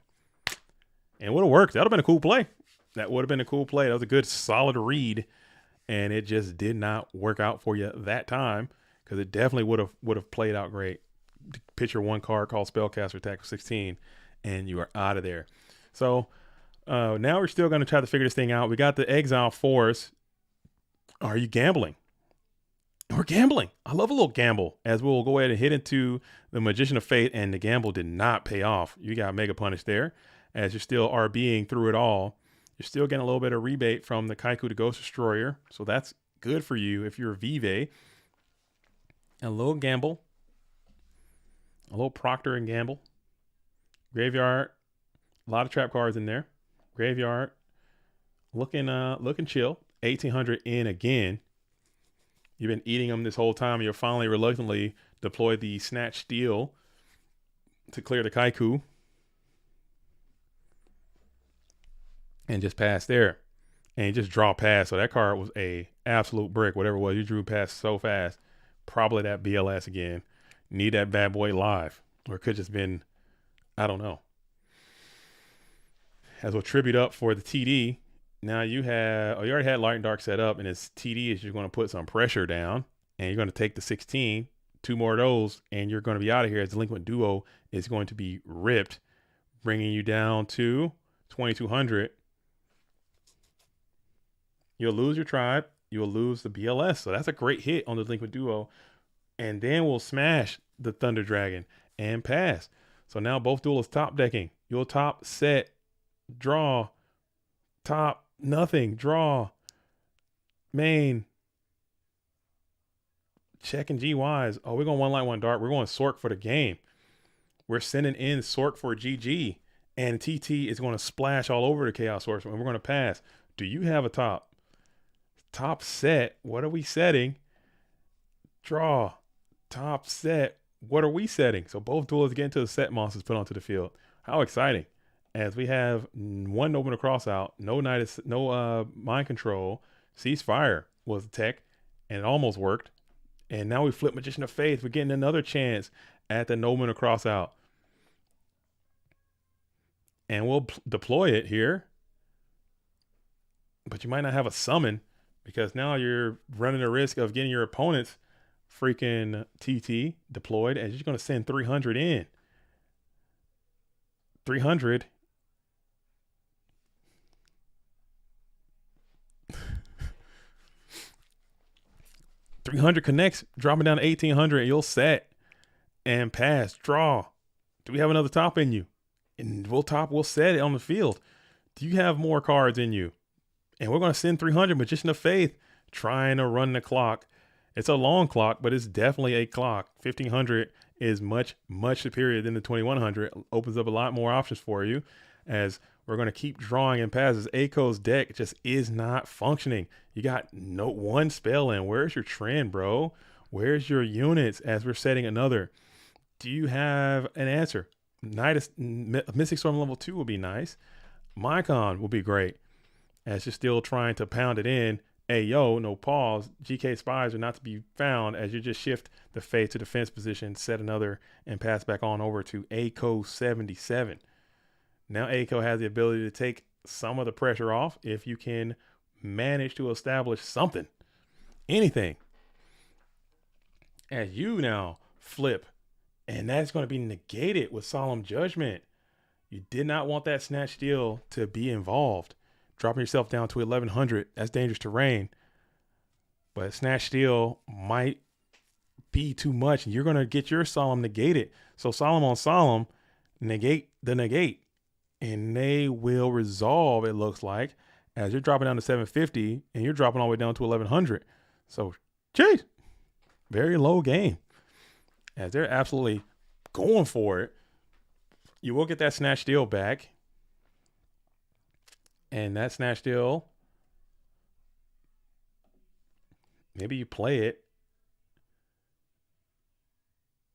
And it would have worked. That would have been a cool play. That was a good, solid read. And it just did not work out for you that time, because it definitely would have played out great. Pitch your 1 card called Spellcaster Attack for 16, and you are out of there. So now we're still going to try to figure this thing out. We got the Exile Force. Are you gambling? We're gambling. I love a little gamble, as we'll go ahead and hit into the Magician of Fate, and the gamble did not pay off. You got Mega Punish there, as you're still RBing through it all. You're still getting a little bit of rebate from the Kaiku to Ghost Destroyer. So that's good for you if you're a Vive. A little gamble. A little Proctor and gamble. Graveyard. A lot of trap cards in there. Graveyard. Looking chill. 1,800 in again. You've been eating them this whole time. You'll finally reluctantly deploy the Snatch Steal to clear the Kaiku and just pass there. And you just draw past. So that card was a absolute brick. Whatever it was, you drew past so fast. Probably that BLS again. Need that bad boy live. Or it could just been, I don't know. As we'll tribute up for the TD. Now you already had Light and Dark set up, and it's TD is you're going to put some pressure down, and you're going to take the 16, 2 more of those, and you're going to be out of here as Delinquent Duo is going to be ripped, bringing you down to 2,200. You'll lose your tribe. You'll lose the BLS. So that's a great hit on the Delinquent Duo. And then we'll smash the Thunder Dragon and pass. So now both duelists top decking. You'll top set, draw, top, nothing, draw, main, checking GYs. Oh, we're going one light, one dark. We're going Sork for the game. We're sending in Sork for GG. And TT is going to splash all over the Chaos Swordsman. And we're going to pass. Do you have a top? Top set. What are we setting? Draw. Top set. What are we setting? So both duelists get into the set monsters put onto the field. How exciting. As we have one Nobleman Cross out, no mind control. Ceasefire was the tech, and it almost worked. And now we flip Magician of Faith. We're getting another chance at the Nobleman Cross out. And we'll deploy it here. But you might not have a summon, because now you're running the risk of getting your opponent's freaking TT deployed, as you're going to send 300 in. 300. $300 connects, dropping down to 1,800, and you'll set and pass, draw. Do we have another top in you? And we'll set it on the field. Do you have more cards in you? And we're going to send 300, Magician of Faith, trying to run the clock. It's a long clock, but it's definitely a clock. 1,500 is much, much superior than the 2,100. Opens up a lot more options for you, as we're going to keep drawing and passes. Aiko's deck just is not functioning. You got no one spell in. Where's your trend, bro? Where's your units as we're setting another? Do you have an answer? Mystic Storm level 2 would be nice. Mycon will be great, as you're still trying to pound it in. Hey, yo, no pause. GK Spies are not to be found, as you just shift the Faith to defense position, set another, and pass back on over to Aiko 77. Now Aiko has the ability to take some of the pressure off if you can manage to establish something, anything. As you now flip, and that's going to be negated with Solemn Judgment. You did not want that Snatch Steal to be involved. Dropping yourself down to 1,100, that's dangerous terrain. But Snatch Steal might be too much, and you're going to get your Solemn negated. So Solemn on Solemn, negate the negate. And they will resolve, it looks like, as you're dropping down to 750, and you're dropping all the way down to 1,100. So, geez, very low game. As they're absolutely going for it. You will get that Snatch Steal back. And that Snatch Steal, maybe you play it,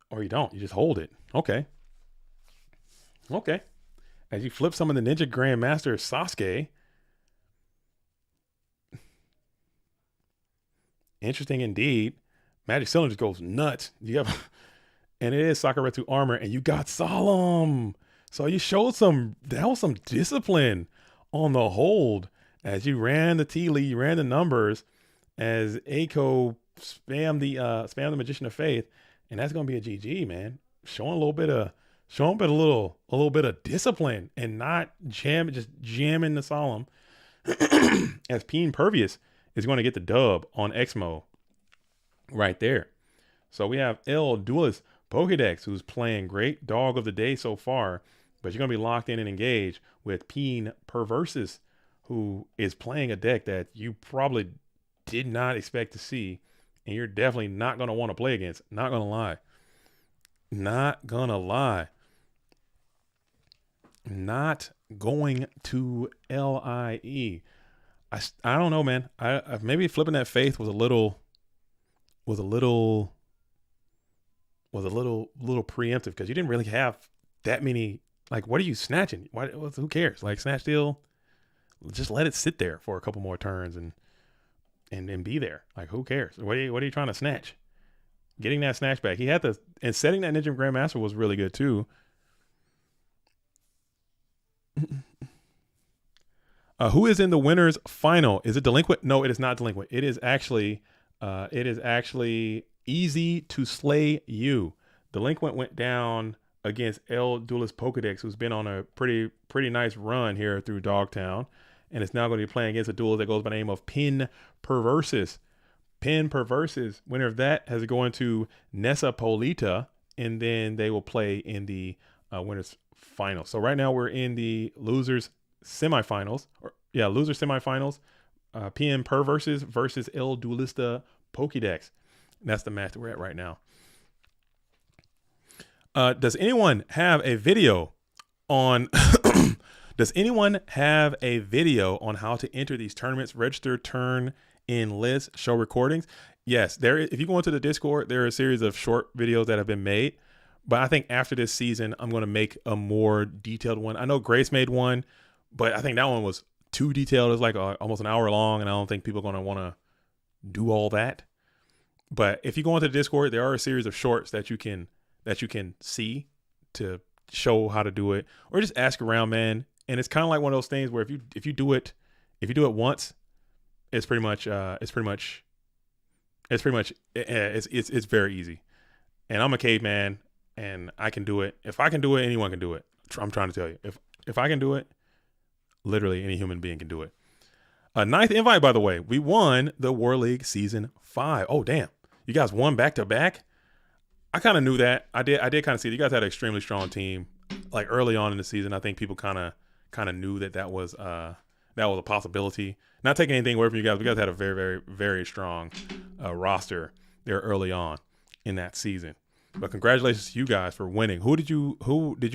or you don't. You just hold it. Okay. As you flip some of the Ninja Grandmaster Sasuke. Interesting indeed. Magic Cylinder goes nuts. And it is Sakuretsu armor, and you got Solemn. So you showed that was some discipline on the hold, as you ran the tea lead, you ran the numbers, as Aiko spammed the Magician of Faith, and that's gonna be a GG, man. Showing a little bit of discipline, and not jamming the Solemn. As Peen Pervious is going to get the dub on Exmo right there. So we have El Duelist Pokedex, who's playing great dog of the day so far, but you're going to be locked in and engaged with Peen Perversus, who is playing a deck that you probably did not expect to see, and you're definitely not going to want to play against. Not going to lie. Not going to lie. Not going to LIE. I don't know, man. Maybe flipping that Faith was a little was a little preemptive because you didn't really have that many. Like, what are you snatching? Who cares? Like, snatch steal, just let it sit there for a couple more turns and be there. Like, who cares? What are you trying to snatch? Getting that snatch back. He had to, and setting that Ninja Grandmaster was really good too. Who is in the winners final? Is it Delinquent? No, it is not Delinquent. It is actually Easy to Slay You. Delinquent went down against El Duelist Pokedex, who's been on a pretty nice run here through Dogtown, and it's now going to be playing against a duelist that goes by the name of Pin Perversus. Pin Perversus, winner of that, has to go into Nessa Polita, and then they will play in the winners final. So right now we're in the losers semifinals. Losers semifinals. Pin Perversus versus El Duelista Pokédex. That's the match that we're at right now. Does anyone have a video on Does anyone have a video on how to enter these tournaments, register, turn in lists, show recordings? Yes, if you go into the Discord, there are a series of short videos that have been made. But I think after this season, I'm going to make a more detailed one. I know Grace made one, but I think that one was too detailed. It's like almost an hour long, and I don't think people are going to want to do all that. But if you go into the Discord, there are a series of shorts that you can see to show how to do it, or just ask around, man. And it's kind of like one of those things where if you do it once, it's very easy. And I'm a caveman, and I can do it. If I can do it, anyone can do it. I'm trying to tell you, if I can do it, literally any human being can do it. Ninth invite, by the way, we won the War League Season 5. Oh, damn. You guys won back-to-back? I kind of knew that. I did kind of see it. You guys had an extremely strong team. Like early on in the season, I think people kind of knew that was a possibility. Not taking anything away from you guys. You guys had a very, very, very strong roster there early on in that season. But congratulations to you guys for winning. Who did you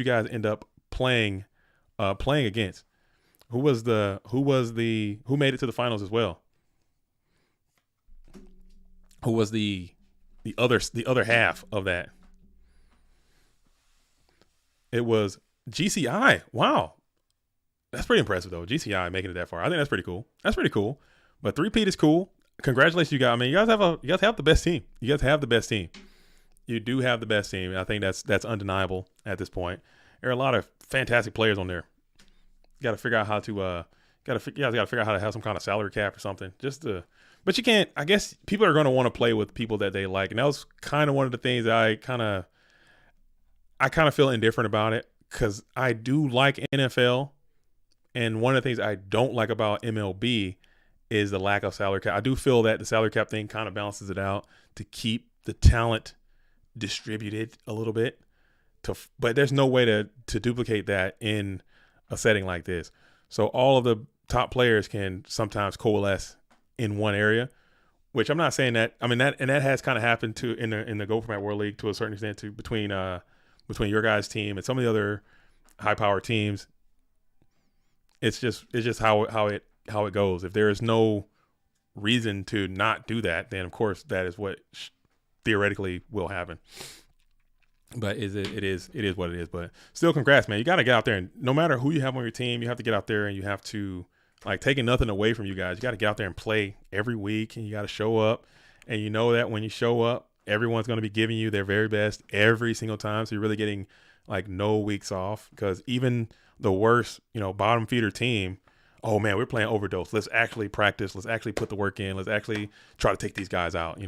guys end up playing against? Who made it to the finals as well? Who was the other half of that? It was GCI. Wow. That's pretty impressive though. GCI making it that far. I think that's pretty cool. But 3-peat is cool. Congratulations, you guys. I mean, you guys have the best team. You guys have the best team. You do have the best team. I think that's undeniable at this point. There are a lot of fantastic players on there. You got to figure out how to have some kind of salary cap or something. But you can't. I guess people are going to want to play with people that they like, and that was kind of one of the things I kind of feel indifferent about it, because I do like NFL, and one of the things I don't like about MLB is the lack of salary cap. I do feel that the salary cap thing kind of balances it out to keep the talent distributed a little bit. But there's no way to duplicate that in a setting like this. So all of the top players can sometimes coalesce in one area, which I'm not saying that. I mean that has kind of happened to in the Go Format World League to a certain extent too, between your guys' team and some of the other high power teams. It's just how it goes. If there is no reason to not do that, then of course that is what theoretically will happen. But it is what it is. But still, congrats, man. You got to get out there, and no matter who you have on your team, you have to get out there and you have to, like, taking nothing away from you guys. You got to get out there and play every week, and you got to show up. And you know that when you show up, everyone's going to be giving you their very best every single time. So you're really getting like no weeks off, because even the worst, bottom feeder team, oh man, we're playing overdose. Let's actually practice. Let's actually put the work in. Let's actually try to take these guys out.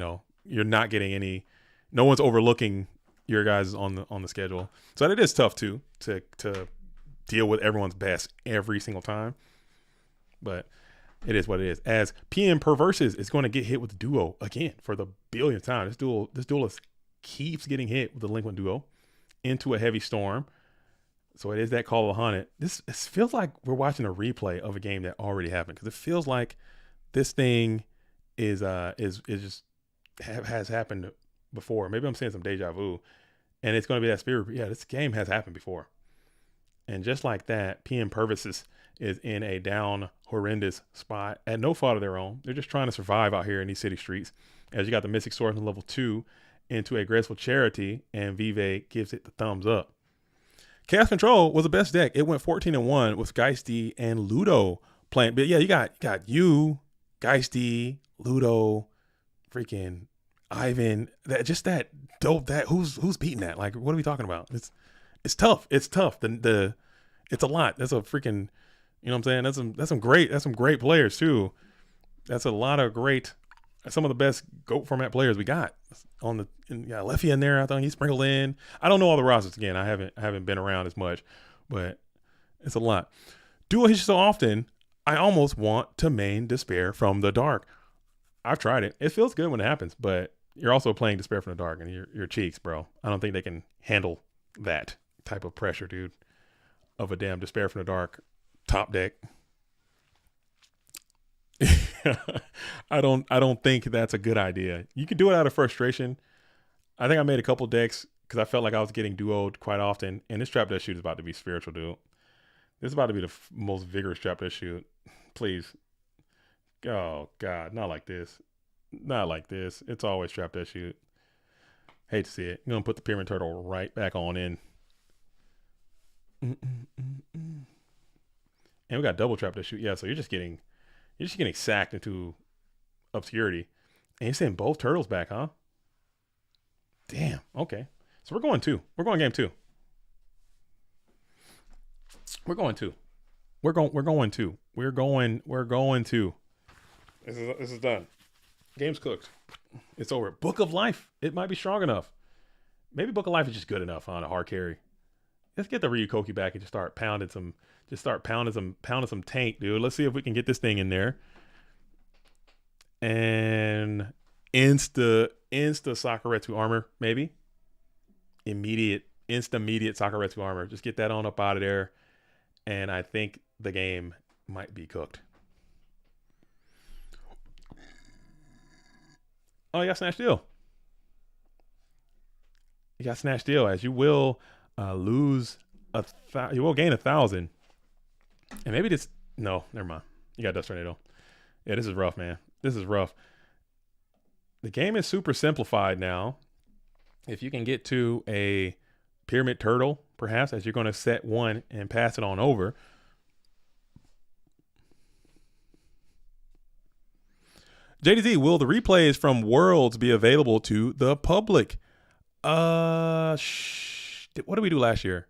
You're not getting any. No one's overlooking your guys on the schedule. So it is tough too to deal with everyone's best every single time. But it is what it is. As PM Perverses is going to get hit with the duo again for the billionth time. This duelist keeps getting hit with the Delinquent duo into a heavy storm. So it is that call of haunted. This feels like we're watching a replay of a game that already happened, because it feels like this thing is just has happened before. Maybe I'm seeing some deja vu, and it's going to be that spirit. Yeah, this game has happened before. And just like that, PM Purvis is in a down, horrendous spot at no fault of their own. They're just trying to survive out here in these city streets. As you got the Mystic Sword from level 2 into a Graceful Charity, and Vive gives it the thumbs up. Chaos Control was the best deck. It went 14-1 with Geisty and Ludo playing. But yeah, you got you, Geisty, Ludo, freaking Ivan. That dope. That who's beating that? Like, what are we talking about? It's tough. It's tough. It's a lot. That's a freaking, you know what I'm saying? That's some great players too. That's a lot of great, some of the best GOAT format players we got on the. Got Leffy in there. I thought he sprinkled in. I don't know all the rosters again. I haven't been around as much, but it's a lot. Dual hit so often, I almost want to main Despair from the Dark. I've tried it. It feels good when it happens, but you're also playing Despair from the Dark, and your cheeks, bro. I don't think they can handle that type of pressure, dude, of a damn Despair from the Dark top deck. I don't think that's a good idea. You can do it out of frustration. I think I made a couple decks because I felt like I was getting duoed quite often, and this trap deck shoot is about to be spiritual, dude. This is about to be the most vigorous trap deck shoot. Please. Oh God, not like this. Not like this. It's always trap deck shoot. Hate to see it. You're gonna put the Pyramid Turtle right back on in. And we got double trap deck shoot. Yeah, so you're just getting sacked into obscurity. And you're saying both turtles back, huh? Damn. Okay. So we're going two. We're going game two. We're going two. We're going two. We're going two. This is done. Game's cooked. It's over. Book of Life. It might be strong enough. Maybe Book of Life is just good enough on a hard carry. Let's get the Ryukoki back and just start pounding some tank, dude. Let's see if we can get this thing in there. And insta Sakuretsu armor, maybe. Immediate Sakuretsu armor. Just get that on up out of there. And I think the game might be cooked. Oh, you got Snatch Deal. You got Snatch Deal, as you will lose you will gain 1,000. And maybe this, no, never mind. You got Dust Tornado. Yeah, this is rough, man. This is rough. The game is super simplified now. If you can get to a Pyramid Turtle, perhaps, as you're going to set one and pass it on over. JDZ, will the replays from Worlds be available to the public? What did we do last year?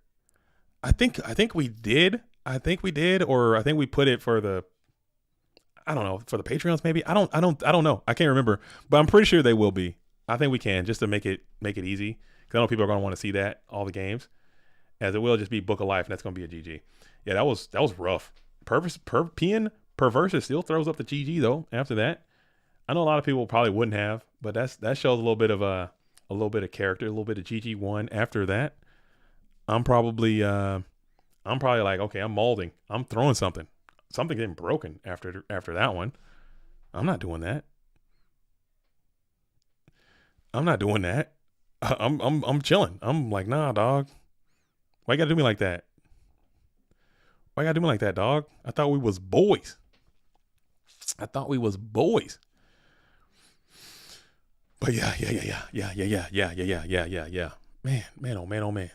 I think we did. Or I think we put it for the, I don't know, for the Patreons maybe. I don't know. I can't remember, but I'm pretty sure they will be. I think we can, just to make it easy, because I know people are going to want to see that, all the games, as it will just be Book of Life, and that's going to be a GG. Yeah, that was rough. PN Perversus still throws up the GG though after that. I know a lot of people probably wouldn't have, but that shows a little bit of character, a little bit of GG1 after that. I'm probably like, okay, I'm molding. I'm throwing something. Something getting broken after that one. I'm not doing that. I'm chilling. I'm like, nah, dog. Why you gotta do me like that? Why you gotta do me like that, dog? I thought we was boys. But yeah. Man, oh man.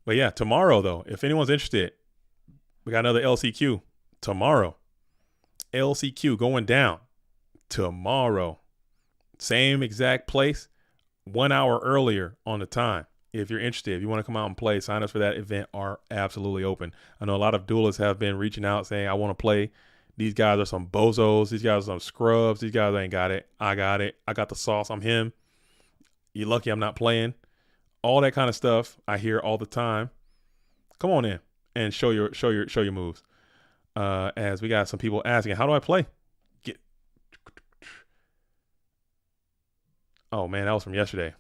But yeah, tomorrow though, if anyone's interested, we got another LCQ tomorrow. LCQ going down tomorrow. Same exact place, 1 hour earlier on the time. If you're interested, if you want to come out and play, sign-ups for that event are absolutely open. I know a lot of duelists have been reaching out saying, I want to play. These guys are some bozos. These guys are some scrubs. These guys ain't got it. I got it. I got the sauce. I'm him. You're lucky I'm not playing. All that kind of stuff I hear all the time. Come on in and show your moves. As we got some people asking, how do I play? Oh man, that was from yesterday.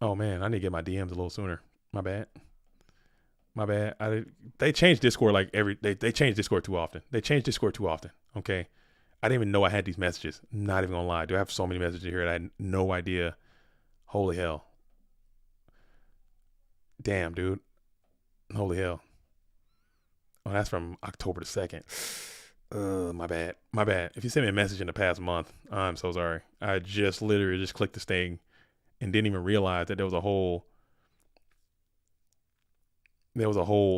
Oh man, I need to get my DMs a little sooner. My bad. They changed Discord like they changed Discord too often. Okay. I didn't even know I had these messages. Not even gonna lie. Do I have so many messages here that I had no idea? Holy hell. Damn, dude. Holy hell. Oh, that's from October the 2nd. My bad. My bad. If you sent me a message in the past month, I'm so sorry. I just literally just clicked this thing and didn't even realize that there was a whole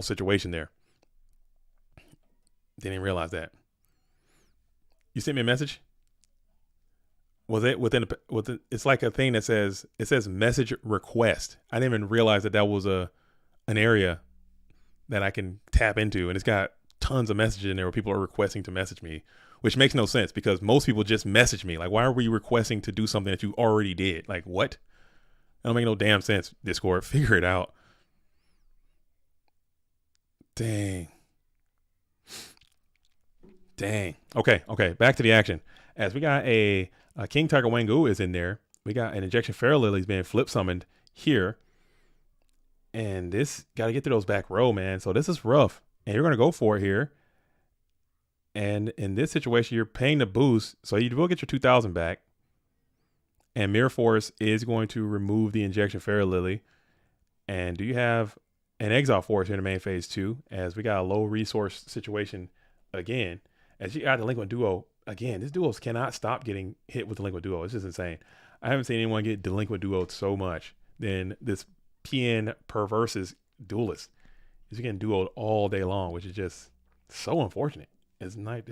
situation there. Didn't even realize that. You sent me a message? Was it within it's like a thing that says message request. I didn't even realize that was an area that I can tap into, and it's got tons of messages in there where people are requesting to message me, which makes no sense because most people just message me. Like, why are we requesting to do something that you already did? Like, what? That don't make no damn sense, Discord. Figure it out. Dang. Okay. Back to the action. As we got a King Tiger Wangu is in there. We got an Injection Fair Lily's being flip summoned here. And this got to get to those back row, man. So this is rough. And you're going to go for it here. And in this situation, you're paying the boost. So you will get your 2,000 back. And Mirror Force is going to remove the Injection Fair Lily. And do you have an Exile Force here in the main phase 2? As we got a low resource situation again. As you got Delinquent Duo. Again, this duos cannot stop getting hit with Delinquent Duo. It's just insane. I haven't seen anyone get Delinquent Duo so much than this PN Perverse's Duelist. He's getting duoed all day long, which is just so unfortunate. It's not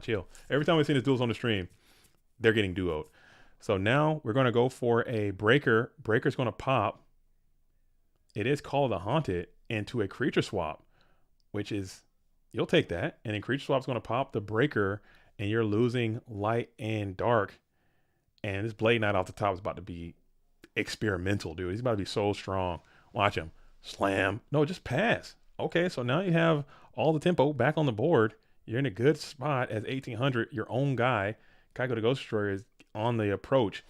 chill. Every time we've seen his duels on the stream, they're getting duoed. So now we're going to go for a Breaker. Breaker's going to pop. It is called a Haunted into a creature swap, which is, you'll take that. And then creature swap's going to pop the Breaker, and you're losing light and dark. And this Blade Knight off the top is about to be experimental, dude. He's about to be so strong. Watch him. Slam. No, just pass. Okay, so now you have all the tempo back on the board. You're in a good spot as 1800. Your own guy, Kaiko the Ghost Destroyer, is on the approach.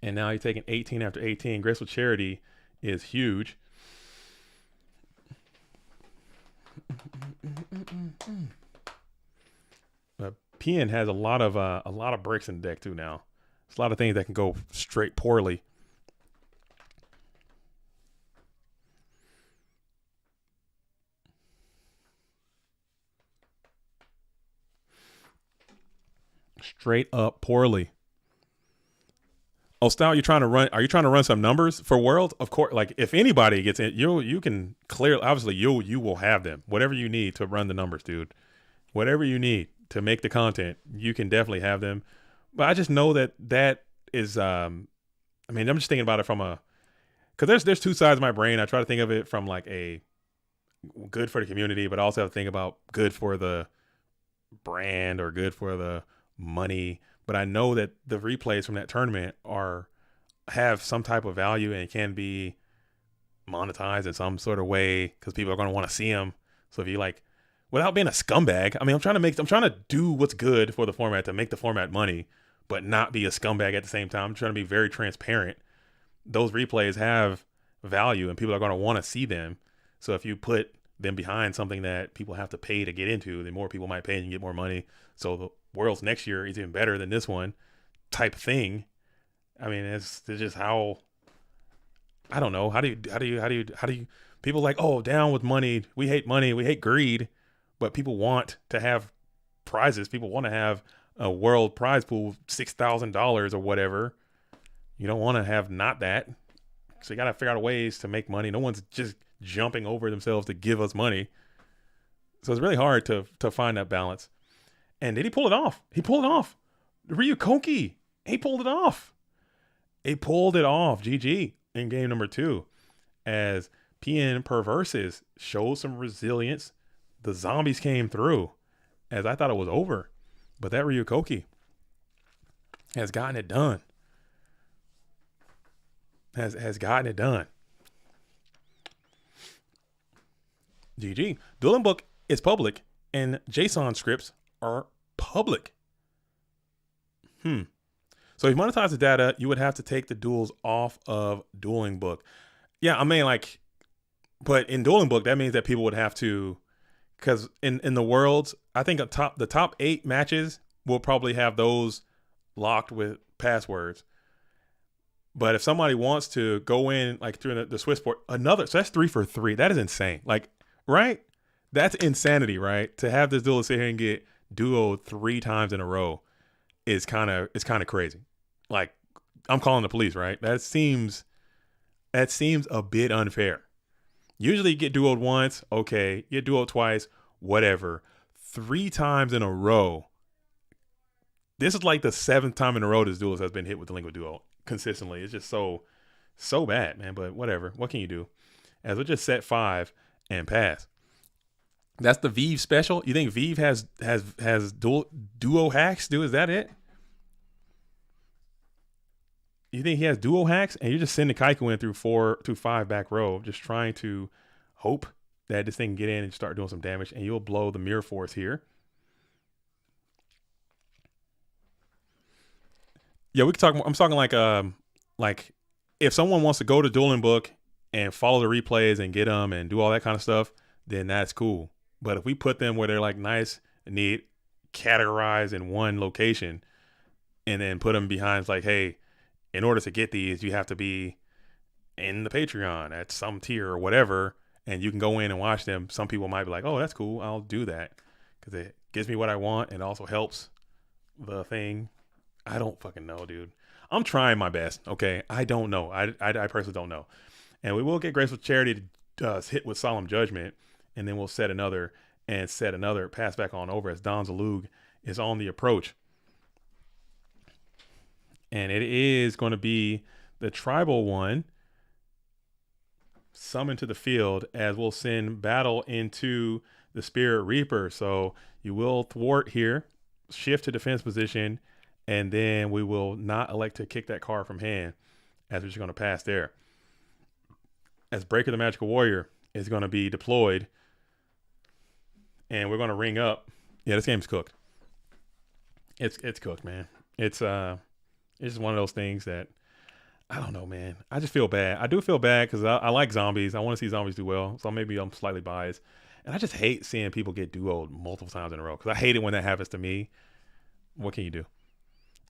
And now you're taking 18 after 18. Graceful Charity is huge. But PN has a lot of bricks in the deck too now. There's a lot of things that can go straight poorly. Straight up poorly. Oh, Stout, are you trying to run some numbers for Worlds? Of course, like if anybody gets in, you can clear, obviously you will have them. Whatever you need to run the numbers, dude. Whatever you need to make the content, you can definitely have them. But I just know that is I mean, I'm just thinking about it from because there's two sides of my brain. I try to think of it from like a good for the community, but I also have to think about good for the brand or good for the money. But I know that the replays from that tournament have some type of value and can be monetized in some sort of way because people are going to want to see them. So if you like, without being a scumbag, I mean, I'm trying to do what's good for the format to make the format money, but not be a scumbag at the same time. I'm trying to be very transparent. Those replays have value and people are going to want to see them. So if you put them behind something that people have to pay to get into, then more people might pay and you get more money. So the Worlds next year is even better than this one type thing. I mean, it's just how, I don't know. How do you people like, oh, down with money. We hate greed, but people want to have prizes. People want to have a world prize pool, $6,000 or whatever. You don't want to have not that. So you got to figure out ways to make money. No one's just jumping over themselves to give us money. So it's really hard to find that balance. And did he pull it off? He pulled it off. Ryu Koki. He pulled it off. GG in game number 2. As PN Perverses showed some resilience. The zombies came through. As I thought it was over. But that Ryu Koki has gotten it done. Has gotten it done. GG. Dueling Book is public. And JSON scripts are public. So if you monetize the data, you would have to take the duels off of Dueling Book. Yeah, I mean, like, but in Dueling Book, that means that people would have to, because in the Worlds, I think the top 8 matches will probably have those locked with passwords. But if somebody wants to go in like through the Swiss port, another, so that's 3 for 3. That is insane. Like, right? That's insanity, right? To have this duelist sit here and get duo 3 times in a row is kind of crazy. Like, I'm calling the police, right? That seems a bit unfair. Usually you get duoed once, okay. You get duoed twice, whatever. 3 times in a row. This is like the 7th time in a row this duelist has been hit with the Lingua Duo consistently. It's just so bad, man. But whatever. What can you do? As we just set 5 and pass. That's the Vive special. You think Vive has duo hacks? Dude, is that it? You think he has duo hacks? And you're just sending Kaiku in through 5 back row, just trying to hope that this thing can get in and start doing some damage, and you'll blow the mirror force here. Yeah, we can talk. I'm talking like if someone wants to go to Dueling Book and follow the replays and get them and do all that kind of stuff, then that's cool. But if we put them where they're like nice and neat, categorized in one location, and then put them behind, it's like, hey, in order to get these, you have to be in the Patreon at some tier or whatever, and you can go in and watch them. Some people might be like, oh, that's cool. I'll do that because it gives me what I want and also helps the thing. I don't fucking know, dude. I'm trying my best, okay? I don't know. I personally don't know. And we will get Graceful Charity to hit with Solemn Judgment, and then we'll set another pass back on over as Don Zalug is on the approach. And it is going to be the tribal one summoned to the field as we'll send Battle into the Spirit Reaper. So you will thwart here, shift to defense position, and then we will not elect to kick that card from hand as we're just going to pass there. As Breaker the Magical Warrior is going to be deployed, and we're going to ring up. Yeah, this game's cooked. It's cooked, man. It's just one of those things that I don't know, man. I just feel bad. I do feel bad because I like zombies. I want to see zombies do well, so maybe I'm slightly biased. And I just hate seeing people get duoed multiple times in a row because I hate it when that happens to me. What can you do?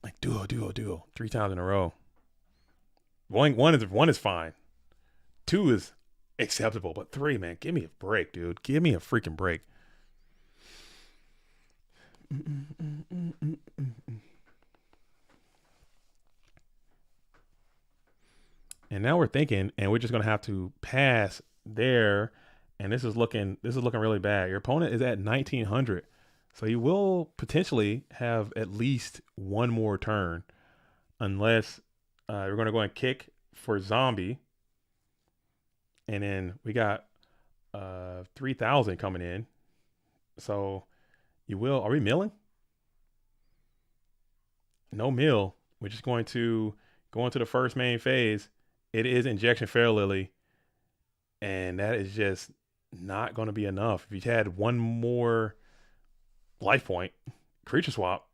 Like duo 3 times in a row. One is fine. 2 is acceptable, but 3, man, give me a break, dude. Give me a freaking break. And now we're thinking, and we're just gonna have to pass there. And this is looking really bad. Your opponent is at 1900. So you will potentially have at least one more turn unless you're going to go and kick for zombie. And then we got 3,000 coming in. So you will, are we milling? No mill. We're just going to go into the first main phase. It is Injection Fair Lily. And that is just not going to be enough. If you had one more life point, creature swap,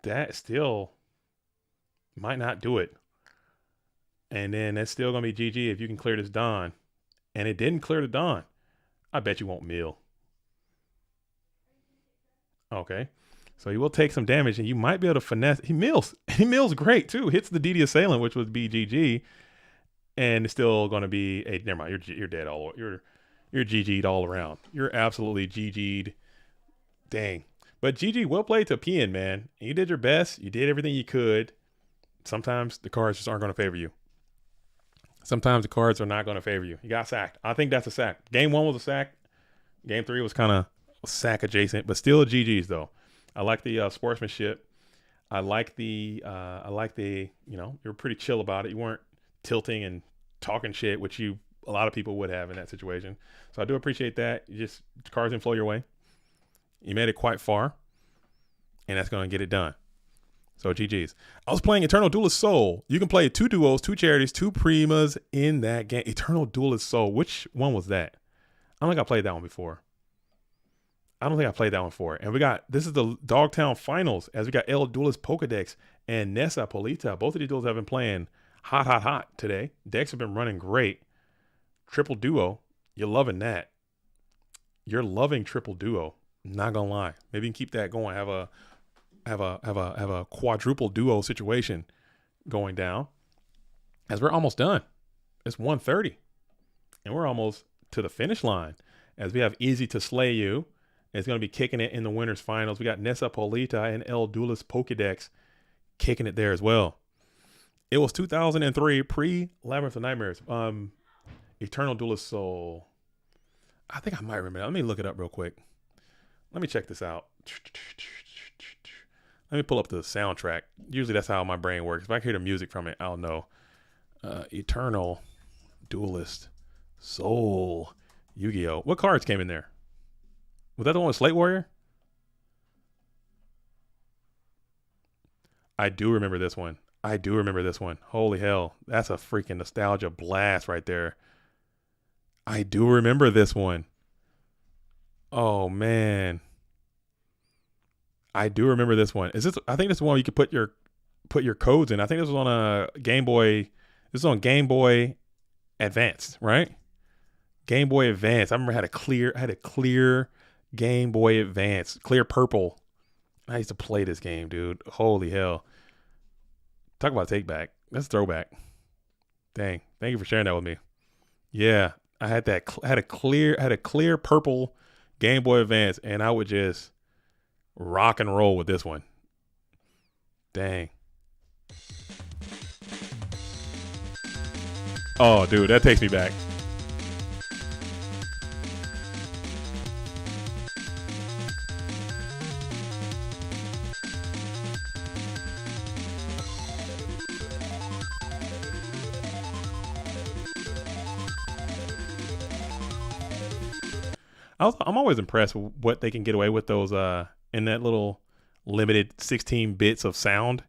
that still might not do it. And then that's still going to be GG if you can clear this Dawn. And it didn't clear the Dawn. I bet you won't mill. Okay. So he will take some damage and you might be able to finesse. He mills. He mills great too. Hits the DD Assailant, which would be GG. And it's still going to be a, never mind, you're dead all over. You're GG'd all around. You're absolutely GG'd. Dang. But GG, well played to PN, man. You did your best. You did everything you could. Sometimes the cards just aren't going to favor you. Sometimes the cards are not going to favor you. You got sacked. I think that's a sack. Game 1 was a sack. Game 3 was kind of sack adjacent, but still GG's though. I like the sportsmanship. I like the, you know, you're pretty chill about it. You weren't tilting and talking shit, which a lot of people would have in that situation. So I do appreciate that. You just, cards didn't flow your way. You made it quite far, and that's going to get it done. So GG's. I was playing Eternal Duelist Soul. You can play 2 duos, 2 charities, 2 primas in that game. Eternal Duelist Soul. Which one was that? I don't think I played that one before. And this is the Dogtown Finals, as we got El Duelist Pokedex and Nessa Polita. Both of these duels have been playing hot today. Decks have been running great. Triple duo. You're loving that. You're loving triple duo. Not gonna lie. Maybe you can keep that going. Have a quadruple duo situation going down as we're almost done. It's 1:30 and we're almost to the finish line as we have Easy to Slay You. It's going to be kicking it in the winners finals. We got Nessa Polita and El Duelist Pokedex kicking it there as well. It was 2003 pre-Labyrinth of Nightmares. Eternal Duelist Soul. I think I might remember that. Let me look it up real quick. Let me check this out. Let me pull up the soundtrack. Usually that's how my brain works. If I hear the music from it, I'll know. Eternal Duelist Soul Yu-Gi-Oh! What cards came in there? Was that the one with Slate Warrior? I do remember this one. Holy hell. That's a freaking nostalgia blast right there. I do remember this one. Oh, man. I do remember this one. Is this? I think this is one where you could put your codes in. I think this was on a Game Boy. This is on Game Boy Advanced, right? Game Boy Advance. I remember I had a clear Game Boy Advance, clear purple. I used to play this game, dude. Holy hell. Talk about take back. That's a throwback. Dang. Thank you for sharing that with me. Yeah, I had a clear purple Game Boy Advance, and I would just rock and roll with this one. Dang. Oh, dude, that takes me back. I'm always impressed with what they can get away with those in that little limited 16 bits of sound.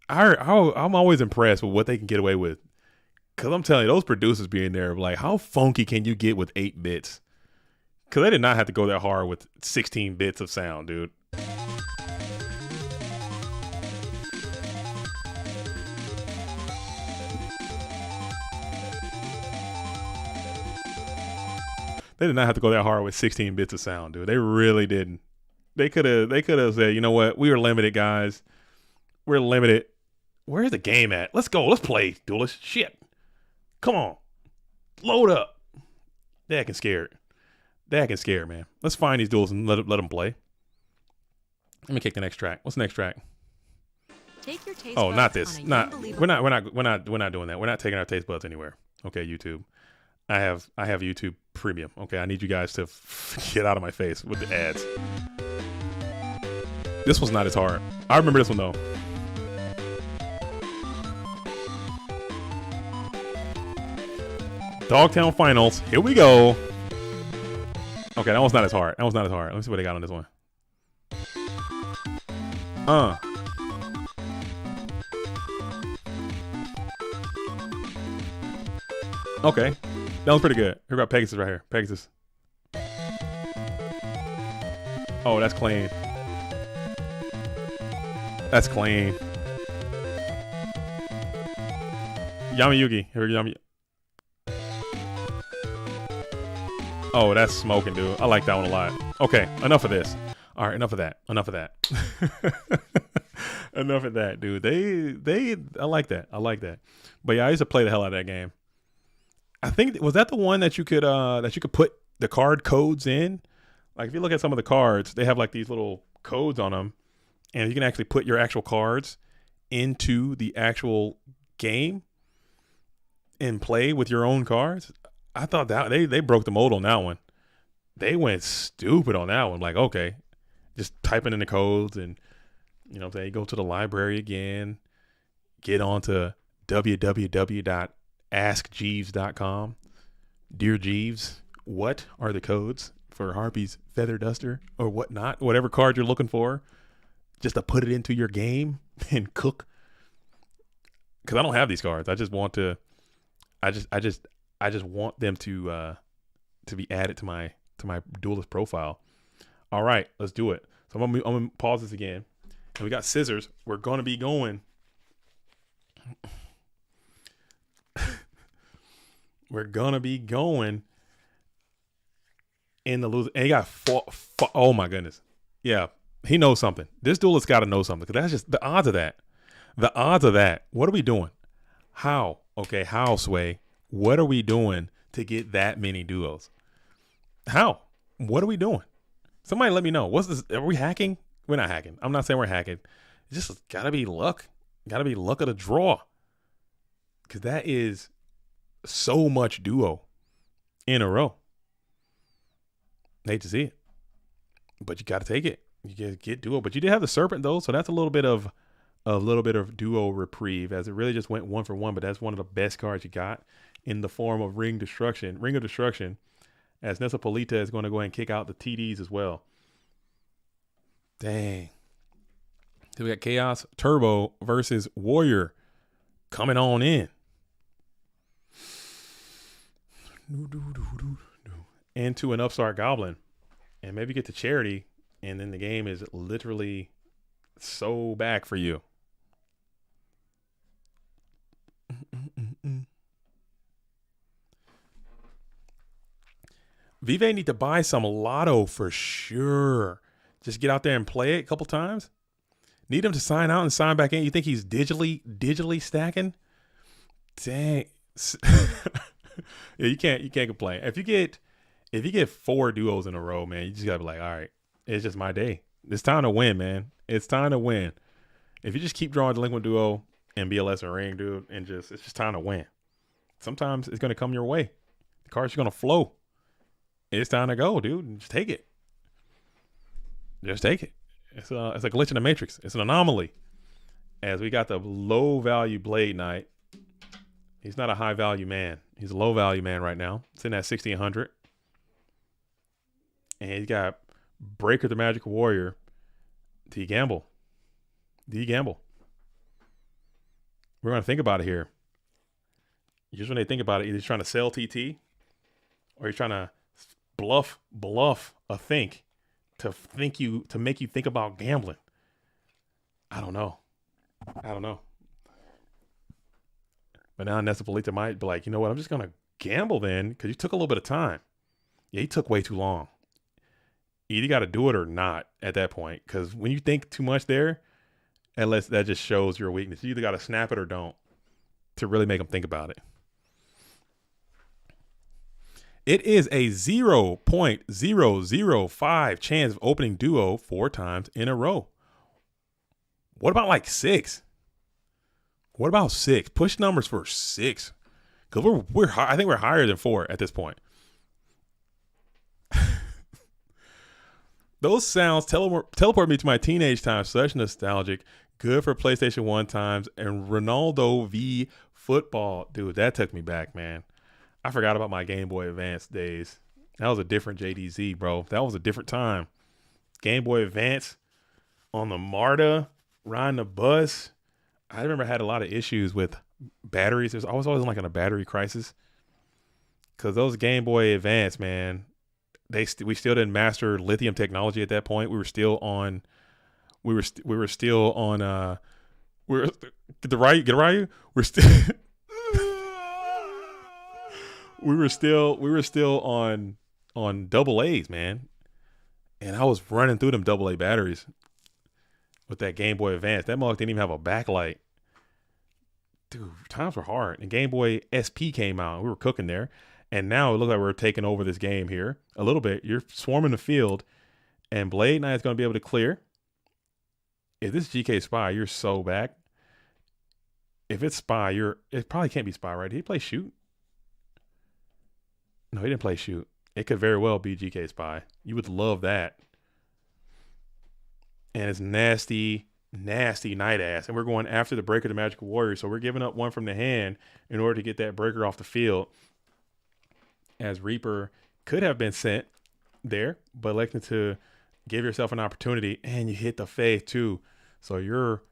I'm always impressed with what they can get away with, because I'm telling you, those producers being there, like, how funky can you get with 8 bits? Because they did not have to go that hard with 16 bits of sound, dude. They did not have to go that hard with 16 bits of sound, dude. They really didn't. They could have said, you know what? We were limited, guys. We're limited. Where's the game at? Let's go. Let's play, Duelist. Shit. Come on. Load up. That can scare it, man. Let's find these duels and let them play. Let me kick the next track. What's the next track? Take your taste not buds this. on a Not unbelievable- we're not doing that. We're not taking our taste buds anywhere. Okay, YouTube. I have YouTube Premium. Okay, I need you guys to get out of my face with the ads. This was not as hard. I remember this one though. Dogtown Finals. Here we go. Okay, that one's not as hard. Let me see what they got on this one. Okay. That was pretty good. Here we got Pegasus right here. Pegasus. Oh, that's clean. That's clean. Yami Yugi. Here we go. Yami. Oh, that's smoking, dude. I like that one a lot. Okay, enough of this. All right, enough of that. Enough of that, dude. I like that. But yeah, I used to play the hell out of that game. I think, was that the one that you could put the card codes in? Like, if you look at some of the cards, they have like these little codes on them, and you can actually put your actual cards into the actual game and play with your own cards. I thought that they broke the mold on that one. They went stupid on that one. Like, okay, just typing in the codes, and you know what I'm saying, you go to the library again, get onto www.askjeeves.com. Dear Jeeves, what are the codes for Harpy's Feather Duster or whatnot? Whatever card you're looking for, just to put it into your game and cook. Because I don't have these cards. I just want to. I just want them to be added to my Duelist profile. All right, let's do it. So I'm gonna pause this again. And we got scissors. We're gonna be going. We're gonna be going in the loser. And you got four. Oh my goodness. Yeah, He knows something. This duelist got to know something, because that's just the odds of that. The odds of that. What are we doing? How? Okay, how, Sway? What are we doing to get that many duos? How? What are we doing? Somebody let me know. What's this? Are we hacking? We're not hacking. I'm not saying we're hacking. It's just got to be luck. Got to be luck of the draw. Because that is so much duo in a row. Hate to see it. But you got to take it. You get duo. But you did have the serpent, though. So that's a little bit of duo reprieve, as it really just went 1 for 1. But that's one of the best cards you got in the form of Ring of Destruction. As Nessa Polita is going to go ahead and kick out the TDs as well. Dang. So we got Chaos Turbo versus Warrior coming on in. Into an Upstart Goblin. And maybe get to Charity. And then the game is literally so back for you. Vive need to buy some lotto for sure. Just get out there and play it a couple times. Need him to sign out and sign back in. You think he's digitally stacking? Dang. Yeah, you can't complain. If you get 4 duos in a row, man, you just gotta be like, all right, it's just my day. It's time to win, man. It's time to win. If you just keep drawing delinquent duo and BLS or ring, dude, and it's just time to win. Sometimes it's gonna come your way. The cards are gonna flow. It's time to go, dude. Just take it. Just take it. It's a glitch in the matrix. It's an anomaly. As we got the low value Blade Knight. He's not a high value man. He's a low value man right now. It's in that 60-100. And he's got Breaker the Magical Warrior. D gamble. We're going to think about it here. Just when they think about it, either he's trying to sell TT or he's trying to bluff a think to make you think about gambling. I don't know. But now Nessa Polita might be like, you know what? I'm just going to gamble then, because you took a little bit of time. Yeah, he took way too long. You either got to do it or not at that point, because when you think too much there, that just shows your weakness. You either got to snap it or don't to really make them think about it. It is a 0.005 chance of opening duo 4 times in a row. What about like 6? What about 6? Push numbers for 6. Because I think we're higher than 4 at this point. Those sounds teleport me to my teenage time. Such nostalgic. Good for PlayStation 1 times. And Ronaldo v football. Dude, that took me back, man. I forgot about my Game Boy Advance days. That was a different JDZ, bro. That was a different time. Game Boy Advance on the MARTA, riding the bus. I remember I had a lot of issues with batteries. I was always like in a battery crisis. Because those Game Boy Advance, man, we still didn't master lithium technology at that point. We were still on get the Ryu. We're still we were still on double A's, man. And I was running through them double A batteries with that Game Boy Advance. That mug didn't even have a backlight. Dude, times were hard. And Game Boy SP came out. We were cooking there. And now it looks like we're taking over this game here a little bit. You're swarming the field. And Blade Knight is going to be able to clear. If this is GK Spy, you're so back. If it's Spy, it probably can't be Spy, right? Did he play Shoot? No, he didn't play Shoot. It could very well be GK Spy. You would love that. And it's nasty Night Ass. And we're going after the Breaker, the Magical Warrior. So we're giving up 1 from the hand in order to get that Breaker off the field. As Reaper could have been sent there, but electing to give yourself an opportunity, and you hit the face too. So you're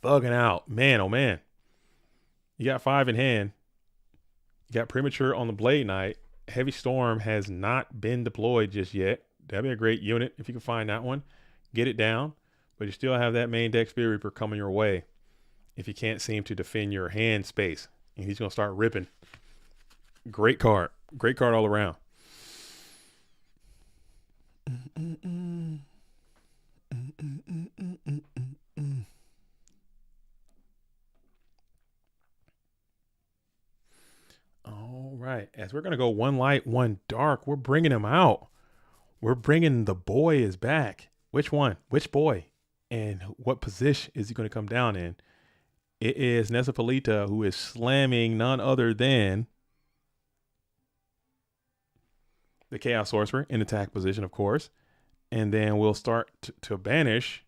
thugging out. Man, oh man. You got 5 in hand. You got Premature on the Blade Knight. Heavy Storm has not been deployed just yet. That'd be a great unit if you can find that one. Get it down. But you still have that main deck Spirit Reaper coming your way if you can't seem to defend your hand space. And he's going to start ripping. Great card. Great card all around. right. As we're going to go one light, one dark, we're bringing him out. We're bringing the boy is back. Which one? Which boy? And what position is he going to come down in? It is Nessapolita, who is slamming none other than the Chaos Sorcerer in attack position, of course. And then we'll start to banish.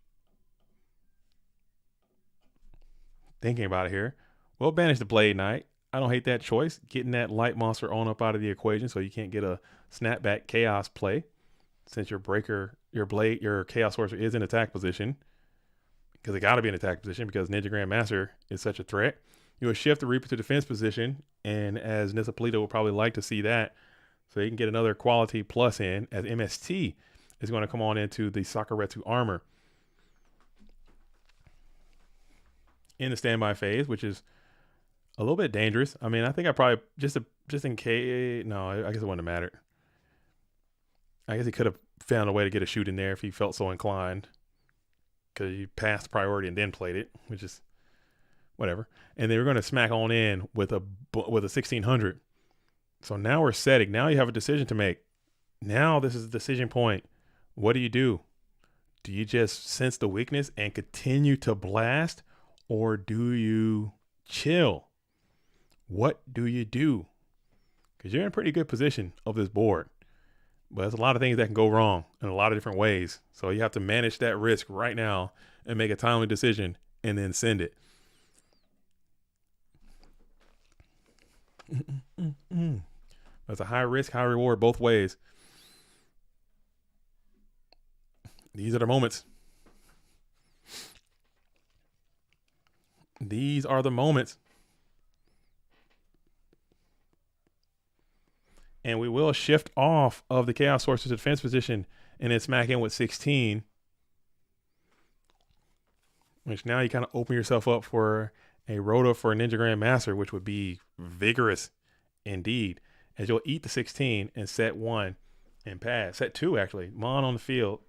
Thinking about it here. We'll banish the Blade Knight. I don't hate that choice. Getting that light monster on up out of the equation so you can't get a snapback chaos play. Since your breaker, your Chaos Sorcerer is in attack position. Because it got to be in attack position because Ninja Grandmaster is such a threat. You will shift the Reaper to defense position. And as Nessapolita will probably like to see that. So you can get another quality plus in as MST is going to come on into the Sakuretsu armor. In the standby phase, which is a little bit dangerous. I mean, I think I probably, just in case, no, I guess it wouldn't have mattered. I guess he could have found a way to get a shoot in there if he felt so inclined. Because he passed priority and then played it, which is whatever. And they were going to smack on in with a 1600. So now we're setting. Now you have a decision to make. Now this is a decision point. What do you do? Do you just sense the weakness and continue to blast? Or do you chill? What do you do? Because you're in a pretty good position of this board. But there's a lot of things that can go wrong in a lot of different ways. So you have to manage that risk right now and make a timely decision and then send it. That's a high risk, high reward both ways. These are the moments. These are the moments. And we will shift off of the Chaos Sorcerer's defense position and then smack in with 16. Which now you kind of open yourself up for a Rhoda for a Ninja Grandmaster, which would be vigorous indeed. As you'll eat the 16 and set 1 and pass. Set 2 actually. Mon on the field.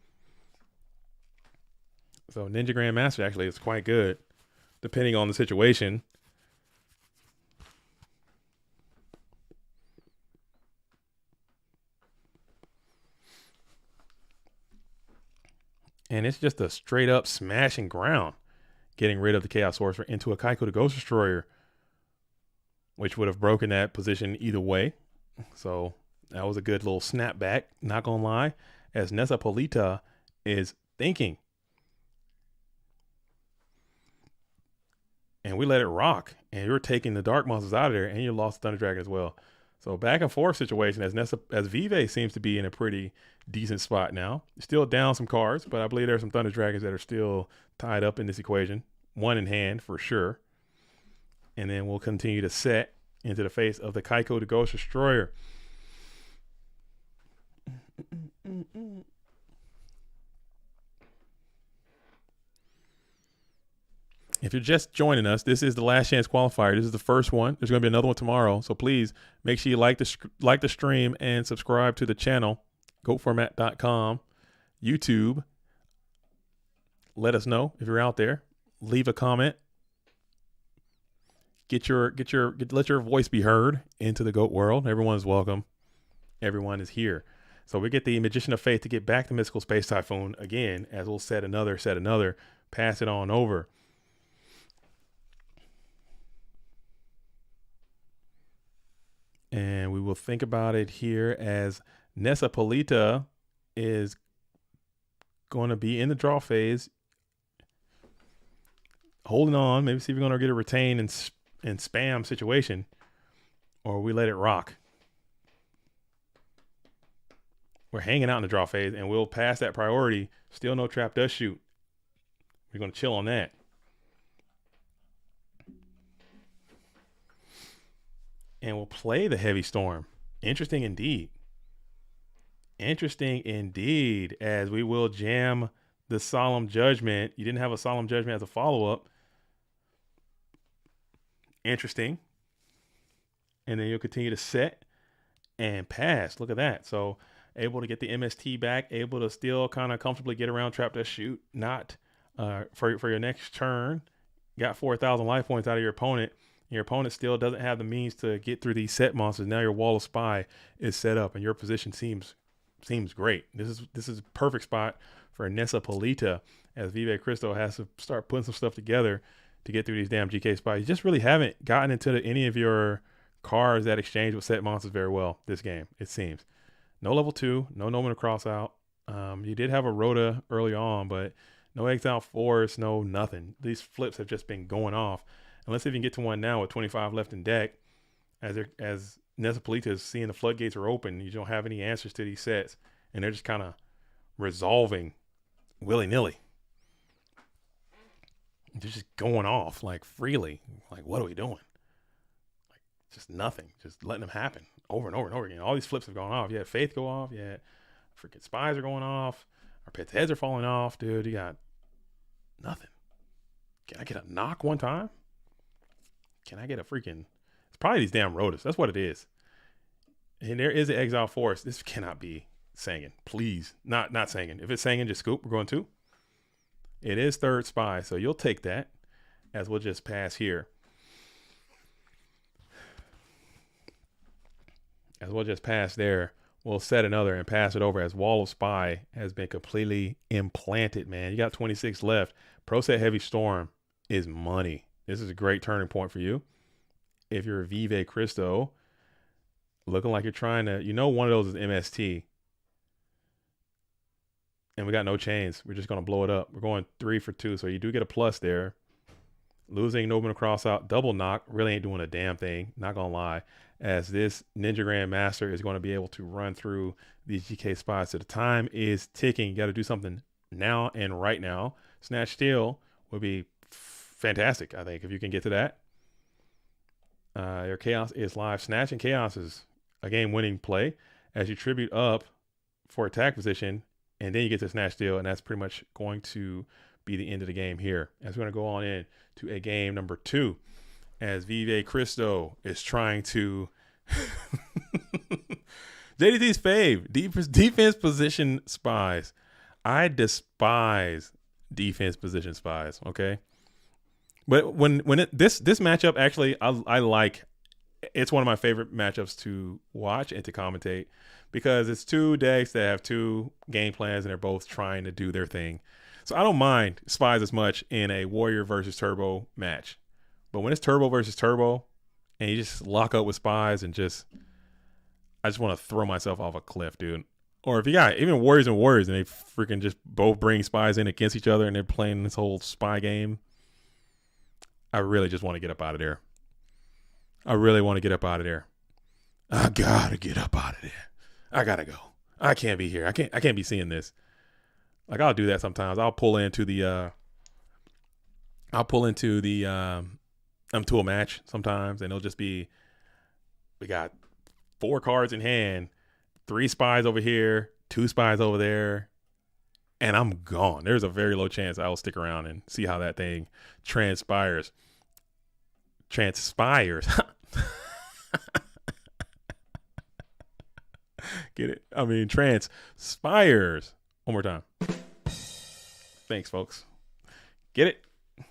So Ninja Grandmaster actually is quite good, depending on the situation. And it's just a straight up smashing ground, getting rid of the Chaos Sorcerer into a Kaiko the Ghost Destroyer, which would have broken that position either way. So that was a good little snapback, not gonna lie, as Nessapolita is thinking. And we let it rock. And you're taking the Dark Monsters out of there, and you lost Thunder Dragon as well. So back and forth situation as Vive seems to be in a pretty decent spot now. Still down some cards, but I believe there's some Thunder Dragons that are still tied up in this equation. One in hand for sure. And then we'll continue to set into the face of the Kaiko the Ghost Destroyer. If you're just joining us, this is the Last Chance Qualifier. This is the first one. There's going to be another one tomorrow. So please make sure you like the stream and subscribe to the channel, goatformat.com, YouTube. Let us know if you're out there. Leave a comment. Let your voice be heard into the GOAT world. Everyone's welcome. Everyone is here. So we get the Magician of Faith to get back the Mystical Space Typhoon again, as we'll set another, pass it on over. And we will think about it here as Nessapolita is going to be in the draw phase, holding on. Maybe see if we're going to get a retain and spam situation, or we let it rock. We're hanging out in the draw phase, and we'll pass that priority. Still no trap does shoot. We're going to chill on that. And we'll play the Heavy Storm. Interesting indeed. Interesting indeed, as we will jam the Solemn Judgment. You didn't have a Solemn Judgment as a follow-up. Interesting. And then you'll continue to set and pass. Look at that. So able to get the MST back, able to still kind of comfortably get around trap to shoot. Not for your next turn. Got 4,000 life points out of your opponent. Your opponent still doesn't have the means to get through these set monsters. Now your wall of spy is set up, and your position seems great. This is a perfect spot for Nessa Polita, as Vive Cristo has to start putting some stuff together to get through these damn GK spies. You just really haven't gotten into any of your cards that exchange with set monsters very well this game, it seems. No level 2, no Nomen to cross out. You did have a Rhoda early on, but no Exile Force, no nothing. These flips have just been going off. And let's see if you can get to one now with 25 left in deck. As Nessa Polita is seeing the floodgates are open, you don't have any answers to these sets, and they're just kind of resolving willy-nilly. They're just going off like freely. Like, what are we doing? Like, just nothing. Just letting them happen over and over and over again. All these flips have gone off. You had Faith go off. You had freaking spies are going off. Our pets' heads are falling off, dude. You got nothing. Can I get a knock one time? Can I get a freaking... It's probably these damn Rhodas. That's what it is. And there is an Exile Force. This cannot be Sangin. Please. Not Sangin. If it's Sangin, just scoop. We're going 2. It is third spy, so you'll take that, as we'll just pass here. As we'll just pass there, we'll set another and pass it over, as Wall of Spy has been completely implanted, man. You got 26 left. Pro Set Heavy Storm is money. This is a great turning point for you. If you're a Vive Cristo, looking like you're trying to, one of those is MST. And we got no chains. We're just going to blow it up. We're going 3 for 2. So you do get a plus there. Losing Nomen to cross out. Double knock really ain't doing a damn thing. Not going to lie. As this Ninja Grand Master is going to be able to run through these GK spots. So the time is ticking. You got to do something now and right now. Snatch Steal would be fantastic, I think, if you can get to that. Your Chaos is live. Snatch and Chaos is a game-winning play as you tribute up for attack position. And then you get to Snatch Steal, and that's pretty much going to be the end of the game here. As we're going to go on in to a game number 2, as Vive Cristo is trying to JDT's fave, defense position spies. I despise defense position spies. Okay, but this matchup actually I like. It's one of my favorite matchups to watch and to commentate, because it's 2 decks that have 2 game plans and they're both trying to do their thing. So I don't mind spies as much in a Warrior versus Turbo match. But when it's Turbo versus Turbo and you just lock up with spies and I just want to throw myself off a cliff, dude. Or if you got even Warriors and Warriors and they freaking just both bring spies in against each other and they're playing this whole spy game, I really just want to get up out of there. I really want to get up out of there. I gotta get up out of there. I gotta go. I can't be here. I can't be seeing this. Like, I'll do that sometimes. I'll pull into the to a match sometimes, and it'll just be, we got 4 cards in hand, 3 spies over here, 2 spies over there, and I'm gone. There's a very low chance I'll stick around and see how that thing transpires. Get it? I mean, transpires. One more time. Thanks, folks. Get it?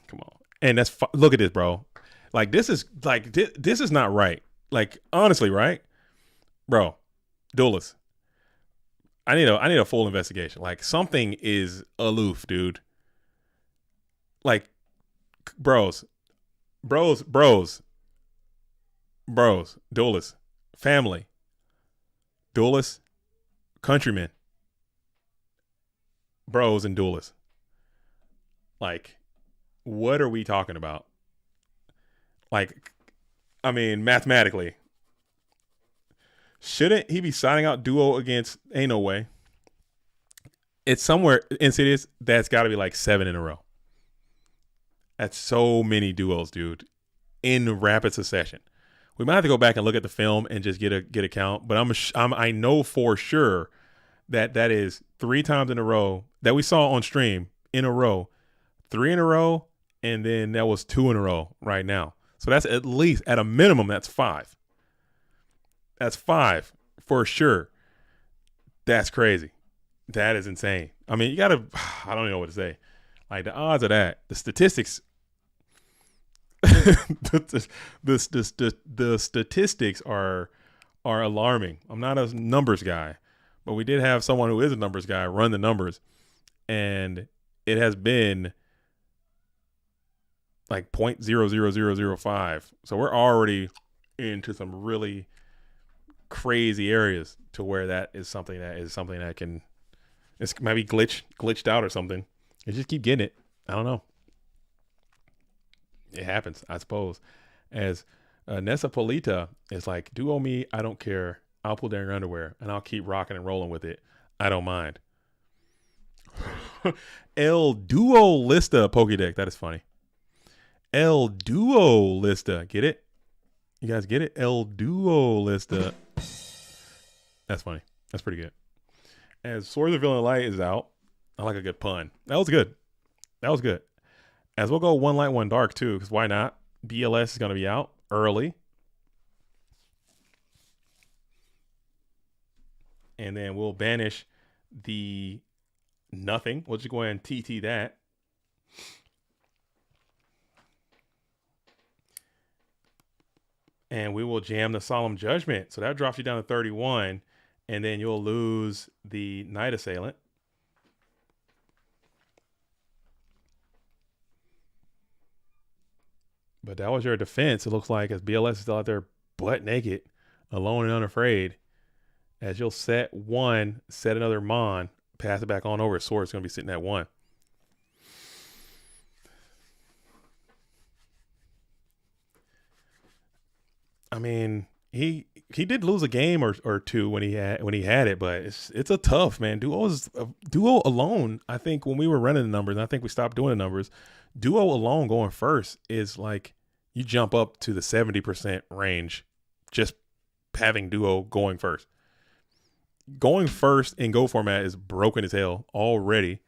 Come on. And that's look at this, bro. Like, this is not right. Like, honestly, right, bro? Duelist. I need a full investigation. Like, something is aloof, dude. Like, bros, duelists, family, duelists, countrymen, bros, and duelists. Like, what are we talking about? Like, I mean, mathematically, shouldn't he be signing out duo against? Ain't no way. It's somewhere Insidious. That's got to be like 7 in a row. That's so many duos, dude, in rapid succession. We might have to go back and look at the film and just get a count. But I know for sure that is 3 times in a row that we saw on stream in a row, 3 in a row, and then that was 2 in a row right now. So that's at least, at a minimum, that's 5. That's 5 for sure. That's crazy. That is insane. I mean, I don't even know what to say. Like, the odds of that, the statistics, The statistics are alarming. I'm not a numbers guy, but we did have someone who is a numbers guy run the numbers, and it has been like 0.00005. So we're already into some really crazy areas to where that is something that can, it's maybe glitched out or something. You just keep getting it. I don't know. It happens, I suppose. As Nessa Polita is like, duo me, I don't care. I'll pull down your underwear and I'll keep rocking and rolling with it. I don't mind. El Duo Lista Pokédex. That is funny. El Duo Lista. Get it? You guys get it? El Duo Lista. That's funny. That's pretty good. As Swords of Villain Light is out, I like a good pun. That was good. As we'll go One Light, One Dark too, because why not? BLS is going to be out early. And then we'll banish the nothing. We'll just go ahead and TT that. And we will jam the Solemn Judgment. So that drops you down to 31. And then you'll lose the Night Assailant. But that was your defense. It looks like as BLS is still out there butt naked, alone and unafraid. As you'll set one, set another Mon, pass it back on over. Sword's going to be sitting at 1. I mean, he did lose a game or two when he had it, but it's a tough, man. Duo alone. I think when we were running the numbers, and I think we stopped doing the numbers. Duo alone going first is like you jump up to the 70% range just having duo going first. Going first in Go format is broken as hell already.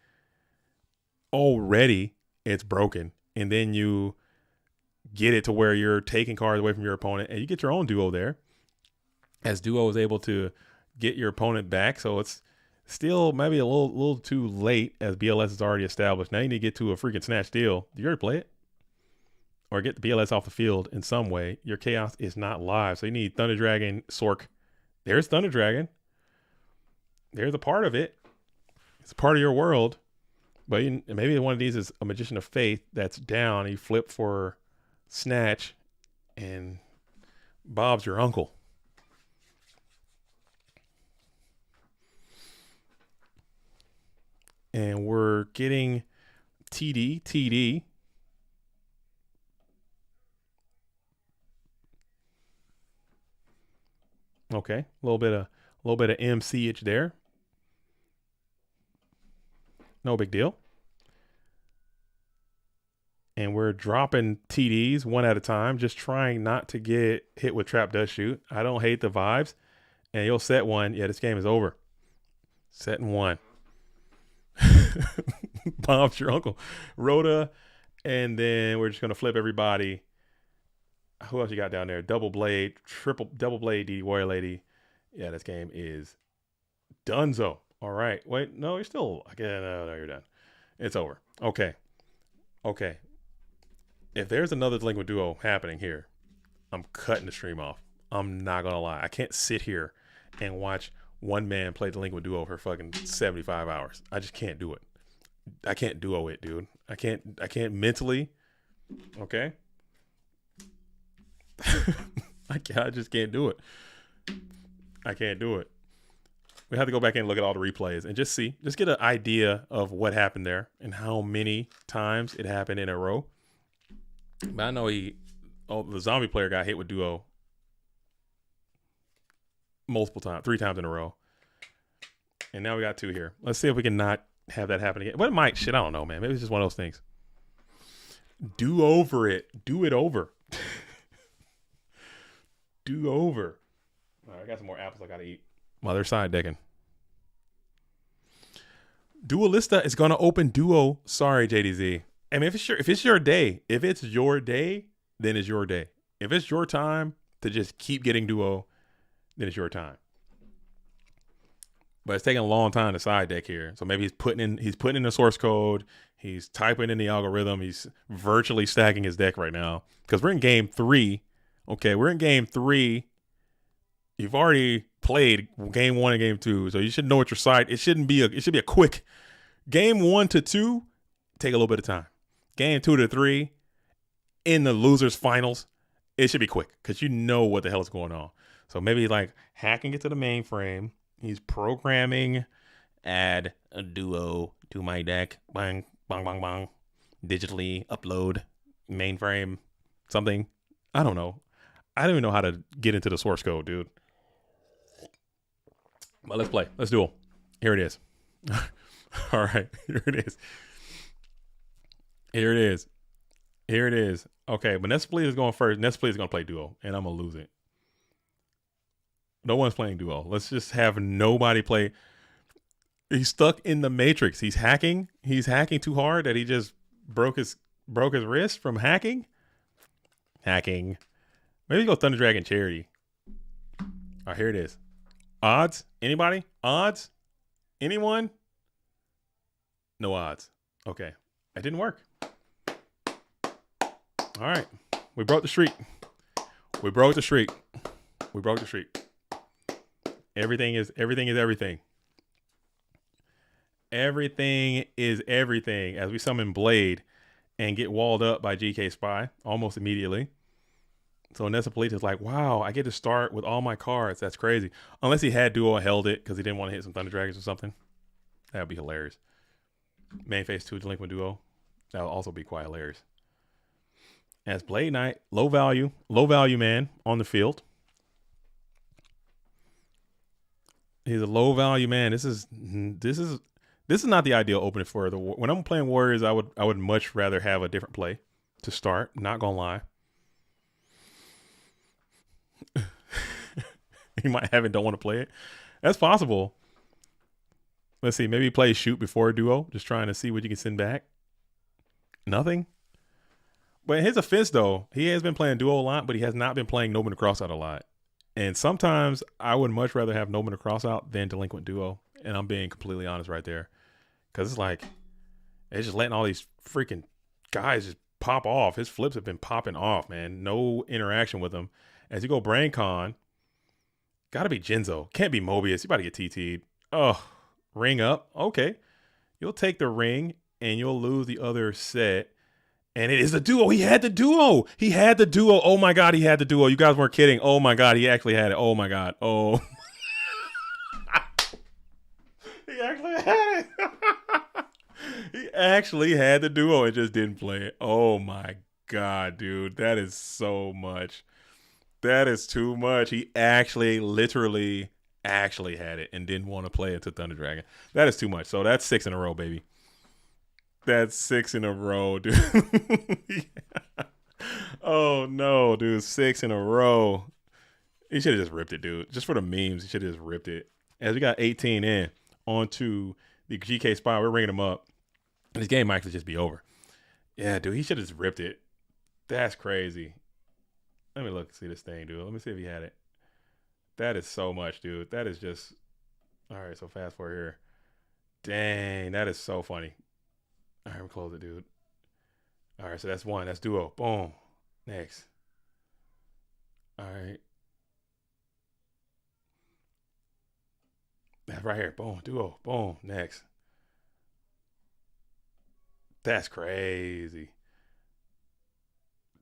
Already it's broken. And then you get it to where you're taking cards away from your opponent and you get your own duo there. As duo is able to get your opponent back. So it's still maybe a little too late as BLS is already established. Now you need to get to a freaking snatch steal. Do you already play it? Or get the BLS off the field in some way. Your chaos is not live. So you need Thunder Dragon, Sork. There's Thunder Dragon. There's a part of it. It's a part of your world. But maybe one of these is a Magician of Faith that's down. And you flip for Snatch. And Bob's your uncle. And we're getting TD. Okay, a little bit of MCH there. No big deal. And we're dropping TDs one at a time, just trying not to get hit with Trap Dust Shoot. I don't hate the vibes. And you'll set one. Yeah, this game is over. Setting one. Bob's your uncle. Rhoda. And then we're just going to flip everybody. Who else you got down there? Double Blade, Double Blade, DD Warrior Lady. Yeah, this game is donezo. All right. Wait, no, you're still. No, you're done. It's over. Okay. If there's another Delinquent Duo happening here, I'm cutting the stream off. I'm not going to lie. I can't sit here and watch one man play Delinquent Duo for fucking 75 hours. I just can't do it. I can't duo it, dude. I can't mentally. Okay. I just can't do it. I can't do it. We have to go back and look at all the replays and just get an idea of what happened there and how many times it happened in a row. But I know the zombie player got hit with duo multiple times, 3 times in a row. And now we got 2 here. Let's see if we can not have that happen again. But it might. Shit, I don't know, man. Maybe it's just one of those things. Do over it. Do it over. Do over. All right, I got some more apples I got to eat. Mother side decking. Duelista is going to open duo. Sorry, JDZ. I mean, if it's your day, then it's your day. If it's your time to just keep getting duo, then it's your time. but it's taking a long time to side deck here. So maybe he's putting in the source code. He's typing in the algorithm. He's virtually stacking his deck right now because we're in game 3. Okay, we're in game 3. You've already played game 1 and game 2, so you should know what your side. It should be a quick game 1 to 2. Take a little bit of time. Game 2 to 3 in the losers finals. It should be quick because you know what the hell is going on. So maybe like hacking it to the mainframe. He's programming, add a duo to my deck. Bang, bang, bang, bang. Digitally upload mainframe something. I don't know. I don't even know how to get into the source code, dude. But let's play. Let's duel. Here it is. All right. Here it is. Here it is. Here it is. Okay, but Nestle is going first. Nestle is going to play duo, and I'm going to lose it. No one's playing duo. Let's just have nobody play. He's stuck in the matrix. He's hacking. He's hacking too hard that he just broke his wrist from hacking. Hacking. Maybe go Thunder Dragon Charity. All right, here it is. Odds? Anybody? Odds? Anyone? No odds. Okay. It didn't work. All right. We broke the streak. We broke the streak. We broke the streak. Everything is everything. Everything is everything as we summon Blade and get walled up by GK Spy almost immediately. So Nessa Polita is like, wow, I get to start with all my cards. That's crazy. Unless he had duo and held it because he didn't want to hit some Thunder Dragons or something. That would be hilarious. Main phase 2 Delinquent Duo. That would also be quite hilarious. As Blade Knight, low value man on the field. He's a low value man. This is not the ideal opening for the. When I'm playing Warriors, I would much rather have a different play to start. Not gonna lie. You might have it, don't want to play it. That's possible. Let's see. Maybe play shoot before duo. Just trying to see what you can send back. Nothing. But in his offense, though, he has been playing duo a lot, but he has not been playing Nomen to Crossout a lot. And sometimes I would much rather have Nomen to Crossout than Delinquent Duo. And I'm being completely honest right there. Because it's like, they're just letting all these freaking guys just pop off. His flips have been popping off, man. No interaction with him. As you go Brain Con, gotta be Genzo. Can't be Mobius. You about to get TT'd. Oh, ring up. Okay. You'll take the ring and you'll lose the other set. And it is the duo. He had the duo. He had the duo. Oh my God, he had the duo. You guys weren't kidding. Oh my God, he actually had it. Oh my God. Oh. He actually had it. He actually had the duo and just didn't play it. Oh my God, dude. That is so much. That is too much. He literally had it and didn't want to play it to Thunder Dragon. That is too much. So that's 6 in a row, baby. That's 6 in a row, dude. Yeah. Oh no, dude. 6 in a row. He should have just ripped it, dude. Just for the memes, he should have just ripped it. As we got 18 in onto the GK Spy, we're ringing him up. This game might actually just be over. Yeah, dude. He should have just ripped it. That's crazy. Let me look, see this thing, dude. Let me see if he had it. That is so much, dude. That is just. All right, so fast forward here. Dang, that is so funny. All right, we'll close it, dude. All right, so that's 1. That's duo. Boom. Next. All right. That's right here. Boom. Duo. Boom. Next. That's crazy.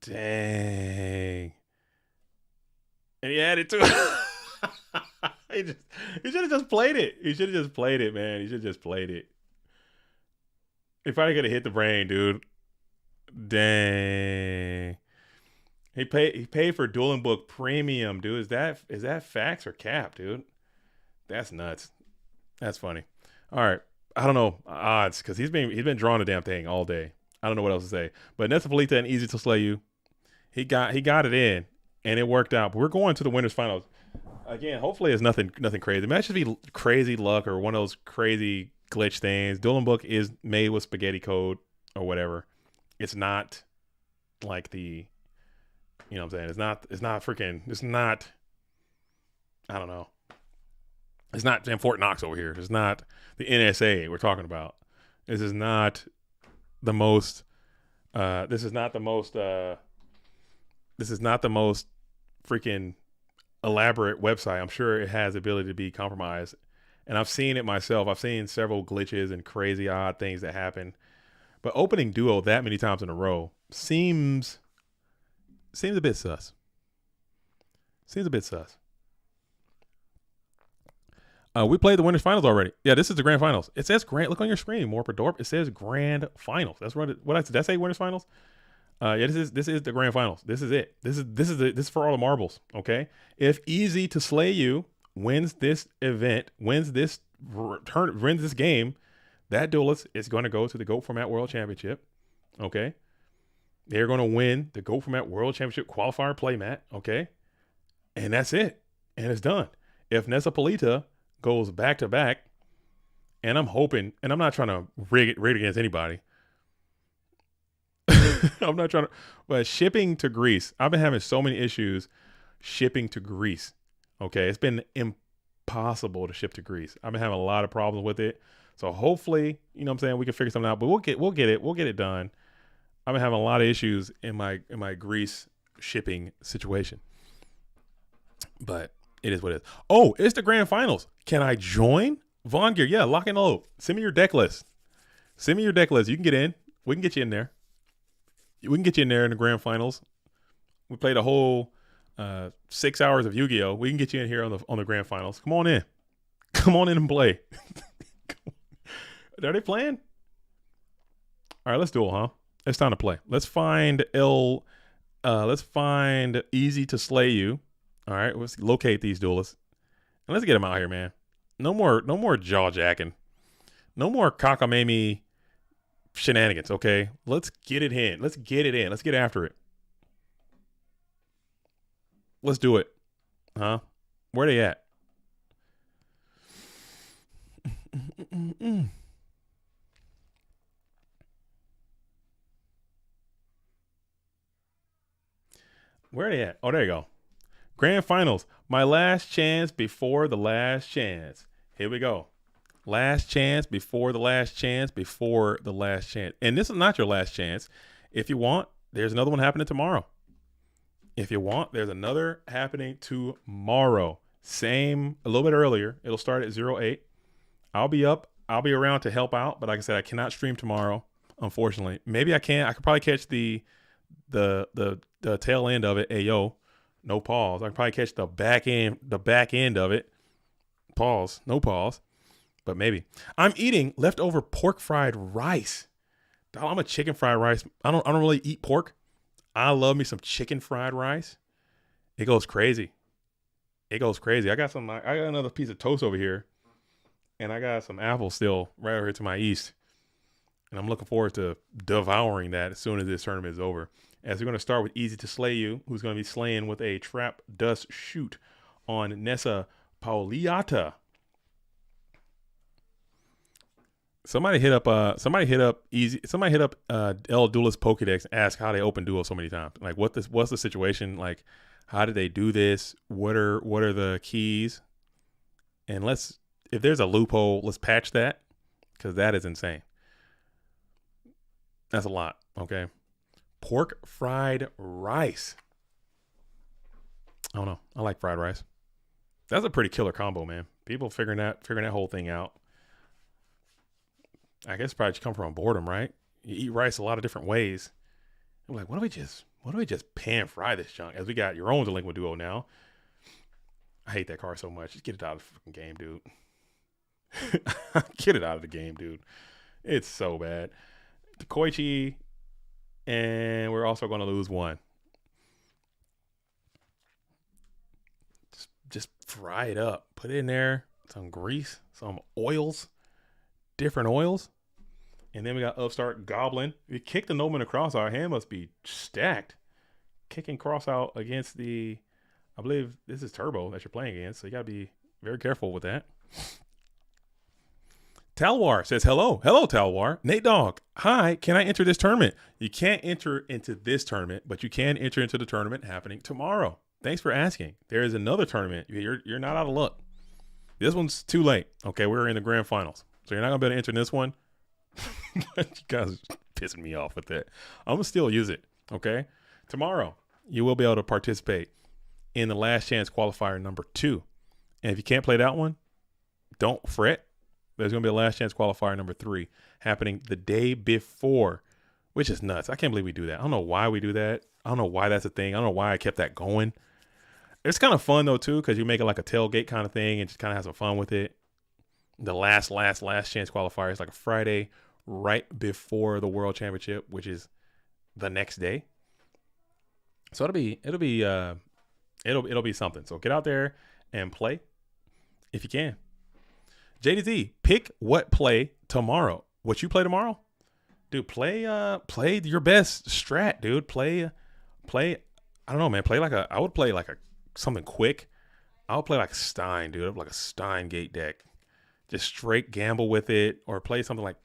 Dang. And he added to it. He should have just played it. He should have just played it, man. He should have just played it. He probably could have hit the brain, dude. Dang. He paid for Dueling Book Premium, dude. Is that facts or cap, dude? That's nuts. That's funny. All right. I don't know odds because he's been drawing the damn thing all day. I don't know what else to say. But Nessa Polita and Easy to Slay You. He got it in and it worked out. But we're going to the winners finals. Again, hopefully it's nothing crazy. It might just be crazy luck or one of those crazy glitch things. Dueling Book is made with spaghetti code or whatever. It's not like the, you know what I'm saying? It's not I don't know. It's not Fort Knox over here. It's not the NSA we're talking about. This is not the most. This is not the most. This is not the most freaking elaborate website. I'm sure it has the ability to be compromised, and I've seen it myself. I've seen several glitches and crazy odd things that happen. But opening Duo that many times in a row seems a bit sus. Seems a bit sus. We played the winners finals already. Yeah, this is the grand finals. It says grand. Look on your screen, Morperdorp. It says grand finals. That's what did I say? Winners finals. Yeah, this is the grand finals. This is it. This is for all the marbles. Okay. If Easy to Slay You wins this event, wins this game, that duelist is going to go to the GOAT Format World Championship. Okay. They're going to win the GOAT Format World Championship qualifier playmat. Okay. And that's it. And it's done. If Nessa Polita goes back to back, and I'm hoping, and I'm not trying to rig against anybody. I'm not trying to, but shipping to Greece, I've been having so many issues shipping to Greece. Okay. It's been impossible to ship to Greece. I've been having a lot of problems with it. So hopefully, you know what I'm saying, we can figure something out, but we'll get it done. I've been having a lot of issues in my Greece shipping situation, but it is what it is. Oh, it's the grand finals. Can I join? Vaughn Gear, yeah, lock and load. Send me your deck list. You can get in. We can get you in there. We can get you in there in the grand finals. We played a whole 6 hours of Yu-Gi-Oh! We can get you in here on the grand finals. Come on in. Come on in and play. Are they playing? All right, let's duel, huh? It's time to play. Let's find Easy to Slay You. All right, let's locate these duelists. And let's get them out here, man. No more jaw jacking. No more cockamamie shenanigans, okay? Let's get it in. Let's get it in. Let's get after it. Let's do it. Huh? Where they at? Where are they at? Oh, there you go. Grand finals. My last chance before the last chance. Here we go. Last chance before the last chance before the last chance. And this is not your last chance. If you want, there's another one happening tomorrow. If you want, there's another happening tomorrow. Same, a little bit earlier. It'll start at 08. I'll be up. I'll be around to help out. But like I said, I cannot stream tomorrow, unfortunately. Maybe I can. I could probably catch the tail end of it. Hey, yo, no pause. I could probably catch the back end of it. Pause. No pause. But maybe. I'm eating leftover pork fried rice. I'm a chicken fried rice. I don't really eat pork. I love me some chicken fried rice. It goes crazy. I got another piece of toast over here. And I got some apples still right over here to my east. And I'm looking forward to devouring that as soon as this tournament is over. As we're going to start with Easy to Slay You, who's going to be slaying with a Trap Dust Shoot on Nessa Pauliata. Somebody hit up El Duelist Pokedex and ask how they open duo so many times. Like what's the situation? Like how did they do this? What are the keys? And if there's a loophole, let's patch that, because that is insane. That's a lot. Okay. Pork fried rice. I don't know. I like fried rice. That's a pretty killer combo, man. People figuring that whole thing out. I guess probably just come from boredom, right? You eat rice a lot of different ways. I'm like, why don't we just pan fry this junk? As we got your own delinquent duo now. I hate that card so much. Just get it out of the fucking game, dude. Get it out of the game, dude. It's so bad. The Koichi, and we're also going to lose one. Just fry it up. Put it in there. Some grease, some oils. Different oils. And then we got Upstart Goblin. We kicked the Noman across. Our hand must be stacked. Kicking cross out against I believe this is Turbo that you're playing against. So you got to be very careful with that. Talwar says, hello. Hello, Talwar. Nate Dogg. Hi, can I enter this tournament? You can't enter into this tournament, but you can enter into the tournament happening tomorrow. Thanks for asking. There is another tournament. You're not out of luck. This one's too late. Okay, we're in the grand finals, so you're not gonna be able to enter this one. But you guys are pissing me off with that. I'm gonna still use it. Okay, tomorrow you will be able to participate in the last chance qualifier number 2, and if you can't play that one, don't fret. There's gonna be a last chance qualifier number 3 happening the day before, which is nuts. I can't believe we do that. I don't know why we do that. I don't know why that's a thing. I don't know why I kept that going. It's kind of fun though too, because you make it like a tailgate kind of thing and just kind of have some fun with it. The last chance qualifier is like a Friday right before the World Championship, which is the next day. So it'll be something. So get out there and play if you can. JDZ, pick what play tomorrow. What you play tomorrow? Dude, play your best strat, dude. Play I don't know, man. I would play like something quick. I would play like Stein, dude. Like a Stein gate deck. Just straight gamble with it, or play something like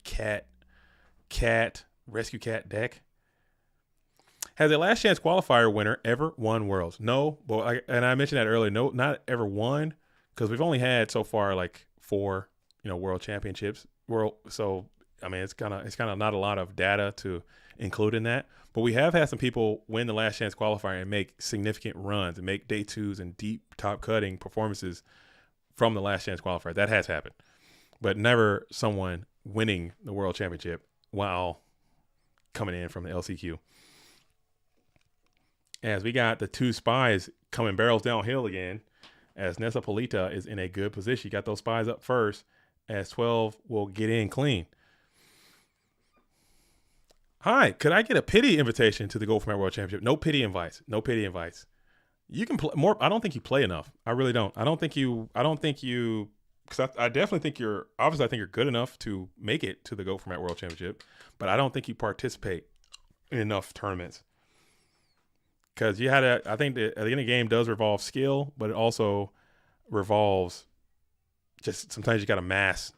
Rescue Cat deck. Has a last chance qualifier winner ever won Worlds? No, but I mentioned that earlier. No, not ever won, because we've only had so far like 4, World Championships. So I mean, it's kind of not a lot of data to include in that. But we have had some people win the last chance qualifier and make significant runs and make day 2s and deep top cutting performances from the last chance qualifier. That has happened, but never someone winning the World Championship while coming in from the LCQ. As we got the 2 spies coming barrels downhill again, as Nessa Polita is in a good position. You got those spies up first, as 12 will get in clean. Hi, could I get a pity invitation to the Go Format World Championship? No pity invites. No pity invites. You can play more. I don't think you play enough. I really don't. I don't think you, because I definitely think I think you're good enough to make it to the Go Format World Championship, but I don't think you participate in enough tournaments. Because I think the end of the game does revolve skill, but it also revolves just sometimes you got to mass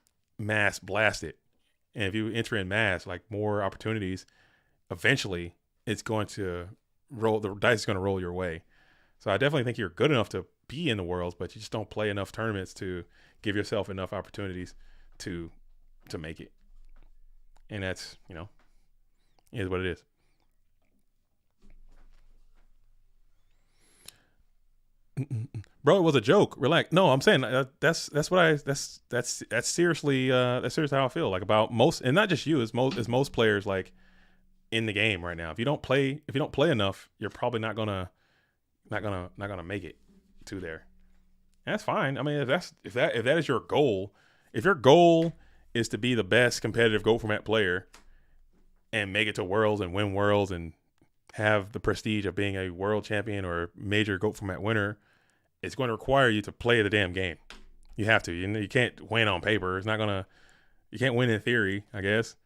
blast it. And if you enter in mass, like more opportunities, eventually it's going to roll. The dice is going to roll your way. So I definitely think you're good enough to be in the Worlds, but you just don't play enough tournaments to give yourself enough opportunities to make it. And that's, is what it is. Bro, it was a joke. Relax. No, I'm saying that's seriously how I feel like about most, and not just you. It's most players like in the game right now. If you don't play enough, you're probably not gonna make it to there. And that's fine. I mean, if that is your goal, if your goal is to be the best competitive Go Format player and make it to Worlds and win Worlds and have the prestige of being a world champion or major Go Format winner, it's going to require you to play the damn game. You have to. You can't win on paper. You can't win in theory, I guess.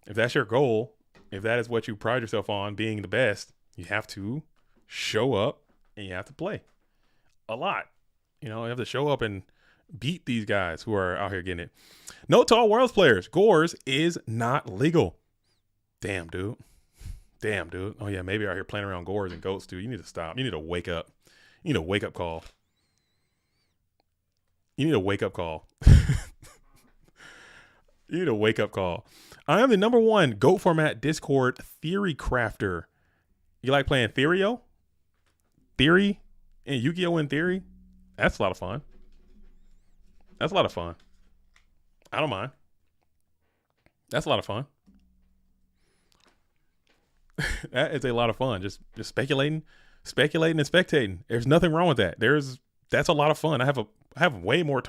If that's your goal, if that is what you pride yourself on, being the best, you have to show up and you have to play a lot. You have to show up and beat these guys who are out here getting it. Note to all Worlds players, Gores is not legal. Damn, dude. Oh, yeah, maybe out here playing around Gores and Goats, dude. You need to stop. You need to wake up. You need a wake-up call. You need a wake-up call. You need a wake-up call. I am the #1 Go Format Discord theory crafter. You like playing Theorio? Theory? And Yu-Gi-Oh! In Theory? That's a lot of fun. I don't mind. That's a lot of fun. That is a lot of fun. Just speculating and spectating. There's nothing wrong with that. That's a lot of fun. I have way more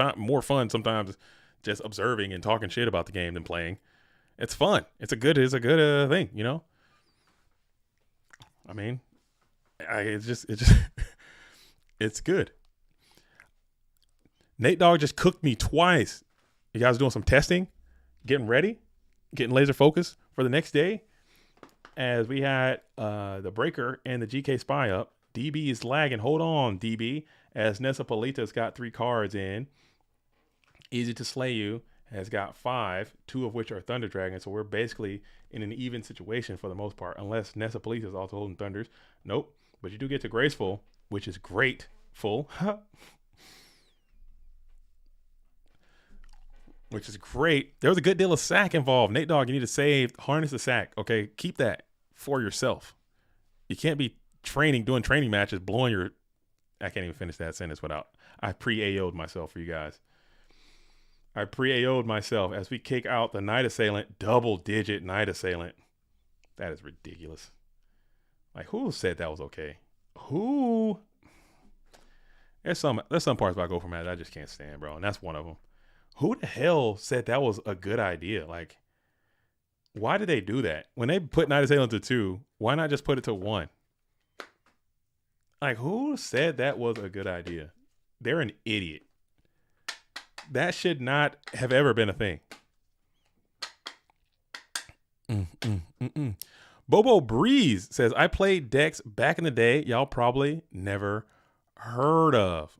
fun sometimes just observing and talking shit about the game than playing. It's fun. It's a good thing, I mean, it's good. Nate Dogg just cooked me twice. You guys doing some testing, getting ready, getting laser focused for the next day. As we had the Breaker and the GK Spy up. DB is lagging. Hold on, DB. As Nessa Polita's got 3 cards in. Easy to Slay You has got 5, 2 of which are Thunder Dragons. So we're basically in an even situation for the most part. Unless Nessa Polita is also holding Thunders. Nope. But you do get to Graceful, which is grateful. which is great. There was a good deal of sack involved. Nate Dogg, you need to save, harness the sack. Okay, keep that for yourself. You can't be doing training matches, blowing your. I can't even finish that sentence without. I pre-AO'd myself for you guys. I pre-AO'd myself as we kick out the Night Assailant, double-digit Night Assailant. That is ridiculous. Like, who said that was okay? Who? There's some parts about Go for Match I just can't stand, bro, and that's one of them. Who the hell said that was a good idea? Like, why did they do that? When they put Night Assailant to 2, why not just put it to 1? Like, who said that was a good idea? They're an idiot. That should not have ever been a thing. Bobo Breeze says, I played decks back in the day y'all probably never heard of.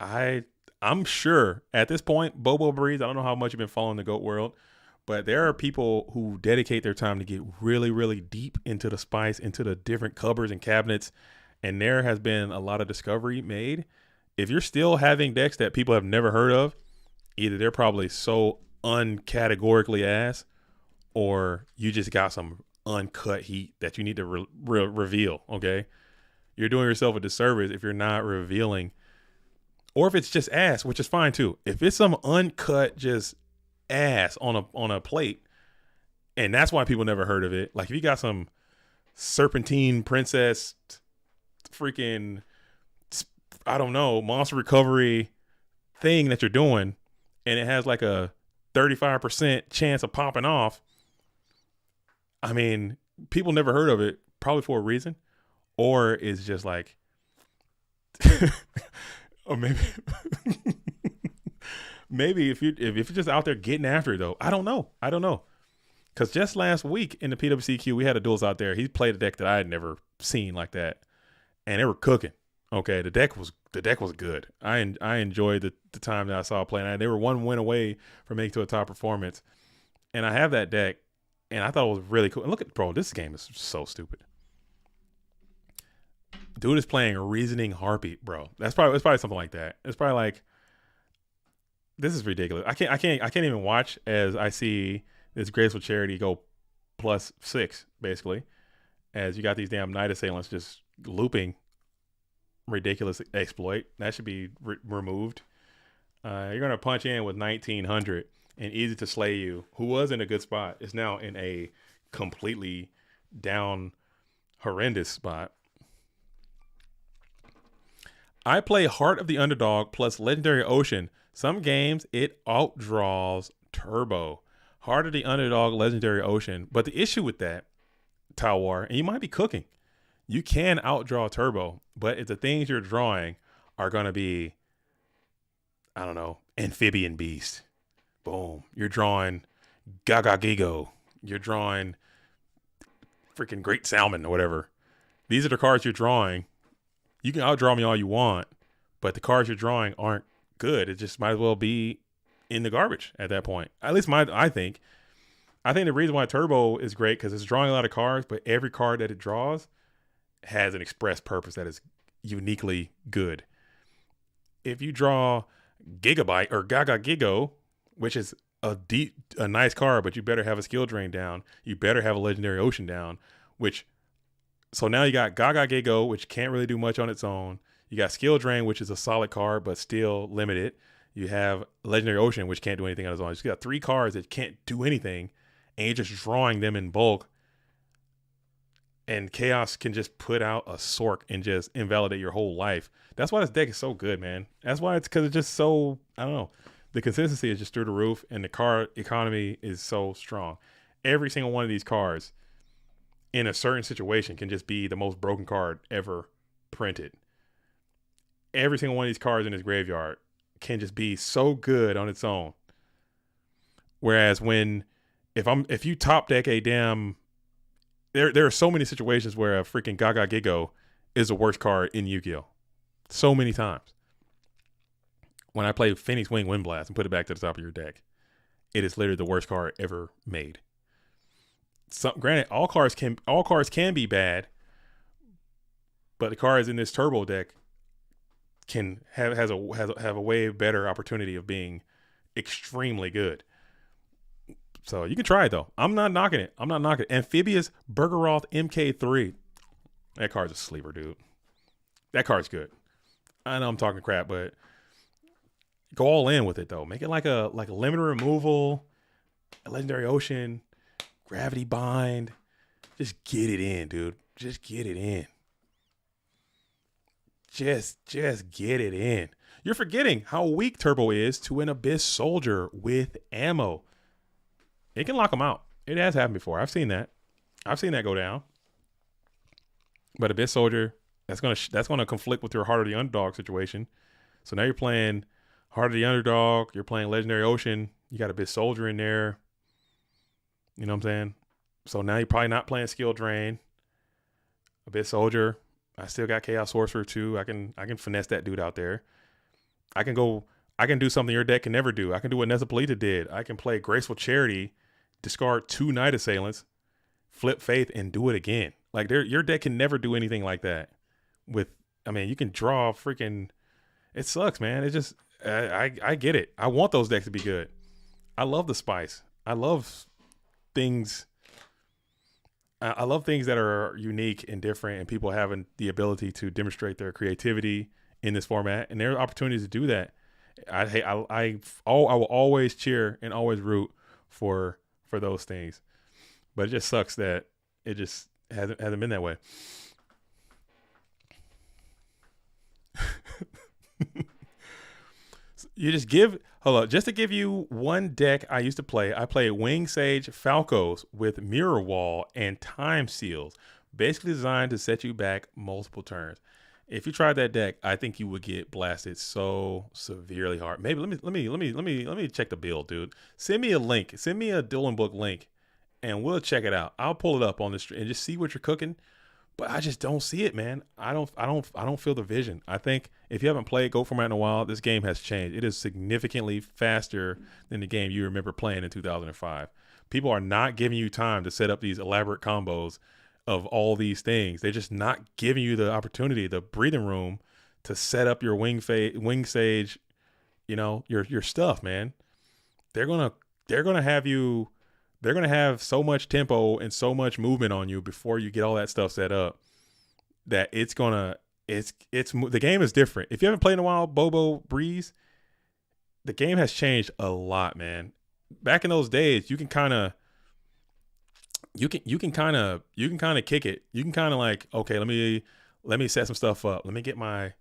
I'm sure at this point, Bobo Breeze, I don't know how much you've been following the GOAT world, but there are people who dedicate their time to get really, really deep into the spice, into the different cupboards and cabinets, and there has been a lot of discovery made. If you're still having decks that people have never heard of, either they're probably so uncategorically ass, or you just got some uncut heat that you need to reveal, okay? You're doing yourself a disservice if you're not revealing, or if it's just ass, which is fine too. If it's some uncut just ass on a plate, and that's why people never heard of it. Like if you got some Serpentine Princess freaking, I don't know, monster recovery thing that you're doing, and it has like a 35% chance of popping off. I mean, people never heard of it, probably for a reason, or it's just like, or maybe if you're just out there getting after it though, I don't know, because just last week in the PWCQ we had a duels out there. He played a deck that I had never seen like that, and they were cooking. Okay, the deck was good. I enjoyed the time that I saw playing. They were one win away from making to a top performance, and I have that deck, and I thought it was really cool. And look at, bro, this game is so stupid. Dude is playing Reasoning Harpy, bro. It's probably something like that. It's probably like, this is ridiculous. I can't even watch as I see this Graceful Charity go +6 basically, as you got these damn Night Assailants just looping. Ridiculous exploit that should be removed. You're gonna punch in with 1900 and Easy to Slay You, who was in a good spot, is now in a completely down, horrendous spot. I play Heart of the Underdog plus Legendary Ocean. Some games it outdraws Turbo. Heart of the Underdog, Legendary Ocean. But the issue with that, Tawar, and you might be cooking, you can outdraw Turbo, but if the things you're drawing are going to be, I don't know, Amphibian Beast. Boom. You're drawing Gaga Gigo. You're drawing freaking Great Salmon or whatever. These are the cards you're drawing. You can outdraw me all you want, but the cards you're drawing aren't good. It just might as well be in the garbage at that point. At least I think. I think the reason why Turbo is great because it's drawing a lot of cards, but every card that it draws has an express purpose that is uniquely good. If you draw Gigabyte or Gaga Gigo, which is a nice card, but you better have a skill drain down. You better have a Legendary Ocean down, so now you got Gaga Gigo, which can't really do much on its own. You got skill drain, which is a solid card, but still limited. You have Legendary Ocean, which can't do anything on its own. You got 3 cards that can't do anything, and you're just drawing them in bulk. And Chaos can just put out a Sork and just invalidate your whole life. That's why this deck is so good, man. That's why because it's just so, I don't know. The consistency is just through the roof, and the card economy is so strong. Every single one of these cards in a certain situation can just be the most broken card ever printed. Every single one of these cards in this graveyard can just be so good on its own. Whereas if you top deck a damn, there are so many situations where a freaking Gaga Gigo is the worst card in Yu-Gi-Oh! So many times. When I play Phoenix Wing Wind Blast and put it back to the top of your deck, it is literally the worst card ever made. So, granted, all cards can be bad, but the cards in this Turbo deck can have a way better opportunity of being extremely good. So you can try it though. I'm not knocking it. Amphibious Burgeroth MK3. That card's a sleeper, dude. That card's good. I know I'm talking crap, but go all in with it though. Make it like a limit removal, a legendary ocean, gravity bind. Just get it in, dude. Just get it in. Just get it in. You're forgetting how weak Turbo is to an Abyss Soldier with ammo. It can lock them out. It has happened before. I've seen that. Go down. But Abyss Soldier, that's gonna conflict with your Heart of the Underdog situation. So now you're playing Heart of the Underdog. You're playing Legendary Ocean. You got Abyss Soldier in there. You know what I'm saying? So now you're probably not playing Skill Drain. Abyss Soldier. I still got Chaos Sorcerer too. I can finesse that dude out there. I can do something your deck can never do. I can do what Nezapolita did. I can play Graceful Charity, discard 2 Night Assailants, flip Faith, and do it again. Like your deck can never do anything like that. You can draw freaking. It sucks, man. It just I get it. I want those decks to be good. I love the spice. I love things. I love things that are unique and different, and people having the ability to demonstrate their creativity in this format, and there are opportunities to do that. I will always cheer and always root for those things, but it just sucks that it just hasn't been that way. Just to give you one deck I used to play. I played Wing Sage Falcos with Mirror Wall and Time Seals, basically designed to set you back multiple turns. If you tried that deck, I think you would get blasted so severely hard. Maybe let me check the build, dude. Send me a link. Send me a Dylan Book link, and we'll check it out. I'll pull it up on the stream and just see what you're cooking. But I just don't see it, man. I don't feel the vision. I think if you haven't played Go Format in a while, this game has changed. It is significantly faster than the game you remember playing in 2005. People are not giving you time to set up these elaborate combos of all these things. They're just not giving you the opportunity, the breathing room to set up your Wing Sage, your stuff, man. They're gonna have so much tempo and so much movement on you before you get all that stuff set up that the game is different. If you haven't played in a while, Bobo Breeze, the game has changed a lot, man. Back in those days, you can kind of kick it. You can kind of like, okay, let me set some stuff up. Let me get my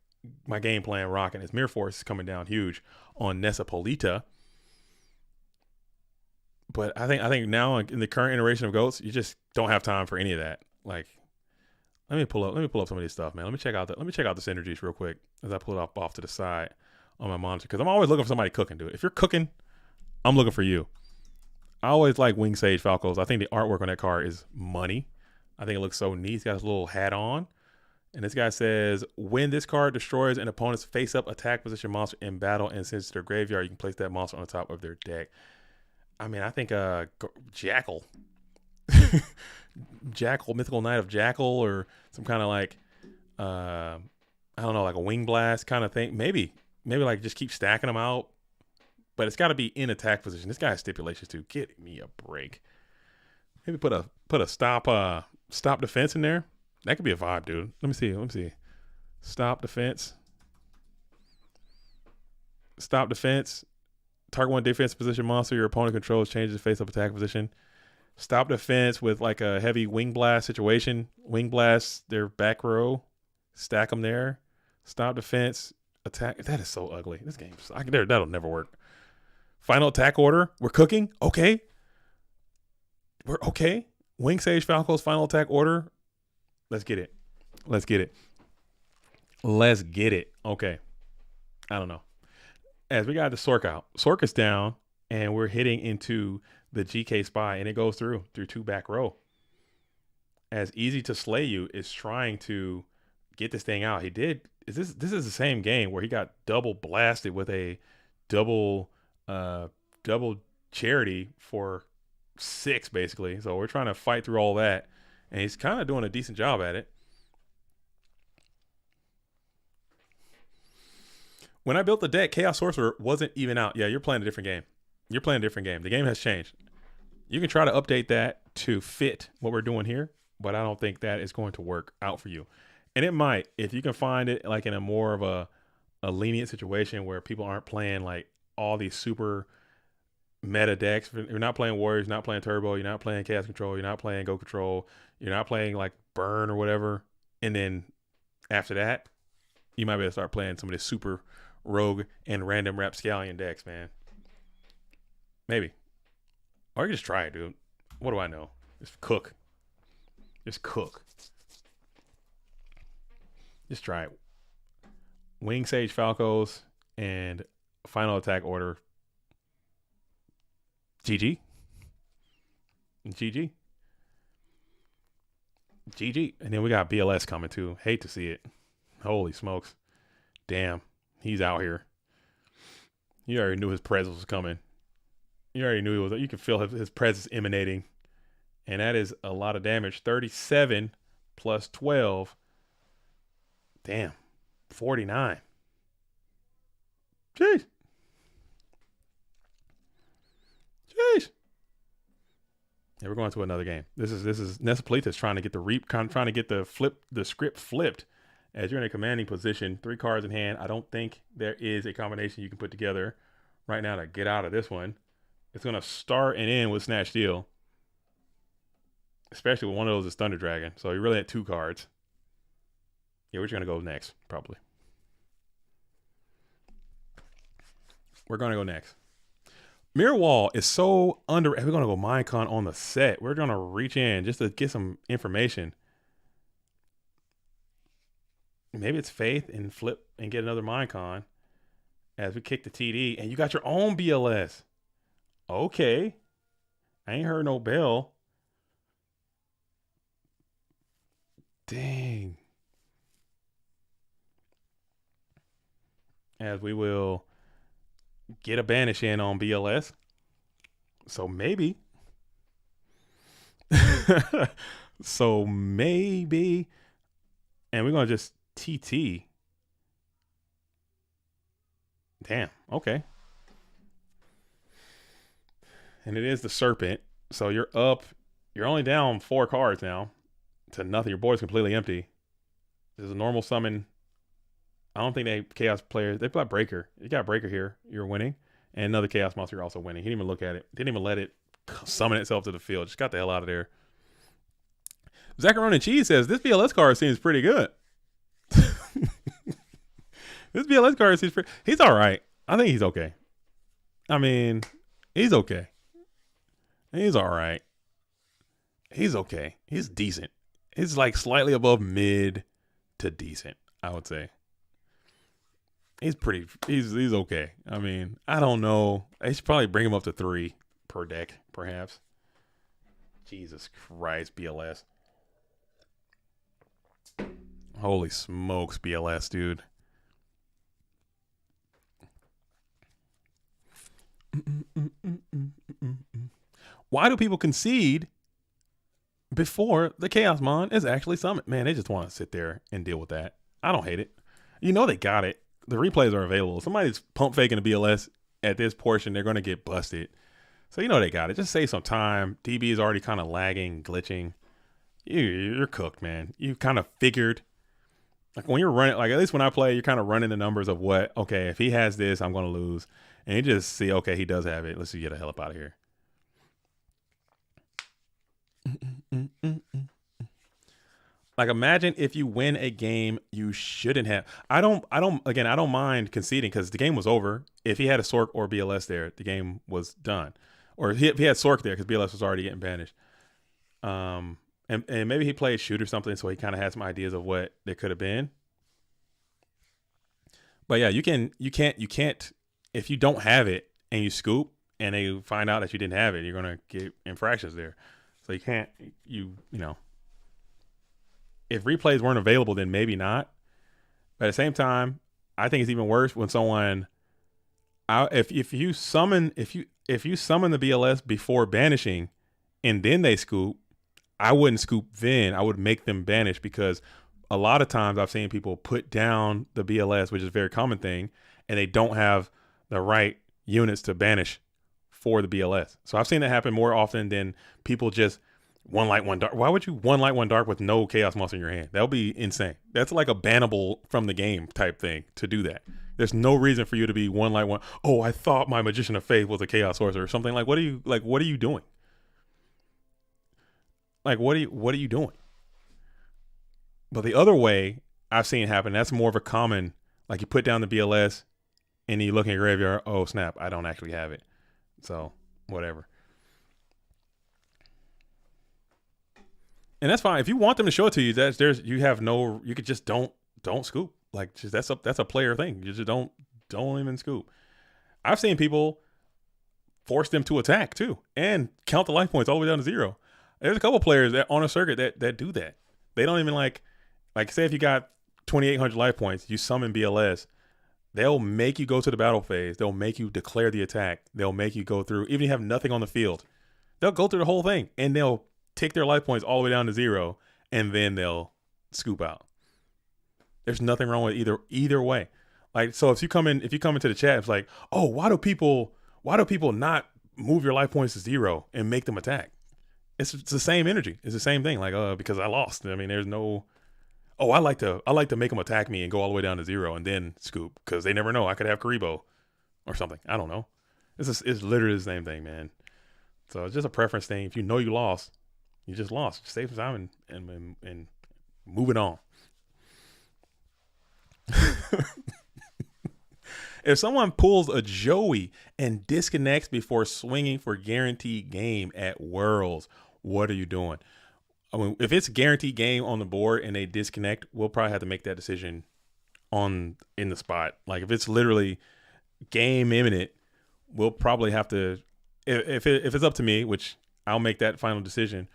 game plan rocking. As Mirror Force is coming down huge on Nezapolita. But I think now in the current iteration of GOATs, you just don't have time for any of that. Like, let me pull up some of this stuff, man. Let me check out the synergies real quick as I pull it off to the side on my monitor, because I'm always looking for somebody cooking, dude. If you're cooking, I'm looking for you. I always like Wing Sage Falcos. I think the artwork on that card is money. I think it looks so neat. He's got his little hat on. And this guy says, when this card destroys an opponent's face-up attack position monster in battle and sends it to their graveyard, you can place that monster on the top of their deck. I mean, I think Jackal. Jackal, Mythical Knight of Jackal, or some kind of like, I don't know, like a Wing Blast kind of thing. Maybe like just keep stacking them out. But it's got to be in attack position. This guy has stipulations too. Get me a break. Maybe put a stop defense in there. That could be a vibe, dude. Let me see. Stop defense. Target one defense position monster your opponent controls changes the face-up attack position. Stop defense with like a heavy Wing Blast situation. Wing Blast their back row. Stack them there. Stop defense. Attack. That is so ugly. This game, that'll never work. Final attack order. We're cooking. Okay. We're okay. Wing Sage Falco's final attack order. Let's get it. Okay. I don't know. As we got the Sork out. Sork is down, and we're hitting into the GK Spy, and it goes through 2 back row. As Easy to Slay You is trying to get this thing out. This is the same game where he got double blasted with a double charity for 6 basically. So we're trying to fight through all that, and he's kind of doing a decent job at it. When I built the deck, Chaos Sorcerer wasn't even out. Yeah, you're playing a different game. You're playing a different game. The game has changed. You can try to update that to fit what we're doing here, but I don't think that is going to work out for you. And it might, if you can find it like in a more of a lenient situation where people aren't playing like all these super meta decks. You're not playing Warriors, you're not playing Turbo, you're not playing Chaos Control, you're not playing Go Control, you're not playing like Burn or whatever. And then after that, you might be able to start playing some of this super rogue and random rapscallion decks, man. Maybe. Or you just try it, dude. What do I know? Just cook. Just cook. Just try it. Wing Sage Falcos and Final Attack Order. GG. GG. GG. And then we got BLS coming too. Hate to see it. Holy smokes. Damn. He's out here. You already knew his presence was coming. You already knew he was. You can feel his presence emanating. And that is a lot of damage. 37 plus 12. Damn. 49. Jeez. Jeez. Yeah, we're going to another game. This is Nespolitas trying to get the script flipped as you're in a commanding position, 3 cards in hand. I don't think there is a combination you can put together right now to get out of this one. It's going to start and end with Snatch Steal, especially when one of those is Thunder Dragon. So you really had 2 cards. Yeah, we're going to go next, probably. We're going to go next. Mirror Wall is so under. We're going to go Minecon on the set. We're going to reach in just to get some information. Maybe it's Faith and flip and get another Minecon as we kick the TD. And you got your own BLS. Okay. I ain't heard no bell. Dang. As we will get a banish in on BLS. So maybe. So maybe. And we're going to just TT. Damn. Okay. And it is the Serpent. So you're up. You're only down 4 cards now to nothing. Your board's completely empty. This is a normal summon. I don't think they Chaos players. They play Breaker. You got Breaker here. You're winning. And another Chaos Monster, you're also winning. He didn't even look at it. Didn't even let it summon itself to the field. Just got the hell out of there. Zacharoni Cheese says, this BLS card seems pretty good. This BLS card seems pretty. He's all right. I think he's okay. I mean, he's okay. He's all right. He's okay. He's decent. He's like slightly above mid to decent, I would say. He's okay. I mean, I don't know. I should probably bring him up to 3 per deck, perhaps. Jesus Christ, BLS. Holy smokes, BLS, dude. Why do people concede before the Chaos Mon is actually summoned? Man, they just want to sit there and deal with that. I don't hate it. You know they got it. The replays are available. Somebody's pump faking the BLS at this portion, they're going to get busted. So you know they got it. Just save some time. DB is already kind of lagging, glitching. You're cooked, man. You kind of figured. Like when you're running, like at least when I play, you're kind of running the numbers of what, okay, if he has this, I'm going to lose. And you just see, okay, he does have it. Let's get the hell up out of here. Like imagine if you win a game you shouldn't have. I don't mind conceding because the game was over. If he had a Sork or BLS there, the game was done. Or if he had Sork there because BLS was already getting banished. And maybe he played shoot or something, so he kind of had some ideas of what they could have been. But yeah, you can't if you don't have it and you scoop and they find out that you didn't have it, you're gonna get infractions there. So you can't you know. If replays weren't available, then maybe not. But at the same time, I think it's even worse when someone, if you summon the BLS before banishing, and then they scoop, I wouldn't scoop then. I would make them banish because a lot of times I've seen people put down the BLS, which is a very common thing, and they don't have the right units to banish for the BLS. So I've seen that happen more often than people just one light, one dark. Why would you one light, one dark with no chaos monster in your hand? That would be insane. That's like a bannable from the game type thing to do that. There's no reason for you to be one light, one. Oh, I thought my Magician of Faith was a chaos sorcerer or something. What are you doing? What are you doing? But the other way I've seen it happen, that's more of a common, like you put down the BLS and you look in your graveyard, oh snap, I don't actually have it. So whatever. And that's fine. If you want them to show it to you, you could just don't scoop. Like just that's a player thing. You just don't even scoop. I've seen people force them to attack too and count the life points all the way down to 0. There's a couple players that on a circuit that do that. They don't even like say if you got 2,800 life points, you summon BLS, they'll make you go to the battle phase. They'll make you declare the attack. They'll make you go through, even if you have nothing on the field, they'll go through the whole thing and they'll take their life points all the way down to 0, and then they'll scoop out. There's nothing wrong with either way. Like, so if you come into the chat, it's like, oh, why do people not move your life points to 0 and make them attack? It's the same energy. It's the same thing. Like, because I lost. I mean, there's no. Oh, I like to make them attack me and go all the way down to 0 and then scoop, because they never know. I could have Karibo or something. I don't know. It's literally the same thing, man. So it's just a preference thing. If you know you lost, you just lost. Just save some time and move it on. If someone pulls a Joey and disconnects before swinging for guaranteed game at Worlds, what are you doing? I mean, if it's guaranteed game on the board and they disconnect, we'll probably have to make that decision in the spot. Like if it's literally game imminent, we'll probably have to. If it's up to me, which I'll make that final decision.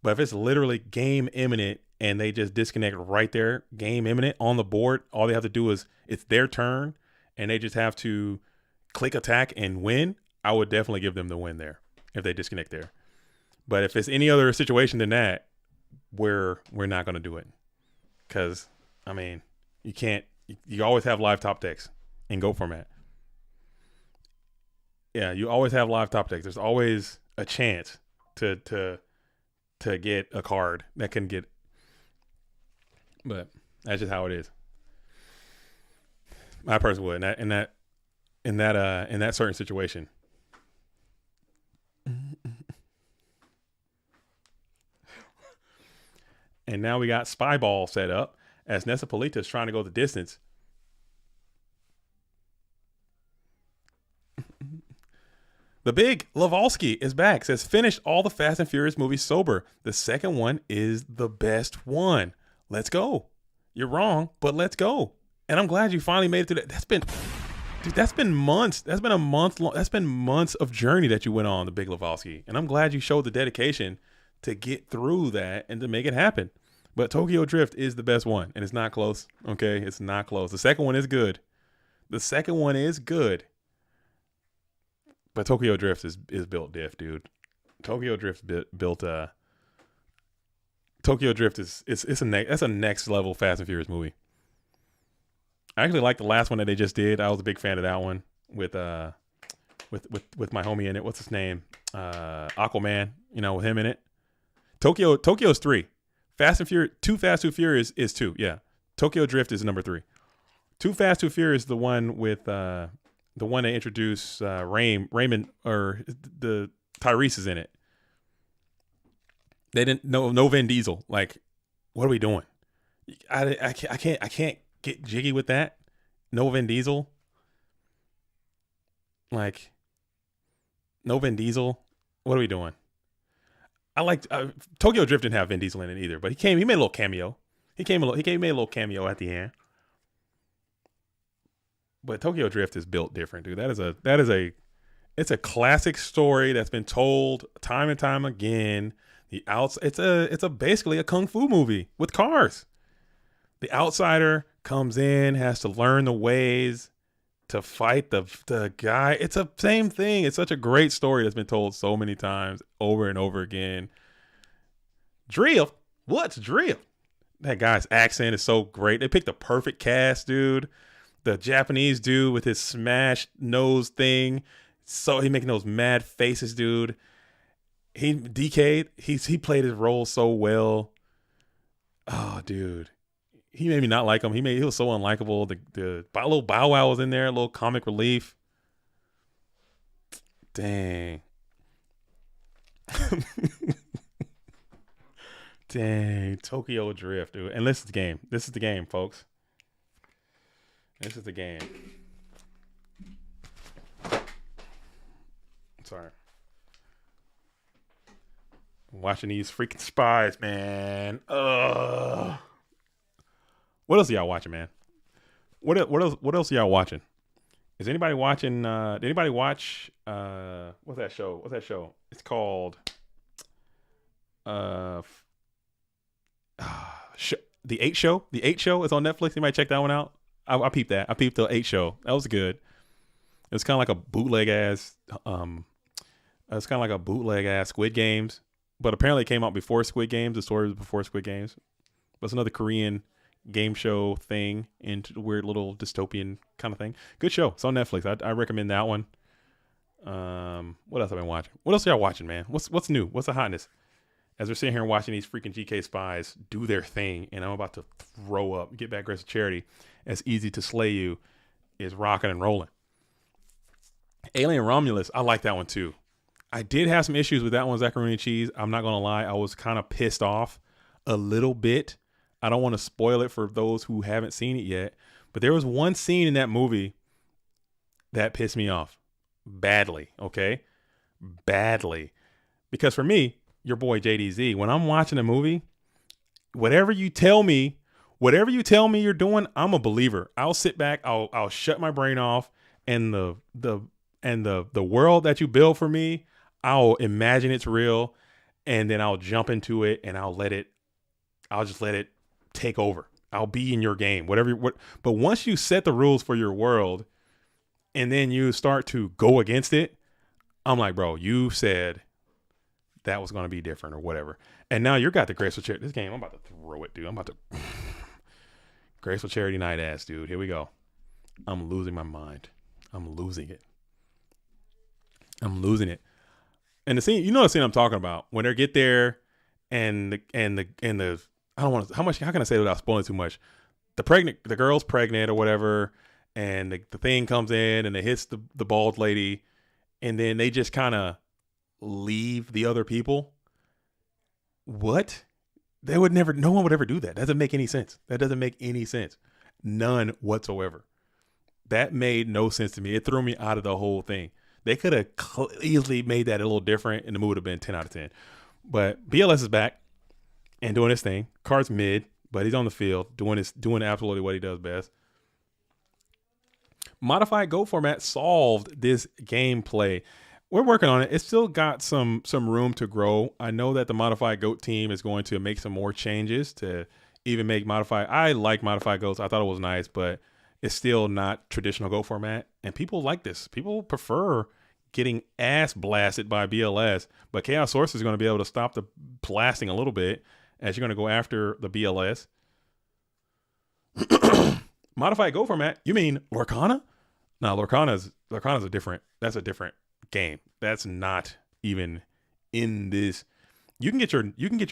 But if it's literally game imminent and they just disconnect right there, game imminent on the board, all they have to do is it's their turn and they just have to click attack and win, I would definitely give them the win there if they disconnect there. But if it's any other situation than that, we're not going to do it. Because, I mean, you always have live top decks in Go format. Yeah, you always have live top decks. There's always a chance to get a card that can get. But that's just how it is. I personally would in that certain situation. And now we got Spy Ball set up as Nessa Polita is trying to go the distance. The big Lavalsky is back. Says finished all the Fast and Furious movies sober. The second one is the best one. Let's go. You're wrong, but let's go. And I'm glad you finally made it to that. That's been months. That's been a month long. That's been months of journey that you went on, the big Lavalsky. And I'm glad you showed the dedication to get through that and to make it happen. But Tokyo Drift is the best one, and it's not close. Okay, it's not close. The second one is good. But Tokyo Drift is built diff, dude. Tokyo Drift built. Tokyo Drift that's a next level Fast and Furious movie. I actually like the last one that they just did. I was a big fan of that one with my homie in it. What's his name? Aquaman. With him in it. Tokyo's 3. Fast and Furious. Too Fast, Too Furious is 2. Yeah. Tokyo Drift is number 3. Too Fast, Too Furious, the one with the one they introduced Raymond, or the Tyrese is in it. They didn't no Vin Diesel. Like, what are we doing? I can't get jiggy with that. No Vin Diesel. Like, no Vin Diesel. What are we doing? I liked Tokyo Drift didn't have Vin Diesel in it either, but he made a little cameo. He made a little cameo at the end. But Tokyo Drift is built different, dude. It's a classic story that's been told time and time again. It's basically a kung fu movie with cars. The outsider comes in, has to learn the ways to fight the guy. It's the same thing. It's such a great story that's been told so many times over and over again. Drift? What's drift? That guy's accent is so great. They picked the perfect cast, dude. the Japanese dude with his smashed nose thing. So he making those mad faces, dude. DK, he played his role so well. Oh, dude. He made me not like him. He was so unlikable. The little Bow Wow was in there, a little comic relief. Dang. Dang. Tokyo Drift, dude. And this is the game. This is the game, folks. This is the game. Sorry. Watching these freaking spies, man. Ugh. What else are y'all watching, man? What else are y'all watching? Is anybody watching? Did anybody watch? What's that show? It's called The 8 Show. The 8 Show is on Netflix. Anybody check that one out? I peeped that. I peeped the 8 Show. That was good. It's kind of like a bootleg ass. It's kind of like a bootleg ass Squid Games, but apparently it came out before Squid Games. The story was before Squid Games. But it's another Korean game show thing into the weird little dystopian kind of thing. Good show. It's on Netflix. I recommend that one. What else have I been watching? What else are y'all watching, man? What's new? What's the hotness? As we're sitting here and watching these freaking GK spies do their thing, and I'm about to throw up. Get Back, Grace, Charity. As Easy to Slay You is rocking and rolling. Alien Romulus, I like that one too. I did have some issues with that one, Zacharoni and Cheese. I'm not gonna lie, I was kind of pissed off a little bit. I don't want to spoil it for those who haven't seen it yet, but there was one scene in that movie that pissed me off badly. Okay, badly, because for me, your boy JDZ, when I'm watching a movie, whatever you tell me you're doing, I'm a believer. I'll sit back, I'll shut my brain off, and the world that you build for me, I'll imagine it's real, and then I'll jump into it, and I'll just let it take over. I'll be in your game, but once you set the rules for your world and then you start to go against it, I'm like, bro, you said that was going to be different or whatever. And now you got the Graceful Charity. This game, I'm about to throw it, dude. I'm about to Graceful Charity Night ass, dude. Here we go. I'm losing my mind. I'm losing it. And the scene, the scene I'm talking about, when they get there and the I don't want to, how can I say it without spoiling too much? The girl's pregnant or whatever, and the thing comes in and it hits the bald lady, and then they just kind of leave the other people. What? No one would ever do that. That doesn't make any sense. None whatsoever. That made no sense to me. It threw me out of the whole thing. They could have easily made that a little different, and the movie would have been 10 out of 10. But BLS is back and doing his thing. Card's mid, but he's on the field doing absolutely what he does best. Modified Go format solved this gameplay. We're working on it. It's still got some room to grow. I know that the Modified Goat team is going to make some more changes to even make Modified. I like Modified Goats. I thought it was nice, but it's still not traditional Go format. And people like this. People prefer getting ass blasted by BLS, but Chaos Source is going to be able to stop the blasting a little bit as you're going to go after the BLS. Modified Go format? You mean Lorcana? No, Lorcana's a different game. That's not even in this. You can get your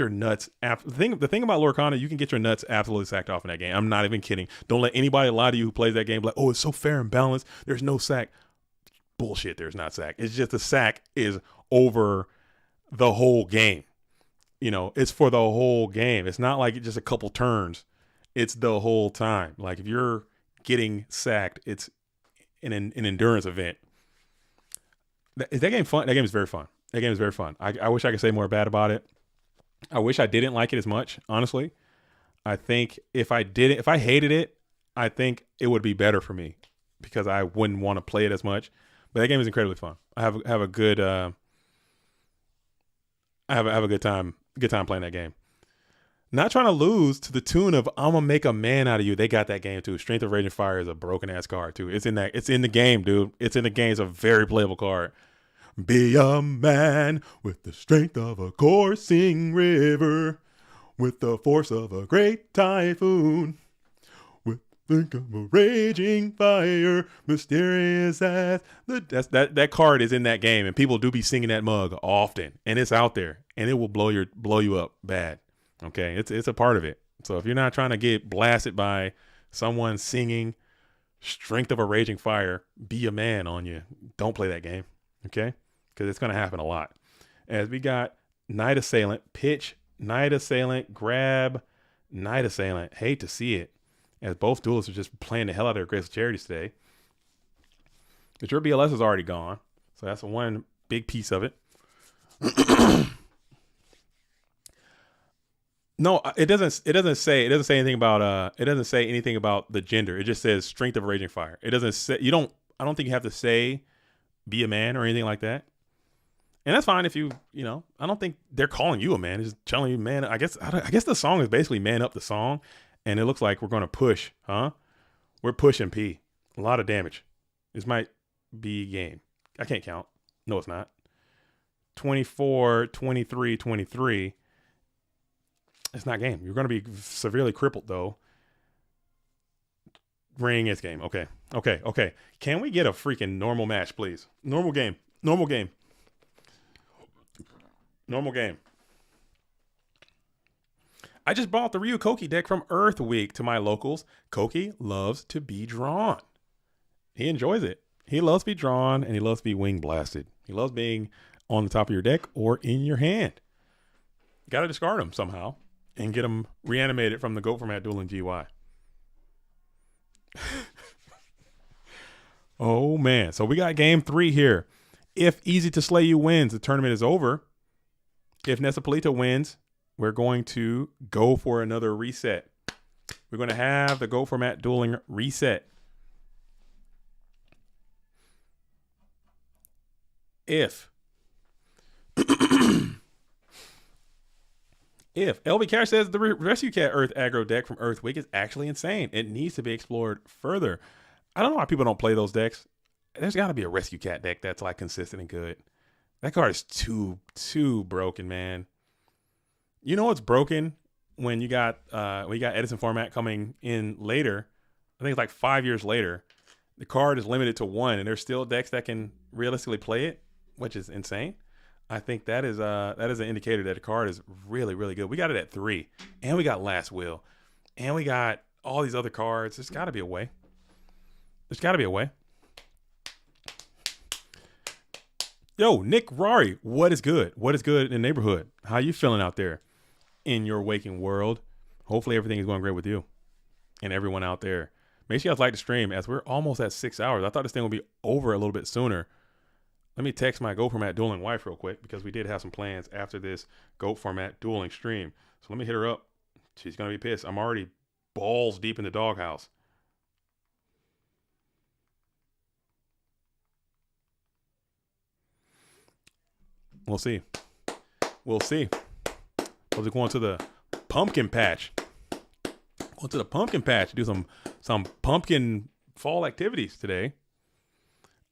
nuts. The thing about Lorcana, you can get your nuts absolutely sacked off in that game. I'm not even kidding. Don't let anybody lie to you who plays that game like, oh, it's so fair and balanced. There's no sack. Bullshit. There's not sack. It's just the sack is over the whole game. It's for the whole game. It's not like just a couple turns. It's the whole time. Like if you're getting sacked, it's an endurance event. Is that game fun? That game is very fun. I wish I could say more bad about it. I wish I didn't like it as much, honestly. I think if I hated it, I think it would be better for me because I wouldn't want to play it as much. But that game is incredibly fun. I have a good time playing that game. Not trying to lose to the tune of I'm gonna make a man out of you. They got that game too. Strength of Raging Fire is a broken ass card too. It's in the game, dude. It's in the game. It's a very playable card. Be a man with the strength of a coursing river, with the force of a great typhoon, with Think I'm a raging fire, mysterious as that card is in that game, and people do be singing that mug often, and it's out there, and it will blow you up bad. Okay, it's a part of it. So if you're not trying to get blasted by someone singing "Strength of a Raging Fire," be a man on you. Don't play that game, okay? Because it's gonna happen a lot. As we got Night Assailant, pitch Night Assailant, grab Night Assailant. Hate to see it, as both duelists are just playing the hell out of their Graceful Charities today. But your BLS is already gone, so that's one big piece of it. No, it doesn't say anything about the gender. It just says Strength of a Raging Fire. It doesn't say I don't think you have to say be a man or anything like that. And that's fine if I don't think they're calling you a man. It's just telling you, man. I guess the song is basically Man Up the song, and it looks like we're going to push, huh? We're pushing P. A lot of damage. This might be game. I can't count. No, it's not. 24, 23, 23. It's not game. You're going to be severely crippled, though. Ring is game. Okay. Can we get a freaking normal match, please? Normal game. I just bought the Ryu Koki deck from Earth Week to my locals. Koki loves to be drawn. He enjoys it. He loves to be drawn, and he loves to be wing blasted. He loves being on the top of your deck or in your hand. Got to discard him somehow and get him reanimated from the GOAT format dueling GY. Oh, man. So we got game 3 here. If Easy to Slay You wins, the tournament is over. If Nesapolita wins, we're going to go for another reset. We're going to have the GOAT format dueling reset. If LB Cash says the Rescue Cat Earth aggro deck from Earth Week is actually insane, it needs to be explored further. I don't know why people don't play those decks. There's got to be a Rescue Cat deck that's like consistent and good. That card is too broken, man. You know what's broken when you got Edison format coming in later. I think it's like 5 years later. The card is limited to 1, and there's still decks that can realistically play it, which is insane. I think that is an indicator that the card is really, really good. We got it at 3, and we got Last Will, and we got all these other cards. There's got to be a way. Yo, Nick Rari, what is good? What is good in the neighborhood? How you feeling out there in your waking world? Hopefully everything is going great with you and everyone out there. Make sure you guys like the stream, as we're almost at 6 hours. I thought this thing would be over a little bit sooner. Let me text my GOAT format dueling wife real quick, because we did have some plans after this GOAT format dueling stream. So let me hit her up. She's going to be pissed. I'm already balls deep in the doghouse. We'll see. We'll be going to the pumpkin patch. Do some pumpkin fall activities today.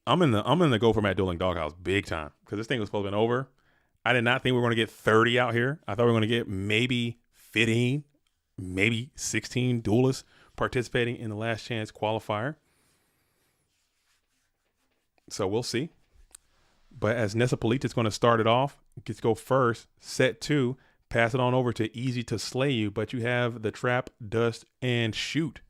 I'm in the GOAT format dueling doghouse big time, because this thing was supposed to be over. I did not think we were going to get 30 out here. I thought we were going to get maybe 15, maybe 16 duelists participating in the last chance qualifier. So we'll see. But as Nesapolita is going to start it off, gets to go first, set 2, pass it on over to Easy to Slay You, but you have the Trap, Dust, and Shoot.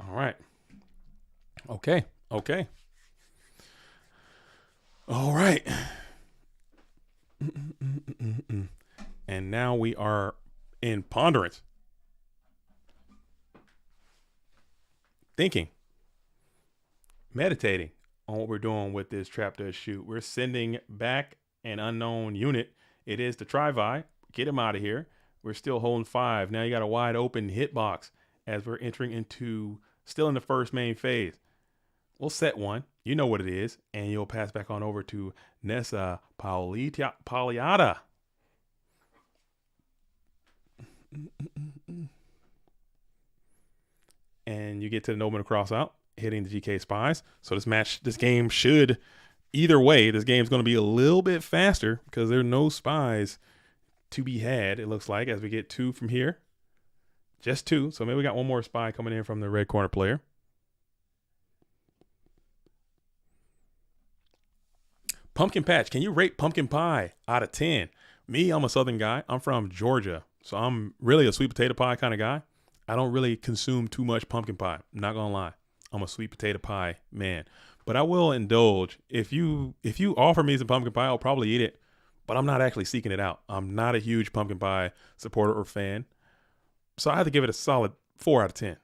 All right. Okay. All right. And now we are in ponderance. Thinking. Meditating on what we're doing with this Trap Does Shoot. We're sending back an unknown unit. It is the Trivi. Get him out of here. We're still holding 5. Now you got a wide open hitbox as we're entering into still in the first main phase. We'll set 1. You know what it is. And you'll pass back on over to Nessa Pauliata. And you get to the Nobleman cross out. hitting the GK spies. So this game should, either way, this game's going to be a little bit faster because there are no spies to be had, it looks like, as we get 2 from here. Just 2. So maybe we got one more spy coming in from the red corner player. Pumpkin patch. Can you rate pumpkin pie out of 10? Me, I'm a Southern guy. I'm from Georgia. So I'm really a sweet potato pie kind of guy. I don't really consume too much pumpkin pie. I'm not going to lie. I'm a sweet potato pie man. But I will indulge. If you offer me some pumpkin pie, I'll probably eat it. But I'm not actually seeking it out. I'm not a huge pumpkin pie supporter or fan. So I have to give it a solid 4 out of 10.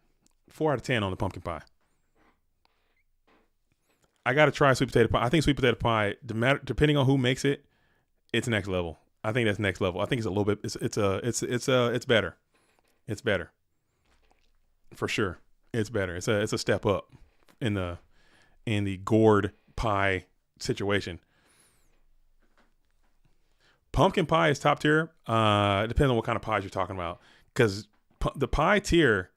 4 out of 10 on the pumpkin pie. I got to try sweet potato pie. I think sweet potato pie, depending on who makes it, it's next level. I think that's next level. I think it's a little bit, it's better. It's better. For sure. It's better. It's a step up in the gourd pie situation. Pumpkin pie is top tier. Depends on what kind of pies you're talking about. Because the pie tier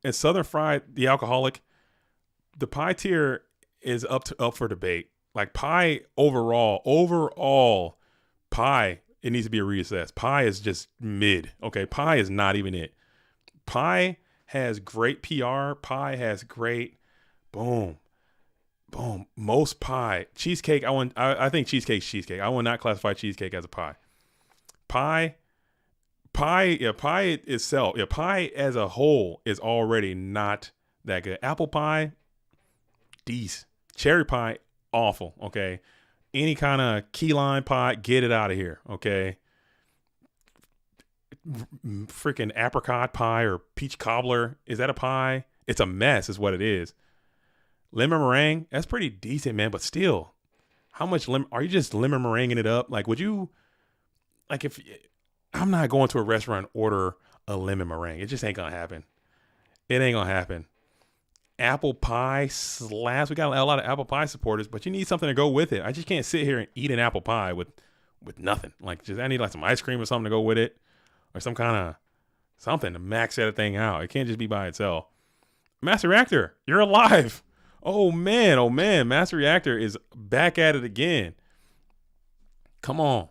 in Southern Fried, the alcoholic, the pie tier is up for debate. Like pie overall pie, it needs to be reassessed. Pie is just mid. Okay, pie is not even it. Pie has great PR. Pie has great boom. Most pie. Cheesecake, I think cheesecake's cheesecake. I will not classify cheesecake as a pie. Pie itself, pie as a whole is already not that good. Apple pie, decent. Cherry pie, awful. Okay. Any kind of key lime pie, get it out of here. Okay. Freaking apricot pie or peach cobbler, is that a pie? It's a mess, is what it is. Lemon meringue, that's pretty decent, man. But still, how much are you just lemon meringuing it up? Like, would you, like, if I'm not going to a restaurant and order a lemon meringue, it just ain't gonna happen. It ain't gonna happen. Apple pie slaps. We got a lot of apple pie supporters, but you need something to go with it. I just can't sit here and eat an apple pie with nothing. Like, I need like some ice cream or something to go with it, or some kind of something to max that thing out. It can't just be by itself. Master Reactor, you're alive. Oh man, Master Reactor is back at it again. Come on.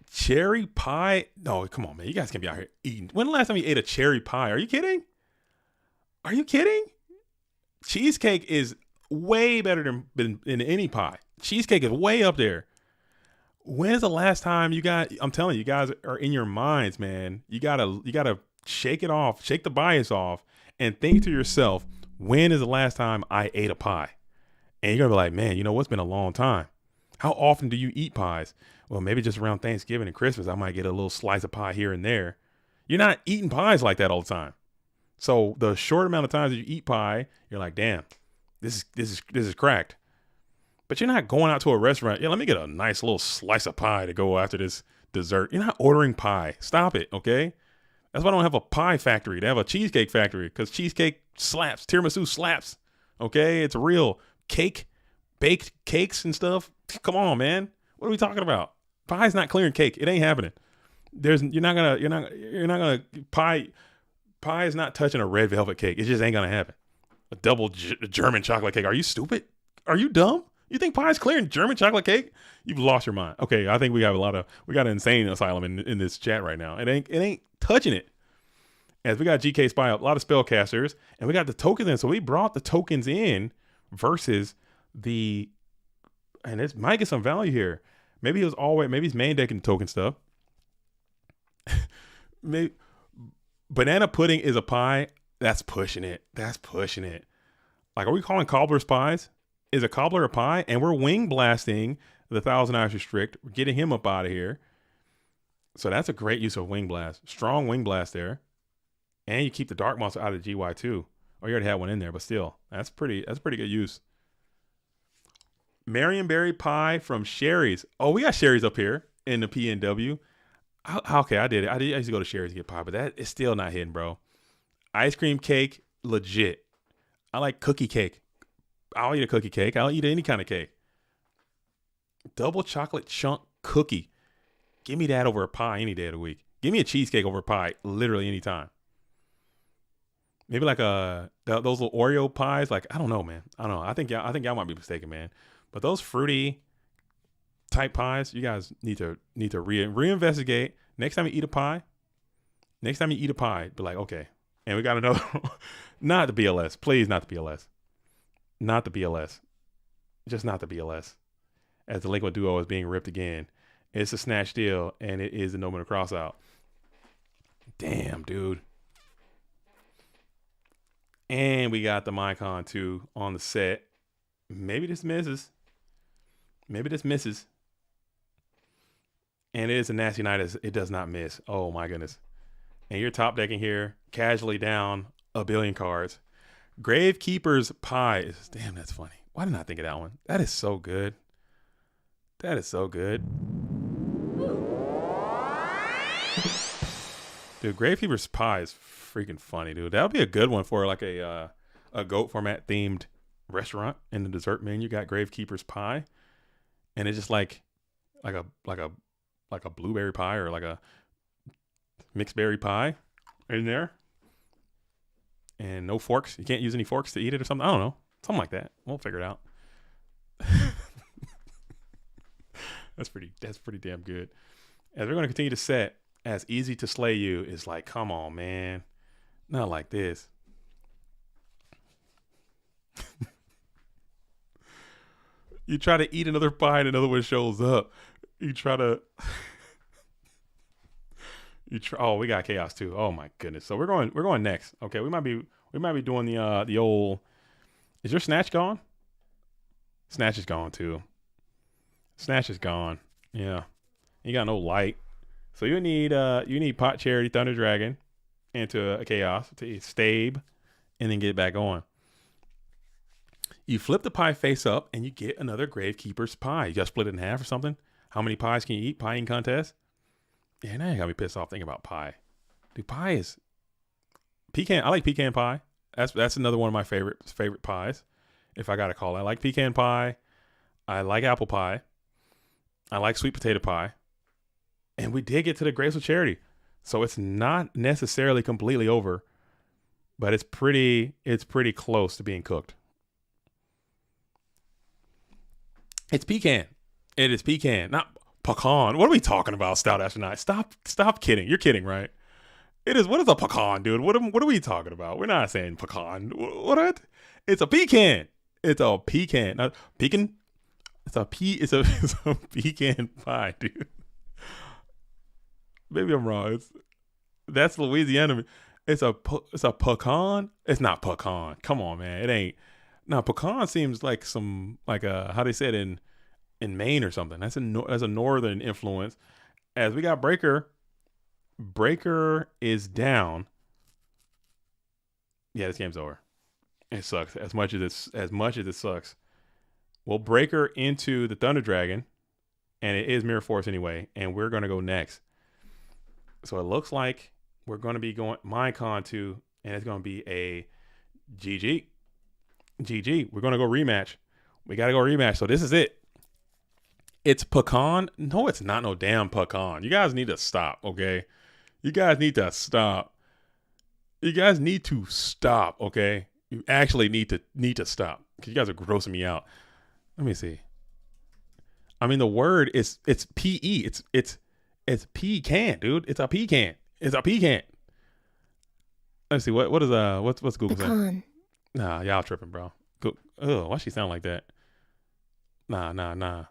Cherry pie? No, come on, man. You guys can't be out here eating. When the last time you ate a cherry pie? Are you kidding? Are you kidding? Cheesecake is way better than any pie. Cheesecake is way up there. When's the last time I'm telling you, guys are in your minds, man. You gotta shake it off, shake the bias off, and think to yourself, when is the last time I ate a pie? And you're gonna be like, man, you know what's been a long time. How often do you eat pies? Well, maybe just around Thanksgiving and Christmas, I might get a little slice of pie here and there. You're not eating pies like that all the time. So the short amount of times that you eat pie, you're like, damn, this is cracked. But you're not going out to a restaurant. Yeah, let me get a nice little slice of pie to go after this dessert. You're not ordering pie. Stop it, okay? That's why I don't have a pie factory. They have a cheesecake factory because cheesecake slaps. Tiramisu slaps, okay? It's real. Baked cakes and stuff. Come on, man. What are we talking about? Pie's not clearing cake. It ain't happening. Pie is not touching a red velvet cake. It just ain't gonna happen. A double German chocolate cake. Are you stupid? Are you dumb? You think pie's clearing German chocolate cake? You've lost your mind. Okay, I think we got an insane asylum in this chat right now. It ain't touching it. As we got GK Spy up, a lot of spellcasters, and we got the tokens in. So we brought the tokens in versus and it might get some value here. Maybe he's main decking token stuff. Maybe banana pudding is a pie. That's pushing it. Like, are we calling cobblers pies? Is a cobbler a pie? And we're wing blasting the Thousand Eyes Restrict. We're getting him up out of here. So that's a great use of wing blast. Strong wing blast there. And you keep the dark monster out of GY too. Oh, you already had one in there, but still, that's pretty good use. Marionberry pie from Sherry's. Oh, we got Sherry's up here in the PNW. Okay, I did it. I used to go to Sherry's to get pie, but that is still not hidden, bro. Ice cream cake, legit. I like cookie cake. I'll eat a cookie cake. I'll eat any kind of cake. Double chocolate chunk cookie. Give me that over a pie any day of the week. Give me a cheesecake over a pie literally anytime. Maybe like those little Oreo pies. Like, I don't know, man. I don't know. I think y'all might be mistaken, man. But those fruity type pies, you guys need to reinvestigate. Next time you eat a pie, be like, okay, and we got another. Not the BLS, please, not the BLS, not the BLS, just not the BLS. As the Liquid Duo is being ripped again, it's a snatch deal, and it is the No Minute Cross out. Damn, dude. And we got the Mycon 2 on the set. Maybe this misses. Maybe this misses. And it is a nasty night as it does not miss. Oh, my goodness. And you're top decking here, casually down a billion cards. Gravekeeper's Pie. Damn, that's funny. Why didn't I think of that one? That is so good. That is so good. Dude, Gravekeeper's Pie is freaking funny, dude. That would be a good one for like a goat format themed restaurant. In the dessert menu, you got Gravekeeper's Pie, and it's just like a blueberry pie or like a mixed berry pie in there, and no forks. You can't use any forks to eat it or something. I don't know, something like that. We'll figure it out. That's pretty damn good. As we're going to continue to set. As easy to slay you is like, come on, man. Not like this. You try to eat another pie and another one shows up. You try to. Oh, we got chaos too. Oh my goodness. So we're going next. Okay, we might be doing the old. Is your snatch gone? Snatch is gone too. Snatch is gone. Yeah. You got no light. So you need Pot Charity, Thunder Dragon into a chaos to stabe and then get back on. You flip the pie face up and you get another Gravekeeper's Pie. You got to split it in half or something. How many pies can you eat? Pie eating contest? Yeah, now you got me pissed off thinking about pie. Dude, pie is pecan. I like pecan pie. That's another one of my favorite pies. If I got to call it. I like pecan pie. I like apple pie. I like sweet potato pie. And we did get to the Grapes of Charity. So it's not necessarily completely over, but it's pretty close to being cooked. It's pecan. It is pecan, not pecan. What are we talking about, Stout Astronaut? Stop kidding. You're kidding, right? It is. What is a pecan, dude? What are we talking about? We're not saying pecan. What? It's a pecan. It's a pecan. Not pecan. It's a pecan pie, dude. Maybe I'm wrong. That's Louisiana. It's a pecan. It's not pecan. Come on, man. It ain't. No, pecan seems like some how they say it in Maine or something. That's a northern influence. As we got Breaker. Breaker is down. Yeah, this game's over. It sucks as much as it sucks. We'll Breaker into the Thunder Dragon, and it is Mirror Force anyway. And we're gonna go next. So it looks like we're going to be going Mycon 2, and it's going to be a GG. GG. We're going to go rematch. We got to go rematch. So this is it. It's pecan. No, it's not no damn pecan. You guys need to stop, okay? You guys need to stop. Okay? You actually need to stop. Because you guys are grossing me out. Let me see. I mean, the word it's P-E. It's pecan, dude. It's a pecan. Let's see what's Google saying? Nah, y'all tripping, bro. Why she sound like that? Nah.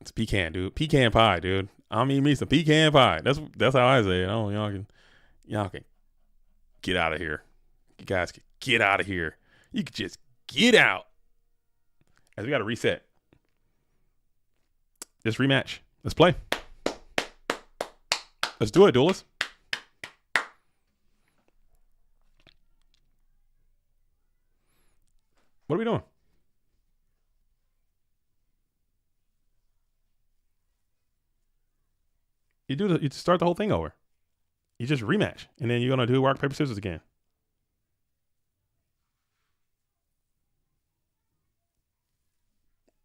It's pecan, dude. Pecan pie, dude. I mean, me some pecan pie. That's how I say it. Oh, y'all can get out of here. You guys can get out of here. You can just get out. As we got to reset. This rematch. Let's play. Let's do it, duelists. What are we doing? You start the whole thing over. You just rematch, and then you're gonna do rock paper scissors again.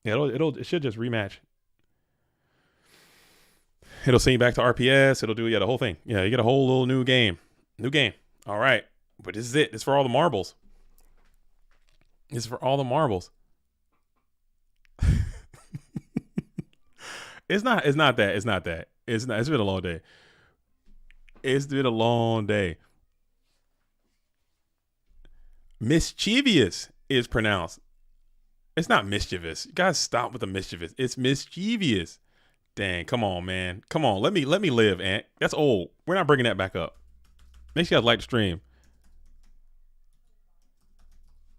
Yeah, it should just rematch. It'll send you back to RPS. It'll do the whole thing. Yeah, you get a whole little new game. New game. All right. But this is it. It's for all the marbles. It's for all the marbles. It's not that. It's not that. It's not. It's been a long day. It's been a long day. Mischievous is pronounced. It's not mischievous. You guys stop with the mischievous. It's mischievous. Dang, come on, man. Come on. Let me live, Ant. That's old. We're not bringing that back up. Make sure you guys like the stream.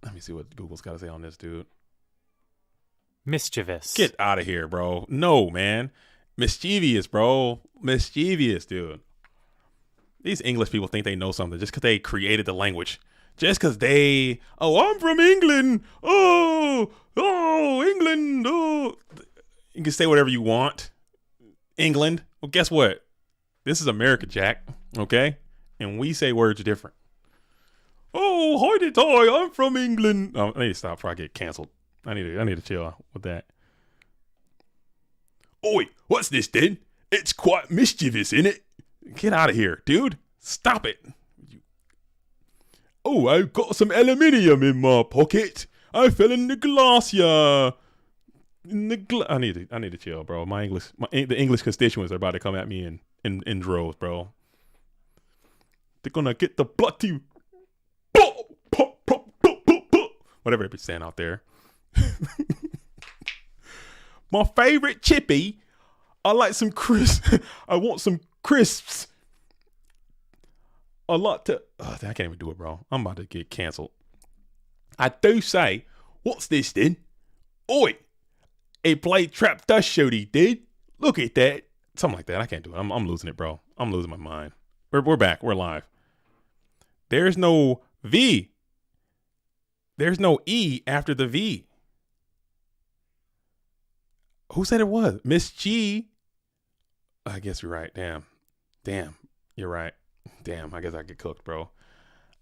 Let me see what Google's got to say on this, dude. Mischievous. Get out of here, bro. No, man. Mischievous, bro. Mischievous, dude. These English people think they know something just because they created the language. Just because I'm from England. Oh, England. Oh. You can say whatever you want. England. Well, guess what? This is America, Jack. Okay? And we say words different. Oh, hoity-toity, I'm from England. Oh, I need to stop before I get canceled. I need to chill with that. Oi, what's this then? It's quite mischievous, innit? Get out of here, dude. Stop it. Oh, I've got some aluminium in my pocket. I fell in the glacier. I need to chill, bro. The English constituents are about to come at me in droves, bro. They're gonna get the bloody whatever it's saying out there. My favorite chippy. I like some crisps. I want some crisps. I can't even do it, bro. I'm about to get canceled. I do say, what's this then? Oi, he played trap dust shoot, he did. Look at that. Something like that. I can't do it. I'm losing it, bro. I'm losing my mind. We're back. We're live. There's no V. There's no E after the V. Who said it was? Miss G. I guess you're right. Damn. You're right. Damn. I guess I get cooked, bro.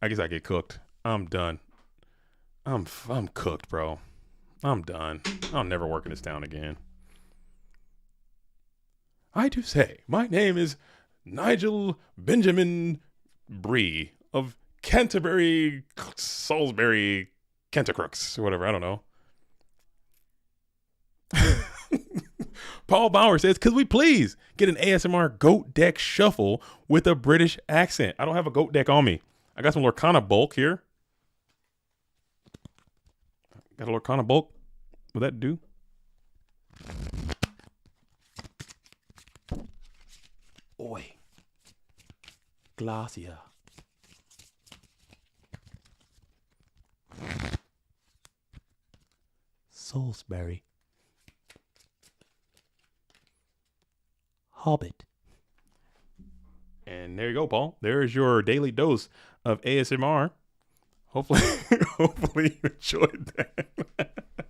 I guess I get cooked. I'm done. I'm cooked, bro. I'm done. I'll never work in this town again. I do say, my name is Nigel Benjamin Bree of Canterbury, Salisbury, Cantercrooks, or whatever. I don't know. Paul Bauer says, could we please get an ASMR goat deck shuffle with a British accent? I don't have a goat deck on me. I got some Lorcana bulk here. Got a Lorcana bulk. Will that do? Oi. Glacier. Salisbury. Hobbit. And there you go, Paul. There's your daily dose of ASMR. Hopefully you enjoyed that.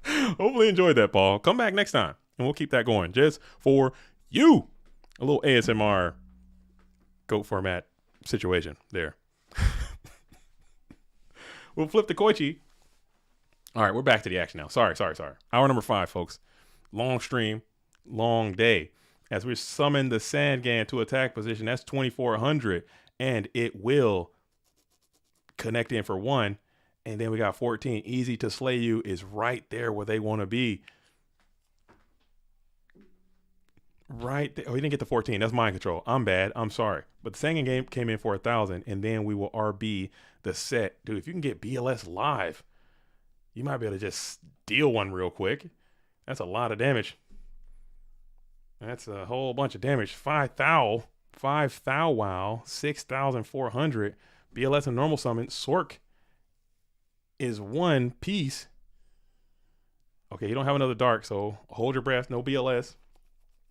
Hopefully you enjoyed that, Paul. Come back next time, and we'll keep that going just for you. A little ASMR goat format situation there. We'll flip the Koichi. All right, we're back to the action now. Sorry. Hour number 5, folks. Long stream, long day. As we summon the Sandgan to attack position, that's 2,400, and it will connect in for 1. And then we got 14. Easy to slay you is right there where they want to be. Right there. Oh, he didn't get the 14. That's mind control. I'm bad. I'm sorry. But the Sandgan game came in for 1,000, and then we will RB the set. Dude, if you can get BLS live, you might be able to just steal one real quick. That's a lot of damage. That's a whole bunch of damage. 5,000 wow. 6,400. BLS and normal summon. Sork is 1 piece. Okay, you don't have another dark, so hold your breath. No BLS.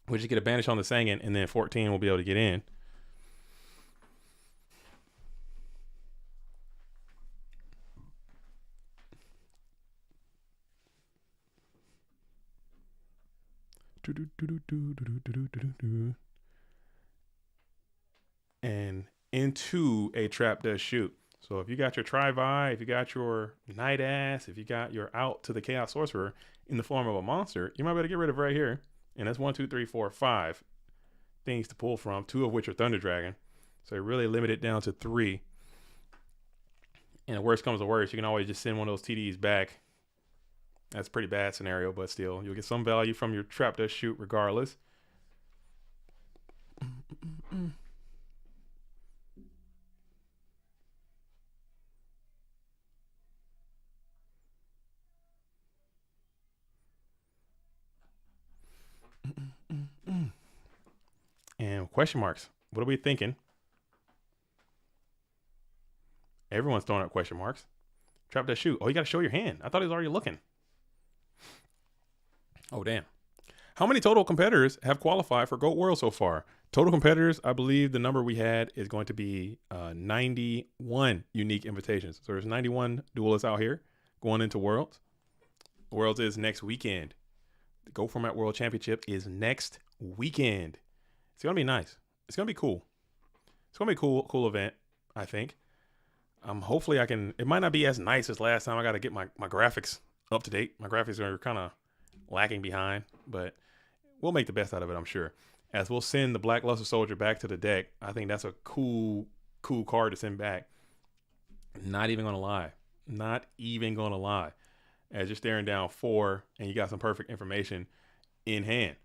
We'll just get a banish on the Sangin, and then 14 will be able to get in. And into a trap does shoot. So if you got your Tri-Vi, if you got your Night Ass, if you got your out to the Chaos Sorcerer in the form of a monster, you might be able to get rid of right here. And that's 1, 2, 3, 4, 5 things to pull from, 2 of which are Thunder Dragon. So really limit it down to 3. And the worst comes to worst, you can always just send one of those TDs back. That's a pretty bad scenario, but still, you'll get some value from your trap to shoot regardless. And question marks. What are we thinking? Everyone's throwing out question marks. Trap that shoot. Oh, you got to show your hand. I thought he was already looking. Oh, damn. How many total competitors have qualified for GOAT World so far? Total competitors, I believe the number we had is going to be 91 unique invitations. So there's 91 duelists out here going into Worlds. Worlds is next weekend. The GOAT Format World Championship is next weekend. It's going to be nice. It's going to be cool. It's going to be a cool event, I think. Hopefully I can, it might not be as nice as last time. I got to get my graphics up to date. My graphics are kind of lacking behind, but we'll make the best out of it, I'm sure. As we'll send the Black Luster Soldier back to the deck. I think that's a cool card to send back. Not even going to lie. Not even going to lie. As you're staring down 4 and you got some perfect information in hand.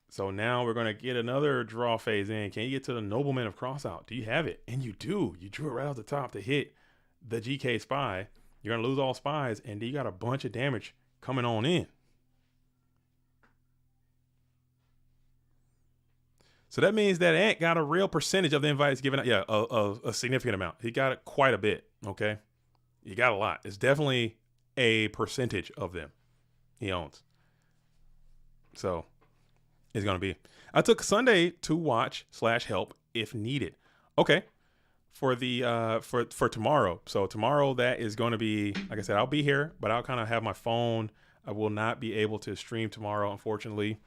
So now we're going to get another draw phase in. Can you get to the Nobleman of Crossout? Do you have it? And you do. You drew it right off the top to hit the GK Spy. You're going to lose all spies, and you got a bunch of damage coming on in. So that means that Ant got a real percentage of the invites given out. Yeah, a significant amount. He got it quite a bit, okay? He got a lot. It's definitely a percentage of them he owns. So it's going to be. I took Sunday to watch / help if needed. Okay. For the for tomorrow. So tomorrow that is going to be, like I said, I'll be here, but I'll kind of have my phone. I will not be able to stream tomorrow, unfortunately.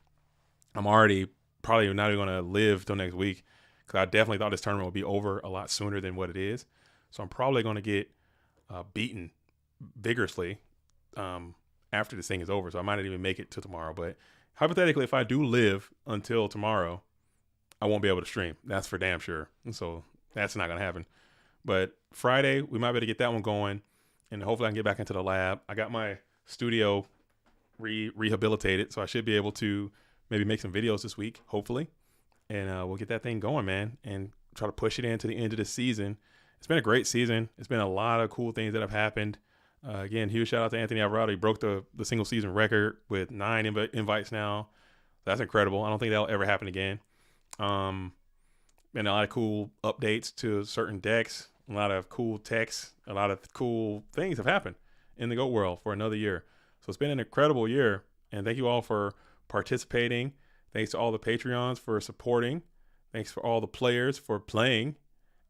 I'm already probably not even going to live till next week because I definitely thought this tournament would be over a lot sooner than what it is. So I'm probably going to get beaten vigorously after this thing is over. So I might not even make it to tomorrow. But hypothetically, if I do live until tomorrow, I won't be able to stream. That's for damn sure. And so that's not going to happen. But Friday, we might be able to get that one going. And hopefully I can get back into the lab. I got my studio rehabilitated. So I should be able to maybe make some videos this week, hopefully. And we'll get that thing going, man. And try to push it into the end of the season. It's been a great season. It's been a lot of cool things that have happened. Again, huge shout out to Anthony Alvarado. He broke the single season record with 9 invites now. That's incredible. I don't think that'll ever happen again. And a lot of cool updates to certain decks, a lot of cool techs, a lot of cool things have happened in the GOAT world for another year. So it's been an incredible year. And thank you all for participating. Thanks to all the Patreons for supporting. Thanks for all the players for playing.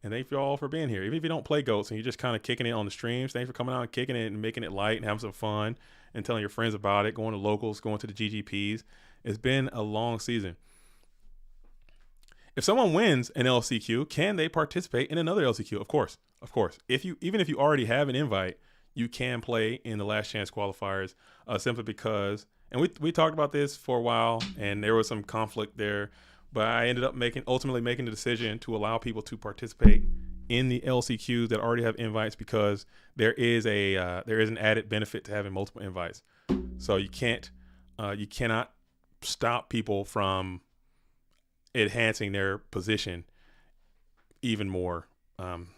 And thank you all for being here. Even if you don't play GOATs and you're just kind of kicking it on the streams, thanks for coming out and kicking it and making it light and having some fun and telling your friends about it, going to locals, going to the GGPs. It's been a long season. If someone wins an LCQ, can they participate in another LCQ? Of course. Of course. Even if you already have an invite, you can play in the last chance qualifiers simply because, and we talked about this for a while and there was some conflict there, but I ended up ultimately making the decision to allow people to participate in the LCQs that already have invites because there is an added benefit to having multiple invites. So you cannot stop people from enhancing their position even more.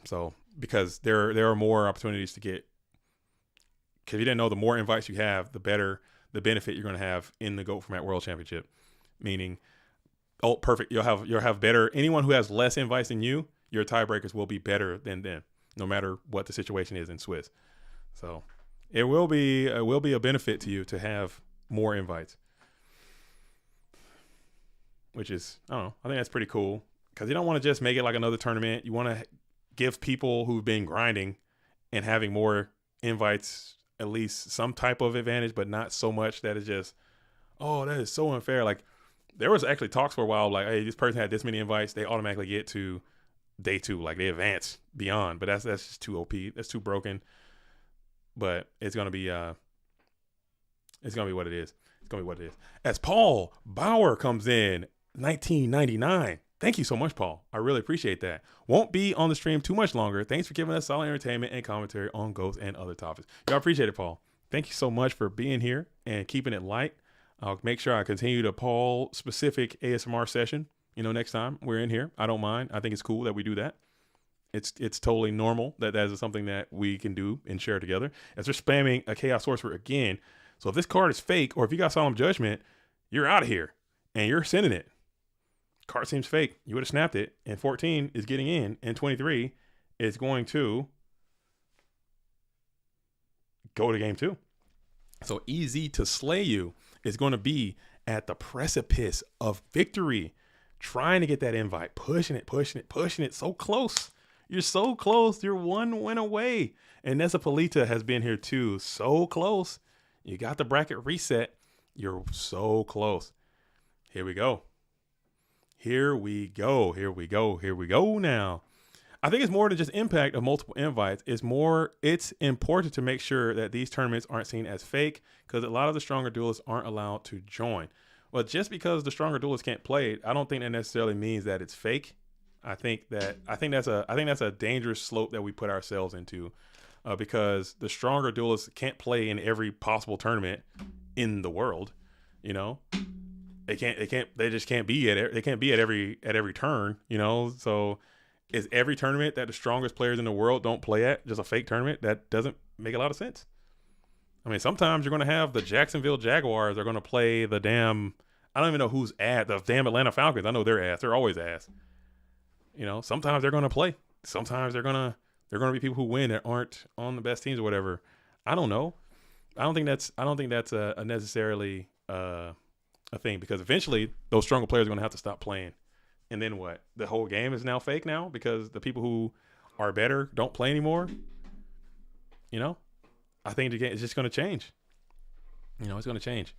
So because there are more opportunities to get, because you didn't know, the more invites you have, the better the benefit you're going to have in the GOAT Format World Championship. Meaning, oh, perfect. You'll have better. Anyone who has less invites than you, your tiebreakers will be better than them, no matter what the situation is in Swiss. So it will be a benefit to you to have more invites, which is, I don't know, I think that's pretty cool because you don't want to just make it like another tournament. You want to give people who've been grinding and having more invites at least some type of advantage, but not so much that it's just, oh, that is so unfair. Like, there was actually talks for a while, like, hey, this person had this many invites, they automatically get to day 2, like they advance beyond. But that's just too OP. That's too broken. But it's gonna be what it is. It's gonna be what it is. As Paul Bauer comes in, 1999. Thank you so much, Paul. I really appreciate that. Won't be on the stream too much longer. Thanks for giving us solid entertainment and commentary on ghosts and other topics. Y'all appreciate it, Paul. Thank you so much for being here and keeping it light. I'll make sure I continue to Paul specific ASMR session. Next time we're in here, I don't mind. I think it's cool that we do that. It's totally normal that is something that we can do and share together. As we're spamming a Chaos Sorcerer again. So if this card is fake or if you got Solemn Judgment, you're out of here and you're sending it. Card seems fake. You would have snapped it. And 14 is getting in. And 23 is going to go to game 2. So Easy to Slay You is going to be at the precipice of victory. Trying to get that invite. Pushing it. So close. You're so close. You're one win away. And Nessa Polita has been here too. So close. You got the bracket reset. You're so close. Here we go. Here we go now. I think it's more than just impact of multiple invites. It's important to make sure that these tournaments aren't seen as fake because a lot of the stronger duelists aren't allowed to join. Well, just because the stronger duelists can't play it, I don't think that necessarily means that it's fake. I think that's a dangerous slope that we put ourselves into because the stronger duelists can't play in every possible tournament in the world, They just can't be at it. They can't be at every turn, So is every tournament that the strongest players in the world don't play at just a fake tournament? That doesn't make a lot of sense. I mean, sometimes you're going to have the Jacksonville Jaguars are going to play the damn, I don't even know who's at the damn Atlanta Falcons. I know they're ass. They're always ass. Sometimes they're going to play. Sometimes they're going to be people who win that aren't on the best teams or whatever. I don't know. I don't think that's a necessarily a thing because eventually those stronger players are going to have to stop playing. And then what? The whole game is now fake now because the people who are better don't play anymore. I think the game is just going to change. It's going to change.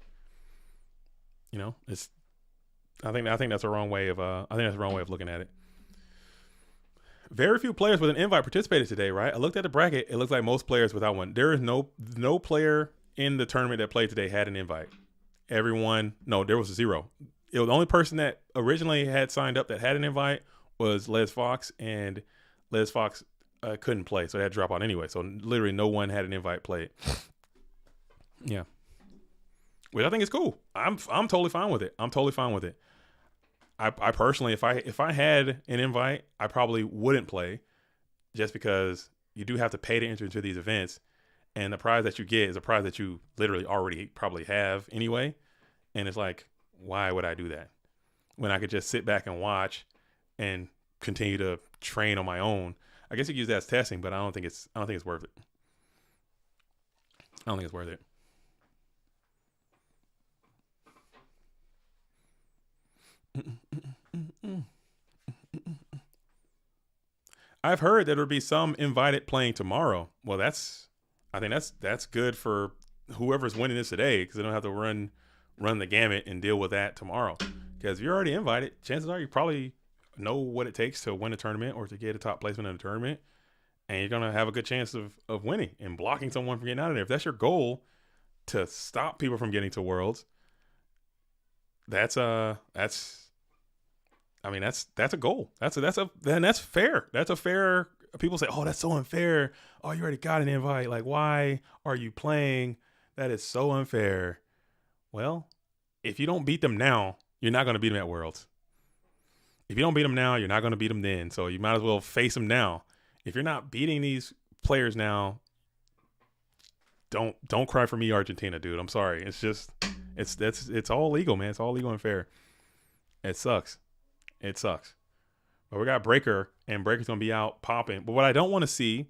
I think that's a wrong way of looking at it. Very few players with an invite participated today, right? I looked at the bracket. It looks like most players without one. There is no player in the tournament that played today had an invite. There was 0. The only person that originally had signed up that had an invite was Les Fox, and Les Fox couldn't play, so they had to drop out anyway. So literally no one had an invite played. Yeah. Which I think is cool. I'm totally fine with it. I personally, if I had an invite, I probably wouldn't play just because you do have to pay to enter into these events. And the prize that you get is a prize that you literally already probably have anyway. And it's like, why would I do that when I could just sit back and watch and continue to train on my own? I guess you could use that as testing, but I don't think it's worth it. I don't think it's worth it. I've heard that there would be some invited playing tomorrow. Well, I think that's good for whoever's winning this today because they don't have to run the gamut and deal with that tomorrow. Because if you're already invited, chances are you probably know what it takes to win a tournament or to get a top placement in a tournament, and you're gonna have a good chance of winning and blocking someone from getting out of there. If that's your goal, to stop people from getting to Worlds, that's a goal. That's fair. That's a fair. People say, "Oh, that's so unfair. Oh, you already got an invite. Like, why are you playing? That is so unfair." Well, if you don't beat them now, you're not going to beat them at Worlds. If you don't beat them now, you're not going to beat them then. So you might as well face them now. If you're not beating these players now, don't cry for me, Argentina, dude. I'm sorry. It's just it's all legal, man. It's all legal and fair. It sucks. But we got Breaker, and Breaker's going to be out popping. But what I don't want to see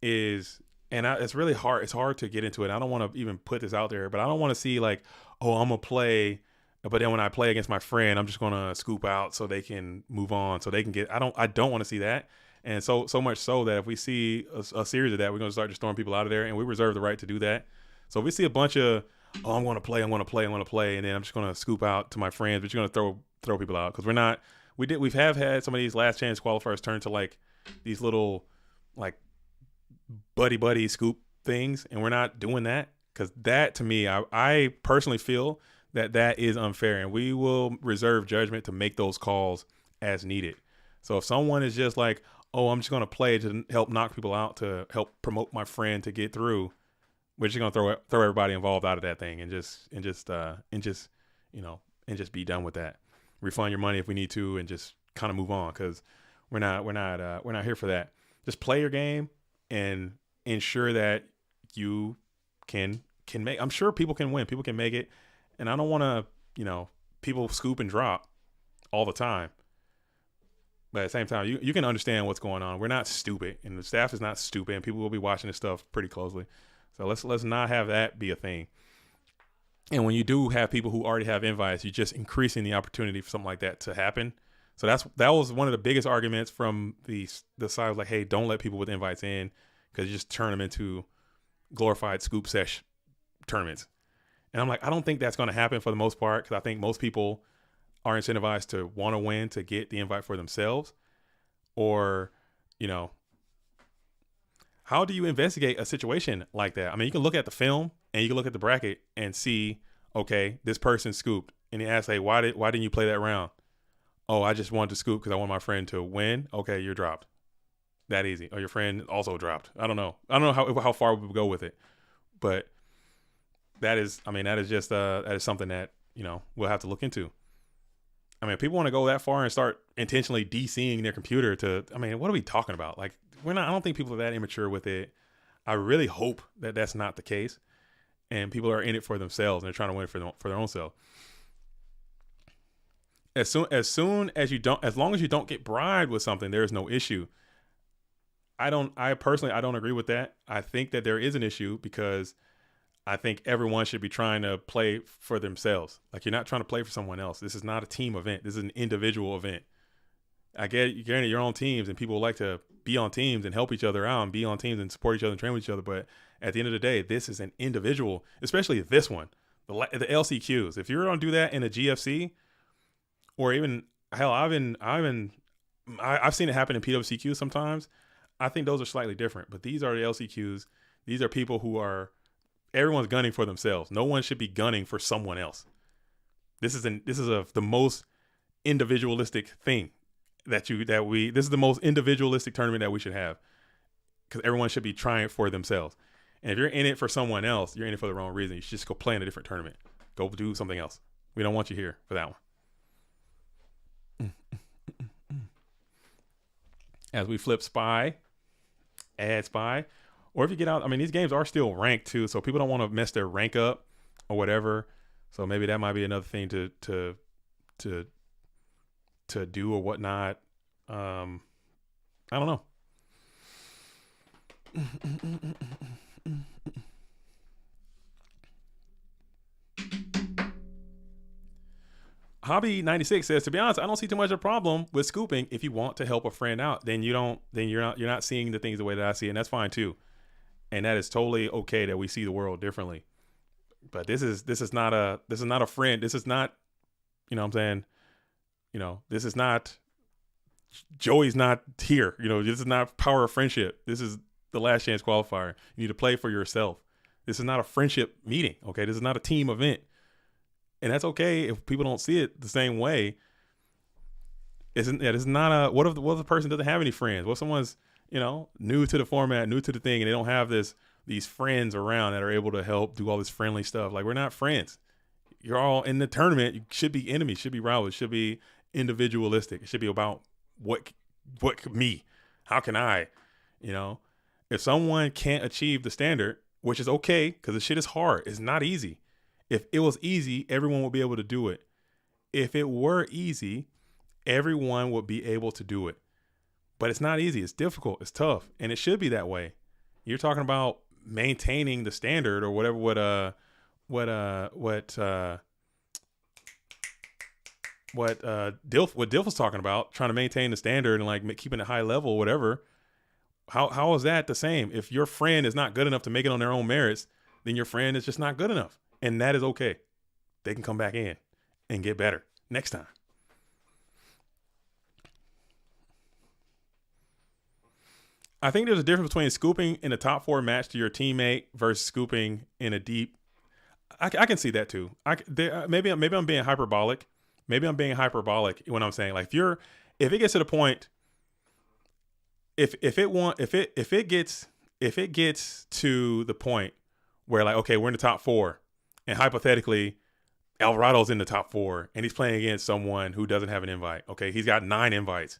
is, it's really hard. It's hard to get into it. I don't want to even put this out there, but I don't want to see like, oh, I'm going to play, but then when I play against my friend, I'm just going to scoop out so they can move on, so they can get, I don't want to see that. And so much so that if we see a series of that, we're going to start just throwing people out of there, and we reserve the right to do that. So if we see a bunch of, oh, I'm going to play, and then I'm just going to scoop out to my friends, but you're going to throw people out because we have had some of these last chance qualifiers turn to like these little like buddy scoop things, and we're not doing that because that, to me, I personally feel that is unfair, and we will reserve judgment to make those calls as needed. So if someone is just like, oh, I'm just going to play to help knock people out, to help promote my friend to get through, we're just going to throw everybody involved out of that thing and just be done with that. Refund your money if we need to, and just kind of move on, because we're not here for that. Just play your game and ensure that you can make. I'm sure people can win. People can make it, and I don't want to, people scoop and drop all the time. But at the same time, you can understand what's going on. We're not stupid, and the staff is not stupid, and people will be watching this stuff pretty closely. So let's not have that be a thing. And when you do have people who already have invites, you're just increasing the opportunity for something like that to happen. So that was one of the biggest arguments from the side of like, hey, don't let people with invites in, because you just turn them into glorified scoop sesh tournaments. And I'm like, I don't think that's going to happen for the most part, because I think most people are incentivized to want to win, to get the invite for themselves. Or, how do you investigate a situation like that? I mean, you can look at the film and you can look at the bracket and see, okay, this person scooped, and he asks, hey, why didn't you play that round? Oh, I just wanted to scoop because I want my friend to win. Okay, you're dropped. That easy. Or your friend also dropped. I don't know how far we would go with it, but that is something that we'll have to look into. I mean, if people want to go that far and start intentionally DCing their computer what are we talking about? Like, I don't think people are that immature with it. I really hope that that's not the case, and people are in it for themselves and they're trying to win for their own self. As long as you don't get bribed with something, there is no issue. I personally don't agree with that. I think that there is an issue, because I think everyone should be trying to play for themselves. Like, you're not trying to play for someone else. This is not a team event. This is an individual event. I get it. You're in your own teams, and people like to be on teams and help each other out and be on teams and support each other and train with each other. But at the end of the day, this is an individual, especially this one, the LCQs. If you're going to do that in a GFC, or even hell, I've seen it happen in PWCQ sometimes. I think those are slightly different, but these are the LCQs. These are people who everyone's gunning for themselves. No one should be gunning for someone else. This is the most individualistic thing this is the most individualistic tournament that we should have, because everyone should be trying for themselves. And if you're in it for someone else, you're in it for the wrong reason. You should just go play in a different tournament. Go do something else. We don't want you here for that one. As we flip spy, add spy, or if you get out, these games are still ranked too, so people don't want to mess their rank up or whatever. So maybe that might be another thing to do or whatnot. I don't know. Hobby 96 says, to be honest, I don't see too much of a problem with scooping if you want to help a friend out. Then you're not seeing the things the way that I see it, and that's fine too. And that is totally okay that we see the world differently. But this is not a friend. This is not, what I'm saying, this is not, Joey's not here. This is not power of friendship. This is the last chance qualifier. You need to play for yourself. This is not a friendship meeting. Okay. This is not a team event. And that's okay if people don't see it the same way. It's not what if the person doesn't have any friends? What if someone's, new to the format, new to the thing, and they don't have these friends around that are able to help do all this friendly stuff? Like, we're not friends. You're all in the tournament. You should be enemies, should be rivals, it should be individualistic. It should be about what me, how can I, if someone can't achieve the standard, which is okay, because the shit is hard. It's not easy. If it was easy, everyone would be able to do it. If it were easy, everyone would be able to do it. But it's not easy. It's difficult. It's tough. And it should be that way. You're talking about maintaining the standard, or whatever, what Dilf was talking about, trying to maintain the standard and like keeping it high level, whatever. How is that the same? If your friend is not good enough to make it on their own merits, then your friend is just not good enough. And that is okay. They can come back in and get better next time. I think there's a difference between scooping in a top 4 match to your teammate versus scooping in a deep. I can see that too. Maybe I'm being hyperbolic. Maybe I'm being hyperbolic when I'm saying, like, if it gets to the point, if it gets to the point where like, okay, we're in the top 4, and hypothetically Alvarado's in the top 4 and he's playing against someone who doesn't have an invite. Okay, he's got 9 invites,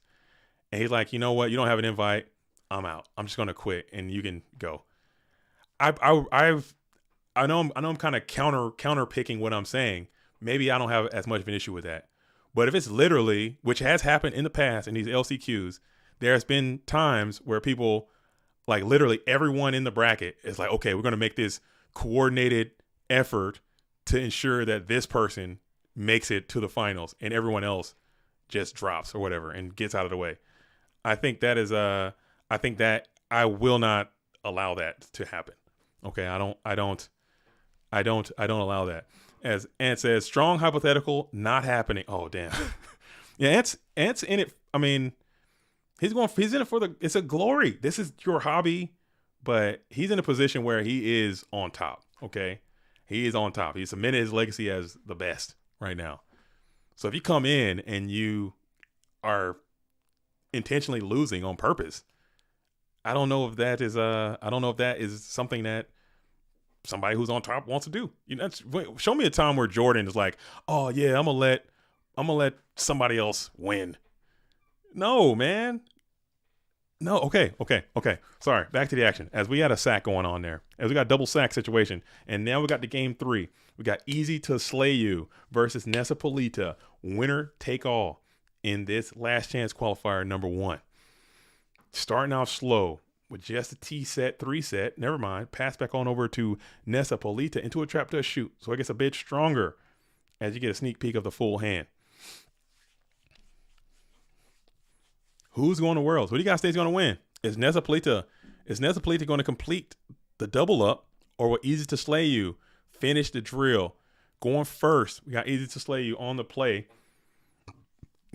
and he's like, you know what, you don't have an invite, I'm out. I'm just gonna quit, and you can go. I know I'm kind of counter picking what I'm saying. Maybe I don't have as much of an issue with that. But if it's literally, which has happened in the past in these LCQs, there's been times where people, like literally everyone in the bracket is like, okay, we're going to make this coordinated effort to ensure that this person makes it to the finals and everyone else just drops or whatever and gets out of the way. I think that is I think that I will not allow that to happen. Okay, I don't allow that. As Ant says, strong hypothetical, not happening. Oh damn. Yeah, Ant's in it. I mean, he's in it for it's a glory. This is your hobby, but he's in a position where he is on top. Okay, he is on top. He's cemented his legacy as the best right now. So if you come in and you are intentionally losing on purpose, I don't know if that is something that somebody who's on top wants to do. You know, show me a time where Jordan is like, oh yeah, I'm gonna let somebody else win. No, man. No, okay. Sorry, back to the action. As we had a sack going on there, as we got a double sack situation, and now we got the game 3. We got Easy to Slay You versus Nessa Polita, winner take all in this last chance qualifier number 1. Starting off slow with just a T set, 3 set. Never mind. Pass back on over to Nessa Polita into a trap to a shoot. So it gets a bit stronger as you get a sneak peek of the full hand. Who's going to Worlds? Who do you guys think is going to win? Is Nessa Polita going to complete the double up, or will Easy to Slay You finish the drill? Going first, we got Easy to Slay You on the play,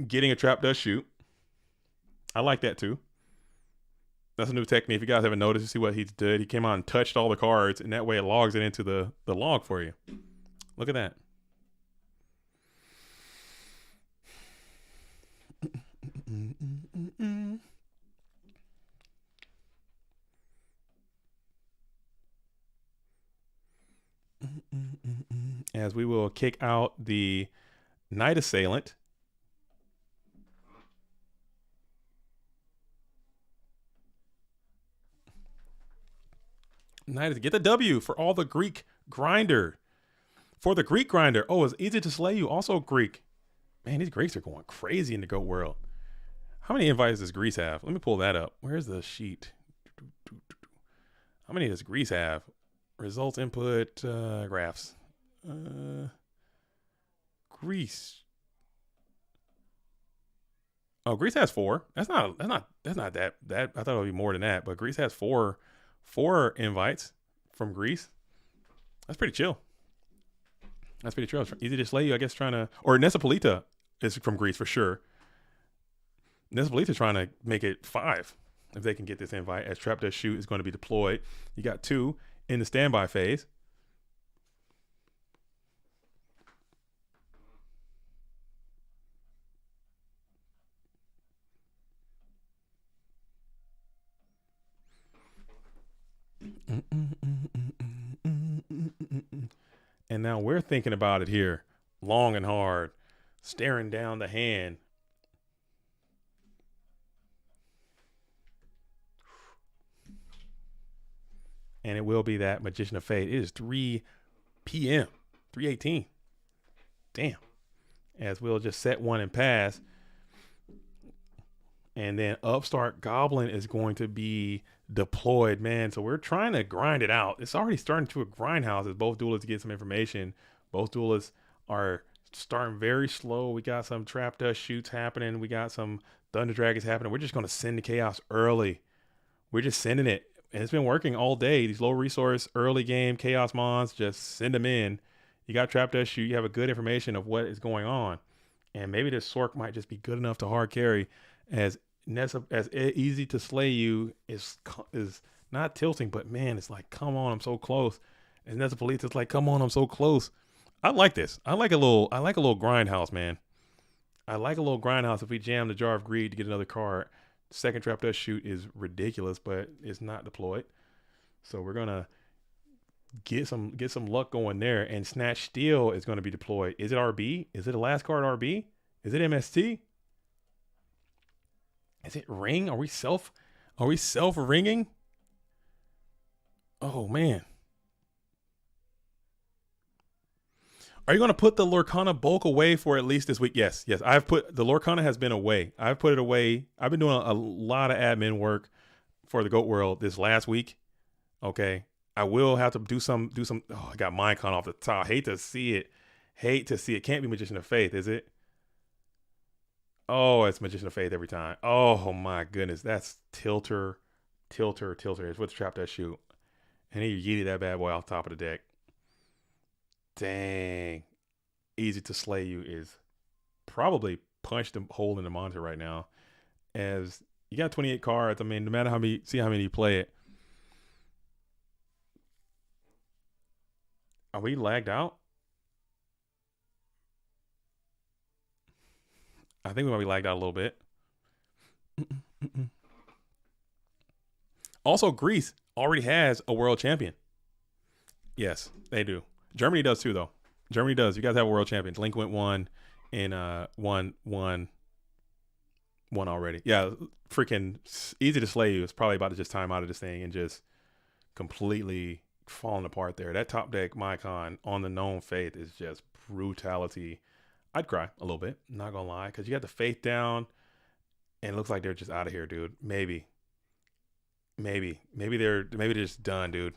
getting a trap to a shoot. I like that too. That's a new technique. If you guys haven't noticed, you see what he did. He came out and touched all the cards, and that way it logs it into the log for you. Look at that. As we will kick out the Night Assailant. Nice. Get the W for all the Greek grinder. For the Greek grinder. Oh, it's Easy to Slay You. Also Greek. Man, these Greeks are going crazy in the GOAT world. How many invites does Greece have? Let me pull that up. Where's the sheet? How many does Greece have? Results input graphs. Greece. Oh, Greece has 4. That's not that. I thought it would be more than that, but Greece has 4 invites from Greece. That's pretty chill. Easy to Slay You, I guess, or Nessa Polita is from Greece for sure. Nessa Polita trying to make it 5 if they can get this invite, as Trap Does Shoot is going to be deployed. You got 2 in the standby phase. And now we're thinking about it here long and hard, staring down the hand. And it will be that Magician of Fate. It is 3 p.m., 3:18. Damn. As we'll just set one and pass. And then Upstart Goblin is going to be deployed, man. So we're trying to grind it out. It's already starting to a grindhouse as both duelists get some information. Both duelists are starting very slow. We got some Trap Dust shoots happening. We got some Thunder Dragons happening. We're just going to send the chaos early. We're just sending it. And it's been working all day. These low resource early game chaos mons, just send them in. You got Trap Dust shoot. You have a good information of what is going on. And maybe this Sork might just be good enough to hard carry, as Easy to Slay You is not tilting, but man, it's like, come on, I'm so close. And Nessa Polita's like, come on, I'm so close. I like this. I like a little grindhouse, man. I like a little grindhouse if we jam the Jar of Greed to get another card. Second Trap Dust Shoot is ridiculous, but it's not deployed. So we're gonna get some luck going there. And Snatch Steel is gonna be deployed. Is it RB? Is it a last card RB? Is it MST? Is it ring? Are we self ringing? Oh man. Are you going to put the Lorcana bulk away for at least this week? Yes. I've put the Lorcana has been away. I've put it away. I've been doing a lot of admin work for the Goat World this last week. Okay. I will have to do some. Oh, I got Minecon off the top. Hate to see it. Can't be Magician of Faith, is it? Oh, it's Magician of Faith every time. Oh my goodness. That's Tilter. It's with the Trap That Shoot. And he yeeted that bad boy off the top of the deck. Dang. Easy to Slay You is probably punched a hole in the monitor right now. As you got 28 cards. I mean, no matter how many you play it. Are we lagged out? I think we might be lagged out a little bit. Also, Greece already has a world champion. Yes, they do. Germany does too, though. Germany does. You guys have a world champion. Delinquent won and won already. Yeah, freaking Easy to Slay You. It's probably about to just time out of this thing and just completely falling apart there. That top deck Mycon on the known Faith is just brutality. I'd cry a little bit, not gonna lie, because you got the Faith down and it looks like they're just out of here, dude. Maybe they're just done, dude.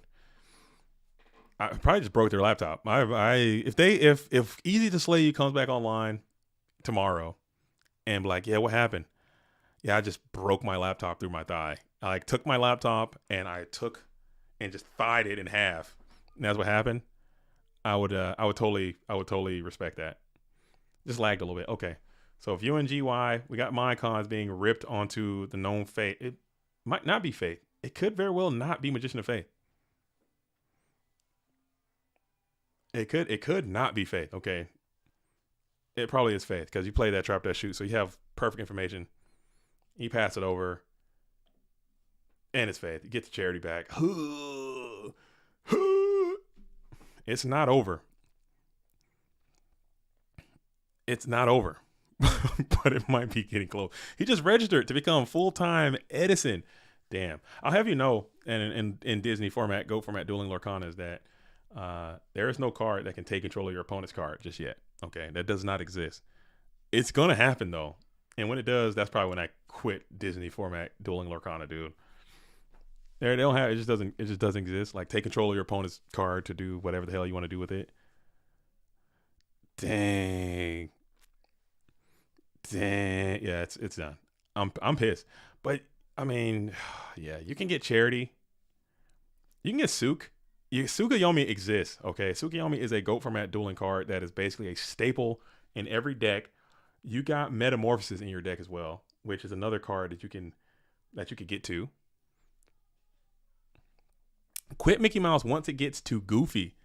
I probably just broke their laptop. If Easy to Slay You comes back online tomorrow and be like, yeah, what happened? Yeah, I just broke my laptop through my thigh. I like took my laptop and just thighed it in half. And that's what happened. I would totally respect that. Just lagged a little bit. Okay. So if UNGY, we got Mycons being ripped onto the known Faith. It might not be Faith. It could very well not be Magician of Faith. It could not be Faith. Okay. It probably is Faith because you play that Trap That Shoot. So you have perfect information. You pass it over. And it's Faith. You get the charity back. It's not over. It's not over. But it might be getting close. He just registered to become full-time Edison. Damn. I'll have you know, and in Disney format, Go format, Dueling Lorcana is that there is no card that can take control of your opponent's card just yet. Okay, that does not exist. It's gonna happen though, and when it does, that's probably when I quit Disney format Dueling Lorcana, dude. They don't have it. Just doesn't exist. Like take control of your opponent's card to do whatever the hell you want to do with it. Dang. Yeah, it's done. I'm pissed, but I mean, yeah, you can get charity. You can get Sook. Tsukuyomi exists, okay? Tsukuyomi is a GOAT format dueling card that is basically a staple in every deck. You got Metamorphosis in your deck as well, which is another card that you could get to. Quit Mickey Mouse once it gets to Goofy.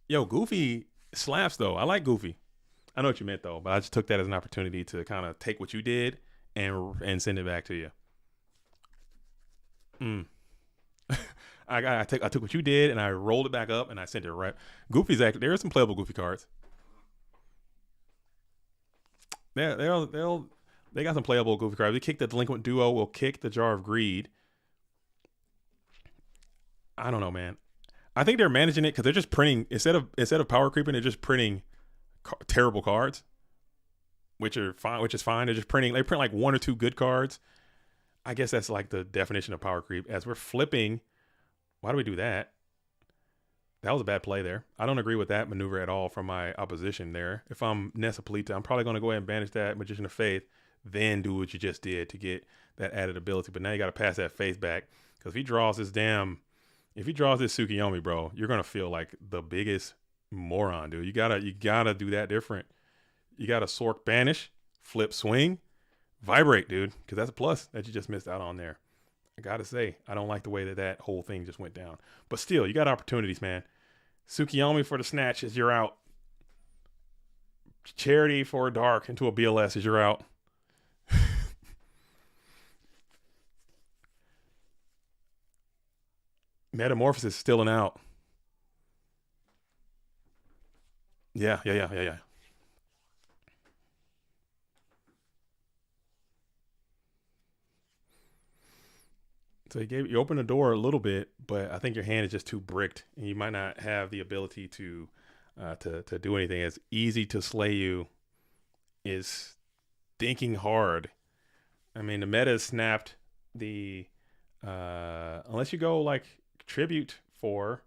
Yo, Goofy slaps though. I like Goofy. I know what you meant though, but I just took that as an opportunity to kind of take what you did and send it back to you. I took what you did and I rolled it back up and I sent it right. Goofy's actually there are some playable Goofy cards. They got some playable Goofy cards. We kick the Delinquent Duo. We'll kick the Jar of Greed. I don't know, man. I think they're managing it because they're just printing instead of power creeping. They're just printing terrible cards, which is fine. They're just printing. They print like one or two good cards. I guess that's like the definition of power creep. As we're flipping. Why do we do that? That was a bad play there. I don't agree with that maneuver at all from my opposition there. If I'm Nessa Polita, I'm probably going to go ahead and banish that Magician of Faith, then do what you just did to get that added ability. But now you got to pass that Faith back because if he draws this Tsukuyomi, bro, you're going to feel like the biggest moron, dude. You gotta do that different. You got to Sork banish, flip swing, vibrate, dude, because that's a plus that you just missed out on there. I gotta say, I don't like the way that whole thing just went down. But still, you got opportunities, man. Tsukuyomi for the snatch as you're out. Charity for Dark into a BLS as you're out. Metamorphosis is still an out. Yeah. So you open the door a little bit, but I think your hand is just too bricked, and you might not have the ability to do anything. As easy to slay you is thinking hard. I mean, the meta has snapped the unless you go like tribute for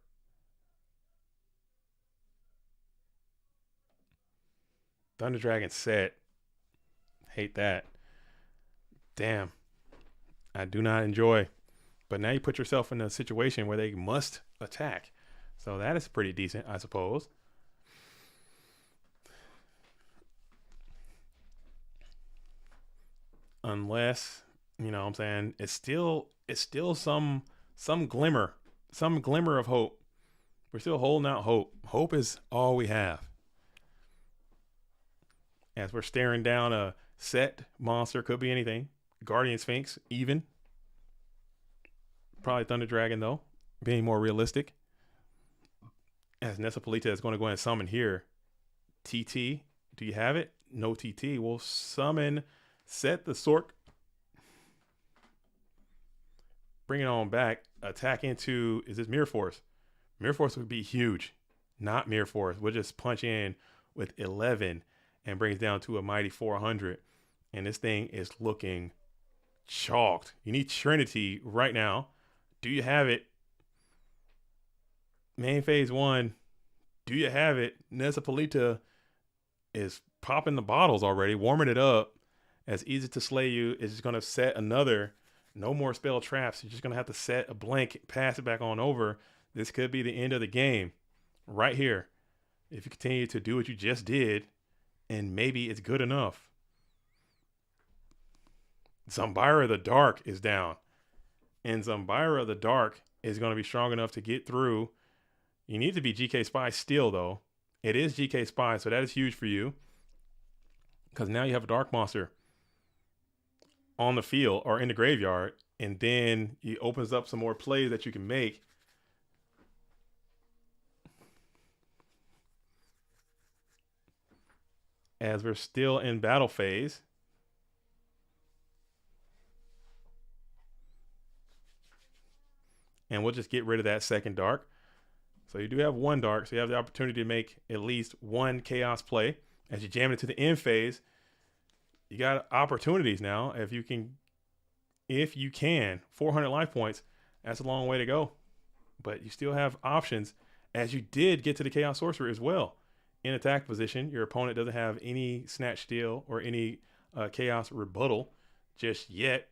Thunder Dragon set. Hate that. Damn. I do not enjoy. But now you put yourself in a situation where they must attack. So that is pretty decent, I suppose. Unless, you know what I'm saying, it's still some glimmer of hope. We're still holding out hope. Hope is all we have. As we're staring down a set monster, could be anything. Guardian Sphinx, even. Probably Thunder Dragon, though, being more realistic. As Nessapolita is going to go ahead and summon here. TT, do you have it? No TT. We'll summon, set the Sork. Bring it on back. Attack into, is this Mirror Force? Mirror Force would be huge. Not Mirror Force. We'll just punch in with 11 and brings down to a mighty 400. And this thing is looking chalked. You need Trinity right now. Do you have it? Main phase 1. Do you have it? Nessapolita is popping the bottles already, warming it up. As easy to slay you is just going to set another. No more spell traps. You're just going to have to set a blank, pass it back on over. This could be the end of the game right here. If you continue to do what you just did, and maybe it's good enough. Zambira the Dark is down. And Zambira the Dark is going to be strong enough to get through. You need to be GK Spy still, though. It is GK Spy, so that is huge for you. Because now you have a Dark Monster on the field or in the graveyard. And then it opens up some more plays that you can make. As we're still in battle phase. And we'll just get rid of that second dark. So you do have one dark. So you have the opportunity to make at least one chaos play. As you jam into the end phase, you got opportunities now. If you can, 400 life points, that's a long way to go. But you still have options, as you did get to the Chaos Sorcerer as well. In attack position, your opponent doesn't have any Snatch Steal or any Chaos Rebuttal just yet.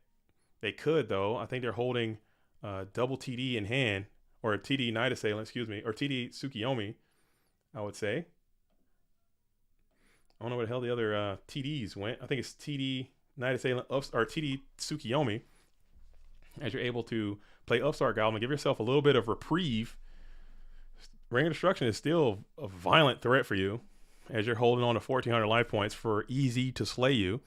They could, though. I think they're holding double TD in hand, or TD Night Assailant, or TD Tsukiyomi, I would say. I don't know where the hell the other TDs went. I think it's TD Night Assailant or TD Tsukiyomi. As you're able to play Upstart Goblin, give yourself a little bit of reprieve. Ring of Destruction is still a violent threat for you, as you're holding on to 1,400 life points for easy to slay you.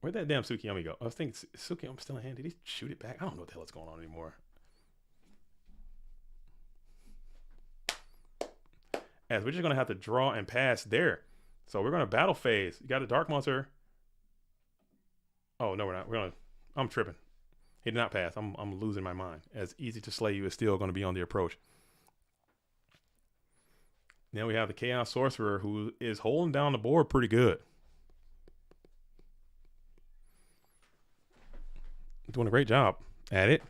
Where'd that damn Tsukiyomi go? I think Tsukiyomi's still in hand. Did he shoot it back? I don't know what the hell is going on anymore. As we're just going to have to draw and pass there. So we're going to battle phase. You got a Dark Monster. Oh, no, we're not. I'm tripping. He did not pass. I'm losing my mind. As easy to slay you is still going to be on the approach. Then we have the Chaos Sorcerer, who is holding down the board pretty good. Doing a great job at it.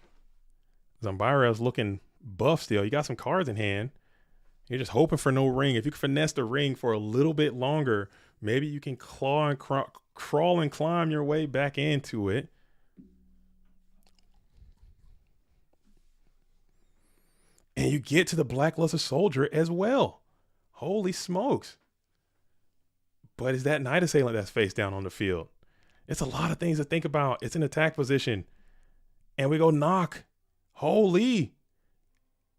Zambira is looking buff still. You got some cards in hand. You're just hoping for no ring. If you can finesse the ring for a little bit longer, maybe you can claw and crawl and climb your way back into it. And you get to the Blackluster Soldier as well. Holy smokes. But is that Night Assailant that's face down on the field? It's a lot of things to think about. It's an attack position. And we go knock. Holy.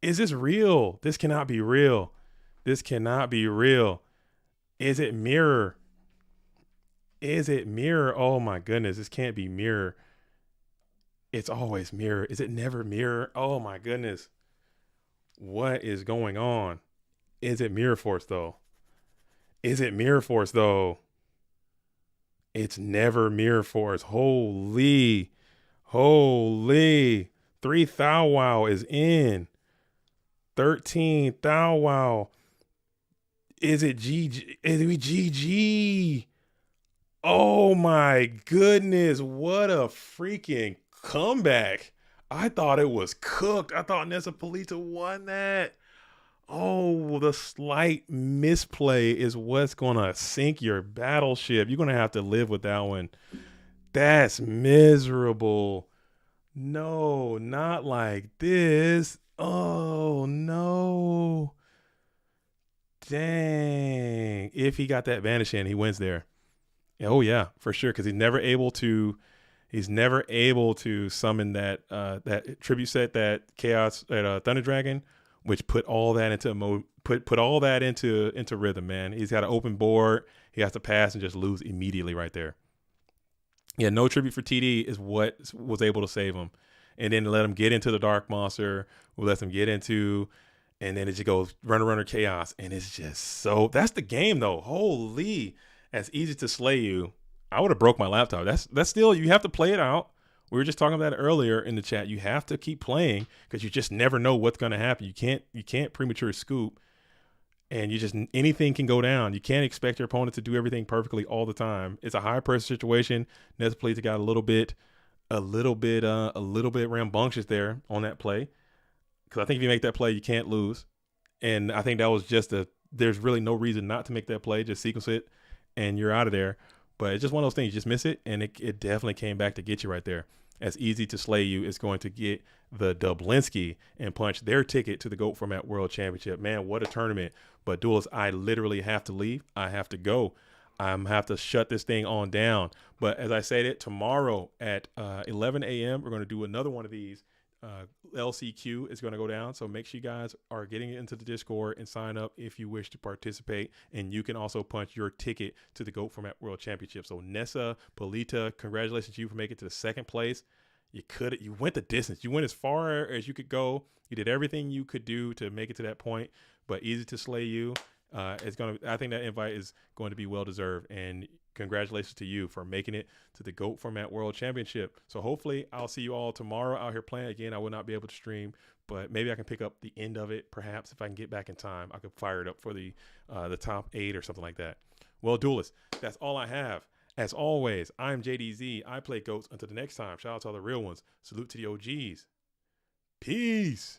Is this real? This cannot be real. This cannot be real. Is it mirror? Is it mirror? Oh my goodness, this can't be mirror. It's always mirror. Is it never mirror? Oh my goodness. What is going on? Is it mirror force though? Is it mirror force though? It's never mirror force. Holy. 3 Thou Wow is in. 13 Thou Wow. Is it GG? Is it GG? Oh my goodness. What a freaking comeback. I thought it was cooked. I thought Nessa Polita won that. Oh, the slight misplay is what's going to sink your battleship. You're going to have to live with that one. That's miserable. No, not like this. Oh, no. Dang. If he got that vanish in, he wins there. Oh, yeah, for sure. Because he's never able to summon that tribute set, that Chaos, that Thunder Dragon, which put all that into put all that into rhythm, man. He's got an open board. He has to pass and just lose immediately right there. Yeah, no tribute for TD is what was able to save him. And then let him get into the Dark Monster. We'll let him get into, and then it just goes runner Chaos. And it's just so, that's the game though. Holy, that's easy to slay you. I would have broke my laptop. That's still, you have to play it out. We were just talking about it earlier in the chat. You have to keep playing because you just never know what's going to happen. You can't premature scoop, and you just, anything can go down. You can't expect your opponent to do everything perfectly all the time. It's a high pressure situation. Nesplita got a little bit rambunctious there on that play, because I think if you make that play, you can't lose. And I think that was just there's really no reason not to make that play. Just sequence it, and you're out of there. But it's just one of those things. You just miss it, and it definitely came back to get you right there. As easy to slay you is going to get the Dublinsky and punch their ticket to the GOAT Format World Championship. Man, what a tournament. But Duelist, I literally have to leave. I have to go. I have to shut this thing on down. But as I said, tomorrow at 11 a.m., we're going to do another one of these. LCQ is going to go down. So make sure you guys are getting into the Discord and sign up if you wish to participate. And you can also punch your ticket to the GOAT Format World Championship. So Nessa Polita, congratulations to you for making it to the second place. You went the distance. You went as far as you could go. You did everything you could do to make it to that point, but easy to slay you. I think that invite is going to be well deserved, and congratulations to you for making it to the GOAT Format World Championship. So hopefully I'll see you all tomorrow out here playing. Again, I will not be able to stream, but maybe I can pick up the end of it. Perhaps if I can get back in time, I could fire it up for the top 8 or something like that. Well, Duelist, that's all I have. As always, I'm JDZ. I play GOATs. Until the next time, shout out to all the real ones. Salute to the OGs. Peace.